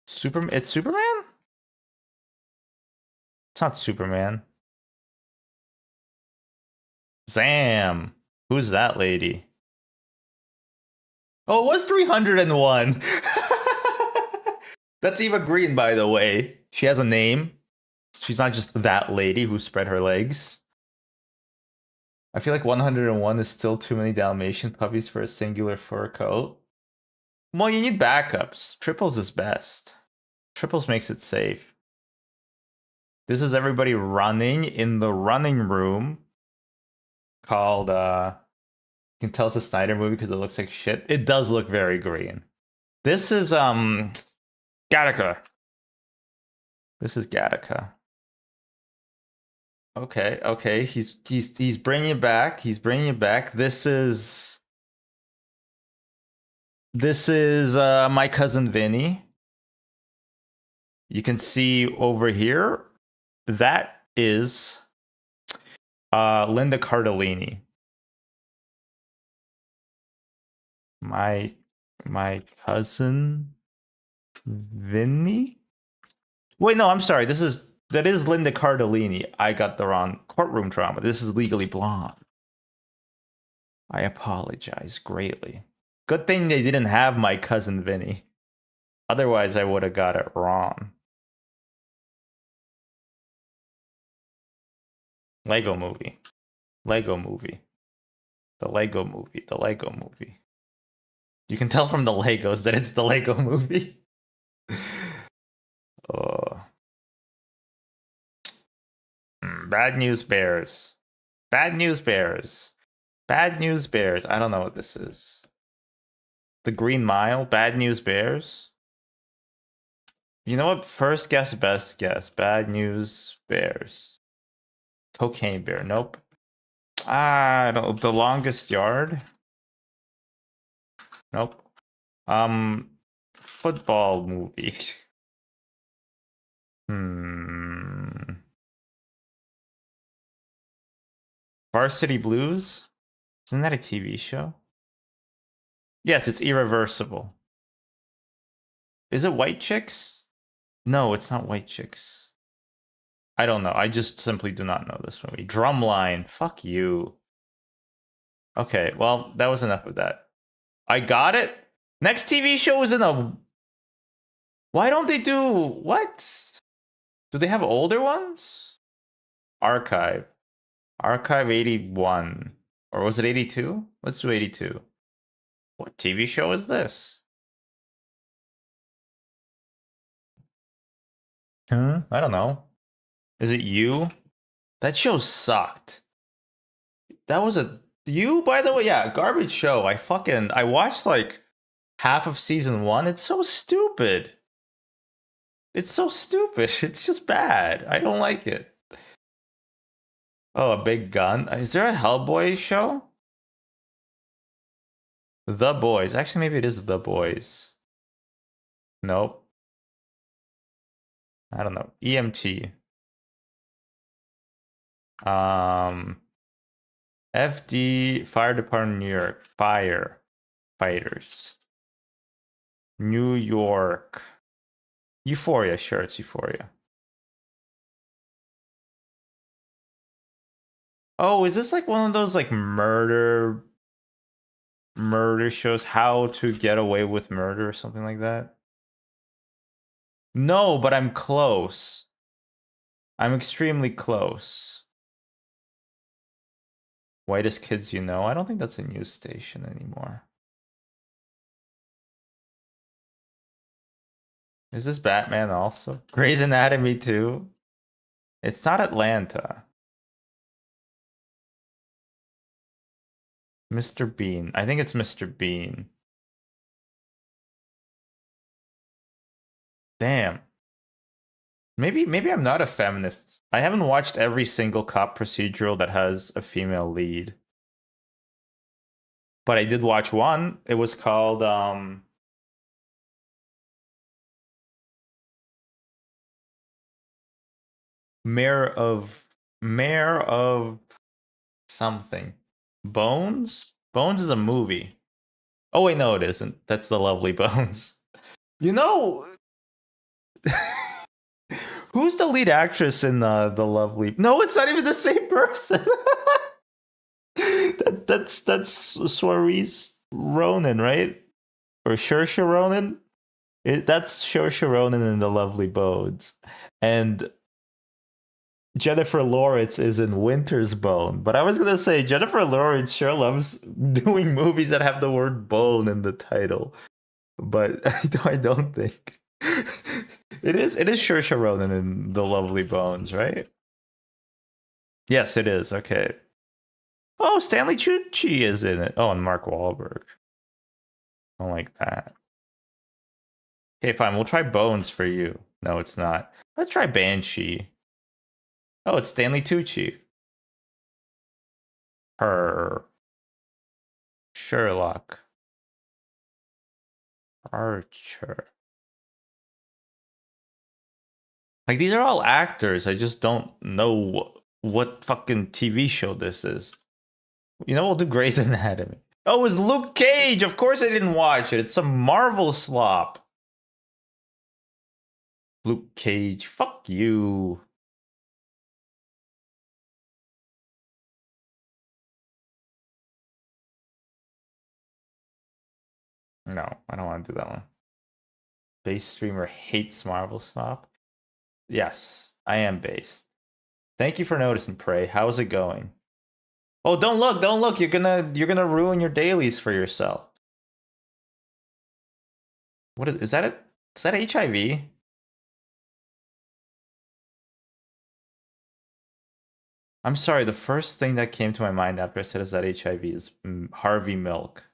Superman. It's Superman. It's not Superman. Zam. Who's that lady? Oh, it was 301. That's Eva Green, by the way. She has a name. She's not just that lady who spread her legs. I feel like 101 is still too many Dalmatian puppies for a singular fur coat. Well, you need backups. Triples is best. Triples makes it safe. This is everybody running in the running room called you can tell it's a Snyder movie because it looks like shit. It does look very green. This is Gattaca. This is Gattaca. Okay, okay. He's bringing it back. He's bringing it back. This is My Cousin Vinny. You can see over here that is Linda Cardellini. My cousin Vinny? Wait, no, I'm sorry. That is Linda Cardellini. I got the wrong courtroom drama. This is Legally Blonde. I apologize greatly. Good thing they didn't have My Cousin Vinny. Otherwise, I would have got it wrong. Lego movie. Lego movie. The Lego movie. The Lego movie. You can tell from the Legos that it's the Lego movie. Bad News Bears. Bad News Bears. Bad News Bears. I don't know what this is. The Green Mile. Bad News Bears. You know what? First guess, best guess. Bad News Bears. Cocaine Bear. Nope. The Longest Yard. Nope. Football movie. Varsity Blues? Isn't that a TV show? Yes, it's Irreversible. Is it White Chicks? No, it's not White Chicks. I don't know. I just simply do not know this movie. Drumline. Fuck you. Okay, well, that was enough of that. I got it. Next TV show is in a... Why don't they do... What? Do they have older ones? Archive. Archive 81. Or was it 82? Let's do 82. What TV show is this? Huh? I don't know. Is it You? That show sucked. That was a... You, by the way? Yeah, garbage show. I watched like half of season 1. It's so stupid. It's so stupid. It's just bad. I don't like it. Oh, a Big Gun. Is there a Hellboy show? The Boys. Actually, maybe it is The Boys. Nope. I don't know. EMT. FD Fire Department New York. Fire Fighters. New York. Euphoria. Sure, it's Euphoria. Oh, is this like one of those like murder shows? How to Get Away with Murder or something like that? No, but I'm close. I'm extremely close. Whitest Kids You Know? I don't think that's a news station anymore. Is this Batman also? Grey's Anatomy too? It's not Atlanta. Mr. Bean. I think it's Mr. Bean. Damn. Maybe I'm not a feminist. I haven't watched every single cop procedural that has a female lead. But I did watch one. It was called Mayor of something. Bones? Bones is a movie. Oh wait, no, it isn't. That's The Lovely Bones. You know, who's the lead actress in the Lovely? No, it's not even the same person. That's Saoirse Ronan, right? Or Saoirse Ronan? That's Saoirse Ronan in The Lovely Bones. And Jennifer Lawrence is in Winter's Bone, but I was gonna say Jennifer Lawrence sure loves doing movies that have the word bone in the title, but I don't think it is Saoirse Ronan in The Lovely Bones, right? Yes, it is. Okay. Oh, Stanley Tucci is in it. Oh, and Mark Wahlberg. I don't like that. Okay, fine. We'll try Bones for you. No, it's not. Let's try Banshee. Oh, it's Stanley Tucci. Her. Sherlock. Archer. Like, these are all actors. I just don't know what fucking TV show this is. You know, we'll do Grey's Anatomy. Oh, it was Luke Cage. Of course I didn't watch it. It's some Marvel slop. Luke Cage. Fuck you. No, I don't want to do that one. Base streamer hates Marvel slop. Yes, I am based. Thank you for noticing, Prey. How's it going? Oh, don't look, don't look. You're gonna ruin your dailies for yourself. What is that it? Is that HIV? I'm sorry, the first thing that came to my mind after I said is that HIV is Harvey Milk.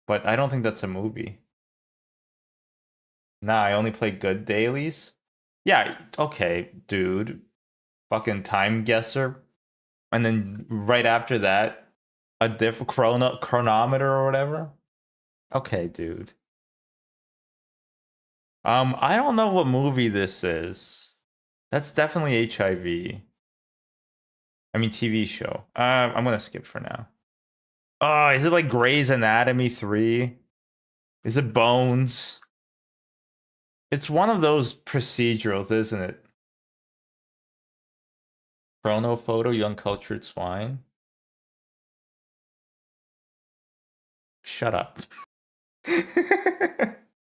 But I don't think that's a movie. Nah, I only play good dailies. Yeah, okay, dude. Fucking time guesser. And then right after that, a different chronometer or whatever. Okay, dude. I don't know what movie this is. That's definitely HIV. I mean TV show. I'm gonna skip for now. Oh, is it like Grey's Anatomy 3? Is it Bones? It's one of those procedurals, isn't it? Chrono photo, you uncultured swine. Shut up.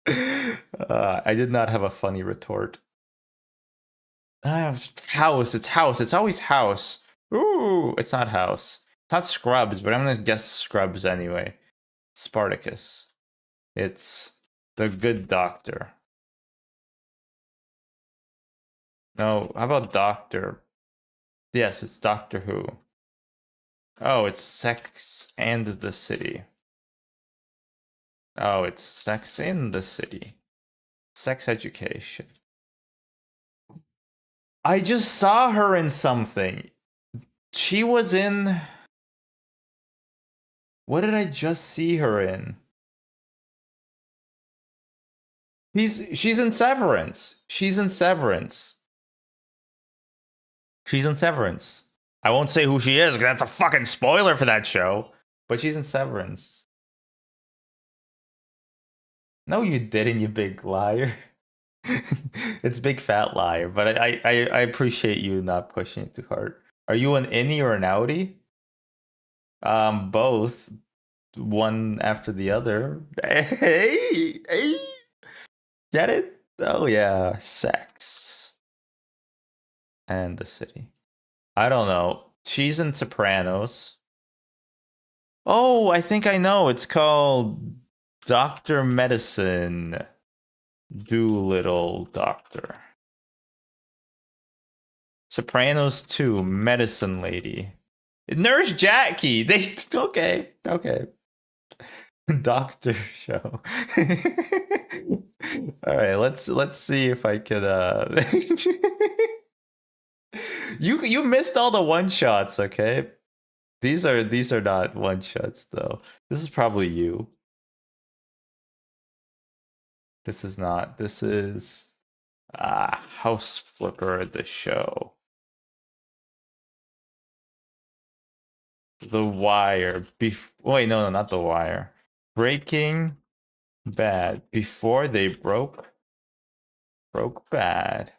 I did not have a funny retort. House, it's House. It's always House. Ooh, it's not House. It's not Scrubs, but I'm gonna guess Scrubs anyway. Spartacus. It's The Good Doctor. No, how about Doctor? Yes, it's Doctor Who. Oh, it's Sex and the City. Oh, it's Sex in the City. Sex Education. I just saw her in something. She was in. What did I just see her in? She's in Severance. She's in Severance. She's in Severance. I won't say who she is because that's a fucking spoiler for that show. But she's in Severance. No, you didn't, you big liar. It's big fat liar. But I appreciate you not pushing it too hard. Are you an innie or an outie? Both. One after the other. Hey, hey. Get it? Oh yeah, Sex and the City. I don't know. She's in Sopranos. Oh, I think I know. It's called Doctor Medicine Doolittle Doctor. Sopranos 2, Medicine Lady. Nurse Jackie. They okay. Doctor show. All right, let's see if I could You missed all the one shots, okay? These are not one shots though. This is probably you. This is not. This is House Flipper the show. The Wire. Wait, no, not The Wire. Breaking Bad. Before they broke bad.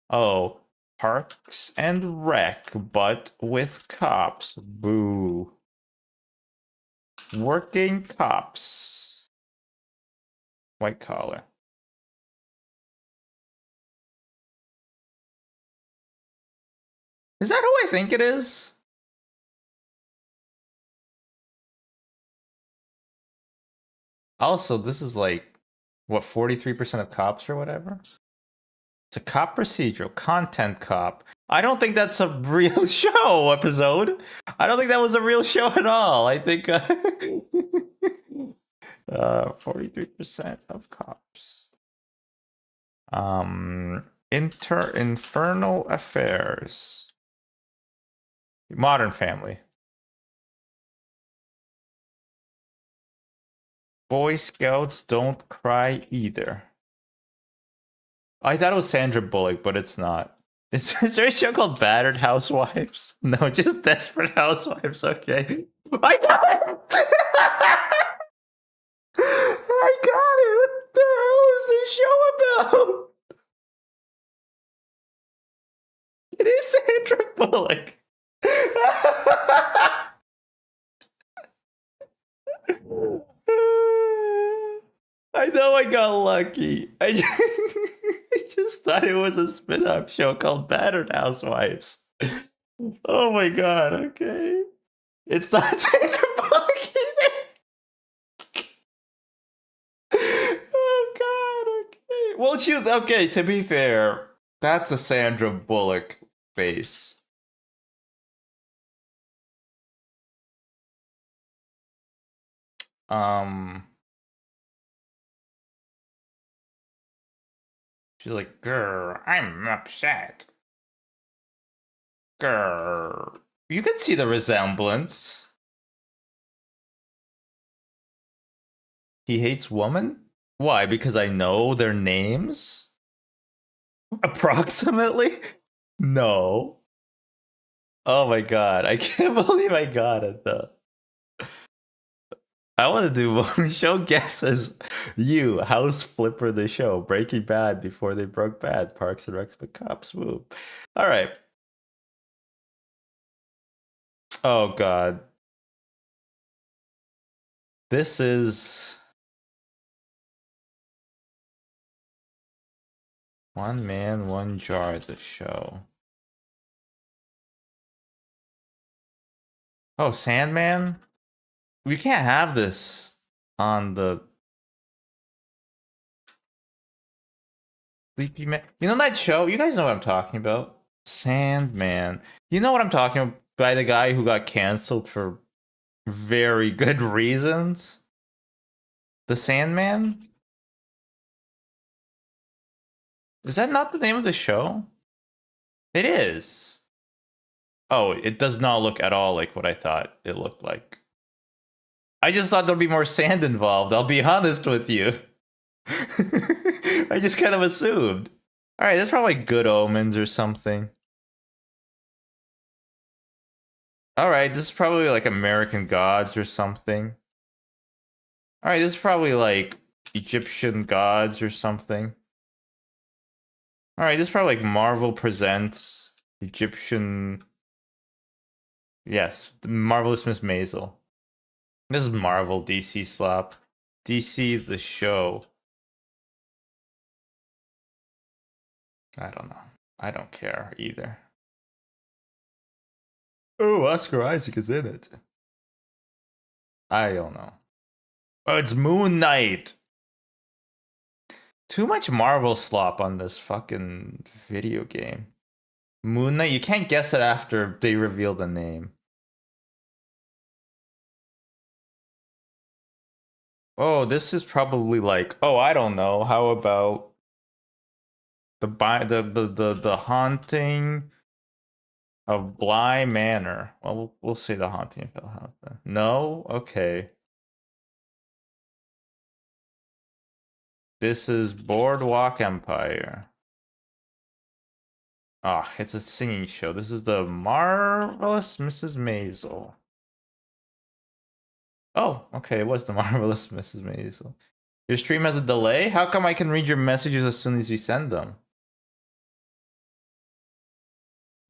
Oh, Parks and Rec, but with cops. Boo. Working cops. White collar. Is that who I think it is? Also, this is like, what, 43% of cops or whatever? It's a cop procedural, content cop. I don't think that's a real show episode. I don't think that was a real show at all. I think 43% of cops. Infernal Affairs. Modern Family. Boy Scouts Don't Cry Either. I thought it was Sandra Bullock, but it's not. Is there a show called Battered Housewives? No, just Desperate Housewives. Okay. I got it! I got it! What the hell is this show about? It is Sandra Bullock. I know I got lucky. I just thought it was a spin-off show called Battered Housewives. Oh my god, okay. It's not Sandra Bullock either. Oh god, okay. Well, okay, to be fair, that's a Sandra Bullock face. She's like, grr, I'm upset. Grr. You can see the resemblance. He hates women? Why? Because I know their names? Approximately? No. Oh my god, I can't believe I got it though. I want to do one show guesses. You, House Flipper the show, Breaking Bad before they broke bad, Parks and Recs but cops. Woo. All right. Oh god. This is One Man, One Jar, the show. Oh, Sandman? We can't have this on the Sleepy Man. You know that show? You guys know what I'm talking about. Sandman. You know what I'm talking about? By the guy who got canceled for very good reasons? The Sandman? Is that not the name of the show? It is. Oh, it does not look at all like what I thought it looked like. I just thought there'd be more sand involved, I'll be honest with you. I just kind of assumed. Alright, that's probably Good Omens or something. Alright, this is probably like American Gods or something. Alright, this is probably like Egyptian Gods or something. Alright, this is probably like Marvel Presents Egyptian... Yes, the Marvelous Miss Maisel. This is Marvel DC slop. DC the show. I don't know. I don't care either. Oh, Oscar Isaac is in it. I don't know. Oh, it's Moon Knight. Too much Marvel slop on this fucking video game. Moon Knight, you can't guess it after they reveal the name. Oh, this is probably like, oh, I don't know. How about the haunting of Bly Manor? Well, we'll say the haunting of Hill House. Then. No, okay. This is Boardwalk Empire. Ah, it's a singing show. This is the Marvelous Mrs. Maisel. Oh, okay, it was the Marvelous Mrs. Maisel. Your stream has a delay? How come I can read your messages as soon as you send them?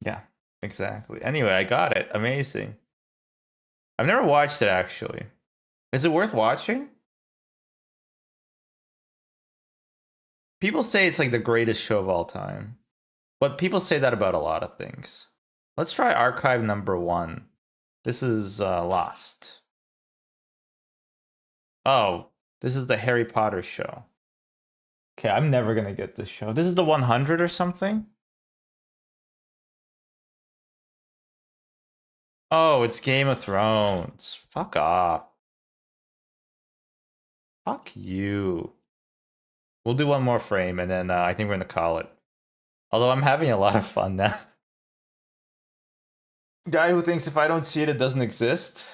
Yeah, exactly. Anyway, I got it. Amazing. I've never watched it, actually. Is it worth watching? People say it's like the greatest show of all time. But people say that about a lot of things. Let's try archive number 1. This is Lost. Oh, this is the Harry Potter show. Okay, I'm never gonna get this show. This is the 100 or something? Oh, it's Game of Thrones. Fuck off. Fuck you. We'll do one more frame and then I think we're gonna call it. Although I'm having a lot of fun now. Guy who thinks if I don't see it, it doesn't exist.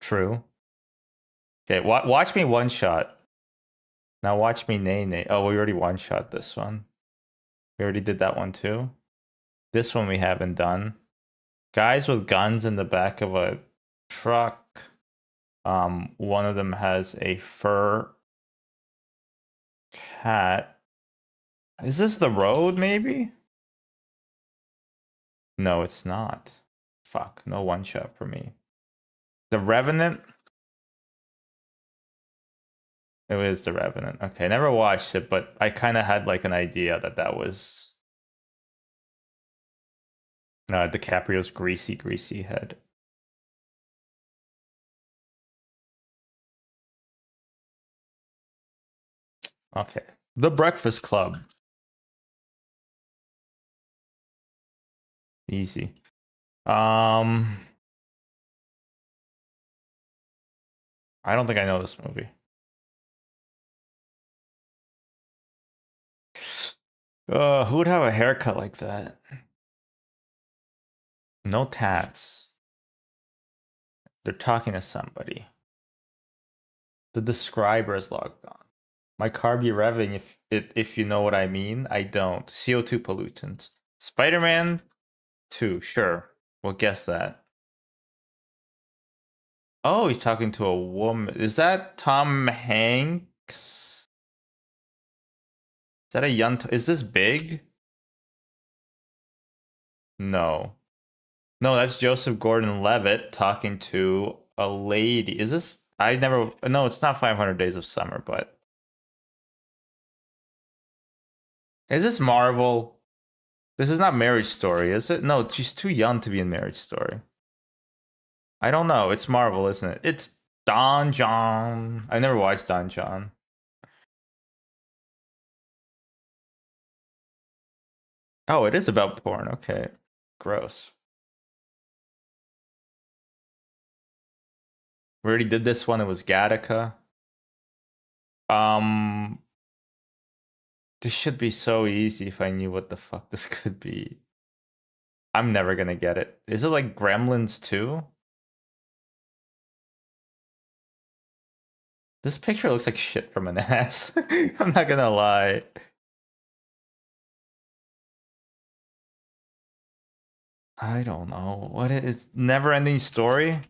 True. Okay, watch me one shot. Now watch me nay. Oh, we already one shot this one. We already did that one too. This one we haven't done. Guys with guns in the back of a truck. One of them has a fur cat. Is this the road, maybe? No, it's not. Fuck, no one shot for me. The Revenant? It is The Revenant. Okay, never watched it, but I kind of had like an idea that that was DiCaprio's greasy head. Okay. The Breakfast Club. Easy. I don't think I know this movie. Who would have a haircut like that? No tats. They're talking to somebody. The describer is logged on. My car be revving if you know what I mean. I don't. CO2 pollutant. Spider-Man 2, sure. We'll guess that. Oh, he's talking to a woman. Is that Tom Hanks? Is that a young... Is this Big? No. No, that's Joseph Gordon-Levitt talking to a lady. Is this... I never... No, it's not 500 Days of Summer, but... Is this Marvel? This is not Marriage Story, is it? No, she's too young to be in Marriage Story. I don't know. It's Marvel, isn't it? It's Don John. I never watched Don John. Oh, it is about porn. Okay. Gross. We already did this one. It was Gattaca. This should be so easy if I knew what the fuck this could be. I'm never gonna get it. Is it like Gremlins 2? This picture looks like shit from an ass. I'm not gonna lie. I don't know. What it's Never Ending Story?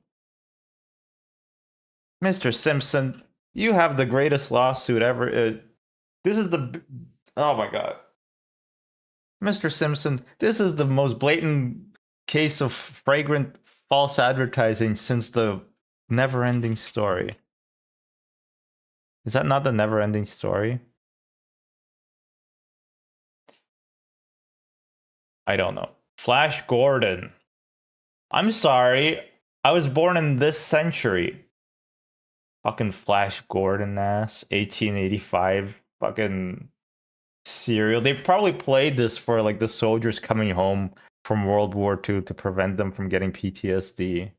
Mr. Simpson, you have the greatest lawsuit ever. This is the... Oh my god. Mr. Simpson, this is the most blatant case of fragrant false advertising since the Never Ending Story. Is that not the Never Ending Story? I don't know. Flash Gordon. I'm sorry. I was born in this century. Fucking Flash Gordon ass. 1885 fucking serial. They probably played this for like the soldiers coming home from World War II to prevent them from getting PTSD.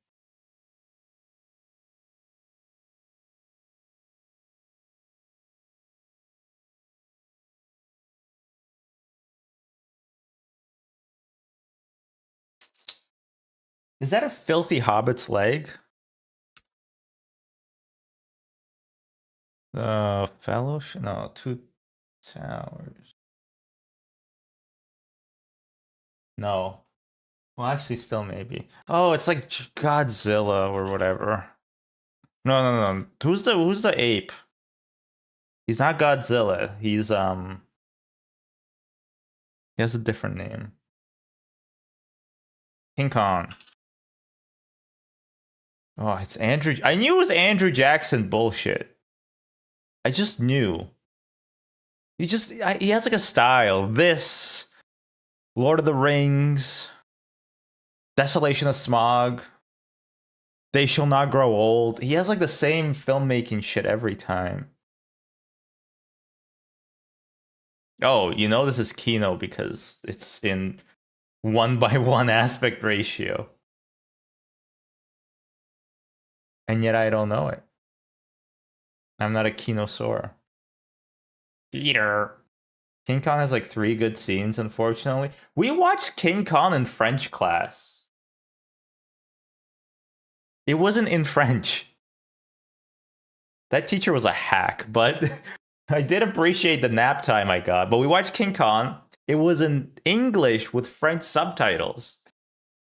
Is that a filthy hobbit's leg? Fellowship? No, Two Towers. No. Well, actually, still maybe. Oh, it's like Godzilla or whatever. No. Who's the ape? He's not Godzilla. He's he has a different name. King Kong. Oh, it's Andrew. I knew it was Andrew Jackson bullshit. I just knew. He has like a style. This Lord of the Rings, Desolation of Smog, They Shall Not Grow Old. He has like the same filmmaking shit every time. Oh, you know this is Kino because it's in 1:1 aspect ratio. And yet I don't know it. I'm not a Kinosaur. Peter. King Kong has like 3 good scenes, unfortunately. We watched King Kong in French class. It wasn't in French. That teacher was a hack, but I did appreciate the nap time I got. But we watched King Kong. It was in English with French subtitles.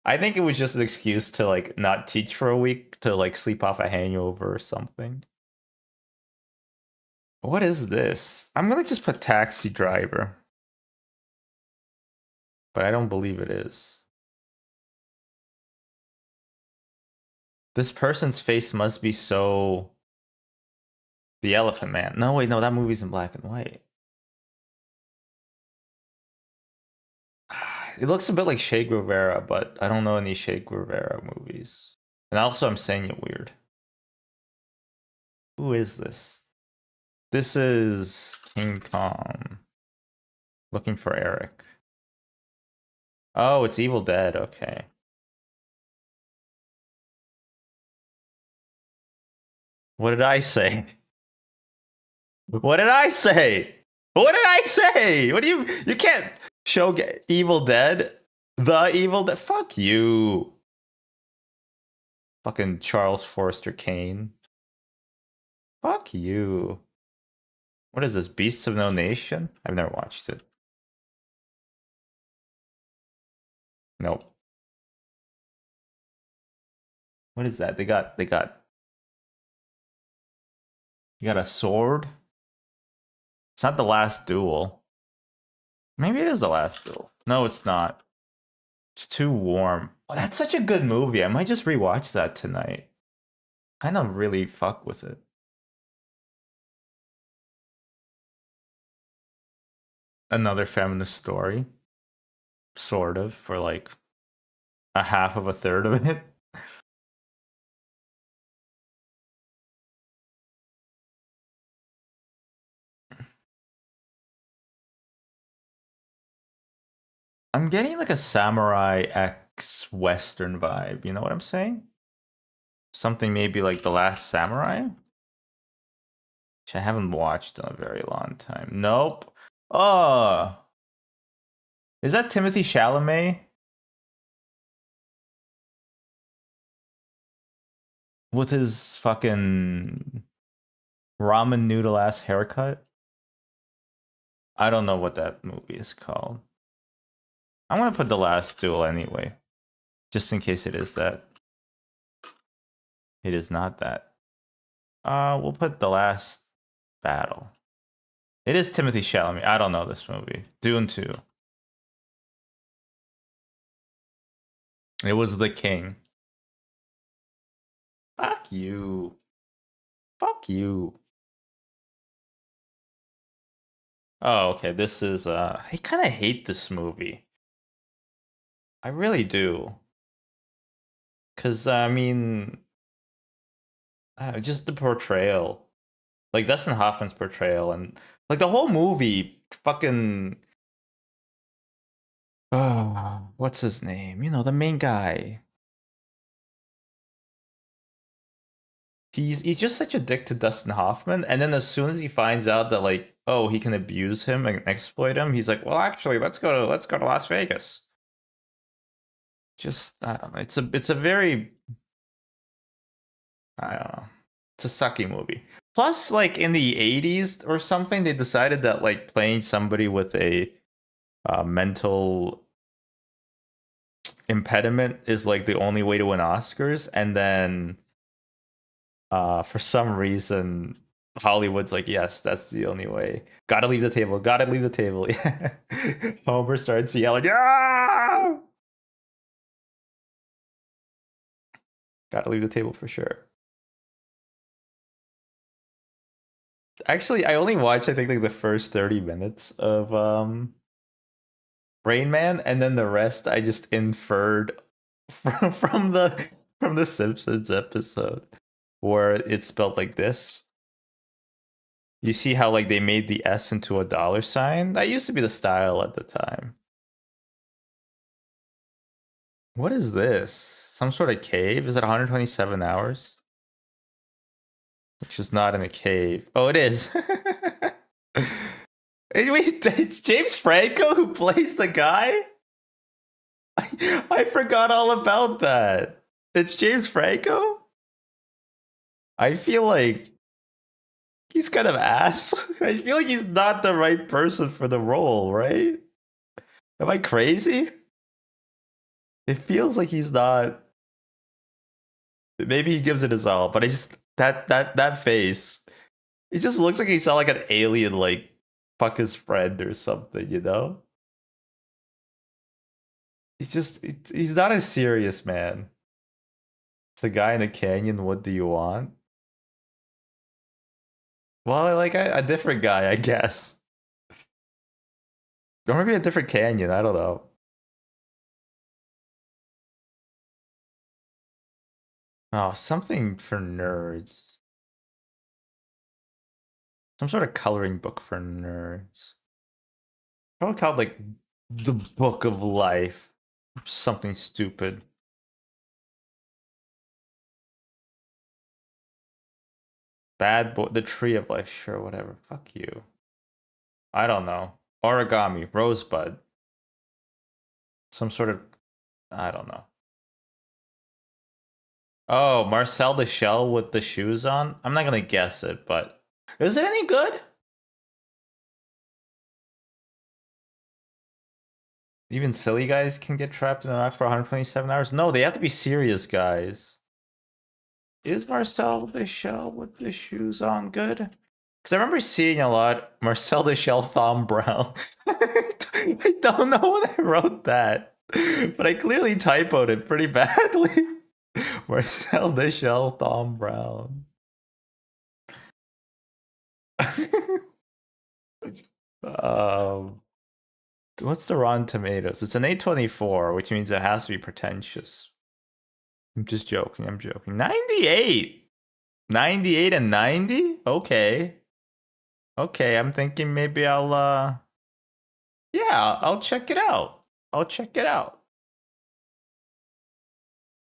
I think it was just an excuse to like not teach for a week to like sleep off a hangover or something. What is this? I'm gonna just put taxi driver. But I don't believe it is. This person's face must be so... The Elephant Man. No, wait, no, that movie's in black and white. It looks a bit like Che Guevara, but I don't know any Che Guevara movies. And also, I'm saying it weird. Who is this? This is King Kong. Looking for Eric. Oh, it's Evil Dead. Okay. What did I say? What did I say? What did I say? What do you can't show Evil Dead? The Evil Dead? Fuck you. Fucking Charles Forster Kane. Fuck you. What is this? Beasts of No Nation? I've never watched it. Nope. What is that? They got you got a sword? It's not The Last Duel. Maybe it is The Last Duel. No, it's not. It's too warm. Oh, that's such a good movie. I might just rewatch that tonight. Kind of really fuck with it. Another feminist story. Sort of, for like a half of a third of it. I'm getting like a Samurai X Western vibe. You know what I'm saying? Something maybe like The Last Samurai? Which I haven't watched in a very long time. Nope. Oh. Is that Timothy Chalamet? With his fucking ramen noodle ass haircut? I don't know what that movie is called. I'm gonna put The Last Duel anyway. Just in case it is that. It is not that. We'll put The Last Battle. It is Timothy Chalamet. I don't know this movie. Dune 2. It was The King. Fuck you. Fuck you. Oh, okay. This is I kind of hate this movie. I really do. Cuz I mean just the portrayal. Like Dustin Hoffman's portrayal and like the whole movie fucking what's his name? You know, the main guy. He's just such a dick to Dustin Hoffman, and then as soon as he finds out that like, oh, he can abuse him and exploit him, he's like, well, actually, let's go to Las Vegas. Just I don't know. It's a very I don't know. It's a sucky movie. Plus, like in the 80s or something, they decided that like playing somebody with a mental impediment is like the only way to win Oscars, and then for some reason Hollywood's like, yes, that's the only way. Gotta leave the table. Gotta leave the table. Yeah. Homer starts yelling, yeah! Gotta leave the table for sure. Actually, I only watched I think like the first 30 minutes of Rain Man, and then the rest I just inferred from the Simpsons episode where it's spelled like this. You see how like they made the S into a dollar sign? That used to be the style at the time. What is this? Some sort of cave? Is it 127 hours? Which is not in a cave. Oh, it is. Wait, it's James Franco who plays the guy? I forgot all about that. It's James Franco? I feel like he's kind of ass. I feel like he's not the right person for the role, right? Am I crazy? It feels like he's not. Maybe he gives it his all, but I just that face. It just looks like he saw like an alien like fuck his friend or something, you know? He's not a serious man. It's a guy in a canyon. What do you want? Well, I like a different guy, I guess. Or maybe a different canyon. I don't know. Oh, something for nerds. Some sort of coloring book for nerds. Probably called like the Book of Life. Something stupid. Bad boy, the Tree of Life. Sure, whatever. Fuck you. I don't know. Origami, Rosebud. Some sort of, I don't know. Oh, Marcel the Shell with the shoes on? I'm not gonna guess it, but is it any good? Even silly guys can get trapped in the rack for 127 hours? No, they have to be serious guys. Is Marcel the Shell with the shoes on good? Because I remember seeing a lot Marcel the Shell Thom Brown. I don't know when I wrote that, but I clearly typoed it pretty badly. Marcel the Shell Thom Brown. What's the Rotten Tomatoes? It's an 824, which means it has to be pretentious. I'm just joking. I'm joking. 98. 98 and 90? Okay. Okay, I'm thinking maybe I'll yeah, I'll check it out. I'll check it out.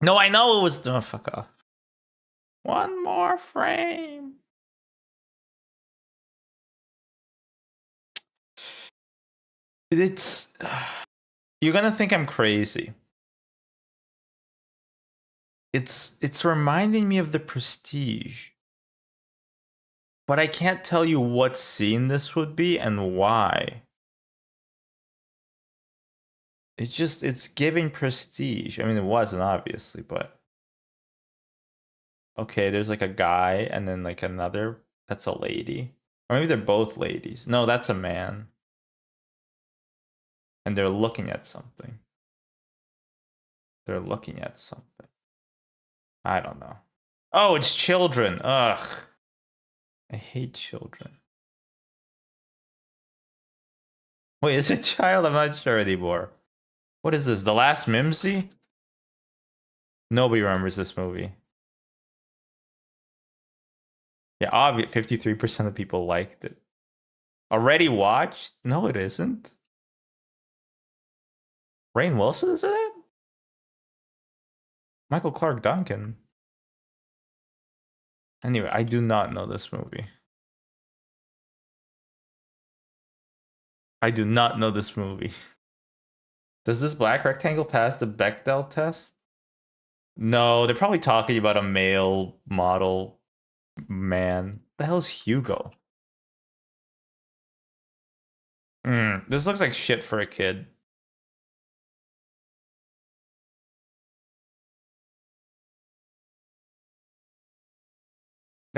No, I know it was fuck off. One more frame. It's you're gonna think I'm crazy. It's reminding me of The Prestige. But I can't tell you what scene this would be and why. It's giving Prestige. I mean, it wasn't obviously, but okay, there's like a guy and then like another that's a lady. Or maybe they're both ladies. No, that's a man. And they're looking at something. They're looking at something. I don't know. Oh, it's children. Ugh. I hate children. Wait, is it child? I'm not sure anymore. What is this? The Last Mimsy? Nobody remembers this movie. Yeah, obvious. 53% of people liked it. Already watched? No, it isn't. Rainn Wilson is in it? Michael Clark Duncan. Anyway, I do not know this movie. I do not know this movie. Does this black rectangle pass the Bechdel test? No, they're probably talking about a male model man. The hell is Hugo? This looks like shit for a kid.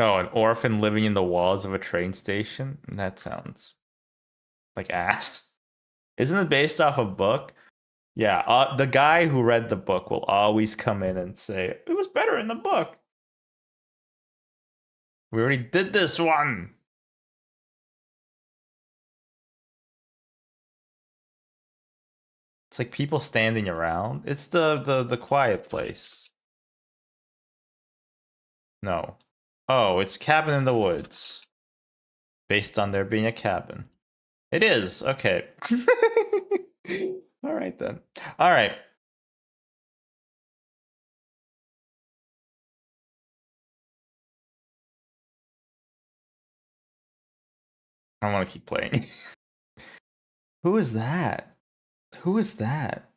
Oh, an orphan living in the walls of a train station? That sounds like ass. Isn't it based off a book? Yeah, the guy who read the book will always come in and say, it was better in the book. We already did this one. It's like people standing around. It's the quiet place. No. Oh, it's Cabin in the Woods. Based on there being a cabin. It is. Okay. All right then. All right. I want to keep playing. Who is that? Who is that?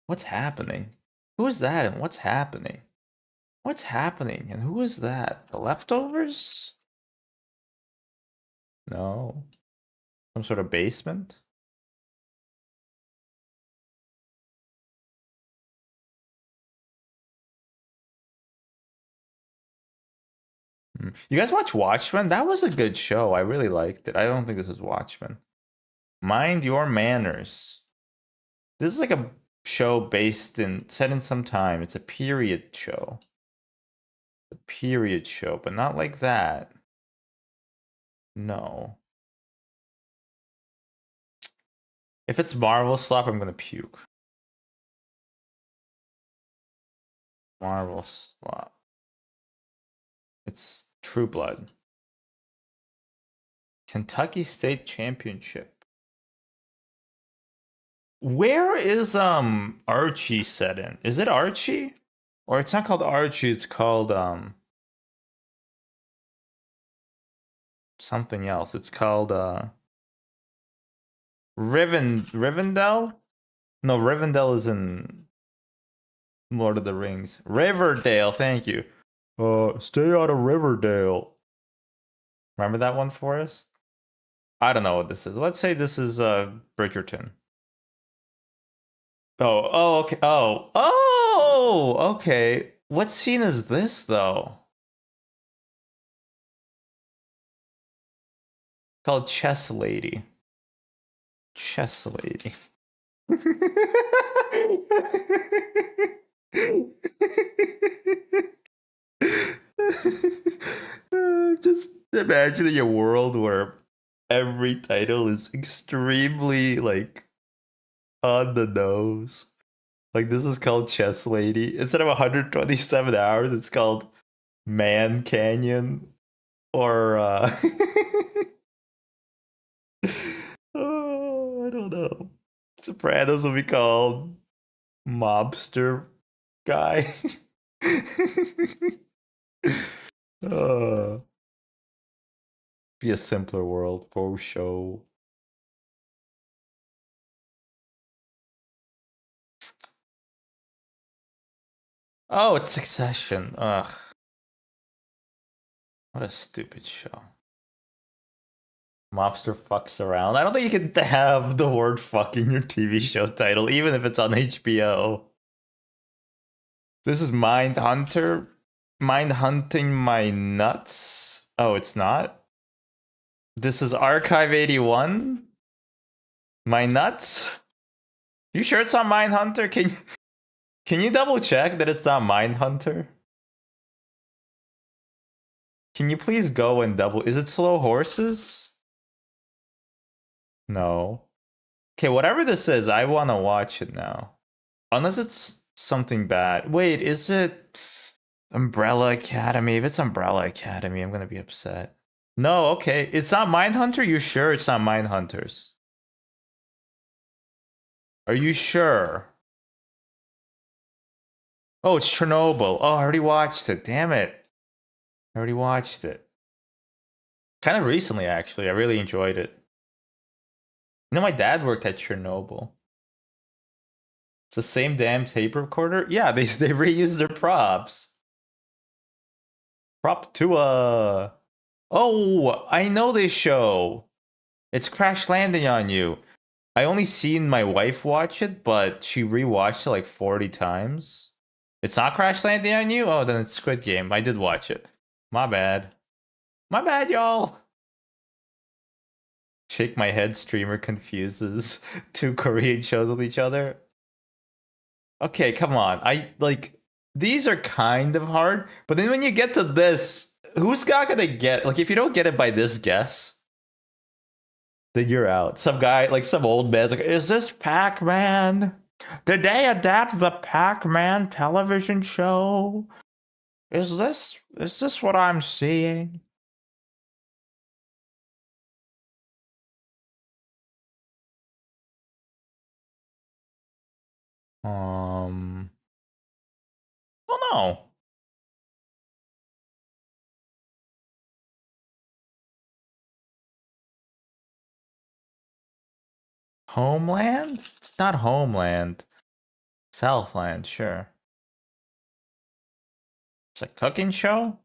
What's happening? Who is that and what's happening? What's happening and who is that? The leftovers? No. Some sort of basement? You guys watch Watchmen? That was a good show. I really liked it. I don't think this is Watchmen. Mind Your Manners. This is like a show set in some time. It's a period show. A period show, but not like that. No. If it's Marvel slop, I'm gonna puke. Marvel slop. It's True Blood. Kentucky State Championship. Where is Archie set in? Is it Archie? Or it's not called Archie, it's called something else. It's called Rivendell? No, Rivendell is in Lord of the Rings. Riverdale, thank you. Stay out of Riverdale. Remember that one, Forrest? I don't know what this is. Let's say this is Bridgerton. Oh, okay. Oh, okay. What scene is this though? Called Chess Lady. Chess Lady. Just imagining a world where every title is extremely like on the nose. Like this is called Chess Lady. Instead of 127 hours, it's called Man Canyon or oh, I don't know. Sopranos will be called Mobster Guy. Be a simpler world for show. Oh, it's Succession. Ugh. What a stupid show. Mobster fucks around. I don't think you can have the word fuck in your TV show title, even if it's on HBO. This is Mind Hunter. Mind hunting my nuts. Oh, it's not? This is Archive 81. My nuts? You sure it's on Mind Hunter? Can you double check that it's not Mind Hunter? Can you please go and double? Is it Slow Horses? No. Okay, whatever this is, I want to watch it now. Unless it's something bad. Wait, is it Umbrella Academy? If it's Umbrella Academy, I'm going to be upset. No, okay. It's not Mindhunter? You sure it's not Mindhunters? Are you sure? Oh, it's Chernobyl. Oh, I already watched it. Damn it. I already watched it. Kind of recently, actually. I really enjoyed it. You know, my dad worked at Chernobyl. It's the same damn tape recorder? Yeah, they reused their props. Prop to Oh, I know this show. It's Crash Landing on You. I only seen my wife watch it, but she rewatched it like 40 times. It's not Crash Landing on You? Oh, then it's Squid Game. I did watch it. My bad. My bad, y'all. Shake My Head streamer confuses two Korean shows with each other. Okay, come on. These are kind of hard, but then when you get to this, who's not gonna get, like, if you don't get it by this guess, then you're out. Some guy, like some old man's like, is this Pac-Man? Did they adapt the Pac-Man television show? Is this what I'm seeing? Oh no. Homeland? It's not Homeland. Southland, sure. It's a cooking show?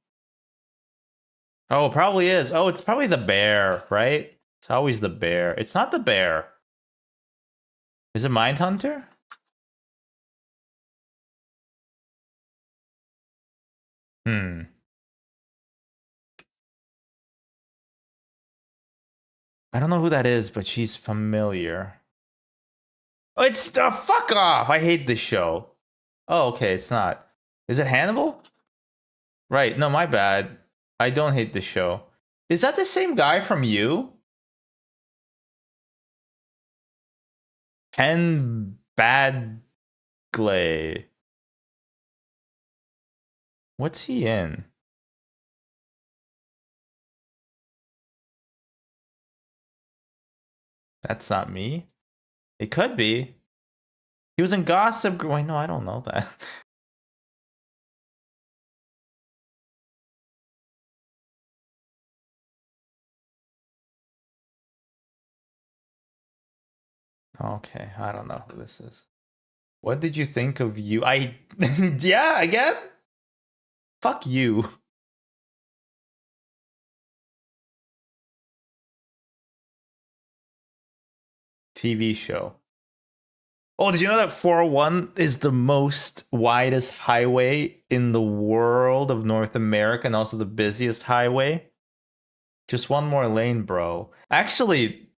Oh, it probably is. Oh, it's probably the bear, right? It's always the bear. It's not the bear. Is it Mindhunter? Hmm. I don't know who that is, but she's familiar. Oh, it's fuck off. I hate this show. Oh, okay, it's not. Is it Hannibal? Right. No, my bad. I don't hate the show. Is that the same guy from You? Ken Badgley. What's he in? That's not me. It could be. He was in Gossip Girl. Wait, no, I don't know that. Okay, I don't know who this is. What did you think of You? Yeah, again? Fuck you. TV show. Oh, did you know that 401 is the most widest highway in the world of North America and also the busiest highway? Just one more lane, bro. Actually,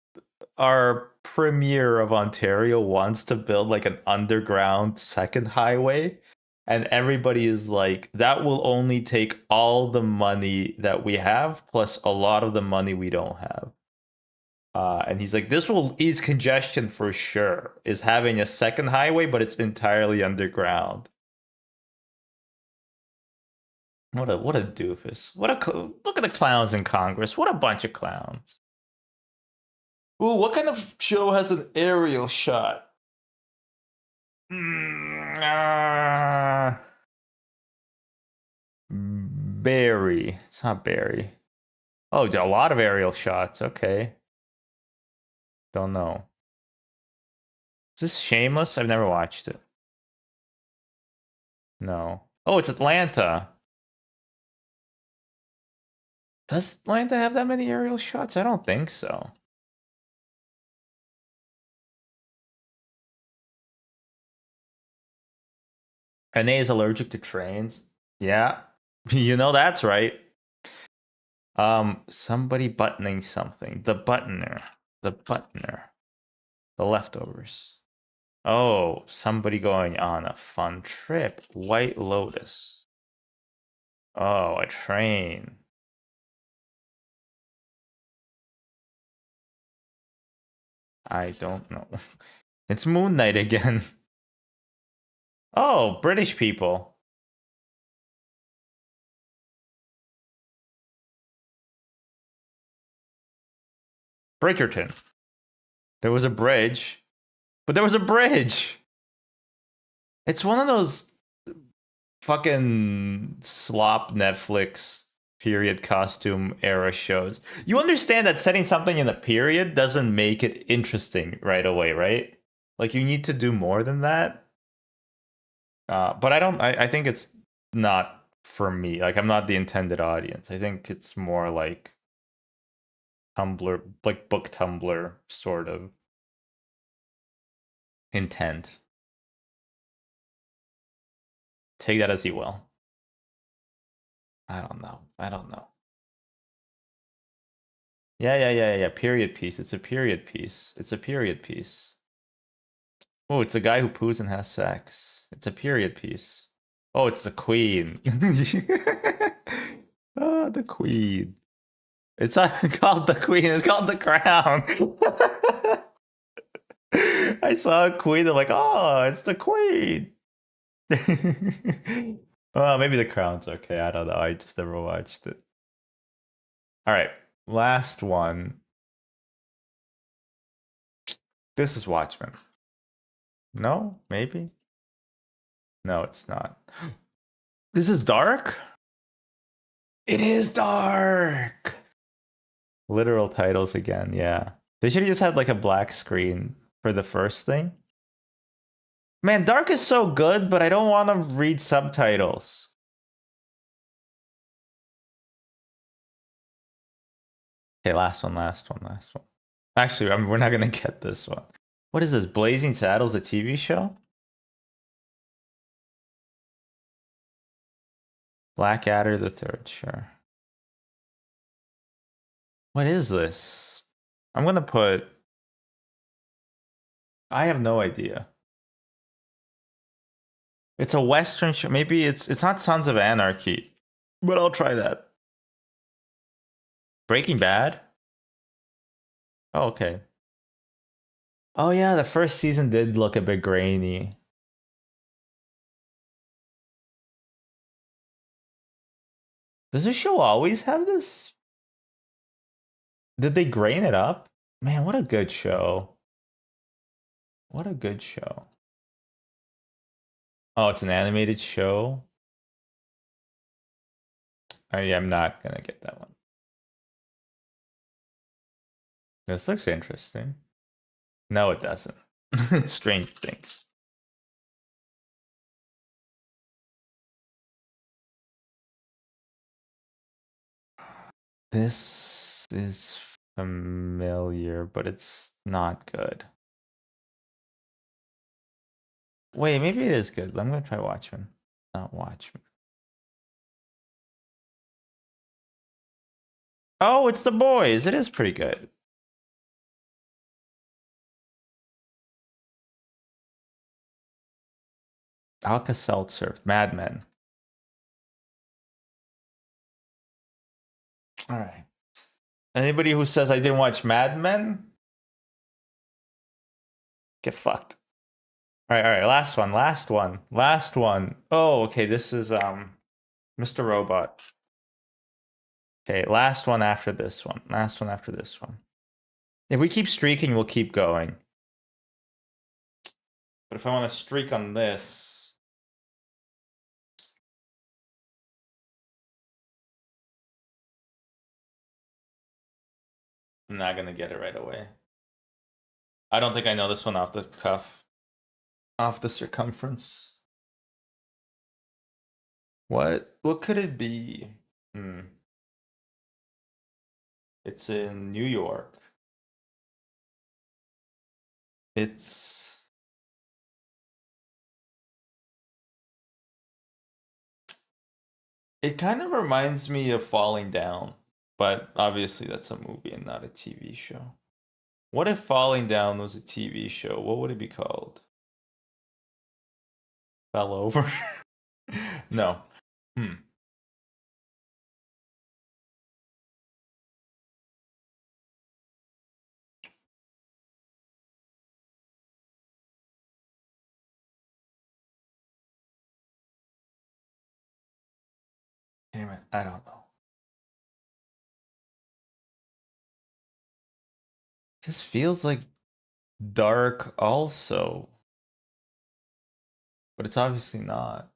our premier of Ontario wants to build like an underground second highway. And everybody is like, that will only take all the money that we have, plus a lot of the money we don't have. And he's like, this will ease congestion for sure. Is having a second highway, but it's entirely underground. What a doofus. Look at the clowns in Congress. What a bunch of clowns. Ooh, what kind of show has an aerial shot? Barry. It's not Barry. Oh, a lot of aerial shots. Okay. Don't know. Is this Shameless? I've never watched it. No. Oh, it's Atlanta. Does Atlanta have that many aerial shots? I don't think so. Renee is allergic to trains. Yeah. You know that's right. Somebody buttoning something. The buttoner. The buttoner. The leftovers. Oh, somebody going on a fun trip. White Lotus. Oh, a train. I don't know. It's Moon Knight again. Oh, British people. Bridgerton. There was a bridge. But there was a bridge. It's one of those fucking slop Netflix period costume era shows. You understand that setting something in the period doesn't make it interesting right away, right? Like you need to do more than that. But I don't. I think it's not for me. Like I'm not the intended audience. I think it's more like Tumblr, like book Tumblr sort of intent. Take that as you will. I don't know. I don't know. Yeah. Period piece. It's a period piece. It's a period piece. Oh, it's a guy who poos and has sex. It's a period piece. Oh, it's the queen. Oh, the queen. It's not called the queen. It's called the crown. I I saw a queen. I'm like, oh, it's the queen. Well, maybe the crown's okay. I don't know. I just never watched it. All right, last one. This is Watchmen. No, maybe. No, it's not. This is dark. It is dark. Literal titles again. Yeah, they should have just had like a black screen for the first thing. Man, dark is so good, but I don't want to read subtitles. Okay, last one. Actually, we're not gonna get this one. What is this? Blazing Saddles, a TV show? Blackadder the Third, sure. What is this? I'm gonna put. I have no idea. It's a Western show. Maybe it's not Sons of Anarchy, but I'll try that. Breaking Bad. Oh, okay. Oh yeah, the first season did look a bit grainy. Does this show always have this? Did they grain it up? Man, what a good show. What a good show. Oh, it's an animated show? I'm not gonna get that one. This looks interesting. No, it doesn't. It's Strange Things. This is familiar, but it's not good. Wait, maybe it is good. I'm gonna try Watchmen. Not Watchmen. Oh, it's The Boys. It is pretty good. Alka-Seltzer, Mad Men. All right. Anybody who says I didn't watch Mad Men, get fucked. All right. Last one. Oh, okay. This is Mr. Robot. Okay, last one after this one. Last one after this one. If we keep streaking, we'll keep going. But if I want to streak on this, I'm not gonna get it right away. I don't think I know this one off the cuff. Off the circumference. What could it be? It's in New York. It's It kind of reminds me of Falling Down, but obviously that's a movie and not a TV show. What if Falling Down was a TV show? What would it be called? Fell over? No. Damn it, I don't know. This feels like dark also. But it's obviously not.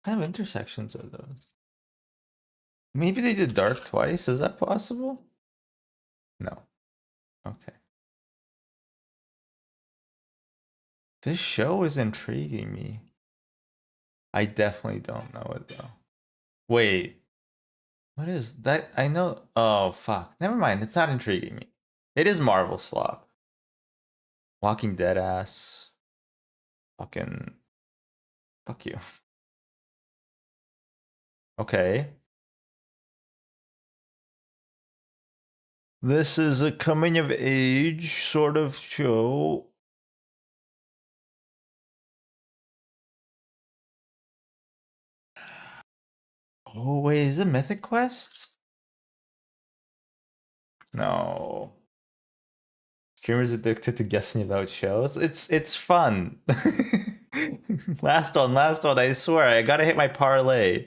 What kind of intersections are those? Maybe they did dark twice? Is that possible? No. Okay. This show is intriguing me. I definitely don't know it though. Wait. What is that? I know. Oh, fuck. Never mind. It's not intriguing me. It is Marvel slop. Walking Dead ass. Fucking. Fuck you. Okay. This is a coming of age sort of show. Oh, wait, is it Mythic Quest? No. Streamers addicted to guessing about shows. It's fun. Last one, last one. I swear, I gotta hit my parlay.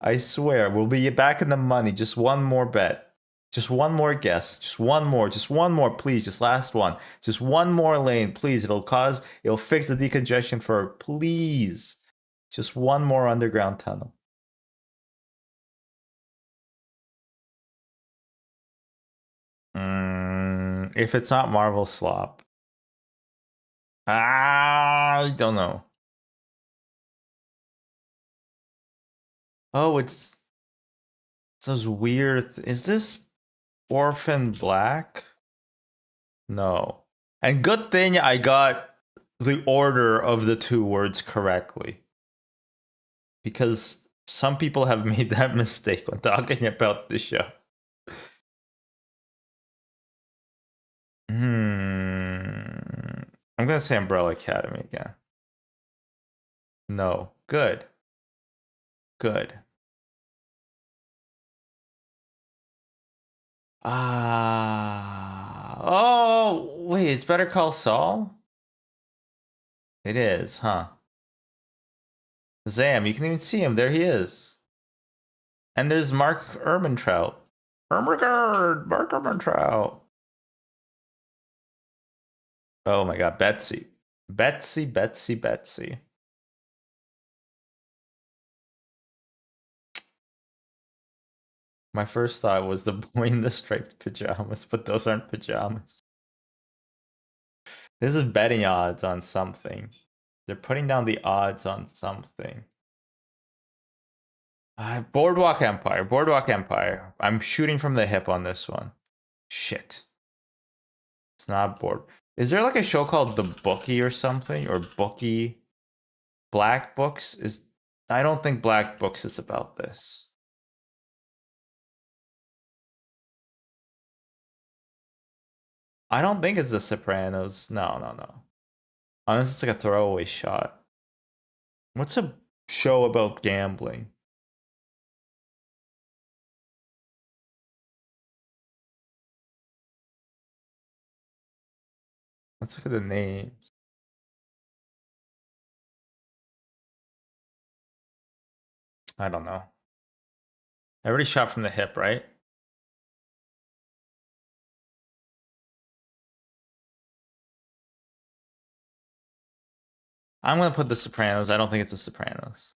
I swear, we'll be back in the money. Just one more bet. Just one more guess. Just one more. Just one more, please. Just last one. Just one more lane, please. It'll fix the decongestion for, please. Just one more underground tunnel. If it's not Marvel Slop. I don't know. Oh, it's those weird. Is this Orphan Black? No. And good thing I got the order of the two words correctly. Because some people have made that mistake when talking about the show. I'm gonna say Umbrella Academy again. No. Good. Good. Oh, wait, it's Better Call Saul? It is, huh? Zam, you can even see him. There he is. And there's Mark Ehrmantraut. Mark Ehrmantraut. Oh my god, Betsy. Betsy. My first thought was the boy in the striped pajamas, but those aren't pajamas. This is betting odds on something. They're putting down the odds on something. Boardwalk Empire. I'm shooting from the hip on this one. Shit. It's not board. Is there like a show called The Bookie or something? Or Bookie? Black Books? I don't think Black Books is about this. I don't think it's The Sopranos. No. Unless it's like a throwaway shot. What's a show about gambling? Let's look at the names. I don't know. I already shot from the hip, right? I'm gonna put The Sopranos. I don't think it's The Sopranos.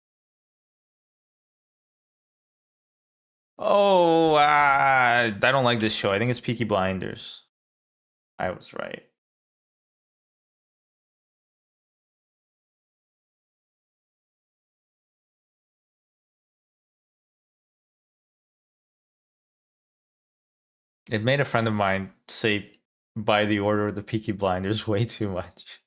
Oh, I don't like this show. I think it's Peaky Blinders. I was right. It made a friend of mine say by the order of the Peaky Blinders way too much.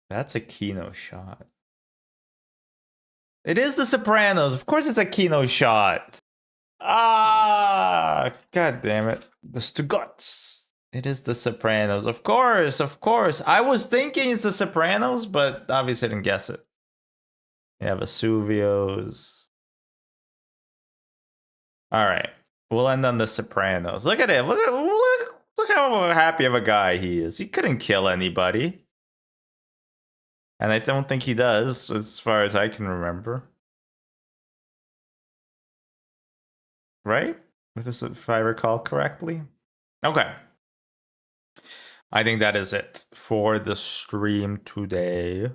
That's a Kino shot. It is The Sopranos. Of course it's a Kino shot. God damn it. The Stugots. It is The Sopranos. Of course. I was thinking it's The Sopranos, but obviously I didn't guess it. Yeah, Vesuvios. All right. We'll end on The Sopranos. Look at him. Look how happy of a guy he is. He couldn't kill anybody. And I don't think he does, as far as I can remember. Right? If I recall correctly. Okay. I think that is it for the stream today.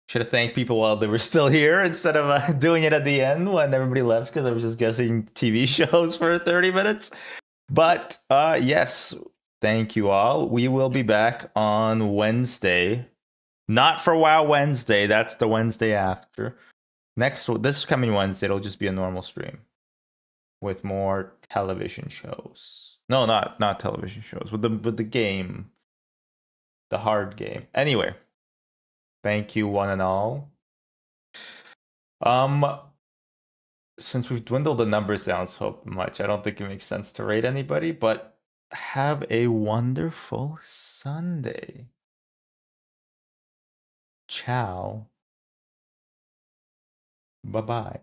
Should have thanked people while they were still here instead of doing it at the end when everybody left because I was just guessing TV shows for 30 minutes. But yes, thank you all. We will be back on Wednesday. Not for WoW Wednesday. That's the Wednesday after. This coming Wednesday, it'll just be a normal stream with more television shows. No, not television shows. With the game, the hard game. Anyway, thank you one and all. Since we've dwindled the numbers down so much, I don't think it makes sense to rate anybody. But have a wonderful Sunday. Ciao. Bye-bye.